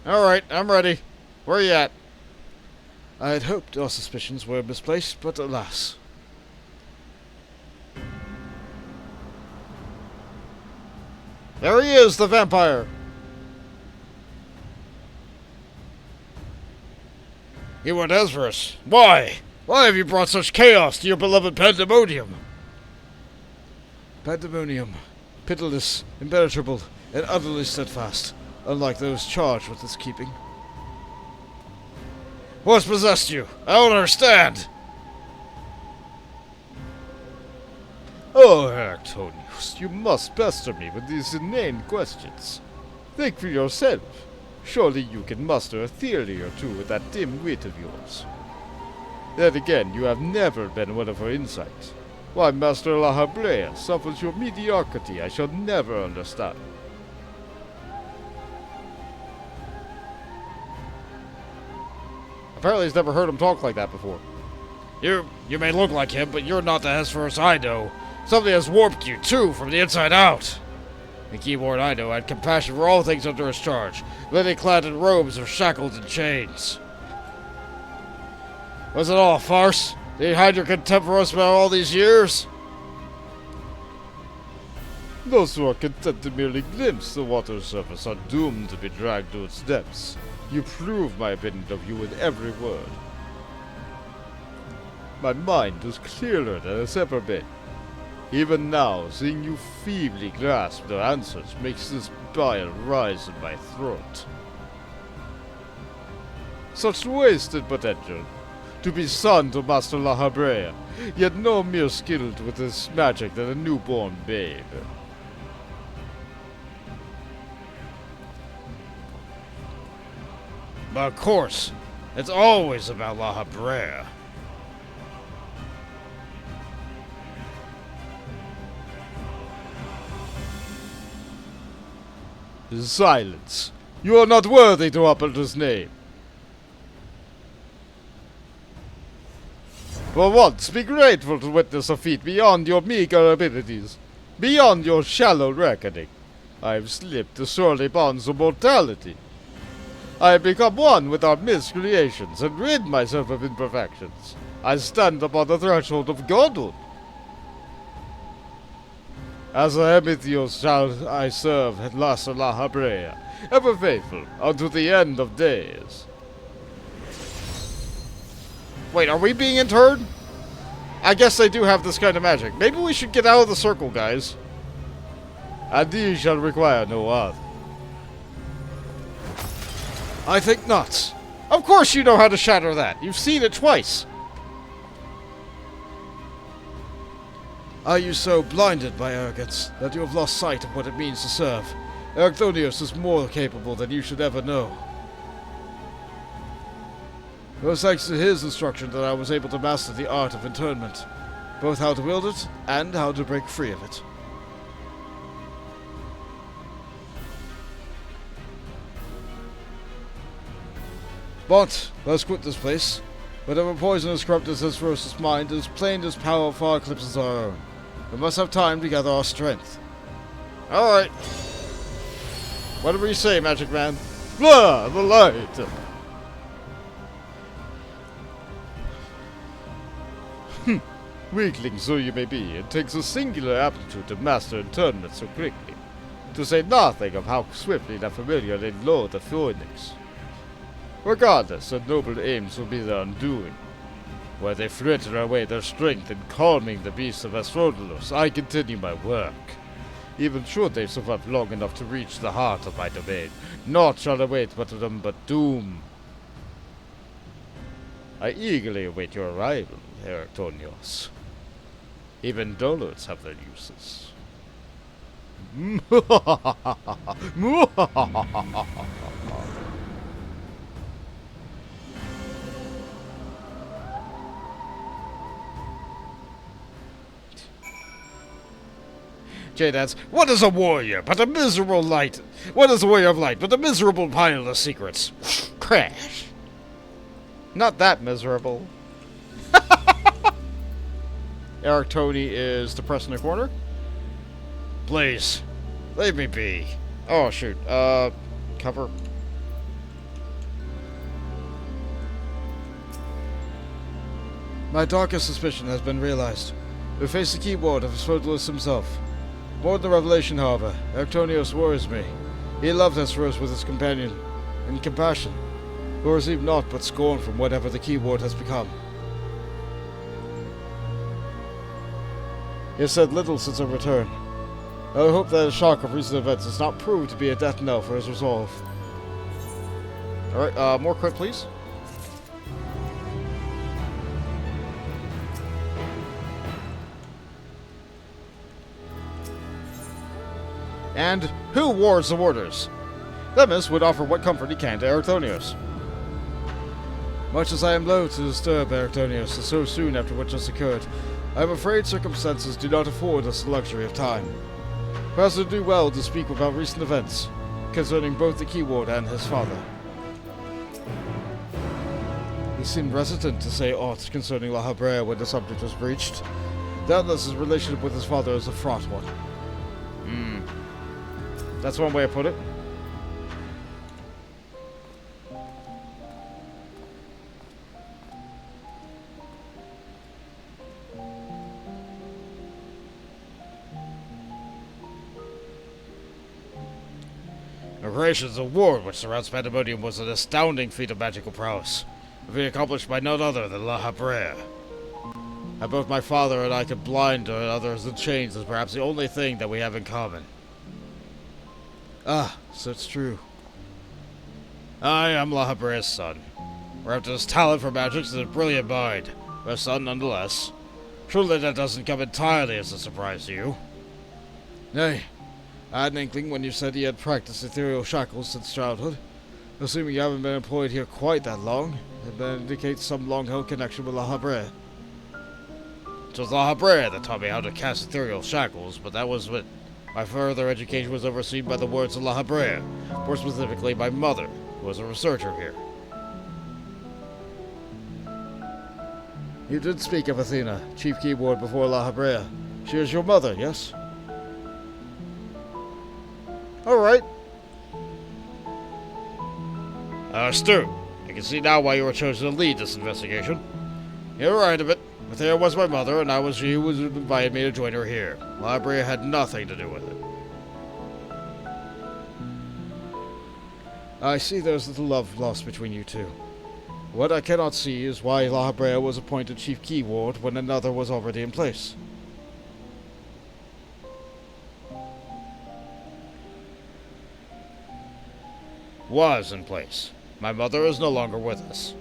Alright, I'm ready. Where you at? I had hoped our suspicions were misplaced, but alas. There he is, the vampire! You and Hesperos. Why? Why have you brought such chaos to your beloved Pandæmonium? Pandæmonium, pitiless, impenetrable, and utterly steadfast, unlike those charged with its keeping. What's possessed you? I don't understand! Oh, Ericthonios, you must pester me with these inane questions. Think for yourself. Surely you can muster a theory or two with that dim wit of yours. Then again, you have never been one of her insight. Why Master La Habrea suffers your mediocrity I shall never understand. Apparently he's never heard him talk like that before. You may look like him, but you're not the Hesperos I know. Something has warped you, too, from the inside out. The keyboard I know had compassion for all things under his charge, lily clad in robes or shackled in chains. Was it all a farce? Did you hide your contempt for us about all these years? Those who are content to merely glimpse the water surface are doomed to be dragged to its depths. You prove my opinion of you in every word. My mind is clearer than it's ever been. Even now, seeing you feebly grasp the answers makes this bile rise in my throat. Such wasted potential. To be son to Master La Habrea, yet no mere skilled with this magic than a newborn babe. But of course, it's always about La Habrea. Silence. You are not worthy to utter his name. For once, be grateful to witness a feat beyond your meager abilities, beyond your shallow reckoning. I have slipped the surly bonds of mortality. I have become one with our miscreations and rid myself of imperfections. I stand upon the threshold of godhood. As a Ericthonios shall I serve at Master La Habrea, ever faithful unto the end of days. Wait, are we being interred? I guess they do have this kind of magic. Maybe we should get out of the circle, guys. And these shall require no other. I think not. Of course you know how to shatter that. You've seen it twice. Are you so blinded by arrogance that you have lost sight of what it means to serve? Ericthonios is more capable than you should ever know. It was thanks to his instruction that I was able to master the art of internment, both how to wield it and how to break free of it. But let's quit this place. Whatever poison has corrupted Hesperos' mind, it is plain his power far eclipses our own. We must have time to gather our strength. Alright. Whatever you say, Magic Man. Blah, the light! Weakling so you may be, it takes a singular aptitude to master internment so quickly. To say nothing of how swiftly the familiar laid low the Phoinix. Regardless, the noble aims will be their undoing. Where they fritter away their strength in calming the beasts of Asphodelos, I continue my work. Even should they survive long enough to reach the heart of my domain, naught shall await them but doom. I eagerly await your arrival, Ericthonios. Even dullards have their uses. Jade adds, what is a warrior but a miserable light? What is a warrior of light but a miserable pile of secrets? Crash. Not that miserable. Ericthonios is depressed in the corner. Please, leave me be. Oh, shoot. Cover. My darkest suspicion has been realized. We face the keyboard of Asphodelos himself. More than the revelation, however, Ericthonios worries me. He loved Hesperos with his companion, and compassion, who received naught but scorn from whatever the keyboard has become. He has said little since our return. I hope that the shock of recent events does not prove to be a death knell for his resolve. Alright, more crit, please. And who wards the warders? Themis would offer what comfort he can to Ericthonios. Much as I am loath to disturb Ericthonios so soon after what just occurred, I am afraid circumstances do not afford us the luxury of time. Perhaps it would do well to speak about recent events, concerning both the keyword and his father. He seemed reticent to say aught concerning La Habrea when the subject was breached. Doubtless his relationship with his father is a fraught one. That's one way to put it. The creation's award which surrounds Pandæmonium was an astounding feat of magical prowess, a feat accomplished by none other than La Habrea. And both my father and I could blind others in chains is perhaps the only thing that we have in common. Ah, so it's true. I am La Habrea's son. Wrapped in his talent for magic and his brilliant mind, but a son nonetheless. Surely that doesn't come entirely as a surprise to you. Nay, I had an inkling when you said he had practiced ethereal shackles since childhood. Assuming you haven't been employed here quite that long, it indicates some long-held connection with La Habrea. It was La Habrea that taught me how to cast ethereal shackles, but that was what my further education was overseen by the words of La Habrea, more specifically my mother, who was a researcher here. You did speak of Athena, chief keyword before La Habrea. She is your mother, yes? Alright. Astute. I can see now why you were chosen to lead this investigation. You're right of it. Athena was my mother, and I was she who invited me to join her here. La Habrea had nothing to do with it. I see there's little love lost between you two. What I cannot see is why La Habrea was appointed chief keyword when another was already in place. Was in place. My mother is no longer with us.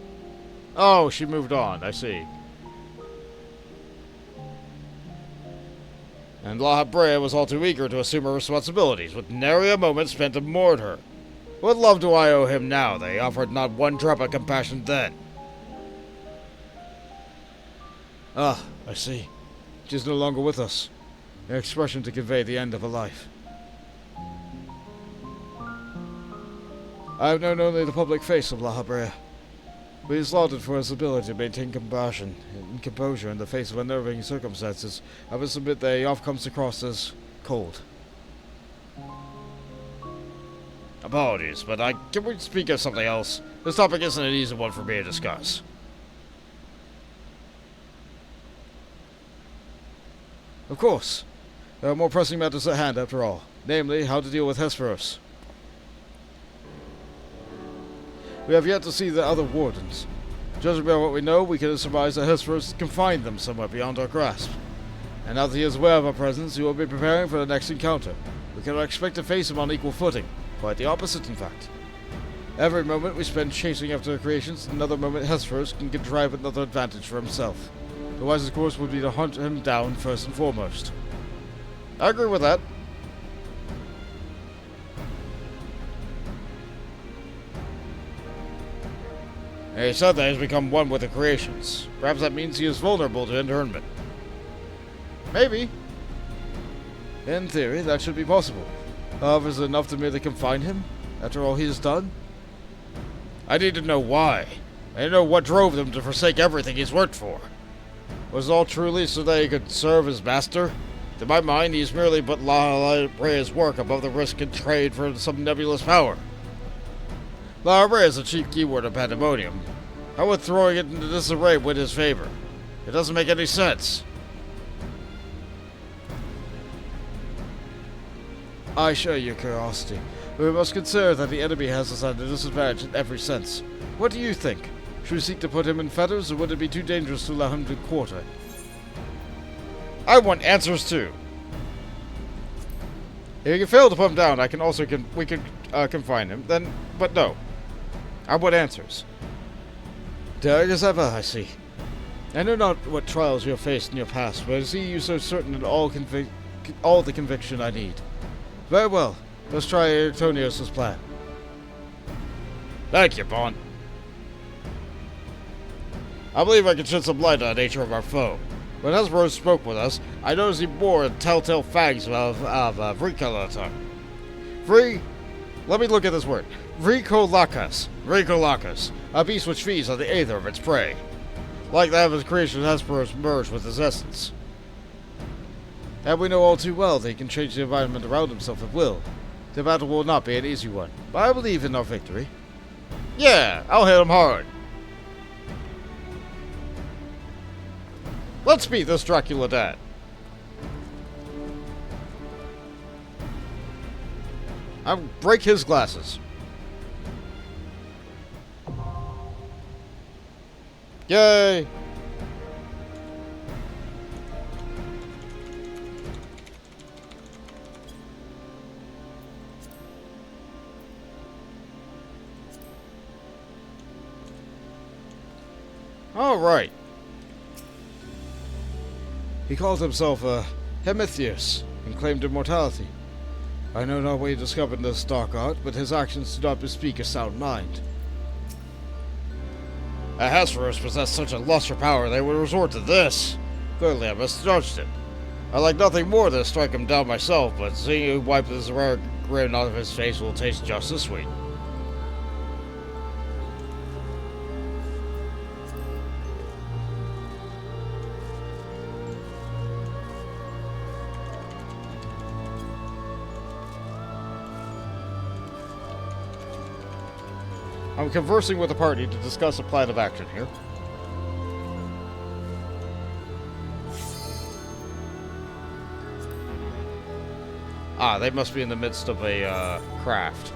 Oh, she moved on. I see. And La Habrea was all too eager to assume her responsibilities, with nary a moment spent to mourn her. What love do I owe him now that he offered not one drop of compassion then? Ah, I see. She is no longer with us. An expression to convey the end of a life. I have known only the public face of La Habrea, but he is lauded for his ability to maintain compassion and composure in the face of unnerving circumstances. I must admit that he often comes across as cold. Apologies, but can we speak of something else? This topic isn't an easy one for me to discuss. Of course. There are more pressing matters at hand, after all. Namely, how to deal with Hesperos. We have yet to see the other wardens. Judging by what we know, we can surmise that Hesperos confined them somewhere beyond our grasp. And now that he is aware of our presence, he will be preparing for the next encounter. We cannot expect to face him on equal footing. Quite the opposite, in fact. Every moment we spend chasing after the creations, another moment Hesperos can contrive another advantage for himself. The wisest course would be to hunt him down first and foremost. I agree with that. He said that he has become one with the creations. Perhaps that means he is vulnerable to internment. Maybe. In theory, that should be possible. However, is it enough to merely confine him, after all he has done? I need to know why. I need to know what drove them to forsake everything he's worked for. Was it all truly so that he could serve his master? To my mind, he's merely but La Rea's work above the risk and trade for some nebulous power. La Rea is the chief keyword of Pandæmonium. How would throwing it into disarray win his favor? It doesn't make any sense. I share your curiosity, but we must consider that the enemy has us at a disadvantage in every sense. What do you think? Should we seek to put him in fetters, or would it be too dangerous to allow him to quarter? I want answers too. If you can fail to put him down, we can confine him. Then, but no. I want answers. Daring as ever, I see. I know not what trials you have faced in your past, but I see you so certain in all the conviction I need. Very well. Let's try Ericthonios' plan. Thank you, Bond. I believe I can shed some light on the nature of our foe. When Hesperos spoke with us, I noticed he bore telltale fangs of Vrikolakas. Let me look at this word. Vrikolakas. A beast which feeds on the aether of its prey. Like that of his creation, Hesperos merged with his essence. And we know all too well that he can change the environment around himself at will. The battle will not be an easy one, but I believe in our victory. Yeah, I'll hit him hard. Let's beat this Dracula dad. I'll break his glasses. Yay! All right. He called himself Hemithus and claimed immortality. I know not what he discovered in this dark art, but his actions do not bespeak a sound mind. If Hesperos possessed such a lust for power, they would resort to this. Clearly, I misjudged him. I like nothing more than to strike him down myself, but seeing you wipe this rare grin off of his face will taste just as sweet. I'm conversing with the party to discuss a plan of action here. Ah, they must be in the midst of a craft.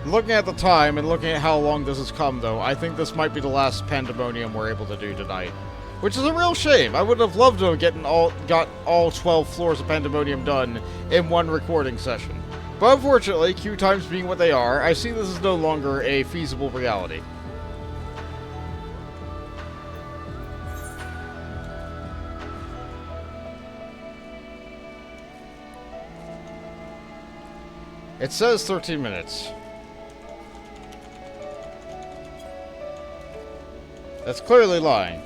Looking at the time and looking at how long this has come, though, I think this might be the last Pandæmonium we're able to do tonight. Which is a real shame. I would have loved to have got all 12 floors of Pandæmonium done in one recording session. But unfortunately, queue times being what they are, I see this is no longer a feasible reality. It says 13 minutes. That's clearly lying.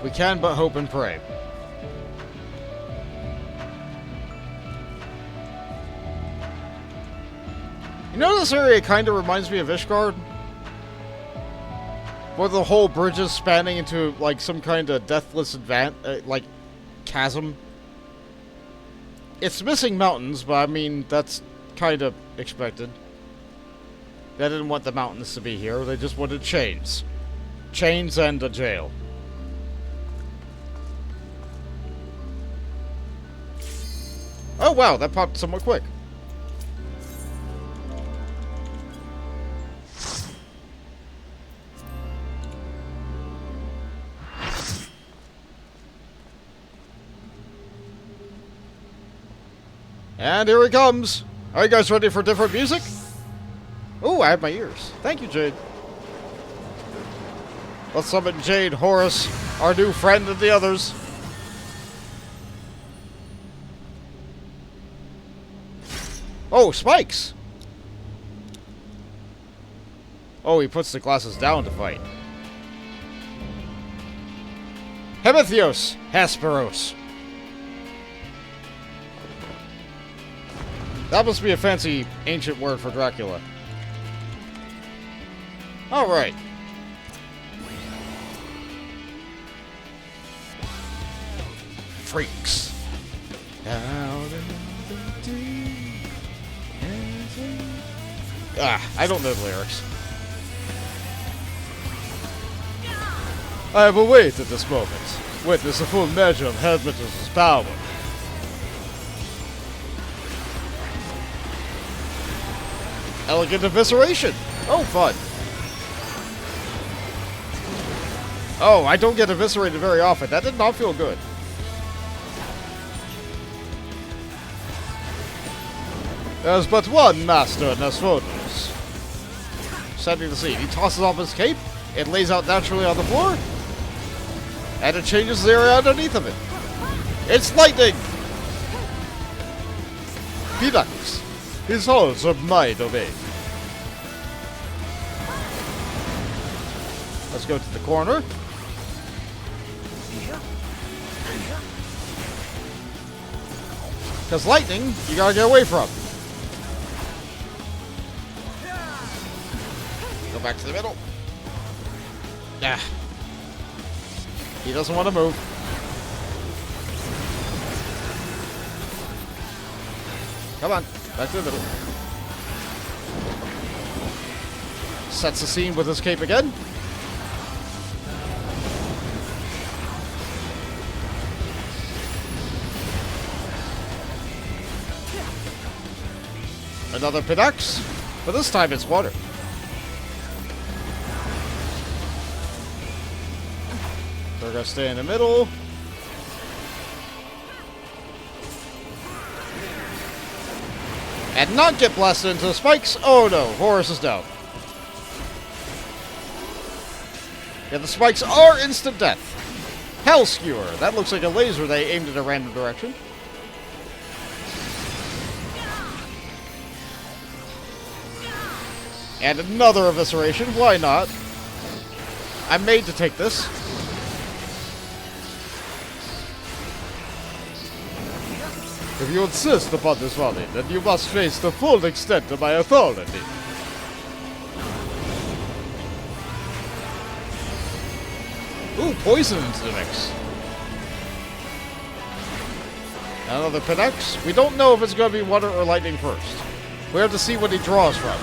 We can but hope and pray. You know, this area kind of reminds me of Ishgard? Where the whole bridge is spanning into, like, some kind of deathless chasm. It's missing mountains, but I mean, that's kind of expected. They didn't want the mountains to be here, they just wanted chains. Chains and a jail. Oh wow, that popped somewhat quick. And here he comes! Are you guys ready for different music? Oh, I have my ears. Thank you, Jade. Let's summon Jade, Horus, our new friend, and the others. Oh, spikes! Oh, he puts the glasses down to fight. Ericthonios, Hesperos. That must be a fancy ancient word for Dracula. Alright. Freaks. I don't know the lyrics. I have awaited this moment. Witness the full measure of Hesperos' power. Elegant evisceration. Oh, fun. Oh, I don't get eviscerated very often. That did not feel good. There's but one master in Asphodelos. Setting the scene. He tosses off his cape. It lays out naturally on the floor. And it changes the area underneath of it. It's lightning! Phoinix. His halls are my domain. Let's go to the corner. Because lightning, you gotta get away from. Go back to the middle. Ah. He doesn't want to move. Come on, back to the middle. Sets the scene with his cape again. Another Phoinix, but this time it's water. We're gonna stay in the middle. And not get blasted into the spikes. Oh no, Horus is down. Yeah, the spikes are instant death. Hell Skewer. That looks like a laser they aimed in a random direction. And another evisceration. Why not? I'm made to take this. If you insist upon this volley, then you must face the full extent of my authority. Ooh, poison into the mix. Another Phoinix. We don't know if it's going to be water or lightning first. We have to see what he draws from.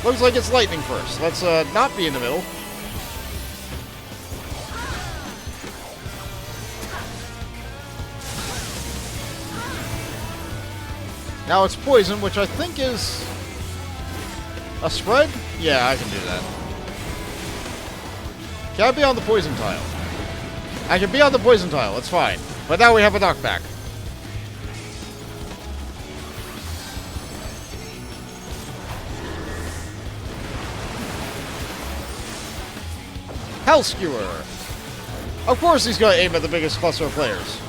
Looks like it's lightning first. Let's not be in the middle. Now it's poison, which I think is a spread? Yeah, I can do that. Can I be on the poison tile? I can be on the poison tile, it's fine. But now we have a knockback. Hell Skewer! Of course he's going to aim at the biggest cluster of players.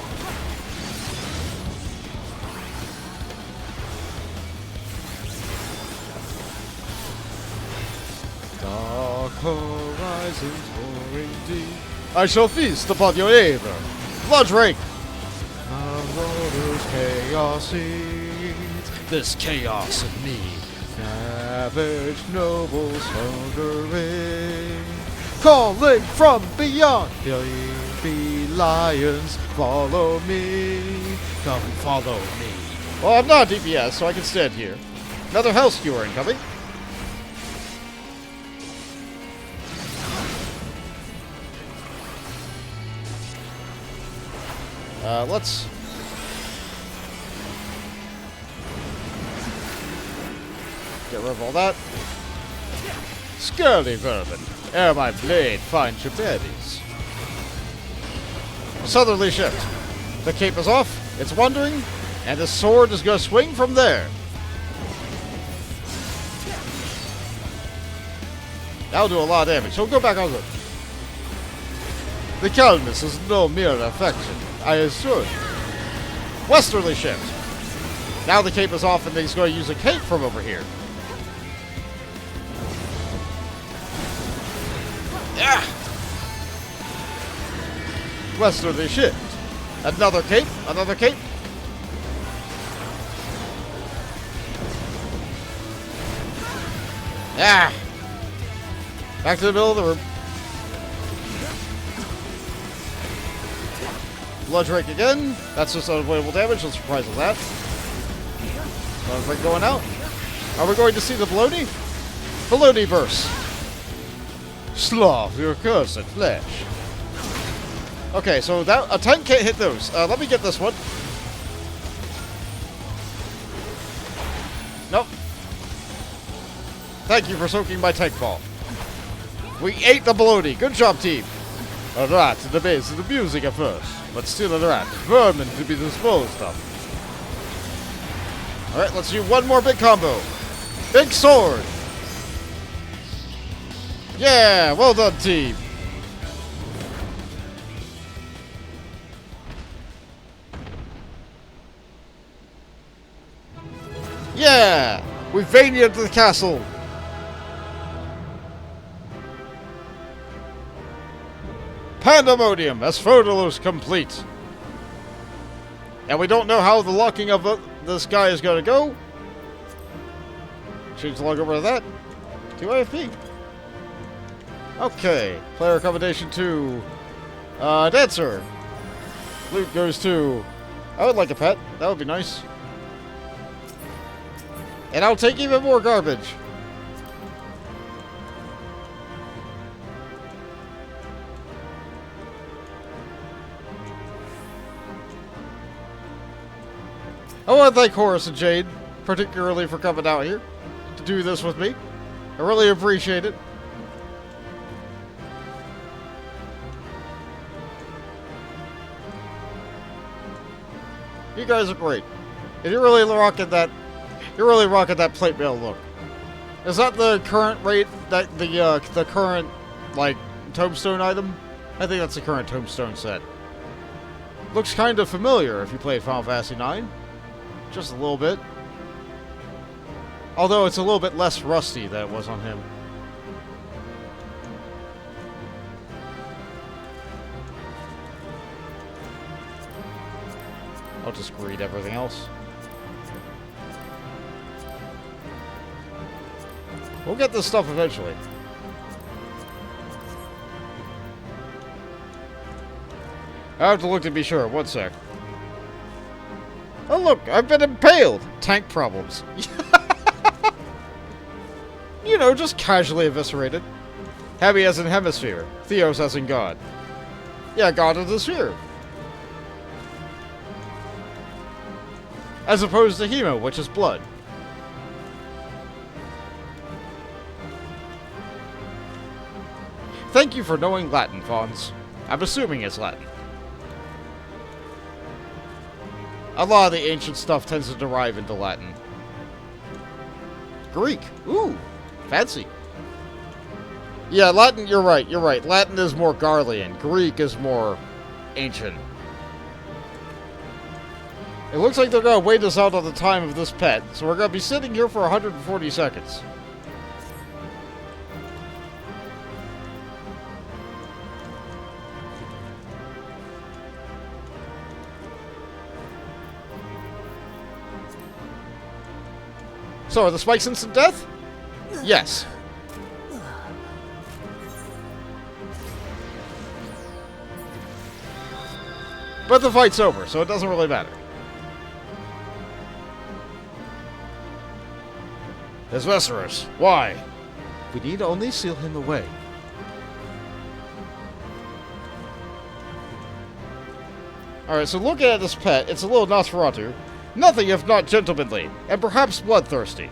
Horizons roaring deep. I shall feast upon your aether. Blood drink! Marauders chaos eats. This chaos in me. Savage nobles hungering. Calling from beyond. Baby lions, follow me. Come follow me. Well, I'm not DPS, so I can stand here. Another Hell Skewer incoming. Let's get rid of all that. Scurly vermin, ere my blade finds your berries. Southerly shift. The cape is off, it's wandering, and the sword is going to swing from there. That'll do a lot of damage, so we'll go back on it. The calmness is no mere affection, I assure you. Westerly shift. Now the cape is off and he's going to use a cape from over here. Yeah. Westerly shift. Another cape, another cape. Ah. Back to the middle of the room. Blood drake again. That's just unavoidable damage. No surprise with that. Blood drake going out. Are we going to see the Baloney? Baloney burst. Sloth, your cursed flesh. Okay, so that a tank can't hit those. Let me get this one. Nope. Thank you for soaking my tank ball. We ate the Baloney. Good job, team. A rat in the base is amusing at first, but still a rat. Vermin to be disposed of. Alright, let's do one more big combo. Big sword. Yeah, well done, team. Yeah! We vanilled the castle. Pandæmonium, Asphodelos complete. And we don't know how the locking of this guy is going to go. Change the log over to that. To AFP. Okay. Player accommodation to Dancer. Loot goes to... I would like a pet. That would be nice. And I'll take even more garbage. I want to thank Horus and Jade, particularly for coming out here to do this with me. I really appreciate it. You guys are great. And you're really rocking that. You're really rocking that plate mail look. Is that the current rate? That the current like tombstone item? I think that's the current tombstone set. Looks kind of familiar if you played Final Fantasy IX. Just a little bit. Although it's a little bit less rusty than it was on him. I'll just read everything else. We'll get this stuff eventually. I have to look to be sure. One sec. Oh look, I've been impaled! Tank problems. You know, just casually eviscerated. Heavy as in hemisphere. Theos as in god. Yeah, god of the sphere. As opposed to hemo, which is blood. Thank you for knowing Latin, Fawns. I'm assuming it's Latin. A lot of the ancient stuff tends to derive into Latin. Greek. Ooh, fancy. Yeah, Latin, you're right, you're right. Latin is more Garlean. Greek is more ancient. It looks like they're going to wait us out on the time of this pet, so we're going to be sitting here for 140 seconds. So, are the spikes instant death? Yes. But the fight's over, so it doesn't really matter. There's Hesperos. Why? We need only seal him away. Alright, so looking at this pet, it's a little Nosferatu. Nothing if not gentlemanly, and perhaps bloodthirsty.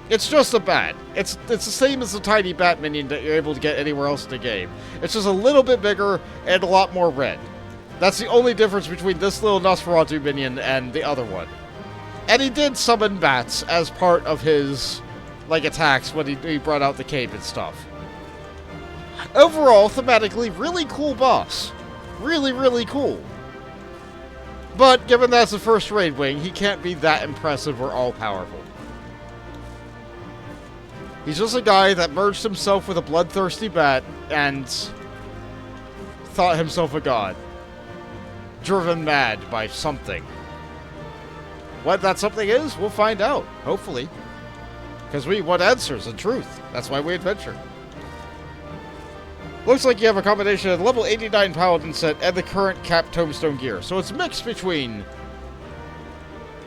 It's just a bat. It's the same as the tiny bat minion that you're able to get anywhere else in the game. It's just a little bit bigger and a lot more red. That's the only difference between this little Nosferatu minion and the other one. And he did summon bats as part of his, like, attacks when he brought out the cape and stuff. Overall, thematically, really cool boss. Really, really cool. But, given that's the first raid wing, he can't be that impressive or all-powerful. He's just a guy that merged himself with a bloodthirsty bat and thought himself a god. Driven mad by something. What that something is, we'll find out, hopefully. Because we want answers and truth. That's why we adventure. Looks like you have a combination of the level 89 Paladin set and the current Cap Tombstone gear. So it's mixed between...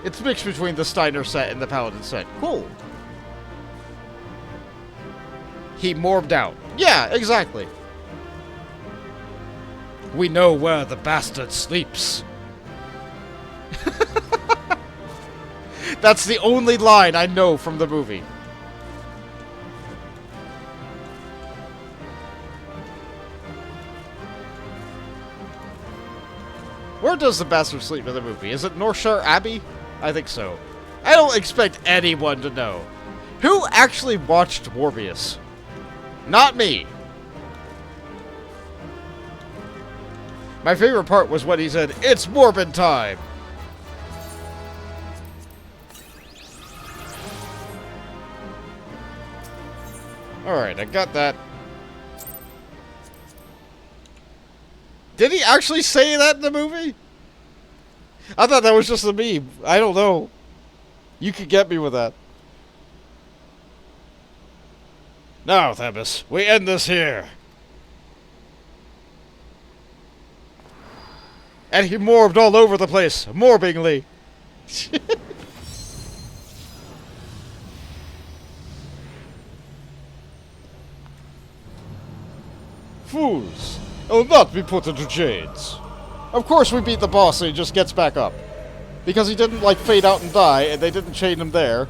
It's mixed between the Steiner set and the Paladin set. Cool. He morbed out. Yeah, exactly. We know where the bastard sleeps. That's the only line I know from the movie. Where does the bastard sleep in the movie? Is it Northshire Abbey? I think so. I don't expect anyone to know. Who actually watched Morbius? Not me. My favorite part was when he said, "It's Morbid time!" Alright, I got that. Did he actually say that in the movie? I thought that was just a meme. I don't know. You could get me with that. Now, Thebus, we end this here. And he morbed all over the place, morbingly. Fools! It will not be put into chains. Of course we beat the boss and he just gets back up. Because he didn't, like, fade out and die, and they didn't chain him there.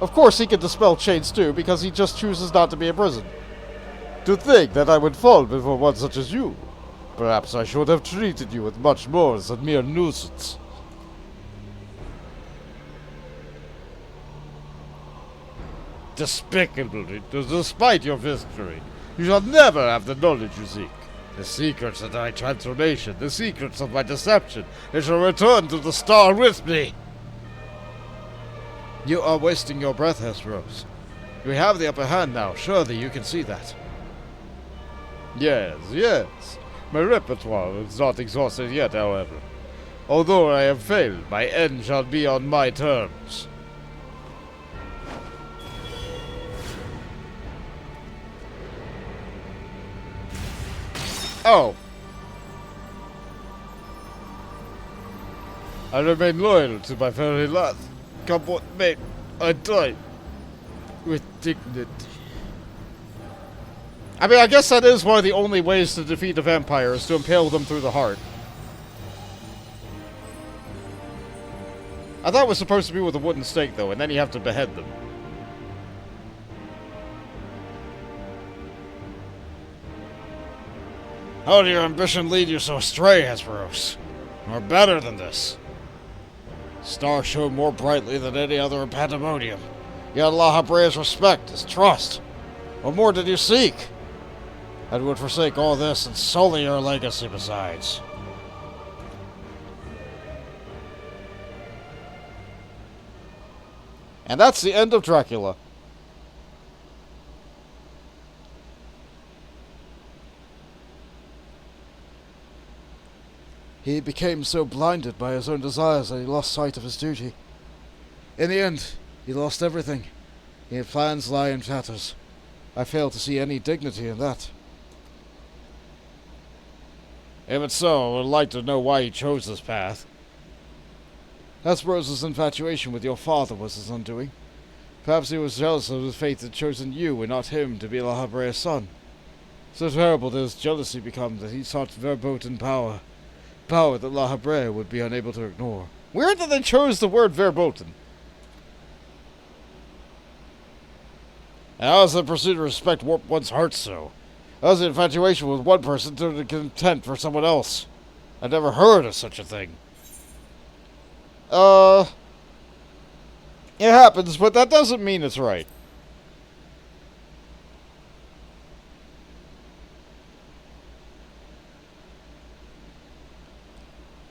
Of course he can dispel chains too, because he just chooses not to be imprisoned. To think that I would fall before one such as you. Perhaps I should have treated you with much more than mere nuisance. Despicable, despite your victory, you shall never have the knowledge you seek. The secrets of my transformation, the secrets of my deception, they shall return to the star with me. You are wasting your breath, Hesperos. You have the upper hand now, surely you can see that. Yes, yes. My repertoire is not exhausted yet, however. Although I have failed, my end shall be on my terms. Oh. I remain loyal to my very last. Come what may, I die with dignity. I mean, I guess that is one of the only ways to defeat a vampire, is to impale them through the heart. I thought it was supposed to be with a wooden stake, though, and then you have to behead them. How did your ambition lead you so astray, Hesperos? Or better than this? Star shone more brightly than any other in Pandæmonium. You had La Habrea's respect, his trust. What more did you seek? And would forsake all this and sully your legacy besides. And that's the end of Dracula. He became so blinded by his own desires that he lost sight of his duty. In the end, he lost everything. His plans lie in tatters. I fail to see any dignity in that. Even so, I would like to know why he chose this path. Hesperos' infatuation with your father was his undoing. Perhaps he was jealous of his fate had chosen you and not him to be La Habrea's son. So terrible did his jealousy become that he sought verboten power. Power that La Habrea would be unable to ignore. Weird that they chose the word verboten. And how does the pursuit of respect warp one's heart so? How does the infatuation with one person turn to contempt for someone else? I've never heard of such a thing. It happens, but that doesn't mean it's right.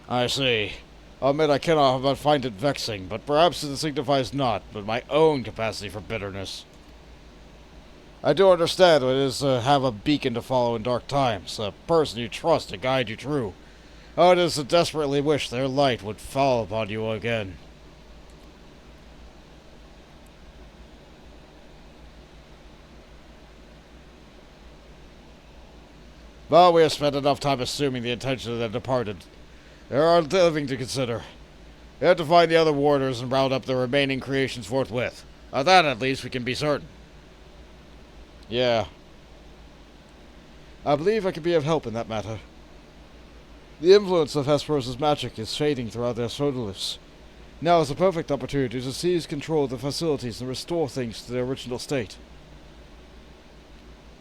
I see. I'll admit I cannot but find it vexing, but perhaps it signifies not, but my own capacity for bitterness. I do understand what it is to have a beacon to follow in dark times, a person you trust to guide you through. How it is to desperately wish their light would fall upon you again. But we have spent enough time assuming the intention of the departed. There are living to consider. We have to find the other warders and round up the remaining creations forthwith. Of that, at least, we can be certain. Yeah. I believe I can be of help in that matter. The influence of Hesperos' magic is fading throughout the Asphodelos. Now is the perfect opportunity to seize control of the facilities and restore things to their original state.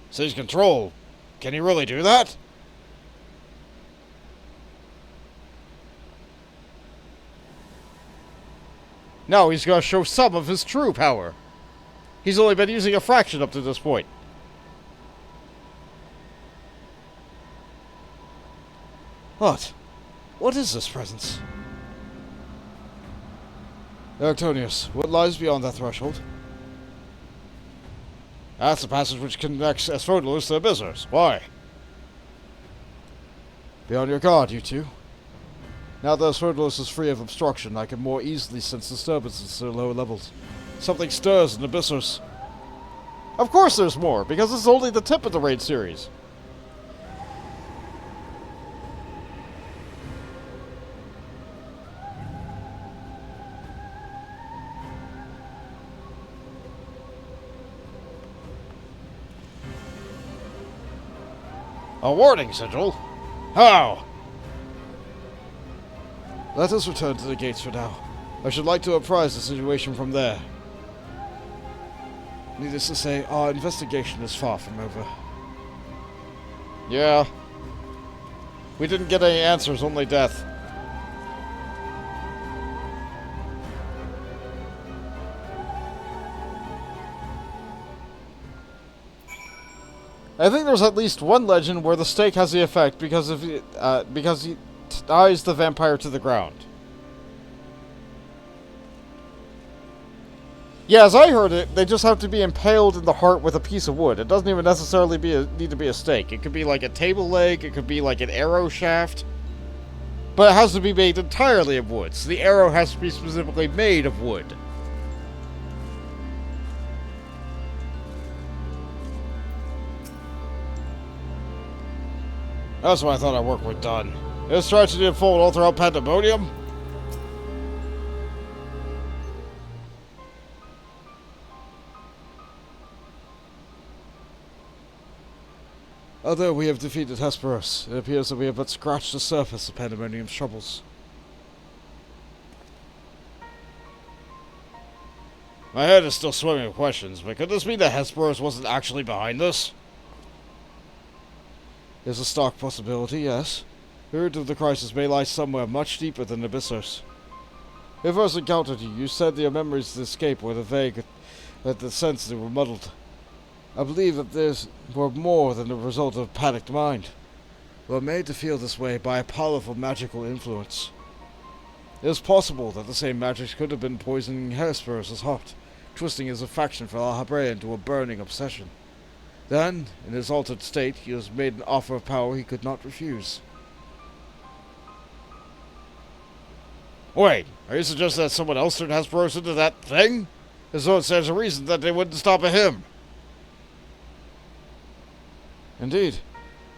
Seize control? Can he really do that? No, he's going to show some of his true power. He's only been using a fraction up to this point. What? What is this presence? Ericthonios, what lies beyond that threshold? That's the passage which connects Asphodelos to Abyssers. Why? Be on your guard, you two. Now that Asphodelos is free of obstruction, I can more easily sense disturbances to the lower levels. Something stirs in Abyssers. Of course there's more, because this is only the tip of the raid series. A warning sigil? How? Let us return to the gates for now. I should like to apprise the situation from there. Needless to say, our investigation is far from over. Yeah. We didn't get any answers, only death. I think there's at least one legend where the stake has the effect because he ties the vampire to the ground. Yeah, as I heard it, they just have to be impaled in the heart with a piece of wood. It doesn't even necessarily need to be a stake. It could be like a table leg, it could be like an arrow shaft. But it has to be made entirely of wood, so the arrow has to be specifically made of wood. That's why I thought our work was done. This tragedy unfold all throughout Pandæmonium? Although we have defeated Hesperos, it appears that we have but scratched the surface of Pandæmonium's troubles. My head is still swimming with questions, but could this mean that Hesperos wasn't actually behind this? There's a stark possibility, yes. The root of the crisis may lie somewhere much deeper than Abyssos. When I first encountered you, you said that your memories of the escape were vague, that the senses were muddled. I believe that these were more than the result of a panicked mind. We were made to feel this way by a powerful magical influence. It is possible that the same magic could have been poisoning Hesperos' heart, twisting his affection for Alhabre into a burning obsession. Then, in his altered state, he was made an offer of power he could not refuse. Wait, are you suggesting that someone else turned Hesperos into that thing? As though it stands a reason that they wouldn't stop at him. Indeed,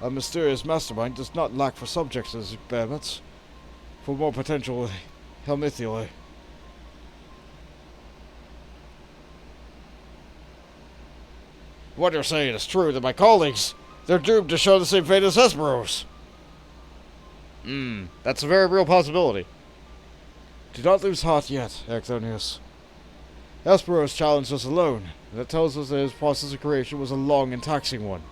a mysterious mastermind does not lack for subjects as experiments, for more potential helmithuli. What you're saying is true, that my colleagues, they're doomed to show the same fate as Hesperos. That's a very real possibility. Do not lose heart yet, Ericthonios. Hesperos challenged us alone, and that tells us that his process of creation was a long and taxing one.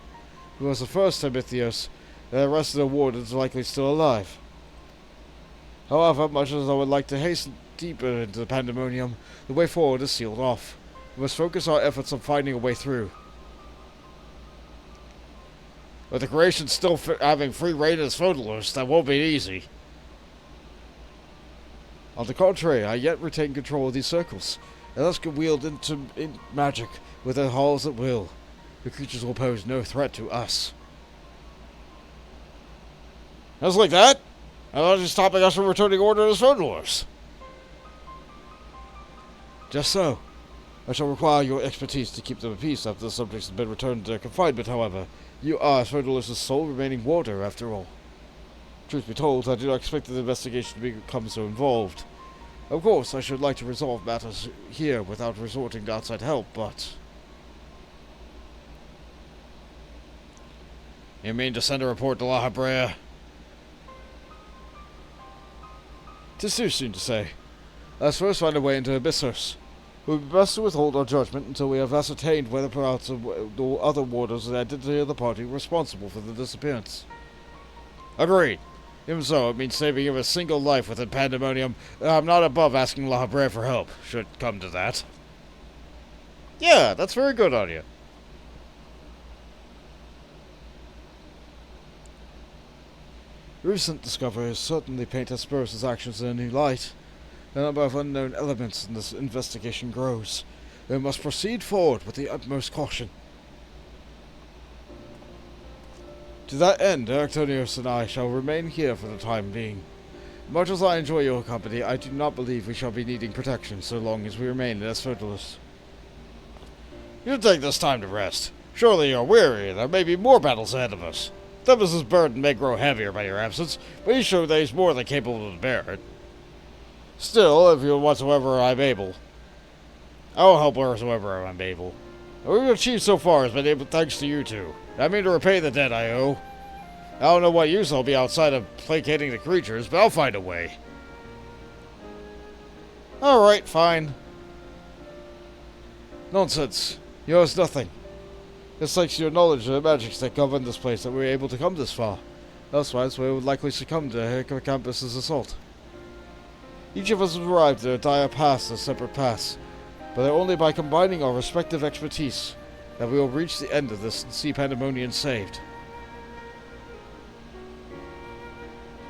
He was the first Emithios, and the rest of the wardens are likely still alive. However, much as I would like to hasten deeper into the Pandæmonium, the way forward is sealed off. We must focus our efforts on finding a way through. With the creation still having free reign as Asphodelos, that won't be easy. On the contrary, I yet retain control of these circles, and thus can wield magic with their halls at will. The creatures will pose no threat to us. Just like that? I thought you stopping us from returning order to Asphodelos. Just so. I shall require your expertise to keep them at peace after the subjects have been returned to their confinement, however. You are Asphodelos' sole remaining warder, after all. Truth be told, I do not expect the investigation to become so involved. Of course, I should like to resolve matters here without resorting to outside help, but... You mean to send a report to La Habrea? 'Tis too soon to say. Let's first find a way into Abyssos. It would be best to withhold our judgment until we have ascertained whether perhaps the other warders and the identity of the party responsible for the disappearance. Agreed. Even so, it means saving of a single life within Pandæmonium. I'm not above asking La Habrea for help, should it come to that. Yeah, that's very good on you. Recent discoveries certainly paint Hesperos' actions in a new light. The number of unknown elements in this investigation grows. We must proceed forward with the utmost caution. To that end, Ericthonios and I shall remain here for the time being. Much as I enjoy your company, I do not believe we shall be needing protection so long as we remain in Asphodelos. You take this time to rest. Surely you're weary, and there may be more battles ahead of us. Themis' burden may grow heavier by your absence, but you show that he's more than capable to bear it. Still, if you whatsoever I'm able, I will help wheresoever I'm able. What we've achieved so far has been able thanks to you two. I mean to repay the debt I owe. I don't know what use I'll be outside of placating the creatures, but I'll find a way. Alright, fine. Nonsense. You owe us nothing. It's thanks to your knowledge of the magics that govern this place that we were able to come this far. Elsewise, we would likely succumb to Hippokampos' assault. Each of us has arrived at a dire pass as separate paths, but only by combining our respective expertise that we will reach the end of this and see Pandæmonium saved.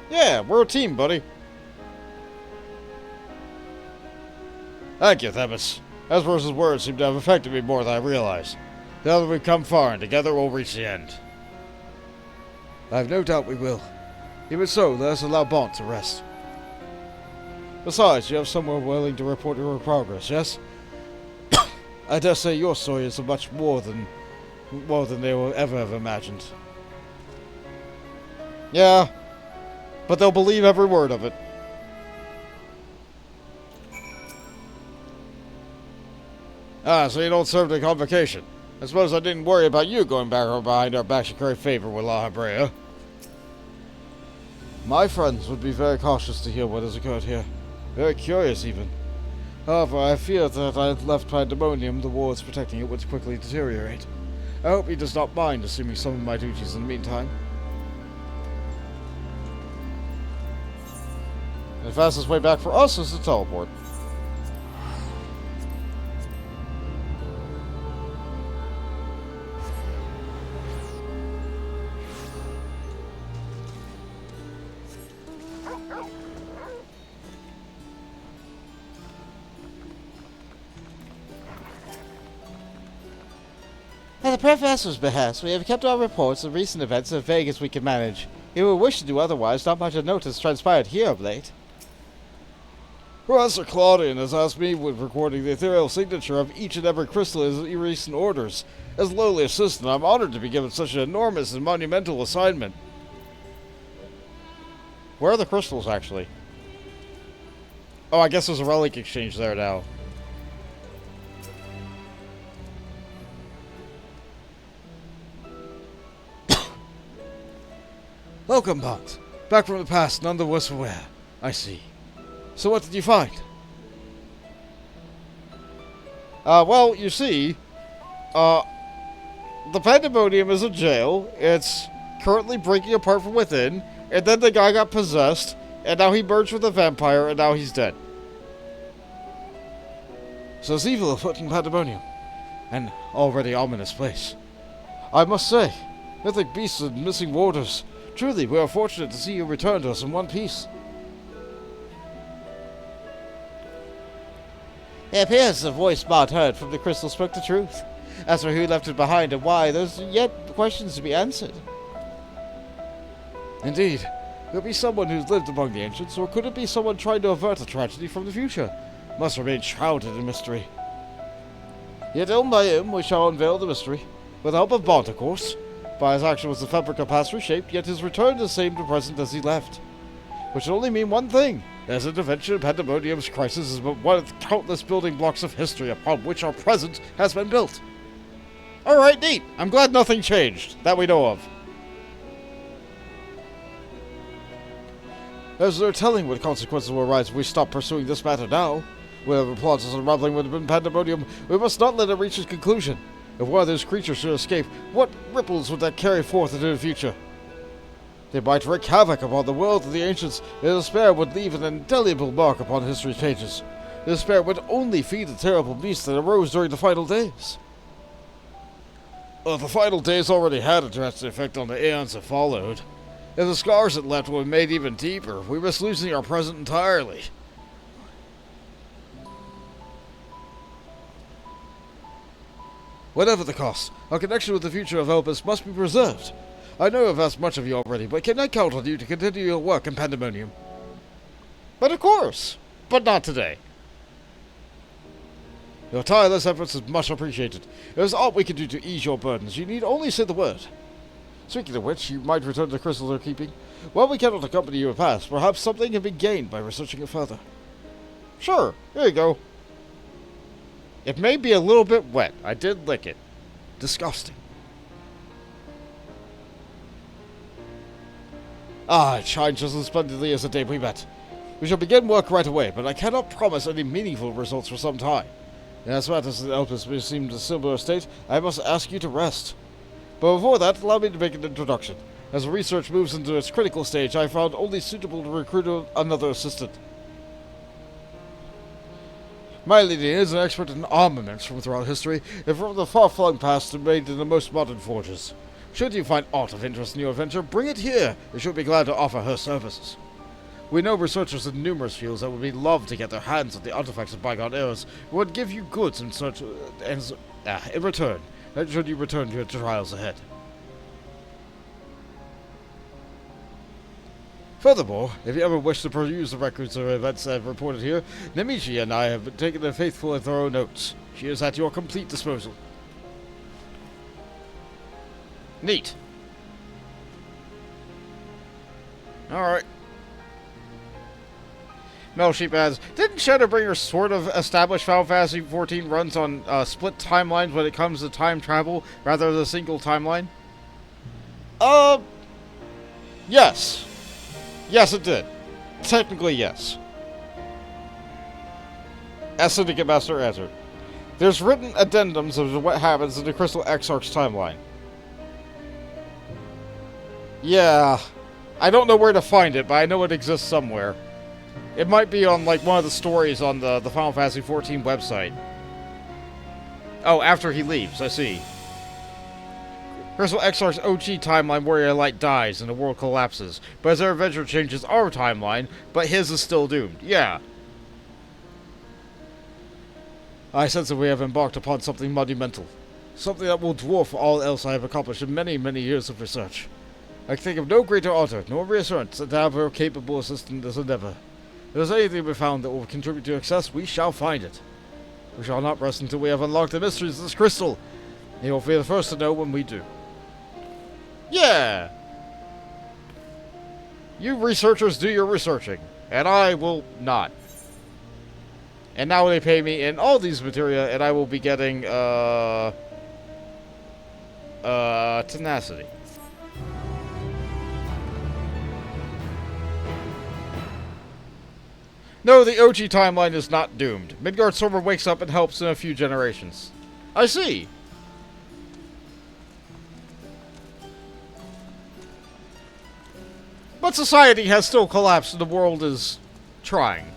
Yeah, we're a team, buddy. Thank you, Themis. Hesperos' words seem to have affected me more than I realized. Now that we've come far, and together we'll reach the end. I have no doubt we will. Even so, let us allow Bont to rest. Besides, you have someone willing to report your progress, yes? I dare say your story is much more than they will ever have imagined. Yeah, but they'll believe every word of it. Ah, so you don't serve the convocation. I suppose I didn't worry about you going back or behind our backs to curry favor with La Habrea. My friends would be very cautious to hear what has occurred here. Very curious, even. However, I fear that if I left Pandæmonium, the wards protecting it would quickly deteriorate. I hope he does not mind assuming some of my duties in the meantime. And the fastest way back for us is to teleport. At the Professor's behest, we have kept our reports of recent events as vague as we can manage. If we wish to do otherwise, not much of note has transpired here of late. Professor Claudian has asked me with recording the ethereal signature of each and every crystal in his recent orders. As lowly assistant, I'm honored to be given such an enormous and monumental assignment. Where are the crystals, actually? Oh, I guess there's a relic exchange there now. Welcome, Bont. Back from the past, none the worse for wear. I see. So what did you find? Well, you see, the Pandæmonium is a jail. It's currently breaking apart from within, and then the guy got possessed, and now he merged with a vampire, and now he's dead. So there's evil afoot in Pandæmonium, an already ominous place. I must say, mythic beasts and missing warders. Truly, we are fortunate to see you return to us in one piece. It appears the voice Maud heard from the crystal spoke the truth. As for who left it behind and why, there's yet questions to be answered. Indeed. Could it be someone who's lived among the ancients, or could it be someone trying to avert a tragedy from the future? Must remain shrouded in mystery. Yet own by him we shall unveil the mystery. With the help of Bond, of course. By his action was the fabric of past reshaped, yet his return is the same to present as he left. Which should only mean one thing. His intervention in Pandæmonium's crisis is but one of the countless building blocks of history upon which our present has been built. Alright, neat. I'm glad nothing changed, that we know of. There's no telling what consequences will arise if we stop pursuing this matter now. Whatever plots us unraveling within Pandæmonium, we must not let it reach its conclusion. If one of those creatures should escape, what ripples would that carry forth into the future? They might wreak havoc upon the world of the ancients, and despair would leave an indelible mark upon history's pages. Despair would only feed the terrible beast that arose during the final days. The final days already had a drastic effect on the aeons that followed. If the scars it left were made even deeper, we risk losing our present entirely. Whatever the cost, our connection with the future of Elpis must be preserved. I know I've asked much of you already, but can I count on you to continue your work in Pandæmonium? But of course! But not today. Your tireless efforts is much appreciated. There is aught we can do to ease your burdens. You need only say the word. Speaking of which, you might return the crystals they're keeping. While we cannot accompany you in past, perhaps something can be gained by researching it further. Sure, here you go. It may be a little bit wet. I did lick it. Disgusting. Ah, it shines just as splendidly as the day we met. We shall begin work right away, but I cannot promise any meaningful results for some time. As matters in Elpis may seem in a similar state, I must ask you to rest. But before that, allow me to make an introduction. As research moves into its critical stage, I found only suitable to recruit another assistant. My lady is an expert in armaments from throughout history, and from the far-flung past and made in the most modern forges. Should you find aught of interest in your venture, bring it here, and she'll be glad to offer her services. We know researchers in numerous fields that would be loved to get their hands on the artifacts of bygone eras, who would give you goods in return, should you return to your trials ahead. Furthermore, if you ever wish to peruse the records of events I've reported here, Nemichi and I have taken the faithful and thorough notes. She is at your complete disposal. Neat. Alright. Mel Sheep adds, didn't Shadowbringer sort of establish Final Fantasy XIV runs on split timelines when it comes to time travel, rather than a single timeline? Yes. Yes, it did. Technically, yes. As Syndicate Master answered. There's written addendums of what happens in the Crystal Exarch's timeline. Yeah. I don't know where to find it, but I know it exists somewhere. It might be on, like, one of the stories on the Final Fantasy XIV website. Oh, after he leaves, I see. Crystal Exarch's OG timeline, Warrior Light dies and the world collapses, but as their adventure changes our timeline, but his is still doomed. Yeah. I sense that we have embarked upon something monumental. Something that will dwarf all else I have accomplished in many, many years of research. I can think of no greater honor, nor reassurance than to have her capable assistant in this endeavor. If there's anything we found that will contribute to success, we shall find it. We shall not rest until we have unlocked the mysteries of this crystal. You will be the first to know when we do. Yeah! You researchers do your researching, and I will not. And now they pay me in all these materia, and I will be getting, tenacity. No, the OG timeline is not doomed. Midgard Silver wakes up and helps in a few generations. I see. But society has still collapsed and the world is trying.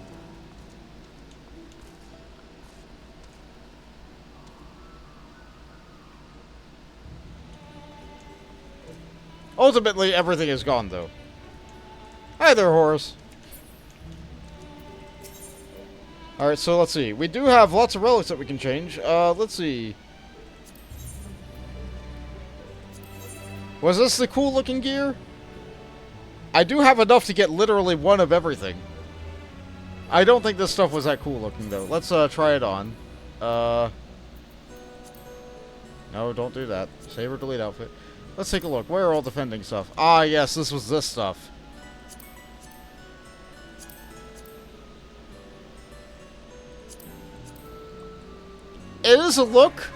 Ultimately, everything is gone, though. Hi there, Horus. Alright, so let's see. We do have lots of relics that we can change. Let's see. Was this the cool looking gear? I do have enough to get literally one of everything. I don't think this stuff was that cool looking though. Let's try it on. No, don't do that. Save or delete outfit. Let's take a look. Where are all defending stuff? Ah, yes, this was this stuff. It is a look.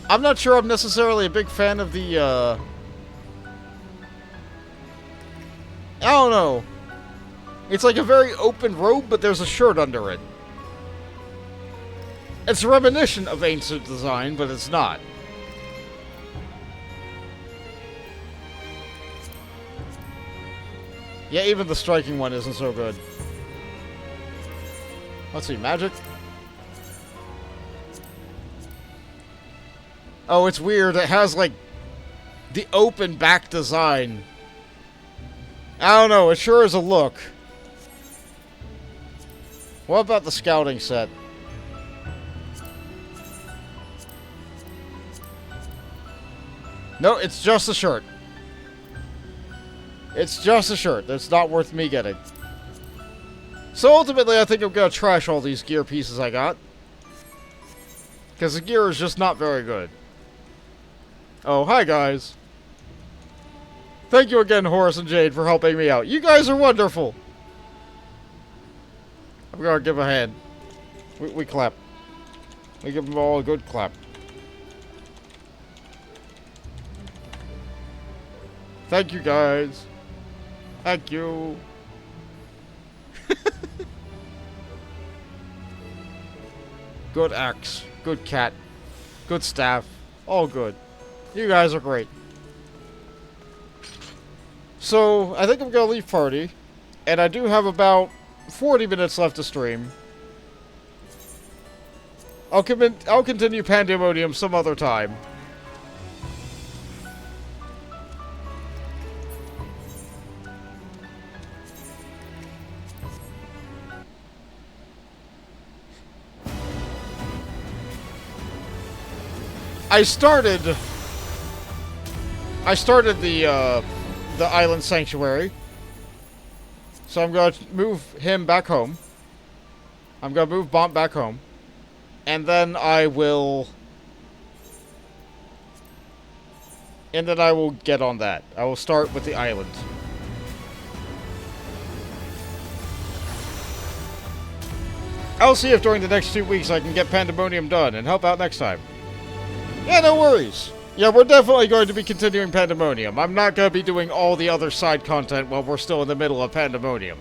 I'm not sure I'm necessarily a big fan of the, I don't know. It's like a very open robe, but there's a shirt under it. It's reminiscent of ancient design, but it's not. Yeah, even the striking one isn't so good. Let's see, magic. Oh, it's weird. It has, like, the open back design. I don't know. It sure is a look. What about the scouting set? No, it's just a shirt. It's just a shirt. That's not worth me getting. So ultimately, I think I'm going to trash all these gear pieces I got. Because the gear is just not very good. Oh, hi guys. Thank you again, Horus and Jade, for helping me out. You guys are wonderful. I'm going to give a hand. We clap. We give them all a good clap. Thank you, guys. Thank you. Good axe. Good cat. Good staff. All good. You guys are great. So, I think I'm going to leave party. And I do have about 40 minutes left to stream. I'll continue Pandæmonium some other time. I started the island sanctuary. So I'm going to move him back home. I'm going to move Bomp back home. And then I will get on that. I will start with the island. I'll see if during the next 2 weeks I can get Pandæmonium done and help out next time. Yeah, no worries. Yeah, we're definitely going to be continuing Pandæmonium. I'm not going to be doing all the other side content while we're still in the middle of Pandæmonium.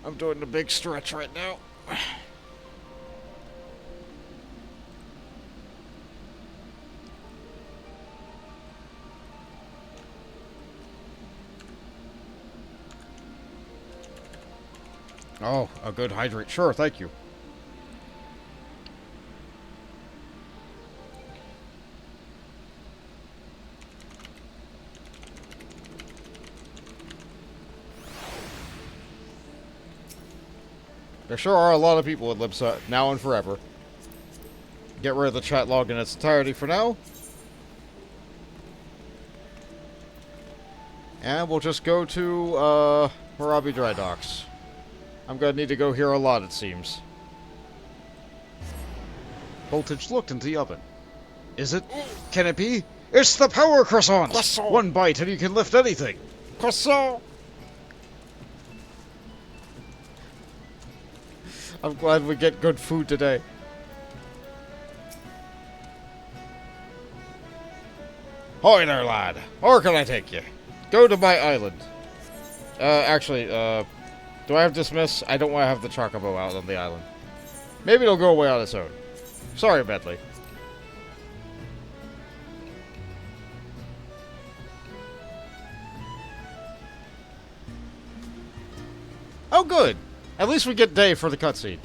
I'm doing a big stretch right now. Oh, a good hydrate. Sure, thank you. There sure are a lot of people at Libsa now and forever. Get rid of the chat log in its entirety for now. And we'll just go to, Marabi Dry Docks. I'm gonna need to go here a lot, it seems. Voltage looked into the oven. Is it? Can it be? It's the power croissant! Croissant! One bite and you can lift anything! Croissant! I'm glad we get good food today. Hoy there, lad. Where can I take you? Go to my island. Actually, do I have dismiss? I don't want to have the chocobo out on the island. Maybe it'll go away on its own. Sorry, Bentley. Oh, good. At least we get day for the cutscene.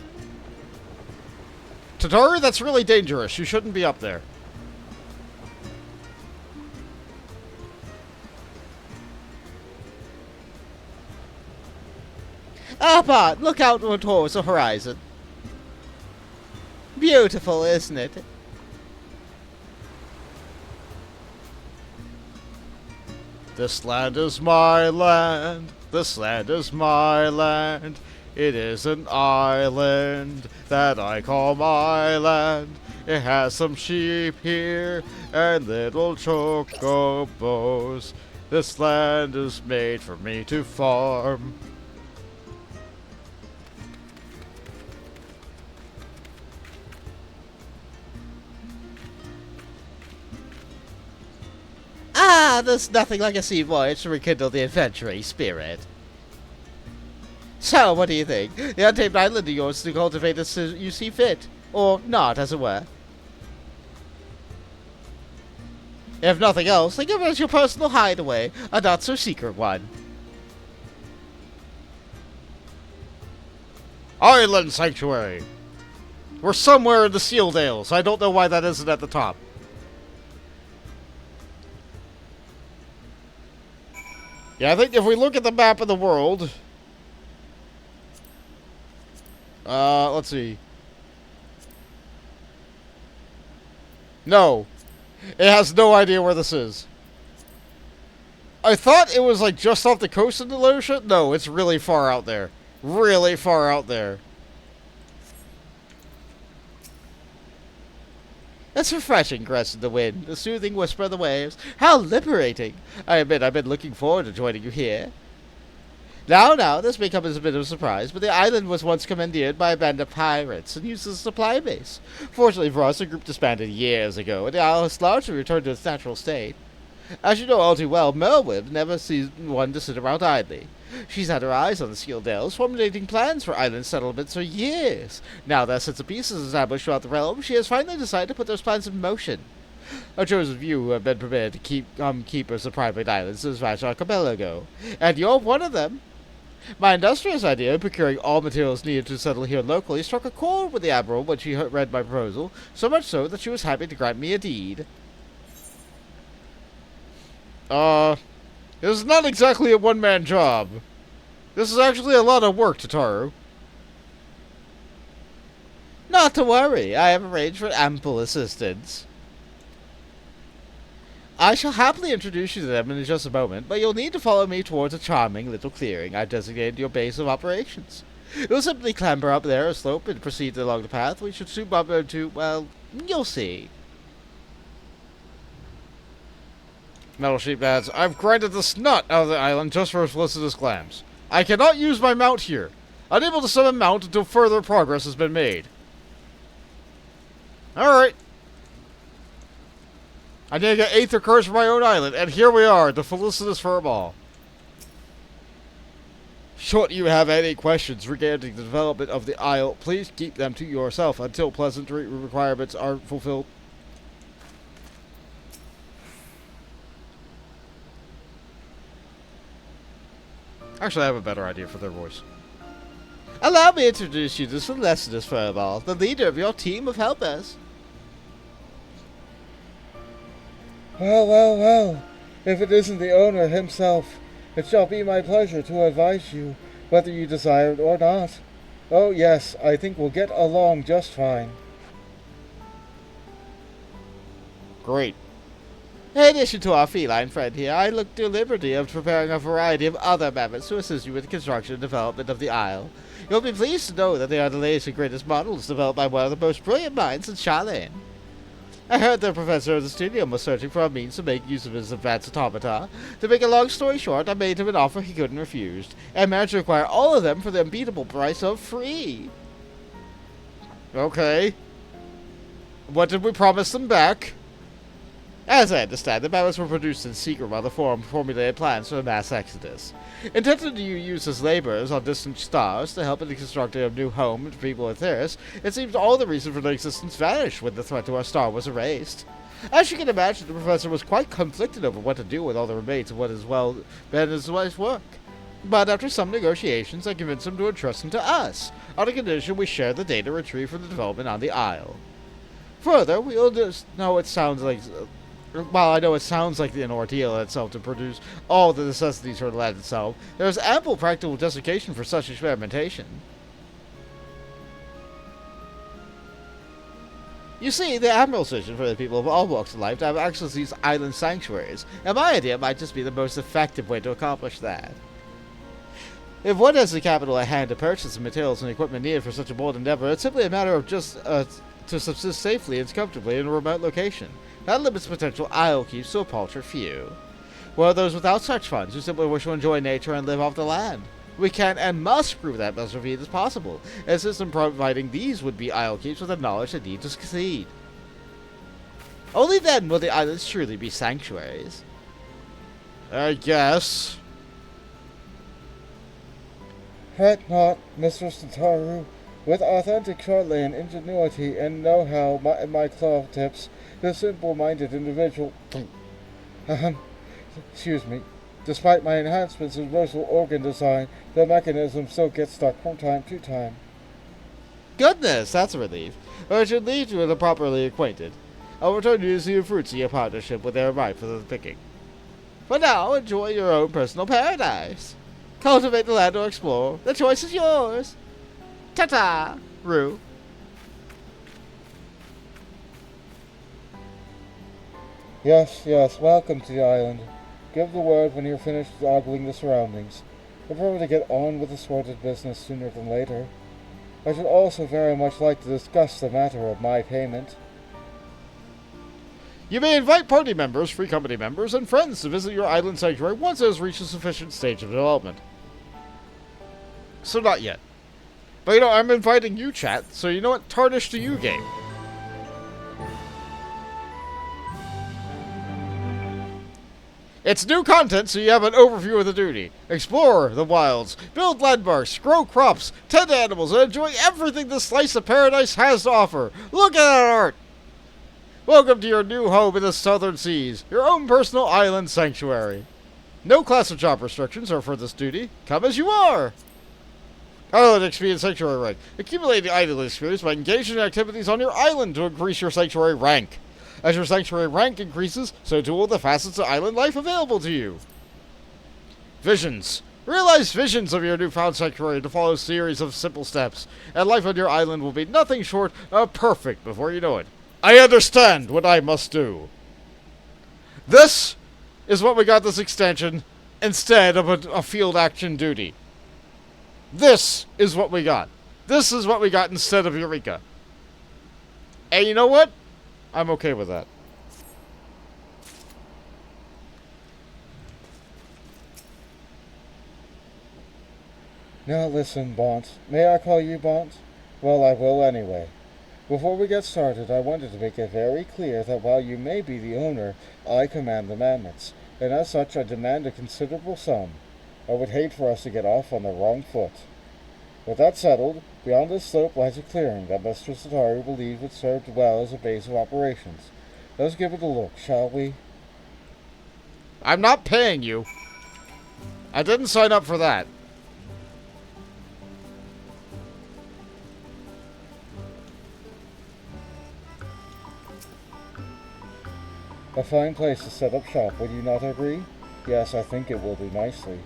Tataru, that's really dangerous. You shouldn't be up there. Bart, look out towards the horizon. Beautiful, isn't it? This land is my land. This land is my land. It is an island that I call my land. It has some sheep here and little chocobos. This land is made for me to farm. There's nothing like a sea voyage to rekindle the adventuring spirit. So, what do you think? The untamed island of yours to cultivate as you see fit. Or not, as it were. If nothing else, think of it as your personal hideaway, a not-so-secret one. Island Sanctuary. We're somewhere in the Seal Dales. I don't know why that isn't at the top. Yeah, I think if we look at the map of the world... let's see. No. It has no idea where this is. I thought it was like just off the coast of the ocean. No, it's really far out there. Really far out there. It's refreshing, caress in the wind, the soothing whisper of the waves. How liberating! I admit I've been looking forward to joining you here. Now, this may come as a bit of a surprise, but the island was once commandeered by a band of pirates and used as a supply base. Fortunately for us, the group disbanded years ago, and the isle has largely returned to its natural state. As you know all too well, Merwib never sees one to sit around idly. She's had her eyes on the Seal Dales, formulating plans for island settlements for years. Now that a sense of peace is established throughout the realm, she has finally decided to put those plans in motion. A chosen few who have been prepared to keep keepers of private islands to dispatch archipelago, and you're one of them. My industrious idea of procuring all materials needed to settle here locally struck a chord with the Admiral when she read my proposal, so much so that she was happy to grant me a deed. This is not exactly a one-man job. This is actually a lot of work, Tataru. Not to worry, I have arranged for ample assistance. I shall happily introduce you to them in just a moment, but you'll need to follow me towards a charming little clearing I've designated your base of operations. You'll simply clamber up there a slope and proceed along the path. We should soon bump into, well, you'll see. Metal sheep lads, I've grinded the snot out of the island just for felicitous clams. I cannot use my mount here. Unable to summon mount until further progress has been made. Alright. I need to get Aether Curse for my own island, and here we are, the felicitous furball. Should you have any questions regarding the development of the isle, please keep them to yourself until pleasantry requirements are fulfilled. Actually, I have a better idea for their voice. Allow me to introduce you to Felicitous Furball, the leader of your team of helpers. Well. If it isn't the owner himself, it shall be my pleasure to advise you, whether you desire it or not. Oh yes, I think we'll get along just fine. Great. In addition to our feline friend here, I look to liberty of preparing a variety of other methods to assist you with the construction and development of the isle. You'll be pleased to know that they are the latest and greatest models developed by one of the most brilliant minds in Sharleyan. I heard the professor of the studio was searching for a means to make use of his advanced automata. To make a long story short, I made him an offer he couldn't refuse, and managed to acquire all of them for the unbeatable price of free. Okay. What did we promise them back? As I understand, the battles were produced in secret while the Forum formulated plans for a mass exodus. Intended to use as laborers on distant stars to help in the constructing of new homes for people of Theris, it seems all the reason for their existence vanished when the threat to our star was erased. As you can imagine, the professor was quite conflicted over what to do with all the remains of what has well been his life's work. But after some negotiations, I convinced him to entrust him to us, on a condition we share the data retrieved from the development on the Isle. Further, we all just know it sounds like... While I know it sounds like an ordeal in itself to produce all the necessities for the land itself, there is ample practical justification for such experimentation. You see, the Admiral's vision for the people of all walks of life to have access to these island sanctuaries, and my idea might just be the most effective way to accomplish that. If one has the capital at hand to purchase the materials and equipment needed for such a bold endeavor, it's simply a matter of just to subsist safely and comfortably in a remote location. That limits potential isle keeps to a paltry few. Well, those without such funds who simply wish to enjoy nature and live off the land. We can and must prove that much of it is possible, and assist in providing these would-be isle keeps with the knowledge they need to succeed. Only then will the islands truly be sanctuaries. I guess. Fret not, Mistress Tataru. With authentic Sharleyan ingenuity and know-how in my claw tips, the simple-minded individual... excuse me. Despite my enhancements in versatile organ design, the mechanism still gets stuck from time to time. Goodness, that's a relief. I should leave you with the properly acquainted. I'll return you to see the fruits of your partnership when they are ripe for the picking. For now, enjoy your own personal paradise. Cultivate the land or explore. The choice is yours. Ta-ta, Rue. Yes, welcome to the island. Give the word when you're finished ogling the surroundings. I prefer to get on with the sorted business sooner than later. I should also very much like to discuss the matter of my payment. You may invite party members, free company members, and friends to visit your island sanctuary once it has reached a sufficient stage of development. So not yet. But you know, I'm inviting you, chat, so you know what? Tarnish to you, game. It's new content, so you have an overview of the duty. Explore the wilds, build landmarks, grow crops, tend animals, and enjoy everything this slice of paradise has to offer. Look at that art! Welcome to your new home in the southern seas, your own personal island sanctuary. No class of job restrictions are for this duty. Come as you are! Island XP and Sanctuary rank. Accumulate the island experience by engaging in activities on your island to increase your Sanctuary rank. As your Sanctuary rank increases, so too will the facets of island life available to you. Visions. Realize visions of your newfound Sanctuary to follow a series of simple steps, and life on your island will be nothing short of perfect before you know it. I understand what I must do. This is what we got this extension instead of a field action duty. This is what we got. This is what we got instead of Eureka. And you know what? I'm okay with that. Now listen, Bont. May I call you Bont? Well, I will anyway. Before we get started, I wanted to make it very clear that while you may be the owner, I command the mammoths, and as such I demand a considerable sum. I would hate for us to get off on the wrong foot. With that settled, beyond this slope lies a clearing that Mr. Satari believes would serve well as a base of operations. Let's give it a look, shall we? I'm not paying you. I didn't sign up for that. A fine place to set up shop, would you not agree? Yes, I think it will do nicely.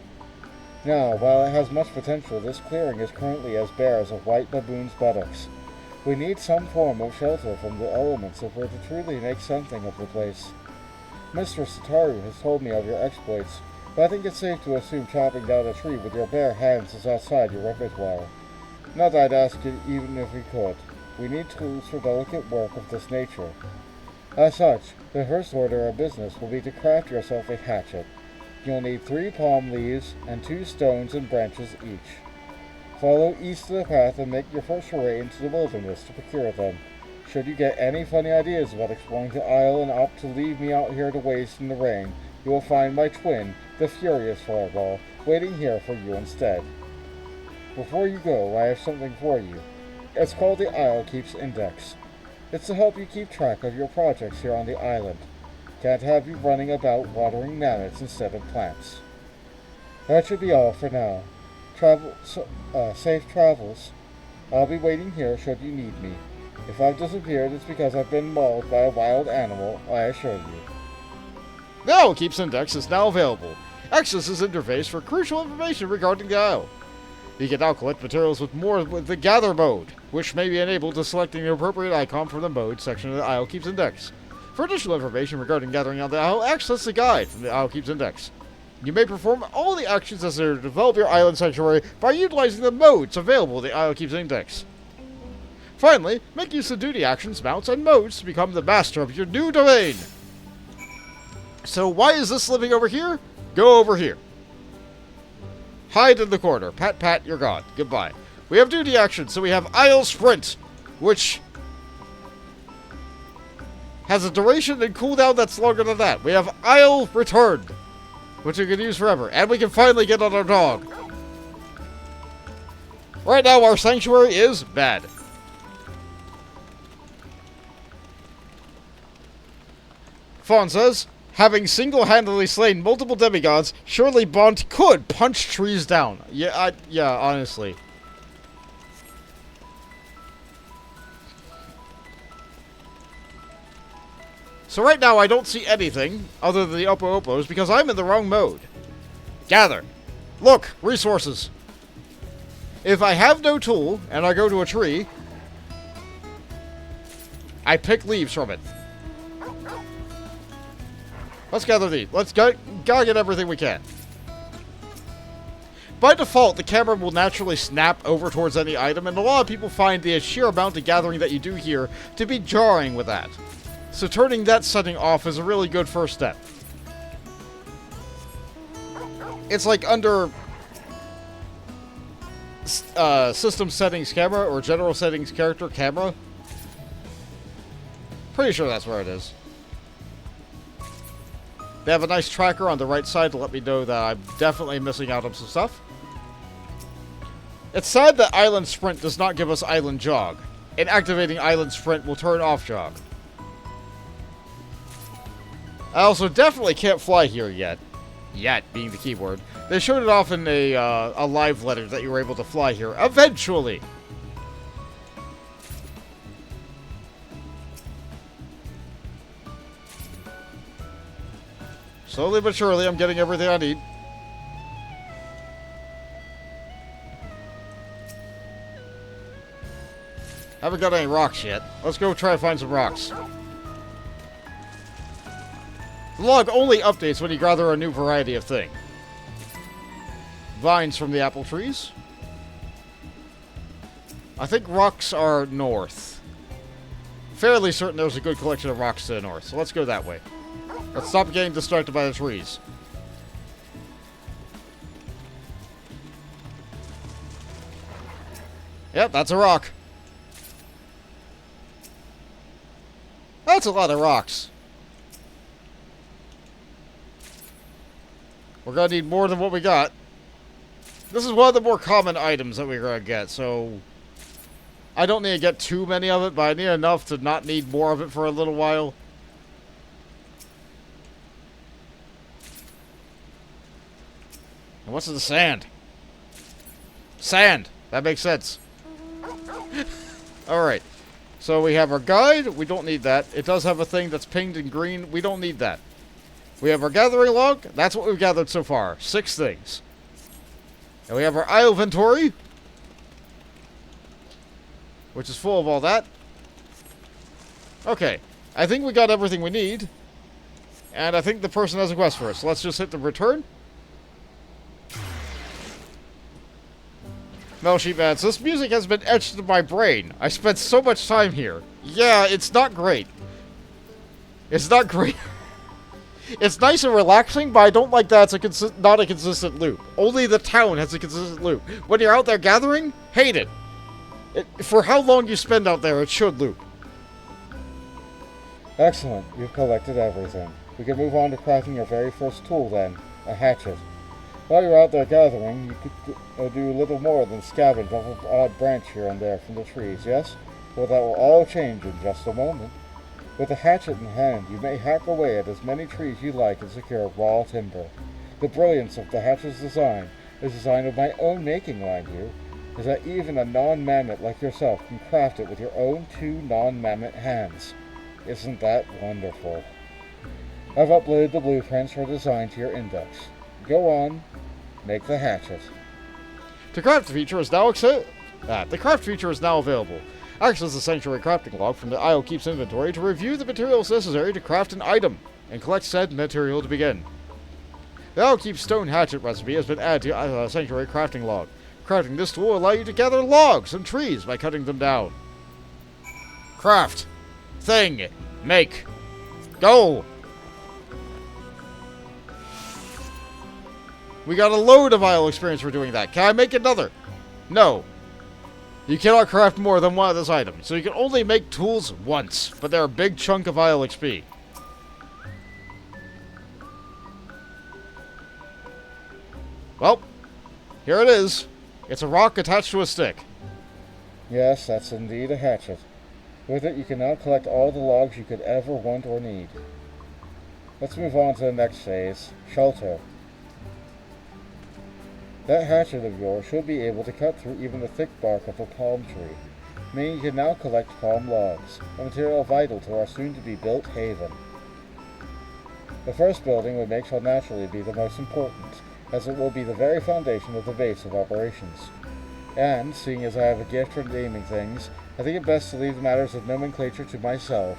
Now, while it has much potential, this clearing is currently as bare as a white baboon's buttocks. We need some form of shelter from the elements if we're to truly make something of the place. Mr. Sataru has told me of your exploits, but I think it's safe to assume chopping down a tree with your bare hands is outside your repertoire. Not that I'd ask it even if we could. We need tools for delicate work of this nature. As such, the first order of business will be to craft yourself a hatchet. You'll need 3 palm leaves and 2 stones and branches each. Follow east of the path and make your first foray into the wilderness to procure them. Should you get any funny ideas about exploring the isle and opt to leave me out here to waste in the rain, you will find my twin, the Furious Fireball, waiting here for you instead. Before you go, I have something for you. It's called the Isle Keeps Index. It's to help you keep track of your projects here on the island. Can't have you running about watering mammoths instead of plants. That should be all for now. Safe travels. I'll be waiting here should you need me. If I've disappeared, it's because I've been mauled by a wild animal, I assure you. The Isle Keeps Index is now available. Access this interface for crucial information regarding the Isle. You can now collect materials with the Gather mode, which may be enabled to selecting the appropriate icon from the Mode section of the Isle Keeps Index. For additional information regarding gathering on the Isle, access the guide from the Isle Keeps Index. You may perform all the actions necessary to develop your island sanctuary by utilizing the modes available in the Isle Keeps Index. Finally, make use of duty actions, mounts, and modes to become the master of your new domain. So why is this living over here? Go over here. Hide in the corner. Pat, pat, you're gone. Goodbye. We have duty actions, so we have Isle Sprint, which has a duration and cooldown that's longer than that. We have Isle Return, which we can use forever. And we can finally get on our dog. Right now, our sanctuary is bad. Fawn says, having single-handedly slain multiple demigods, surely Bont could punch trees down. Yeah, honestly. So right now I don't see anything other than the Opos because I'm in the wrong mode. Gather. Look, resources. If I have no tool and I go to a tree, I pick leaves from it. Let's gather these. Let's gotta get everything we can. By default, the camera will naturally snap over towards any item, and a lot of people find the sheer amount of gathering that you do here to be jarring with that. So turning that setting off is a really good first step. It's like under system settings camera or general settings character camera. Pretty sure that's where it is. They have a nice tracker on the right side to let me know that I'm definitely missing out on some stuff. It's sad that Island Sprint does not give us Island Jog. And activating Island Sprint will turn off Jog. I also definitely can't fly here yet. Yet being the keyword. They showed it off in a live letter that you were able to fly here. Eventually! Slowly but surely, I'm getting everything I need. Haven't got any rocks yet. Let's go try to find some rocks. The log only updates when you gather a new variety of thing. Vines from the apple trees. I think rocks are north. Fairly certain there's a good collection of rocks to the north, so let's go that way. Let's stop getting distracted by the trees. Yep, that's a rock. That's a lot of rocks. We're gonna need more than what we got. This is one of the more common items that we're gonna get, so I don't need to get too many of it, but I need enough to not need more of it for a little while. And what's in the sand? Sand! That makes sense. Alright. So we have our guide. We don't need that. It does have a thing that's pinged in green. We don't need that. We have our gathering log. That's what we've gathered so far. 6 things. And we have our Isle inventory, which is full of all that. Okay. I think we got everything we need. And I think the person has a quest for us. So let's just hit the return. Metal Sheep adds, this music has been etched into my brain. I spent so much time here. Yeah, it's not great. It's not great. It's nice and relaxing, but I don't like that it's not a consistent loop. Only the town has a consistent loop. When you're out there gathering, hate it. For how long you spend out there, it should loop. Excellent. You've collected everything. We can move on to crafting your very first tool then, a hatchet. While you're out there gathering, you could do little more than scavenge off an odd branch here and there from the trees, yes? Well, that will all change in just a moment. With a hatchet in hand, you may hack away at as many trees you like and secure raw timber. The brilliance of the hatchet's design, a design of my own making, mind you, is that even a non-mammoth like yourself can craft it with your own 2 non-mammoth hands. Isn't that wonderful? I've uploaded the blueprints for design to your index. Go on, make the hatchet. The craft feature is now available. Access the Sanctuary crafting log from the Isle Keep's inventory to review the materials necessary to craft an item, and collect said material to begin. The Isle Keep's stone hatchet recipe has been added to Sanctuary crafting log. Crafting this tool will allow you to gather logs and trees by cutting them down. Craft. Thing. Make. Go! We got a load of Isle experience for doing that. Can I make another? No. You cannot craft more than one of this item, so you can only make tools once, but they're a big chunk of Isle XP. Well, here it is. It's a rock attached to a stick. Yes, that's indeed a hatchet. With it, you can now collect all the logs you could ever want or need. Let's move on to the next phase, shelter. That hatchet of yours should be able to cut through even the thick bark of a palm tree, meaning you can now collect palm logs, a material vital to our soon-to-be-built haven. The first building we make shall naturally be the most important, as it will be the very foundation of the base of operations. And, seeing as I have a gift for naming things, I think it best to leave the matters of nomenclature to myself,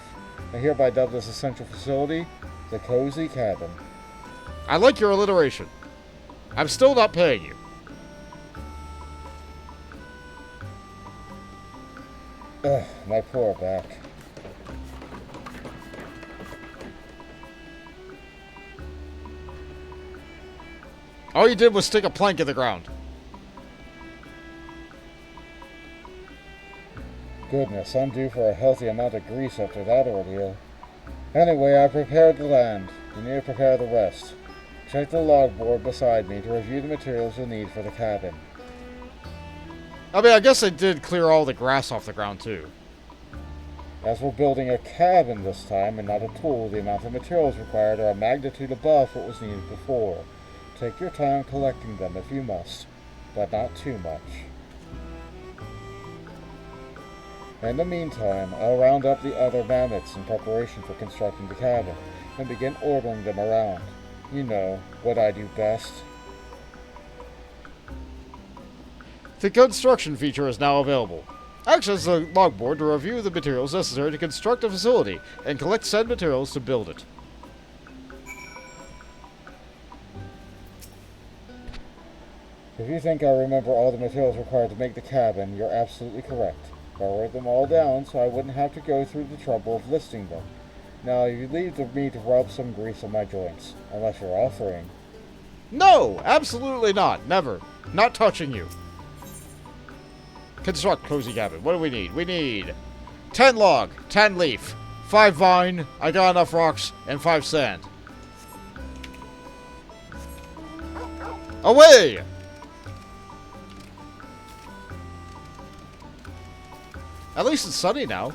and hereby dub this essential facility the Cozy Cabin. I like your alliteration. I'm still not paying you. Ugh, my poor back. All you did was stick a plank in the ground. Goodness, I'm due for a healthy amount of grease after that ordeal. Anyway, I prepared the land. You need to prepare the rest. Check the logboard beside me to review the materials you'll need for the cabin. I mean, I guess I did clear all the grass off the ground, too. As we're building a cabin this time and not a tool, the amount of materials required are a magnitude above what was needed before. Take your time collecting them if you must, but not too much. In the meantime, I'll round up the other mammoths in preparation for constructing the cabin, and begin ordering them around. You know, what I do best. The construction feature is now available. Access the logboard to review the materials necessary to construct a facility, and collect said materials to build it. If you think I remember all the materials required to make the cabin, you're absolutely correct. I wrote them all down so I wouldn't have to go through the trouble of listing them. Now, you leave to me to rub some grease on my joints, unless you're offering. No! Absolutely not. Never. Not touching you. Construct cozy cabin. What do we need? We need 10 log, 10 leaf, 5 vine, I got enough rocks, and 5 sand. Away! At least it's sunny now.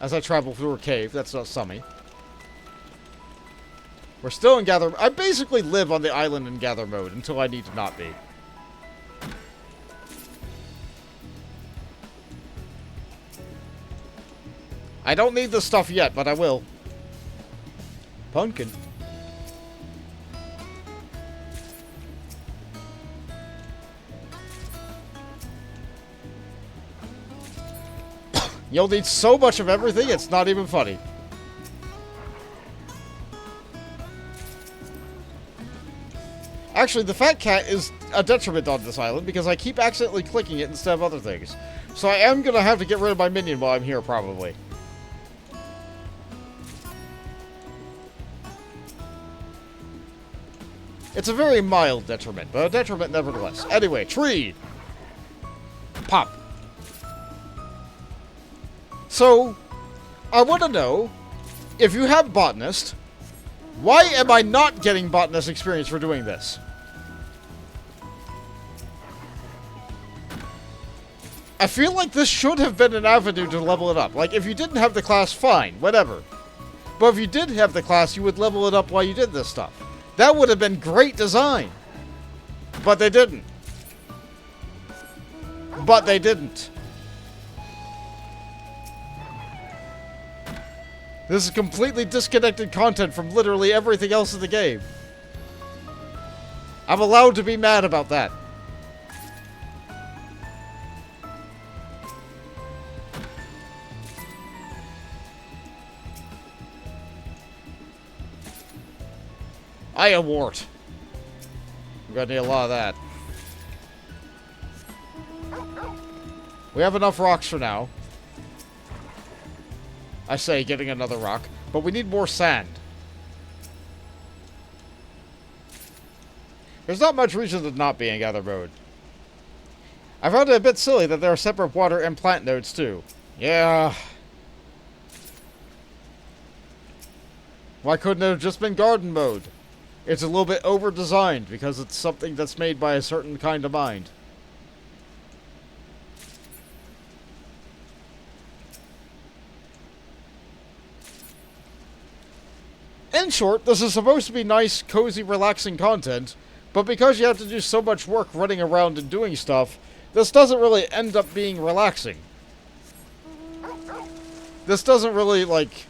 As I travel through a cave, that's not sunny. We're still in gather. I basically live on the island in gather mode until I need to not be. I don't need this stuff yet, but I will. Pumpkin. You'll need so much of everything, it's not even funny. Actually, the fat cat is a detriment on this island because I keep accidentally clicking it instead of other things. So I am going to have to get rid of my minion while I'm here, probably. It's a very mild detriment, but a detriment nevertheless. Anyway, tree! Pop. So, I want to know, if you have Botanist, why am I not getting Botanist experience for doing this? I feel like this should have been an avenue to level it up. Like, if you didn't have the class, fine, whatever. But if you did have the class, you would level it up while you did this stuff. That would have been great design. But they didn't. But they didn't. This is completely disconnected content from literally everything else in the game. I'm allowed to be mad about that. I award. We're gonna need a lot of that. We have enough rocks for now. I say getting another rock, but we need more sand. There's not much reason to not be in gather mode. I found it a bit silly that there are separate water and plant nodes too. Yeah. Why couldn't it have just been garden mode? It's a little bit over-designed because it's something that's made by a certain kind of mind. In short, this is supposed to be nice, cozy, relaxing content, but because you have to do so much work running around and doing stuff, this doesn't really end up being relaxing. This doesn't really, like,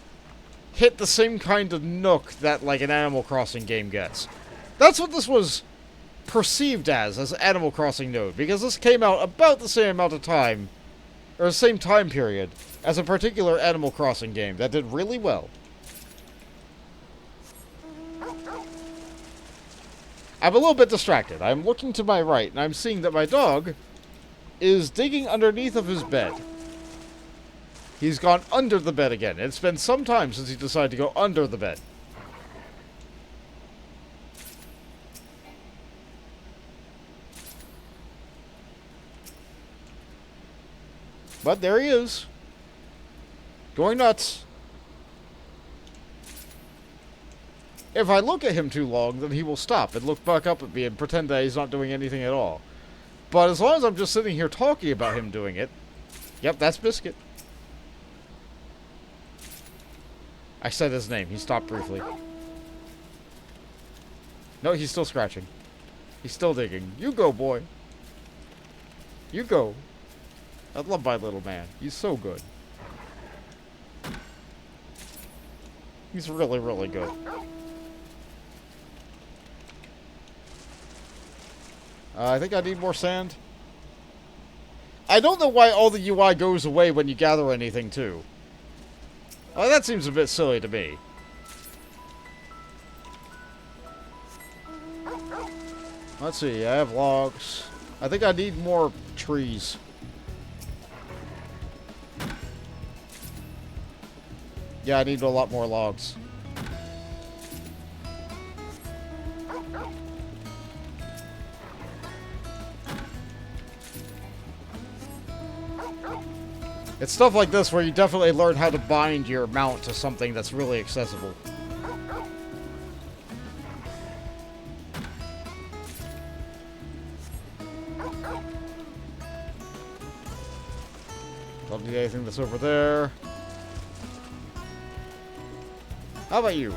hit the same kind of nook that, like, an Animal Crossing game gets. That's what this was perceived as Animal Crossing node, because this came out about the same amount of time, or the same time period, as a particular Animal Crossing game that did really well. I'm a little bit distracted. I'm looking to my right, and I'm seeing that my dog is digging underneath of his bed. He's gone under the bed again. It's been some time since he decided to go under the bed. But there he is. Going nuts. If I look at him too long, then he will stop and look back up at me and pretend that he's not doing anything at all. But as long as I'm just sitting here talking about him doing it... Yep, that's Biscuit. I said his name. He stopped briefly. No, he's still scratching. He's still digging. You go, boy. You go. I love my little man. He's so good. He's really, really good. I think I need more sand. I don't know why all the UI goes away when you gather anything, too. Well, that seems a bit silly to me. Let's see, I have logs. I think I need more trees. Yeah, I need a lot more logs. It's stuff like this where you definitely learn how to bind your mount to something that's really accessible. Don't need anything that's over there. How about you?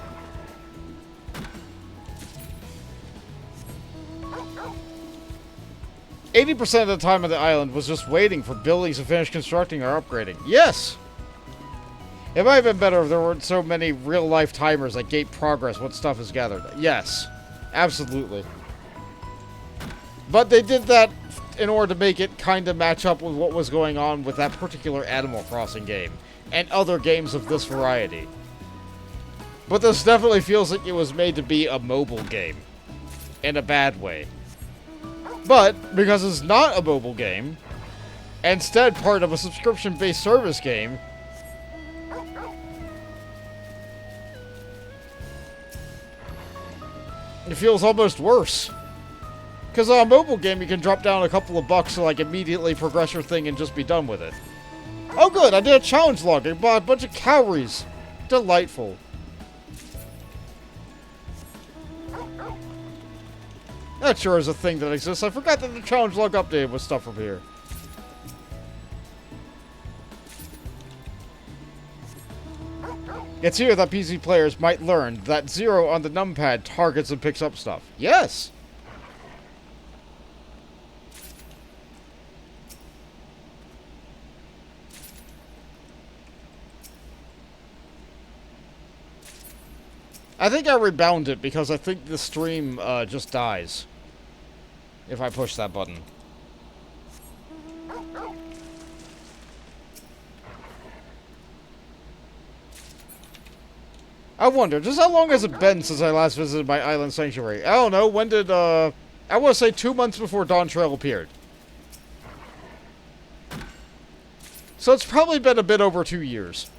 "80% of the time on the island was just waiting for buildings to finish constructing or upgrading." Yes! It might have been better if there weren't so many real-life timers that gate progress once stuff is gathered. Yes. Absolutely. But they did that in order to make it kind of match up with what was going on with that particular Animal Crossing game, and other games of this variety. But this definitely feels like it was made to be a mobile game. In a bad way. But, because it's not a mobile game, and instead part of a subscription-based service game, it feels almost worse. Because on a mobile game, you can drop down a couple of bucks to, like, immediately progress your thing and just be done with it. Oh good, I did a challenge log. I bought a bunch of calories. Delightful. That sure is a thing that exists. I forgot that the challenge log updated with stuff from here. It's here that PC players might learn that 0 on the numpad targets and picks up stuff. Yes! I think I rebound it because I think the stream just dies if I push that button. I wonder, just how long has it been since I last visited my island sanctuary? I don't know, when did, I want to say 2 months before Dawn Trail appeared. So it's probably been a bit over 2 years.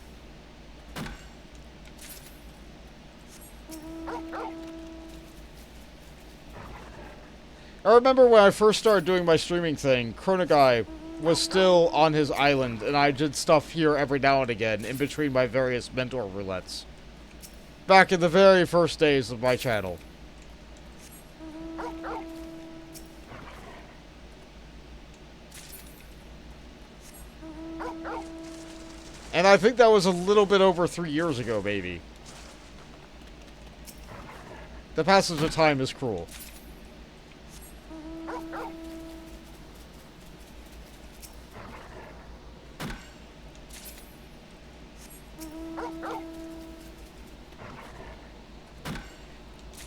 I remember when I first started doing my streaming thing, Chronoguy was still on his island, and I did stuff here every now and again, in between my various mentor roulettes. Back in the very first days of my channel. And I think that was a little bit over 3 years ago, maybe. The passage of time is cruel.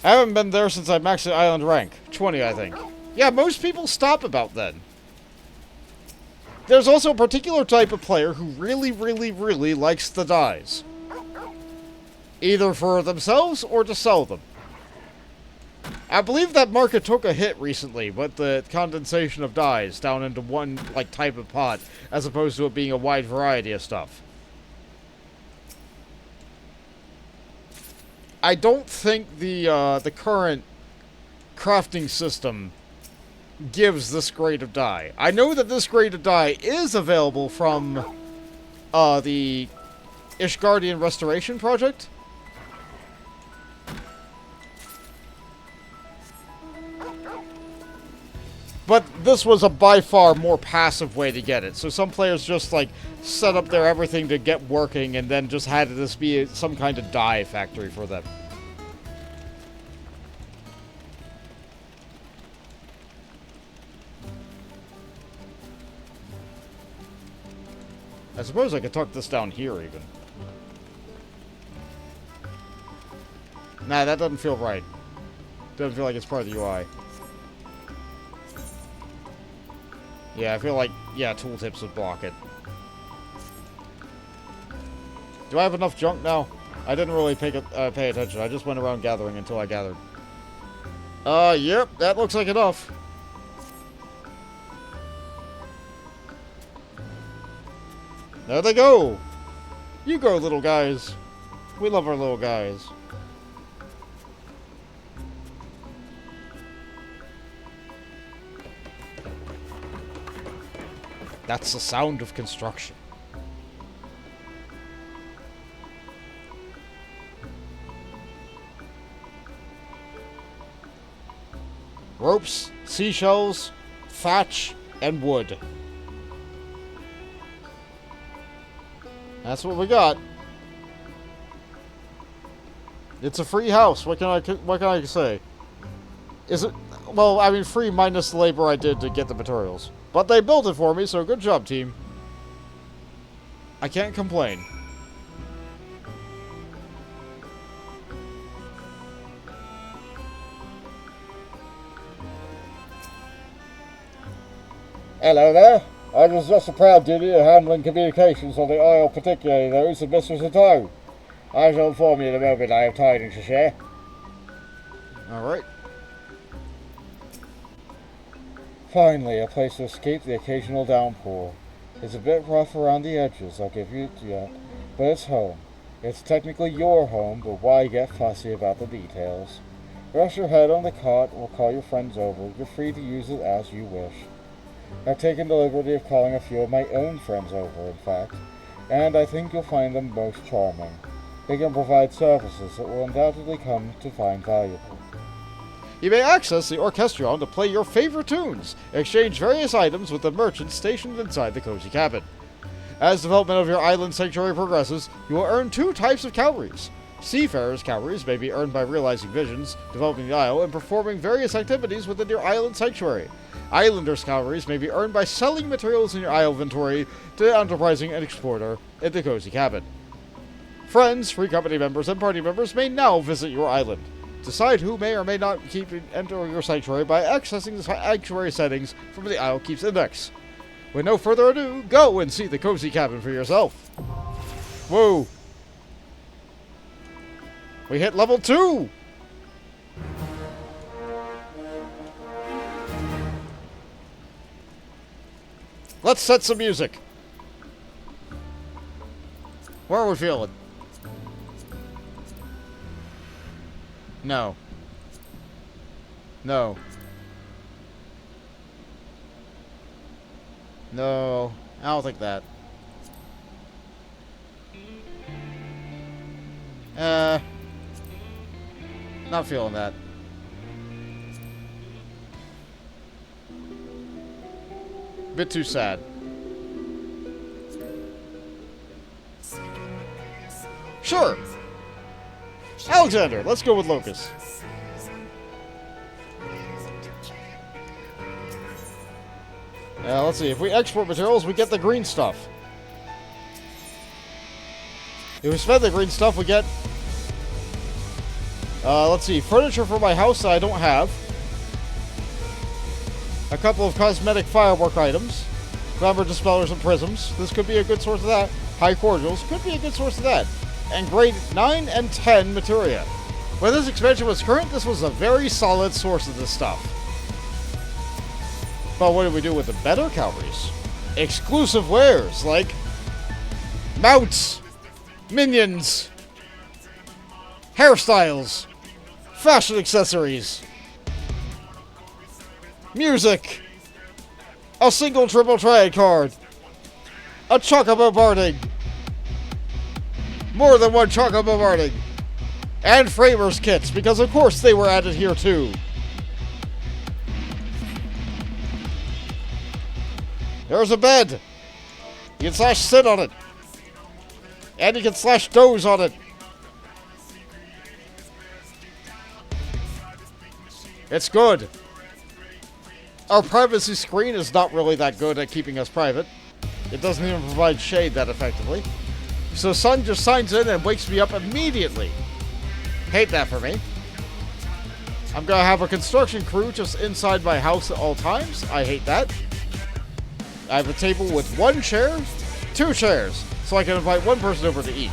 I haven't been there since I maxed the island rank. 20, I think. Yeah, most people stop about then. There's also a particular type of player who really, really, really likes the dyes. Either for themselves or to sell them. I believe that market took a hit recently with the condensation of dyes down into one type of pot, as opposed to it being a wide variety of stuff. I don't think the current crafting system gives this grade of dye. I know that this grade of dye is available from the Ishgardian Restoration Project. But this was a by far more passive way to get it. So some players just set up their everything to get working and then just had this be some kind of dye factory for them. I suppose I could tuck this down here even. Nah, that doesn't feel right. Doesn't feel like it's part of the UI. Yeah, I feel like, tooltips would block it. Do I have enough junk now? I didn't really pay attention. I just went around gathering until I gathered. Yep, that looks like enough. There they go! You go, little guys. We love our little guys. That's the sound of construction. Ropes, seashells, thatch, and wood. That's what we got. It's a free house. What can I say? Is it? Well, I mean, free minus the labor I did to get the materials. But they built it for me, so good job, team. I can't complain. Hello there. I was just a proud duty of handling communications on the Isle, particularly those of Mistress in tow. I shall inform you the moment I have tidings to share. Alright. Finally, a place to escape the occasional downpour. It's a bit rough around the edges, I'll give you that, but it's home. It's technically your home, but why get fussy about the details? Rest your head on the cot or call your friends over. You're free to use it as you wish. I've taken the liberty of calling a few of my own friends over, in fact, and I think you'll find them most charming. They can provide services that will undoubtedly come to find valuable. You may access the Orchestrion to play your favorite tunes, exchange various items with the merchants stationed inside the cozy cabin. As development of your island sanctuary progresses, you will earn 2 types of calories. Seafarers' calories may be earned by realizing visions, developing the isle, and performing various activities within your island sanctuary. Islanders' calories may be earned by selling materials in your isle inventory to the enterprising and explorer in the cozy cabin. Friends, free company members, and party members may now visit your island. Decide who may or may not enter your sanctuary by accessing the sanctuary settings from the Isle Keeps Index. With no further ado, go and see the cozy cabin for yourself. Whoa! We hit level 2! Let's set some music. Where are we feeling? No. No. No. I don't think that. Not feeling that. Bit too sad. Sure. Alexander, let's go with Locust. Let's see. If we export materials, we get the green stuff. If we spend the green stuff, we get... let's see. Furniture for my house that I don't have. A couple of cosmetic firework items. Glamour dispellers and prisms. This could be a good source of that. High cordials. Could be a good source of that. And grade 9 and 10 materia. When this expansion was current, this was a very solid source of this stuff. But what do we do with the better calories? Exclusive wares, like mounts, minions, hairstyles, fashion accessories, music, a single triple triad card, a chocobo barding, more than one chocobo barding, and framers kits, because of course they were added here too. There's a bed. You can slash sit on it. And you can slash doze on it. It's good. Our privacy screen is not really that good at keeping us private. It doesn't even provide shade that effectively. So Sun just signs in and wakes me up immediately. Hate that for me. I'm gonna have a construction crew just inside my house at all times. I hate that. I have a table with 1 chair, 2 chairs, so I can invite 1 person over to eat.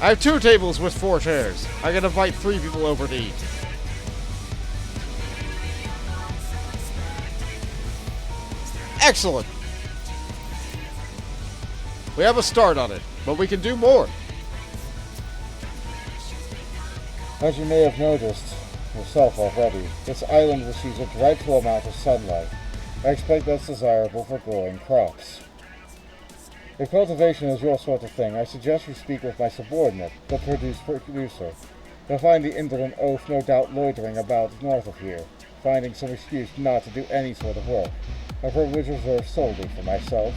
I have 2 tables with 4 chairs. I can invite 3 people over to eat. Excellent. We have a start on it, but we can do more. As you may have noticed yourself already, this island receives a dreadful amount of sunlight. I expect that's desirable for growing crops. If cultivation is your sort of thing, I suggest you speak with my subordinate, the producer. You'll find the indolent oaf no doubt loitering about north of here, finding some excuse not to do any sort of work, a privilege reserved solely for myself.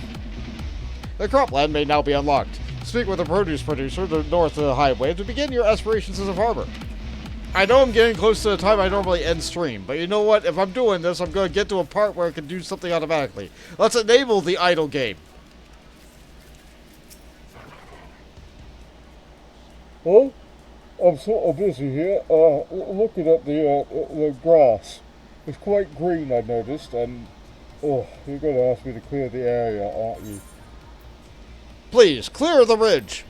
The cropland may now be unlocked. Speak with the produce producer north of the highway to begin your aspirations as a farmer. I know I'm getting close to the time I normally end stream, but you know what? If I'm doing this, I'm going to get to a part where I can do something automatically. Let's enable the idle game. Oh, I'm sort of busy here, looking at the grass. It's quite green, I noticed, and, you're going to ask me to clear the area, aren't you? Please, clear the ridge.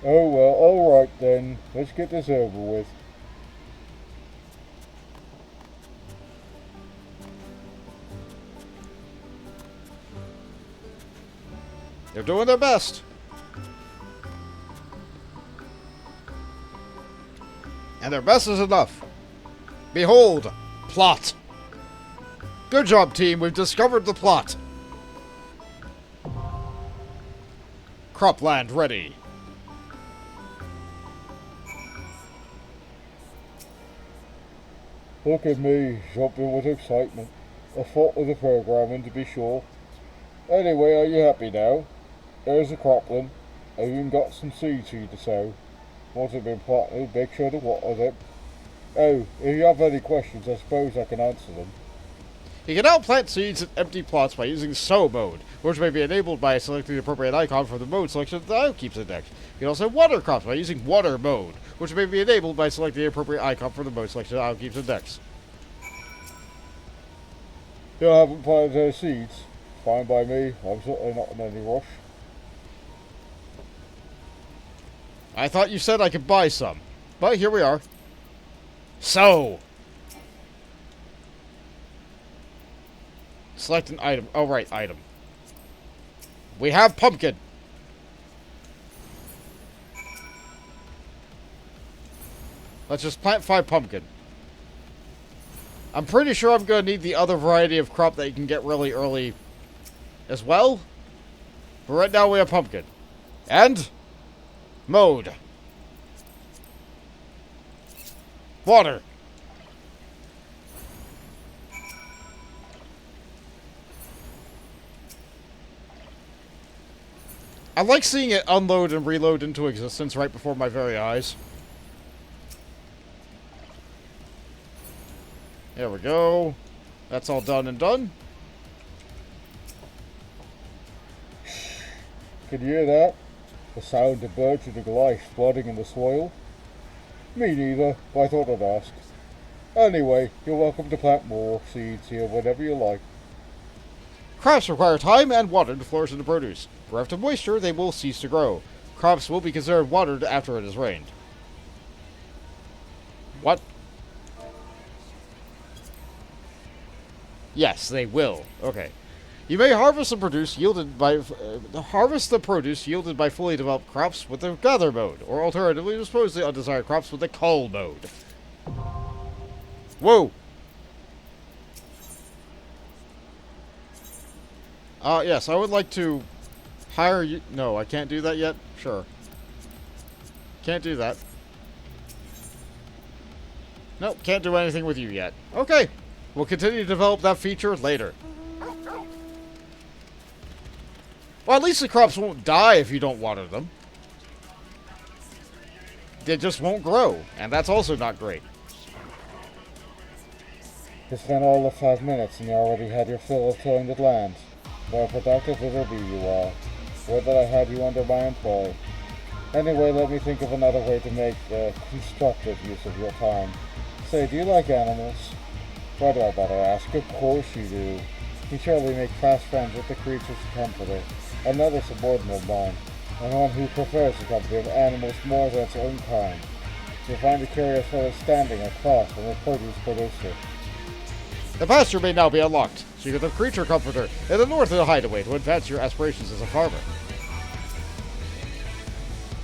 Oh, well, alright then. Let's get this over with. They're doing their best. And their best is enough. Behold, plot. Good job, team. We've discovered the plot. Cropland ready. Look at me, jumping with excitement. A fault of the programming, to be sure. Anyway, are you happy now? There's a cropland. I've even got some seeds for you to sow. Once it's been planted, make sure to water them. Oh, if you have any questions, I suppose I can answer them. You can now plant seeds in empty plots by using sow mode, which may be enabled by selecting the appropriate icon from the mode selection of the Outkeeps index. You can also water crops by using water mode, which may be enabled by selecting the appropriate icon from the mode selection of the Outkeeps index. You haven't planted any seeds? Fine by me. I'm certainly not in any rush. I thought you said I could buy some, but here we are. So, select an item. Oh, right, item. We have pumpkin. Let's just plant 5 pumpkin. I'm pretty sure I'm going to need the other variety of crop that you can get really early as well. But right now we have pumpkin. And mode. Water. I like seeing it unload and reload into existence right before my very eyes. There we go. That's all done and done. Can you hear that? The sound of birds with the life flooding in the soil? Me neither, but I thought I'd ask. Anyway, you're welcome to plant more seeds here whenever you like. Crops require time and water to flourish into produce. Bereft of moisture, they will cease to grow. Crops will be considered watered after it has rained. What? Yes, they will. Okay. You may harvest the produce yielded by fully developed crops with the gather mode, or alternatively dispose the undesired crops with the cull mode. Whoa! Yes, I would like to hire you. No, I can't do that yet? Sure. Can't do that. Nope, can't do anything with you yet. Okay, we'll continue to develop that feature later. Well, at least the crops won't die if you don't water them. They just won't grow, and that's also not great. You spent all of 5 minutes and you already had your fill of tilling the land. What a productive little bee you are. Would that I had you under my employ. Anyway, let me think of another way to make constructive use of your time. Say, do you like animals? Why do I bother ask? Of course you do. You surely make fast friends with the creatures you comfort. Another subordinate of mine, and one who prefers the company of animals more than its own kind. You'll find a curious understanding of class from the produce producer. The pasture may now be unlocked, so you get the creature comforter in the north of the hideaway to advance your aspirations as a farmer.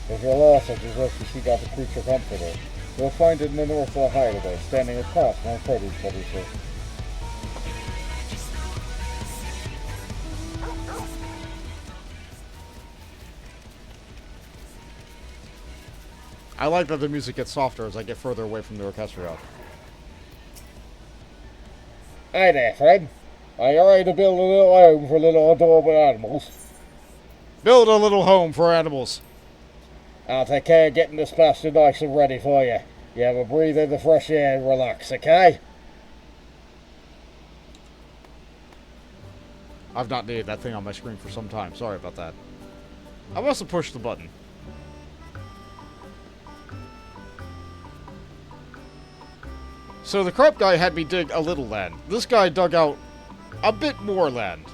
If you're lost, I suggest you seek out the creature comforter. You'll find it in the north of the hideaway, standing across from the produce producer. I like that the music gets softer as I get further away from the orchestra. Hi there, friend. Are you ready to build a little home for little adorable animals? Build a little home for animals. I'll take care of getting this pasture nice and ready for you. You have a breathe in the fresh air and relax, okay? I've not needed that thing on my screen for some time. Sorry about that. I must have pushed the button. So the crop guy had me dig a little land. This guy dug out a bit more land.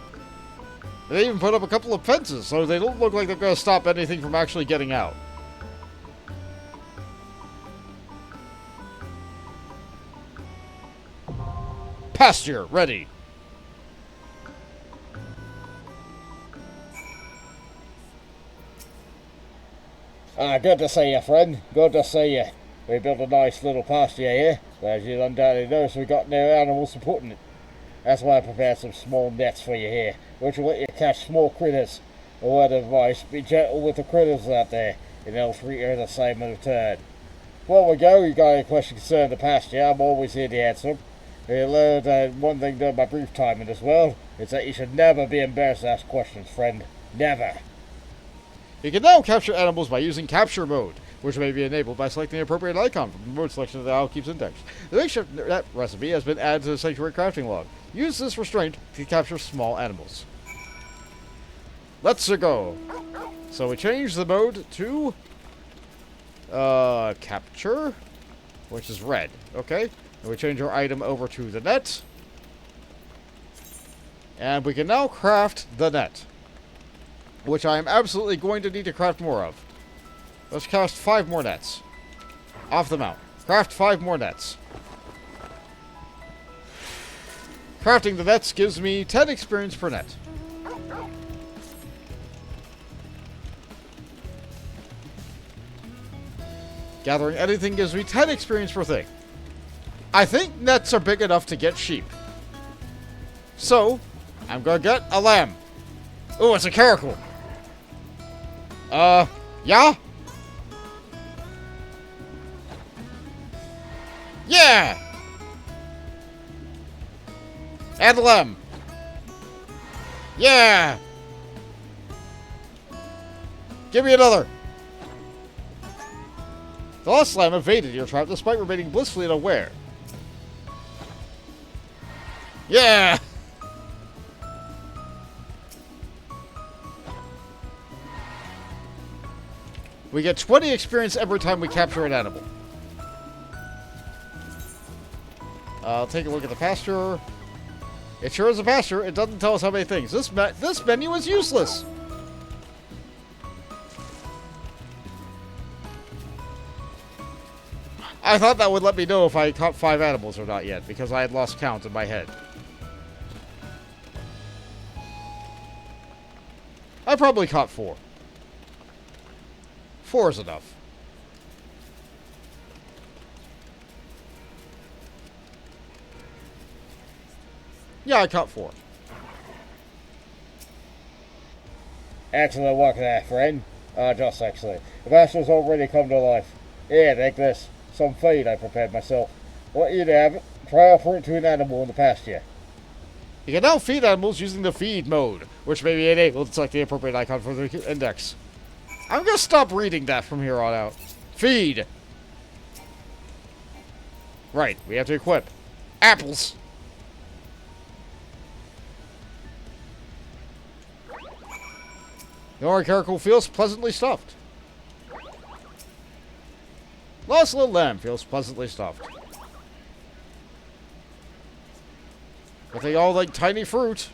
They even put up a couple of fences, so they don't look like they're going to stop anything from actually getting out. Pasture ready. Good to see you, friend. Good to see you. We built a nice little pasture here, but as you undoubtedly notice, we've got no animals to put in it. That's why I prepared some small nets for you here, which will let you catch small critters. A word of advice, be gentle with the critters out there, and they'll treat you the same in return. Before we go, you got any questions concerning the pasture, I'm always here to answer them. You learned one thing during my brief time in this world, is that you should never be embarrassed to ask questions, friend. Never. You can now capture animals by using capture mode, which may be enabled by selecting the appropriate icon from the mode selection that Owl keeps indexed. The makeshift net recipe has been added to the Sanctuary crafting log. Use this restraint to capture small animals. Let's go. So we change the mode to capture, which is red. Okay, and we change our item over to the net, and we can now craft the net, which I am absolutely going to need to craft more of. Let's cast 5 more nets off the mount. Craft 5 more nets. Crafting the nets gives me 10 experience per net. Gathering anything gives me 10 experience per thing. I think nets are big enough to get sheep. So, I'm gonna get a lamb. Oh, it's a caracal. Yeah? Yeah! And a lamb. Yeah! Give me another. The lost lamb evaded your trap despite remaining blissfully unaware. Yeah! We get 20 experience every time we capture an animal. I'll take a look at the pasture. It sure is a pasture. It doesn't tell us how many things. This menu is useless. I thought that would let me know if I caught 5 animals or not yet, because I had lost count in my head. I probably caught 4. 4 is enough. Yeah, I caught 4. Excellent work there, friend. Just excellent. The pasture's already come to life. Here, take this. Some feed I prepared myself. Want you to have it. Try offer it to an animal in the pasture. You can now feed animals using the feed mode, which may be enabled to select the appropriate icon for the index. I'm gonna stop reading that from here on out. Feed. Right, we have to equip. Apples. The orange caracal feels pleasantly stuffed. Lost little lamb feels pleasantly stuffed. But they all like tiny fruit.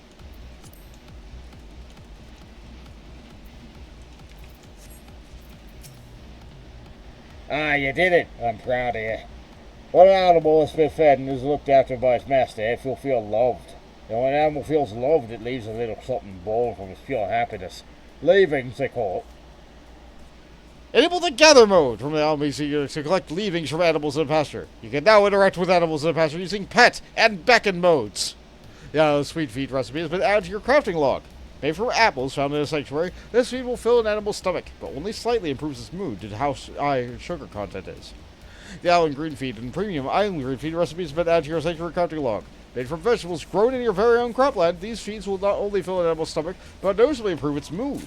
You did it. I'm proud of you. When an animal has been fed and is looked after by its master, it will feel loved. And when an animal feels loved, it leaves a little something born from its pure happiness. Leavings, they call it. Enable the gather mode from the emissary to collect leavings from animals in the pasture. You can now interact with animals in the pasture using pet and beckon modes. The sweet feed recipe has been added to your crafting log. Made from apples found in a sanctuary, this feed will fill an animal's stomach, but only slightly improves its mood due to how high sugar content is. The island green feed and premium island green feed recipes have been added to your sanctuary crafting log. Made from vegetables grown in your very own cropland, these feeds will not only fill an animal's stomach, but noticeably improve its mood.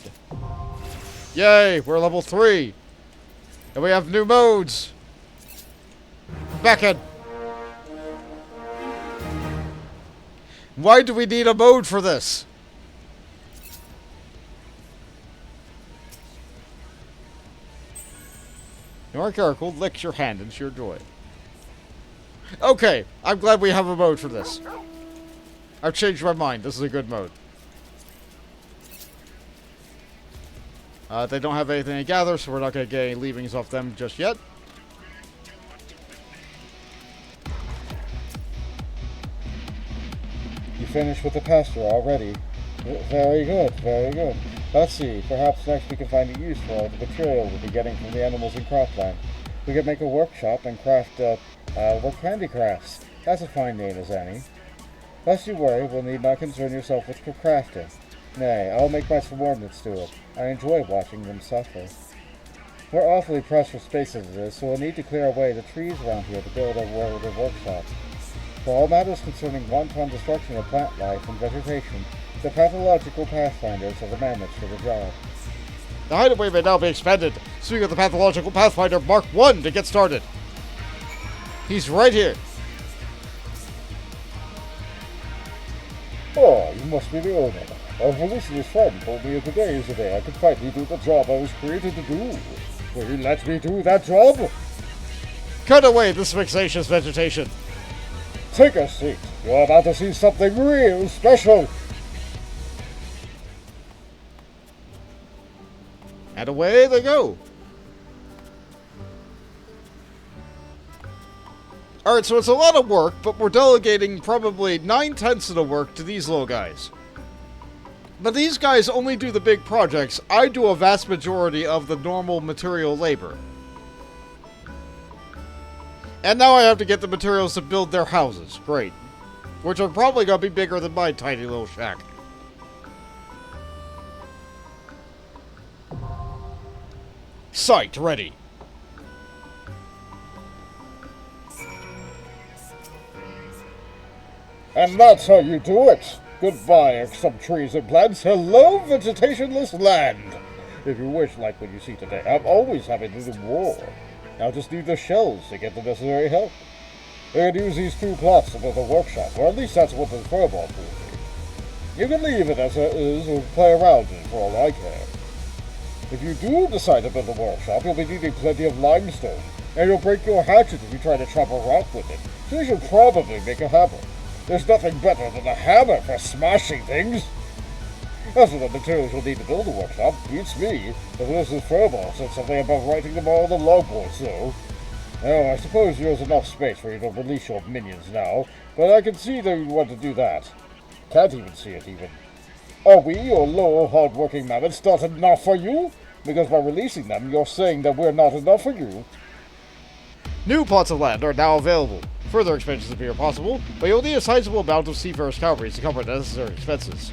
Yay, we're level 3. And we have new modes. Beckon. Why do we need a mode for this? Your caracal licks your hand in sheer joy. Okay, I'm glad we have a mode for this. I've changed my mind. This is a good mode. They don't have anything to gather, so we're not going to get any leavings off them just yet. You finished with the pasture already. Very good, very good. Let's see, perhaps next we can find a use for the material we'll be getting from the animals in Cropland. We could make a workshop and craft, work handicrafts. That's a fine name as any. Lest you worry, we'll need not concern yourself with crafting. Nay, I'll make my subordinates do it. I enjoy watching them suffer. We're awfully pressed for space as it is, so we'll need to clear away the trees around here to build a workshop. For all matters concerning wanton destruction of plant life and vegetation, the pathological pathfinders are the mammoths for the job. The hideaway may now be expanded. Speak of the Pathological Pathfinder Mark 1 to get started. He's right here. Oh, you must be the owner. Our Felicity's friend told me today is the day I could finally do the job I was created to do. Will you let me do that job? Cut away this vexatious vegetation. Take a seat. You're about to see something real special. And away they go. Alright, so it's a lot of work, but we're delegating probably 9/10 of the work to these little guys. But these guys only do the big projects. I do a vast majority of the normal material labor. And now I have to get the materials to build their houses. Great. Which are probably going to be bigger than my tiny little shack. Site ready. And that's how you do it. Goodbye, some trees and plants. Hello, vegetationless land. If you wish, like what you see today, I'm always happy to do more. Now just need the shells to get the necessary help. You can use these 2 plots to build a workshop, or at least that's what the furball told me. You can leave it as it is or play around in it for all I care. If you do decide to build a workshop, you'll be needing plenty of limestone, and you'll break your hatchet if you try to chop a rock with it, so you should probably make a hammer. There's nothing better than a hammer for smashing things. As for the materials you'll need to build a workshop, beats me. The Wilson's furball said something about writing them all on the logboard, so... Oh, I suppose there's enough space for you to release your minions now, but I can see that you want to do that. Can't even see it, even. Are we, your low, hard-working mammoths, not enough for you? Because by releasing them, you're saying that we're not enough for you. New plots of land are now available. Further expansions appear possible, but you'll need a sizable amount of seafarers' cavalry to cover the necessary expenses.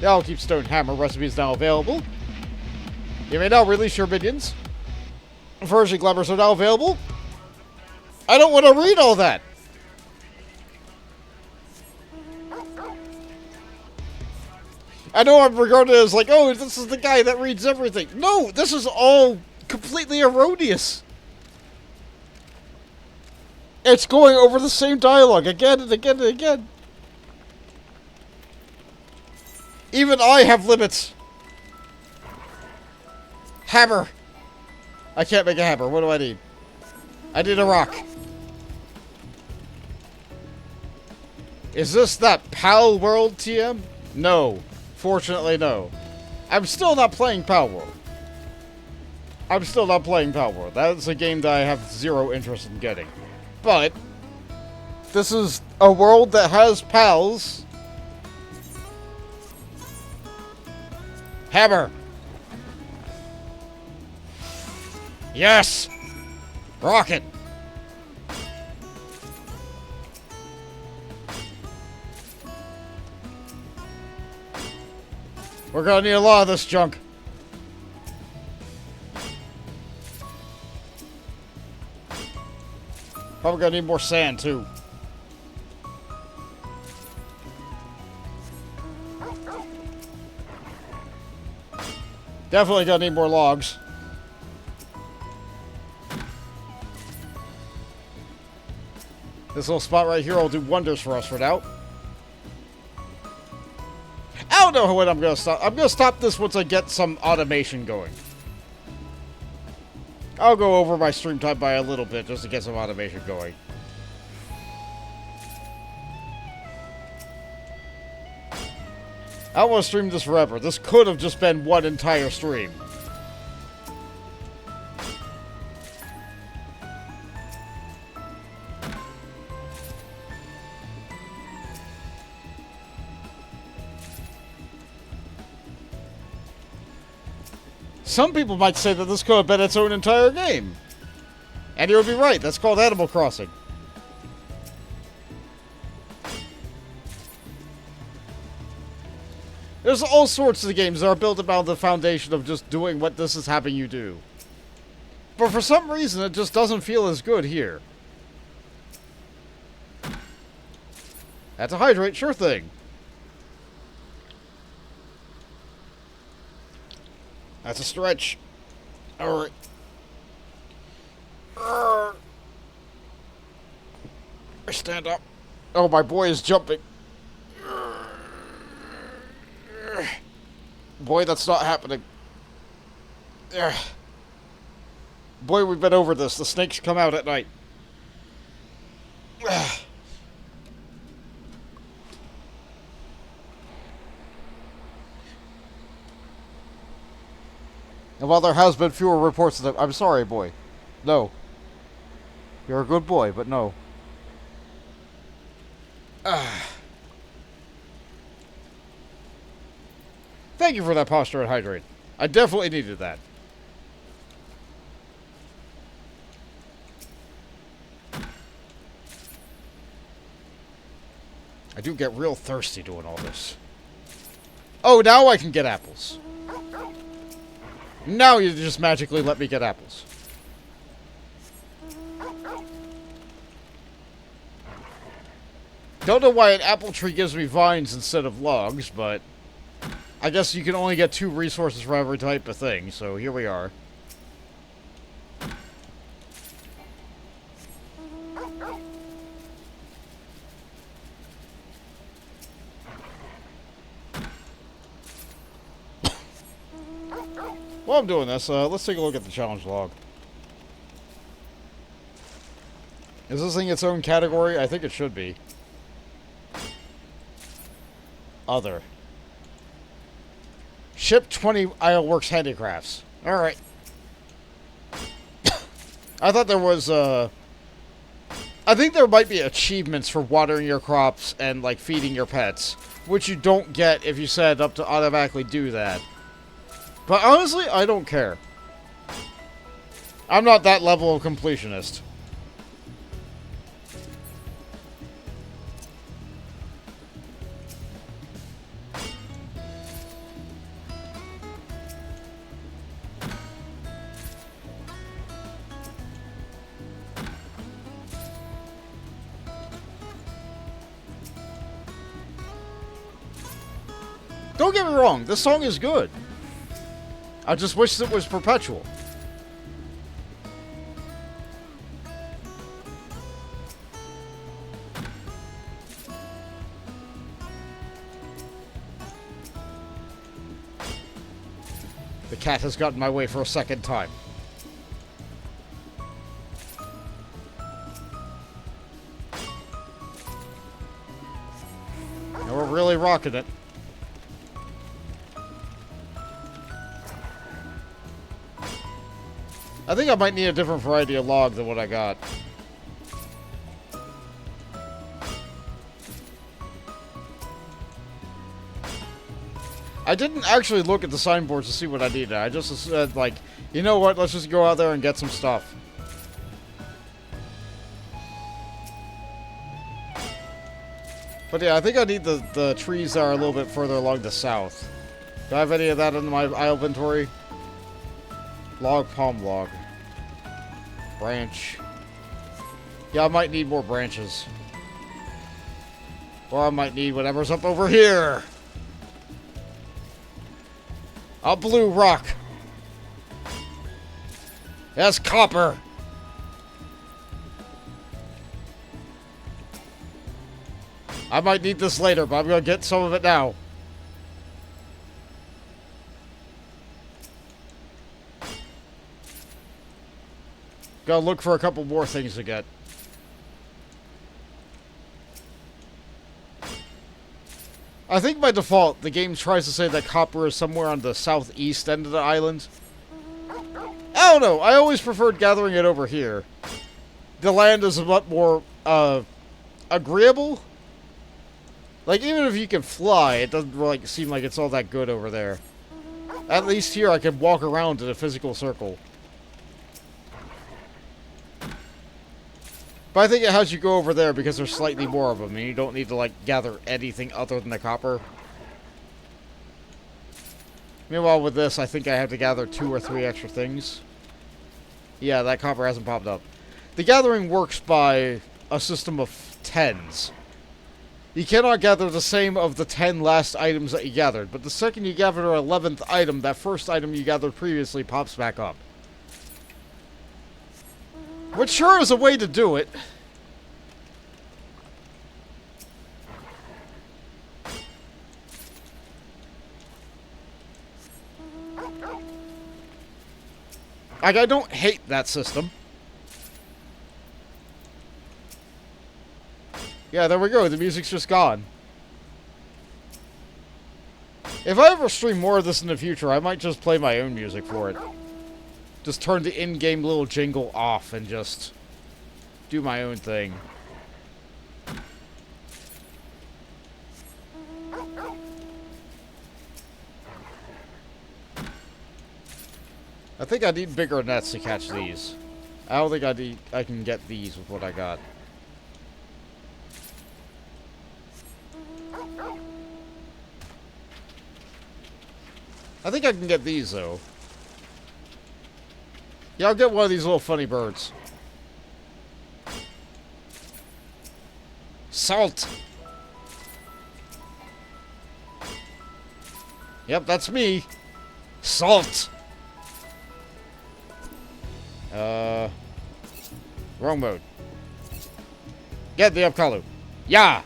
The Keep Stone Hammer recipe is now available. You may now release your minions. Flourishing Glamours are now available. I don't want to read all that! I know I'm regarded as like, oh, this is the guy that reads everything. No, this is all completely erroneous. It's going over the same dialogue again and again and again. Even I have limits. Hammer. I can't make a hammer. What do I need? I need a rock. Is this that PAL World TM? No. Fortunately, no. I'm still not playing PAL World. I'm still not playing PAL World. That's a game that I have zero interest in getting. But this is a world that has pals. Hammer. Yes. Rocket. We're gonna need a lot of this junk. Probably gonna need more sand, too. Definitely gonna need more logs. This little spot right here will do wonders for us for now. I don't know when I'm gonna stop. I'm gonna stop this once I get some automation going. I'll go over my stream time by a little bit just to get some automation going. I don't want to stream this forever. This could have just been one entire stream. Some people might say that this could have been its own entire game. And you would be right. That's called Animal Crossing. There's all sorts of games that are built about the foundation of just doing what this is having you do. But for some reason, it just doesn't feel as good here. That's a hydrate, sure thing. That's a stretch. Alright. Stand up. Oh, my boy is jumping. Boy, that's not happening. Boy, we've been over this. The snakes come out at night. And while there has been fewer reports of them, I'm sorry, boy. No. You're a good boy, but no. Thank you for that posture and hydrate. I definitely needed that. I do get real thirsty doing all this. Oh, now I can get apples. Now you just magically let me get apples. Don't know why an apple tree gives me vines instead of logs, but I guess you can only get 2 resources for every type of thing, so here we are. While I'm doing this, let's take a look at the challenge log. Is this thing its own category? I think it should be. Other. Ship 20 Isleworks handicrafts. Alright. I thought there was, I think there might be achievements for watering your crops and, like, feeding your pets, which you don't get if you set it up to automatically do that. But honestly, I don't care. I'm not that level of completionist. Don't get me wrong, this song is good. I just wish it was perpetual. The cat has gotten my way for a second time. Now we're really rocking it. I think I might need a different variety of log than what I got. I didn't actually look at the signboards to see what I needed. I just said, like, you know what, let's just go out there and get some stuff. But yeah, I think I need the trees that are a little bit further along the south. Do I have any of that in my inventory? Log, palm log. Branch. Yeah, I might need more branches. Or I might need whatever's up over here. A blue rock. That's copper. I might need this later, but I'm gonna get some of it now. Gotta look for a couple more things to get. I think by default, the game tries to say that copper is somewhere on the southeast end of the island. I don't know, I always preferred gathering it over here. The land is a lot more, agreeable. Like, even if you can fly, it doesn't really seem like it's all that good over there. At least here, I can walk around in a physical circle. But I think it has you go over there because there's slightly more of them, and you don't need to, like, gather anything other than the copper. Meanwhile, with this, I think I have to gather 2 or 3 extra things. Yeah, that copper hasn't popped up. The gathering works by a system of 10s. you cannot gather the same of the 10 last items that you gathered. But the second you gather an 11th item, that first item you gathered previously pops back up. Which sure is a way to do it. Like, I don't hate that system. Yeah, there we go. The music's just gone. If I ever stream more of this in the future, I might just play my own music for it. Just turn the in-game little jingle off and just do my own thing. I think I need bigger nets to catch these. I don't think I can get these with what I got. I think I can get these, though. Yeah, I'll get one of these little funny birds. Salt! Yep, that's me. Salt! Wrong mode. Get the Upkalu. Yeah!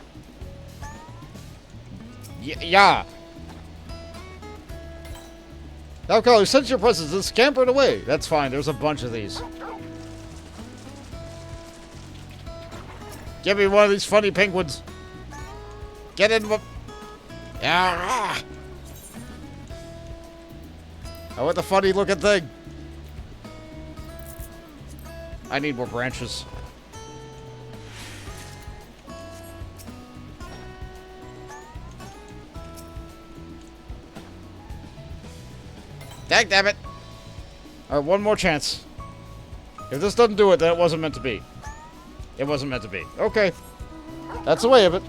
Yeah! Upkalu, sense your presence and scampered away. That's fine, there's a bunch of these. Give me one of these funny penguins. Get in the... Yeah! I want the funny looking thing. I need more branches. Dagnabbit! Alright, one more chance. If this doesn't do it, then it wasn't meant to be. It wasn't meant to be. Okay. That's the way of it.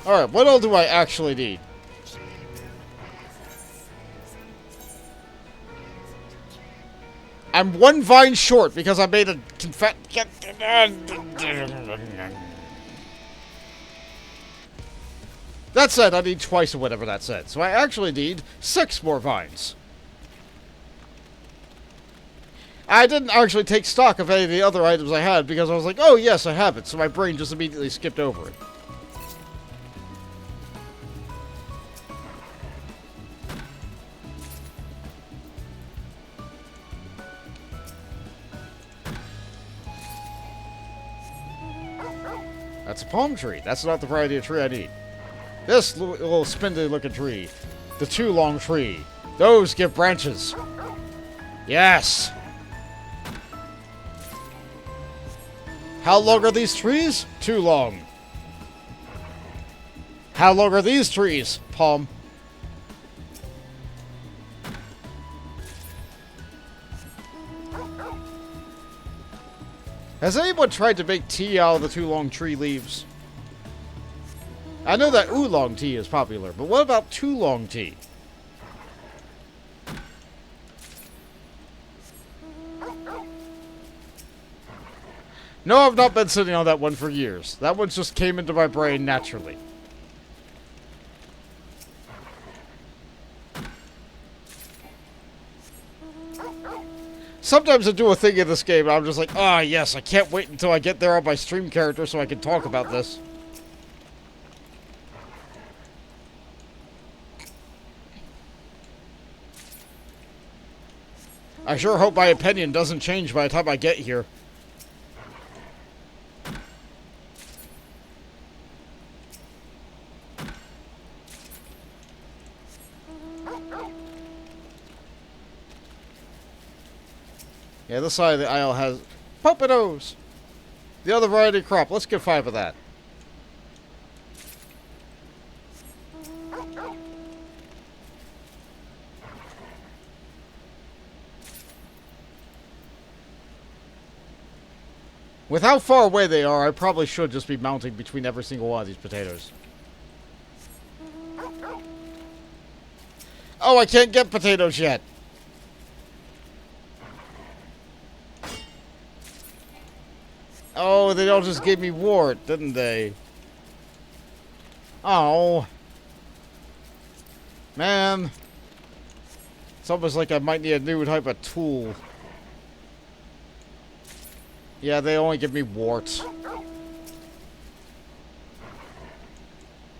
Alright, what all do I actually need? I'm one vine short because I made a That said, I need twice of whatever that said. So I actually need 6 more vines. I didn't actually take stock of any of the other items I had because I was like, oh yes, I have it. So my brain just immediately skipped over it. That's a palm tree. That's not the variety of tree I need. This little spindly looking tree. The too long tree. Those give branches. Yes! How long are these trees? Too long. How long are these trees? Palm. Has anyone tried to make tea out of the too long tree leaves? I know that oolong tea is popular, but what about too long tea? No, I've not been sitting on that one for years. That one just came into my brain naturally. Sometimes I do a thing in this game and I'm just like, ah, yes, I can't wait until I get there on my stream character so I can talk about this. I sure hope my opinion doesn't change by the time I get here. Yeah, this side of the aisle has Pompadours. The other variety crop. Let's get 5 of that. With how far away they are, I probably should just be mounting between every single one of these potatoes. Oh, I can't get potatoes yet. Oh, they all just gave me wart, didn't they? Oh. Man. It's almost like I might need a new type of tool. Yeah, they only give me warts.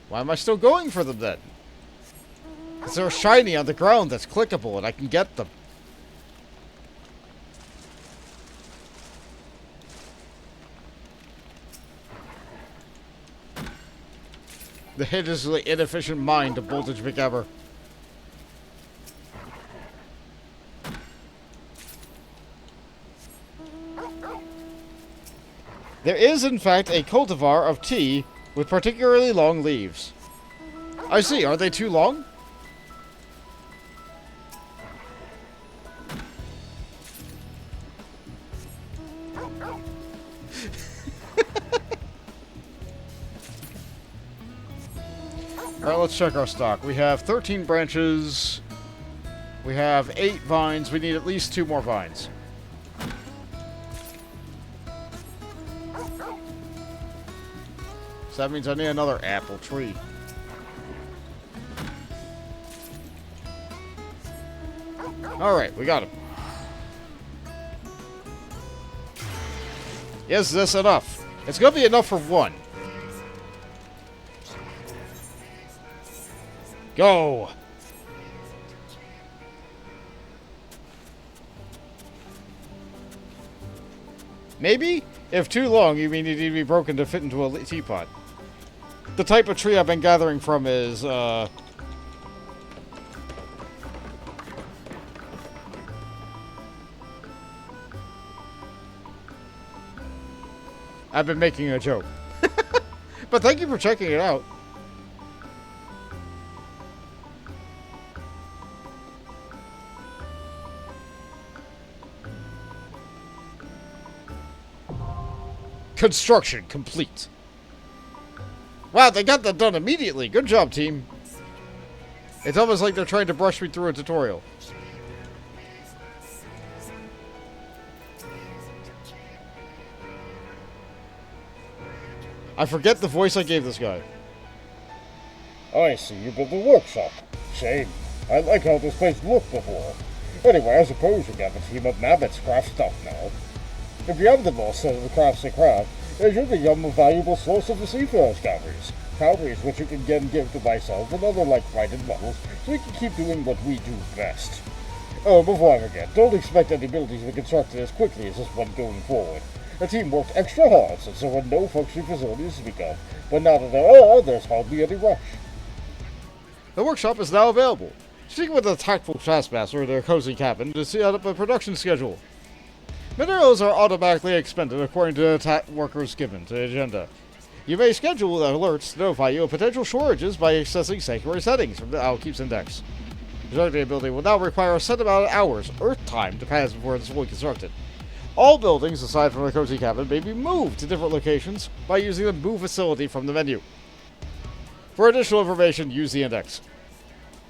Why am I still going for them then? Because they're shiny on the ground that's clickable and I can get them. The hideously inefficient mind of Voltage McGammar. There is, in fact, a cultivar of tea with particularly long leaves. I see. Are they too long? Alright, let's check our stock. We have 13 branches. We have 8 vines. We need at least 2 more vines. So that means I need another apple tree. Alright, we got him. Is this enough? It's gonna be enough for 1. Go! Maybe? If too long, you mean it need to be broken to fit into a teapot. The type of tree I've been gathering from is, I've been making a joke. But thank you for checking it out. Construction complete. Wow, they got that done immediately. Good job, team. It's almost like they're trying to brush me through a tutorial. I forget the voice I gave this guy. I see you built a workshop. Shame. I like how this place looked before. Anyway, I suppose you have a team of mammoths craft stuff now. If you have the most set of the crafts they craft, it should become a valuable source of the seafarer's calories. Calories which you can get and give to myself and other like-minded models, so we can keep doing what we do best. Oh, before I forget, don't expect any buildings to be constructed as quickly as this one going forward. The team worked extra hard since there were no functioning facilities to speak of, but now that there are, there's hardly any rush. The workshop is now available. Speak with the tactful taskmaster in their cozy cabin to set up a production schedule. Minerals are automatically expended according to the workers given to the agenda. You may schedule alerts to notify you of potential shortages by accessing sanctuary settings from the Alkeep's index. Constructing a building will now require a set amount of hours, Earth time, to pass before it is fully constructed. All buildings, aside from the cozy cabin, may be moved to different locations by using the Move facility from the menu. For additional information, use the index.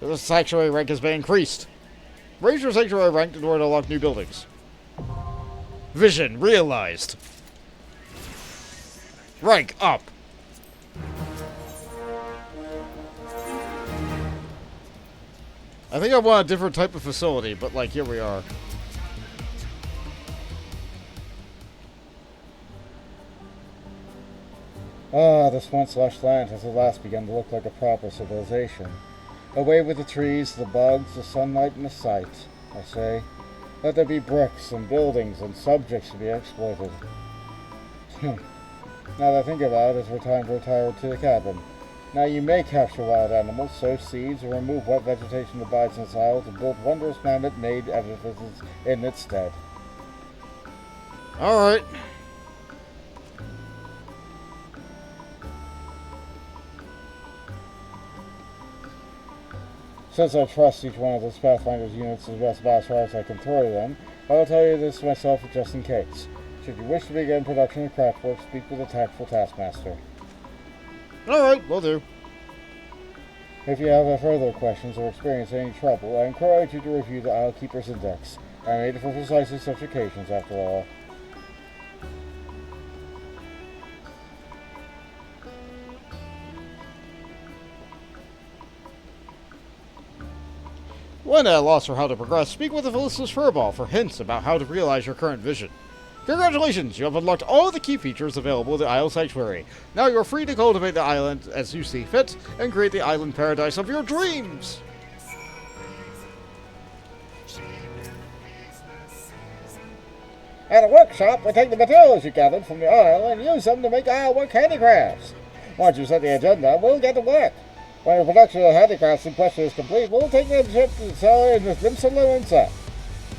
The sanctuary rank has been increased. Raise your sanctuary rank in order to unlock new buildings. Vision realized. Rank up. I think I want a different type of facility, but like, here we are. Ah, this once lush land has at last begun to look like a proper civilization. Away with the trees, the bugs, the sunlight, and the sight, I say. Let there be bricks and buildings and subjects to be exploited. Now that I think about it, it's time to retire to the cabin. Now you may capture wild animals, sow seeds, or remove what vegetation abides in its isle to build wondrous mammoth-made edifices in its stead. Alright. Since I trust each one of those Pathfinder's units as best as I can throw them, I will tell you this myself just in case. Should you wish to begin production of craftwork, speak with a tactful taskmaster. Alright, will do. If you have further questions or experience any trouble, I encourage you to review the Islekeeper's Index. I made it for precisely such occasions, after all. When at a loss for how to progress, speak with the Felicitous Furball for hints about how to realize your current vision. Congratulations, you have unlocked all the key features available in the Isle Sanctuary. Now you're free to cultivate the island as you see fit, and create the island paradise of your dreams! At a workshop, we take the materials you gathered from the Isle and use them to make ironwork handicrafts. Once you set the agenda, we'll get to work. When the production of the handicrafts in question is complete, we'll take them to sell in the Limsalone set.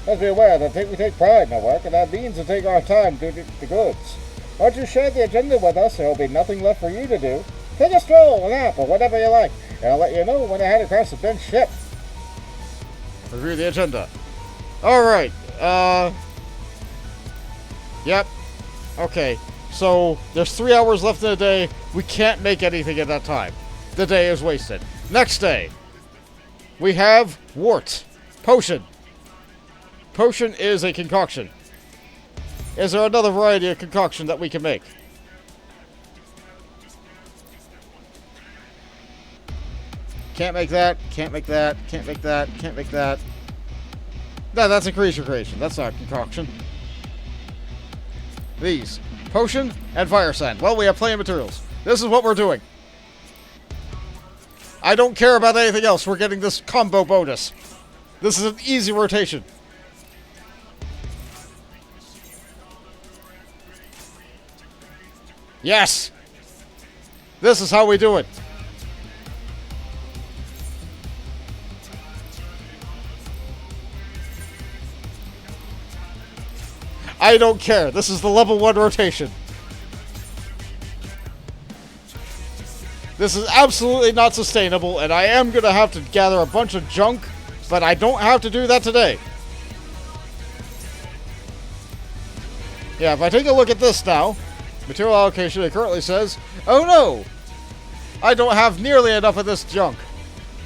Let's be aware that we take pride in our work, and that means to take our time to do the goods. Once you share the agenda with us, there will be nothing left for you to do. Take a stroll, a nap, or whatever you like, and I'll let you know when the handicrafts have been shipped. Review the agenda. Alright, Yep. Okay, so there's 3 hours left in the day. We can't make anything at that time. The day is wasted. Next day, we have wort. Potion. Potion is a concoction. Is there another variety of concoction that we can make? Can't make that, can't make that, can't make that, can't make that. No, that's a creature creation. That's not a concoction. These. Potion and fire sand. Well, we have plenty of materials. This is what we're doing. I don't care about anything else. We're getting this combo bonus. This is an easy rotation. Yes! This is how we do it. I don't care. This is the level 1 rotation. This is absolutely not sustainable, and I am going to have to gather a bunch of junk, but I don't have to do that today. Yeah, if I take a look at this now, material allocation, it currently says, oh no! I don't have nearly enough of this junk.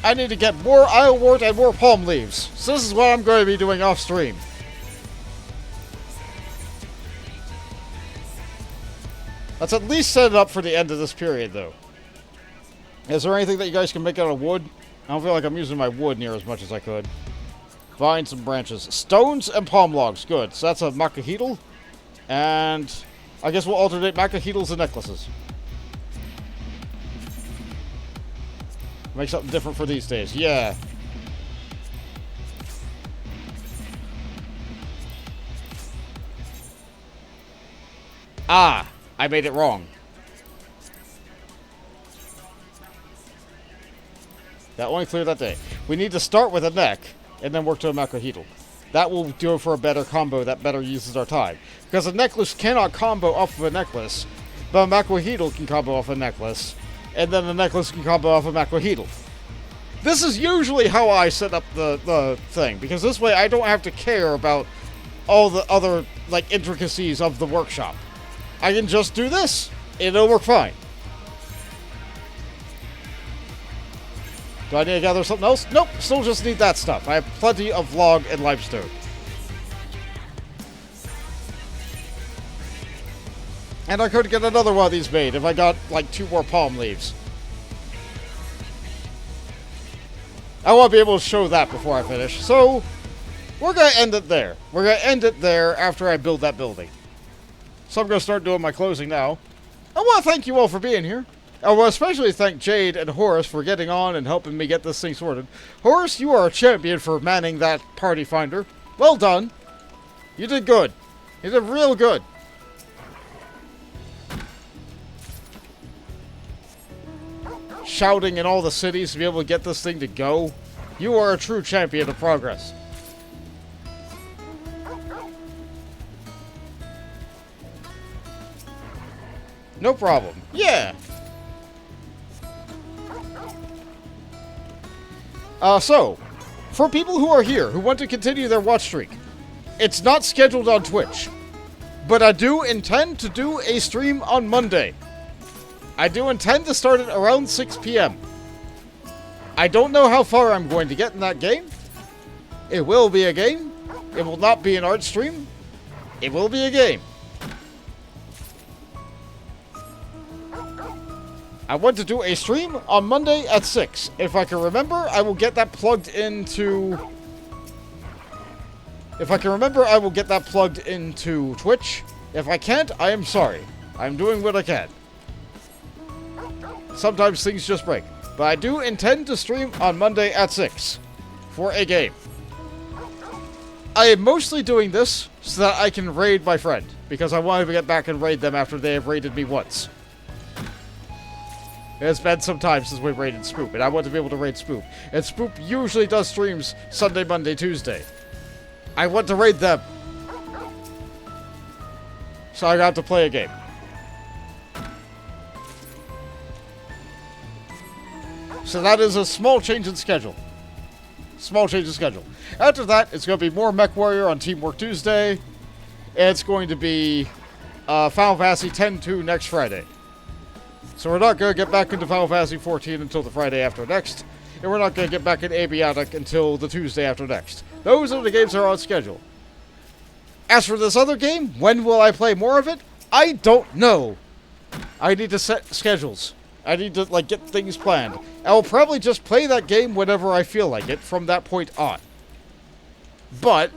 I need to get more islewort and more palm leaves. So this is what I'm going to be doing off stream. Let's at least set it up for the end of this period, though. Is there anything that you guys can make out of wood? I don't feel like I'm using my wood near as much as I could. Vines and branches. Stones and palm logs. Good. So that's a macahedal. And I guess we'll alternate macahedals and necklaces. Make something different for these days. Yeah. Ah! I made it wrong. That only cleared that day. We need to start with a neck, and then work to a macrohedal. That will do it for a better combo that better uses our time. Because a necklace cannot combo off of a necklace, but a macrohedal can combo off a necklace, and then the necklace can combo off a macrohedal. This is usually how I set up the thing, because this way I don't have to care about all the other, like, intricacies of the workshop. I can just do this. It'll work fine. Do I need to gather something else? Nope. Still just need that stuff. I have plenty of log and limestone. And I could get another one of these made if I got, like, 2 more palm leaves. I want to be able to show that before I finish. So, we're going to end it there. We're going to end it there after I build that building. So I'm going to start doing my closing now. I want to thank you all for being here. I want to especially thank Jade and Horus for getting on and helping me get this thing sorted. Horus, you are a champion for manning that party finder. Well done. You did good. You did real good. Shouting in all the cities to be able to get this thing to go. You are a true champion of progress. No problem. Yeah. So, for people who are here, who want to continue their watch streak, it's not scheduled on Twitch, but I do intend to do a stream on Monday. I do intend to start it around 6 p.m. I don't know how far I'm going to get in that game. It will be a game. It will not be an art stream. It will be a game. I want to do a stream on Monday at 6. If I can remember, I will get that plugged into If I can remember, I will get that plugged into Twitch. If I can't, I am sorry. I'm doing what I can. Sometimes things just break. But I do intend to stream on Monday at 6 for a game. I am mostly doing this so that I can raid my friend, because I want to get back and raid them after they have raided me once. It's been some time since we raided Spoop, and I want to be able to raid Spoop. And Spoop usually does streams Sunday, Monday, Tuesday. I want to raid them. So I got to play a game. So that is a small change in schedule. Small change in schedule. After that, it's going to be more Mech Warrior on Teamwork Tuesday. It's going to be Final Fantasy X-2 next Friday. So we're not going to get back into Final Fantasy 14 until the Friday after next. And we're not going to get back in Abiotic until the Tuesday after next. Those are the games that are on schedule. As for this other game, when will I play more of it? I don't know. I need to set schedules. I need to, like, get things planned. I will probably just play that game whenever I feel like it from that point on. But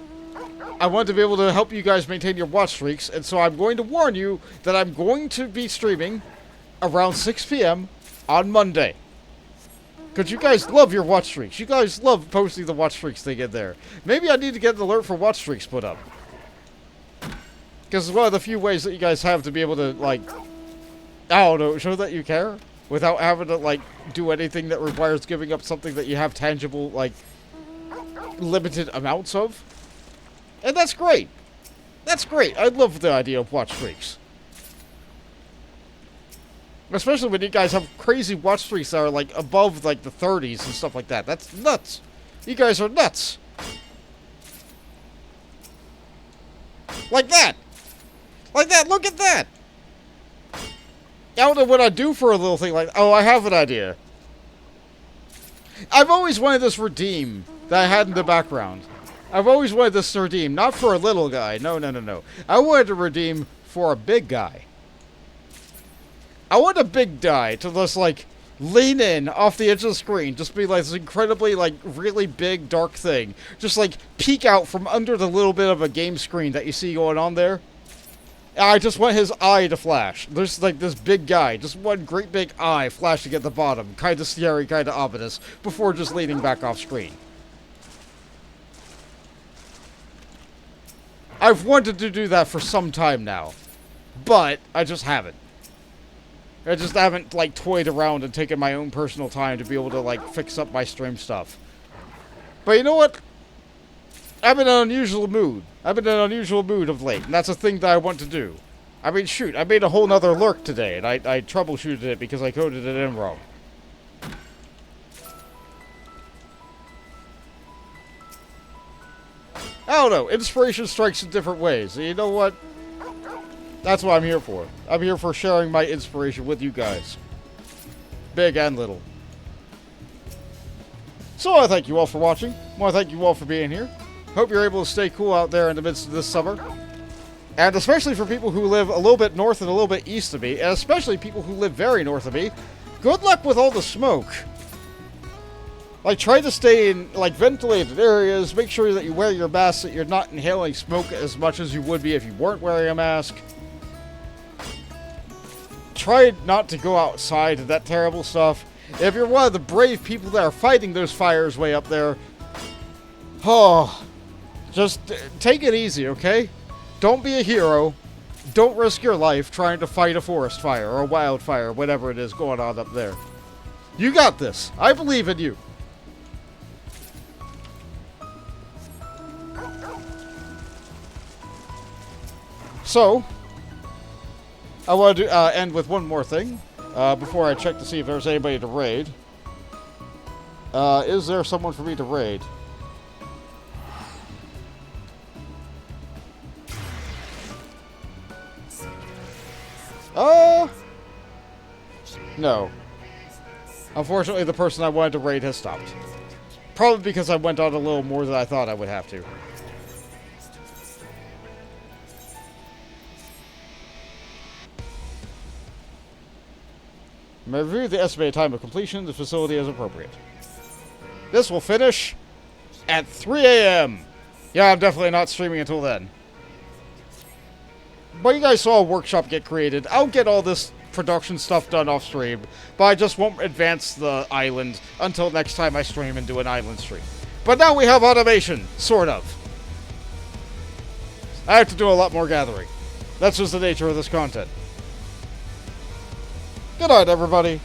I want to be able to help you guys maintain your watch streaks, and so I'm going to warn you that I'm going to be streaming around 6 p.m. on Monday. Because you guys love your watch streaks. You guys love posting the watch streaks thing in there. Maybe I need to get an alert for watch streaks put up. Because it's one of the few ways that you guys have to be able to, like, I don't know, show that you care without having to, like, do anything that requires giving up something that you have tangible, like, limited amounts of. And that's great. That's great. I love the idea of watch streaks. Especially when you guys have crazy watch streaks that are, like, above, like, the 30s and stuff like that. That's nuts. You guys are nuts. Like that. Like that. Look at that. I don't know what I'd do for a little thing like... Oh, I have an idea. I've always wanted this redeem that I had in the background. I've always wanted this to redeem. Not for a little guy. No, no, no, no. I wanted to redeem for a big guy. I want a big guy to just, like, lean in off the edge of the screen. Just be, like, this incredibly, like, really big, dark thing. Just, like, peek out from under the little bit of a game screen that you see going on there. I just want his eye to flash. There's, like, this big guy. Just one great big eye flashing at the bottom. Kind of scary, kind of ominous. Before just leaning back off screen. I've wanted to do that for some time now. But I just haven't. I just haven't, like, toyed around and taken my own personal time to be able to, like, fix up my stream stuff. But you know what? I'm in an unusual mood. I've been in an unusual mood of late, and that's a thing that I want to do. I mean, shoot, I made a whole nother lurk today, and I troubleshooted it because I coded it in wrong. I don't know, inspiration strikes in different ways, and you know what? That's what I'm here for. I'm here for sharing my inspiration with you guys. Big and little. So I thank you all for watching. I want to thank you all for being here. Hope you're able to stay cool out there in the midst of this summer. And especially for people who live a little bit north and a little bit east of me, and especially people who live very north of me, good luck with all the smoke. Like, try to stay in, like, ventilated areas. Make sure that you wear your mask, that you're not inhaling smoke as much as you would be if you weren't wearing a mask. Try not to go outside and that terrible stuff. If you're one of the brave people that are fighting those fires way up there, oh, just take it easy, okay? Don't be a hero. Don't risk your life trying to fight a forest fire or a wildfire, whatever it is going on up there. You got this. I believe in you. So, I want to end with one more thing before I check to see if there's anybody to raid. Is there someone for me to raid? No. Unfortunately, the person I wanted to raid has stopped. Probably because I went on a little more than I thought I would have to. May review the estimated time of completion of the facility as appropriate. This will finish at 3 a.m. Yeah, I'm definitely not streaming until then. But you guys saw a workshop get created. I'll get all this production stuff done off stream, but I just won't advance the island until next time I stream and do an island stream. But now we have automation, sort of. I have to do a lot more gathering. That's just the nature of this content. Good night, everybody.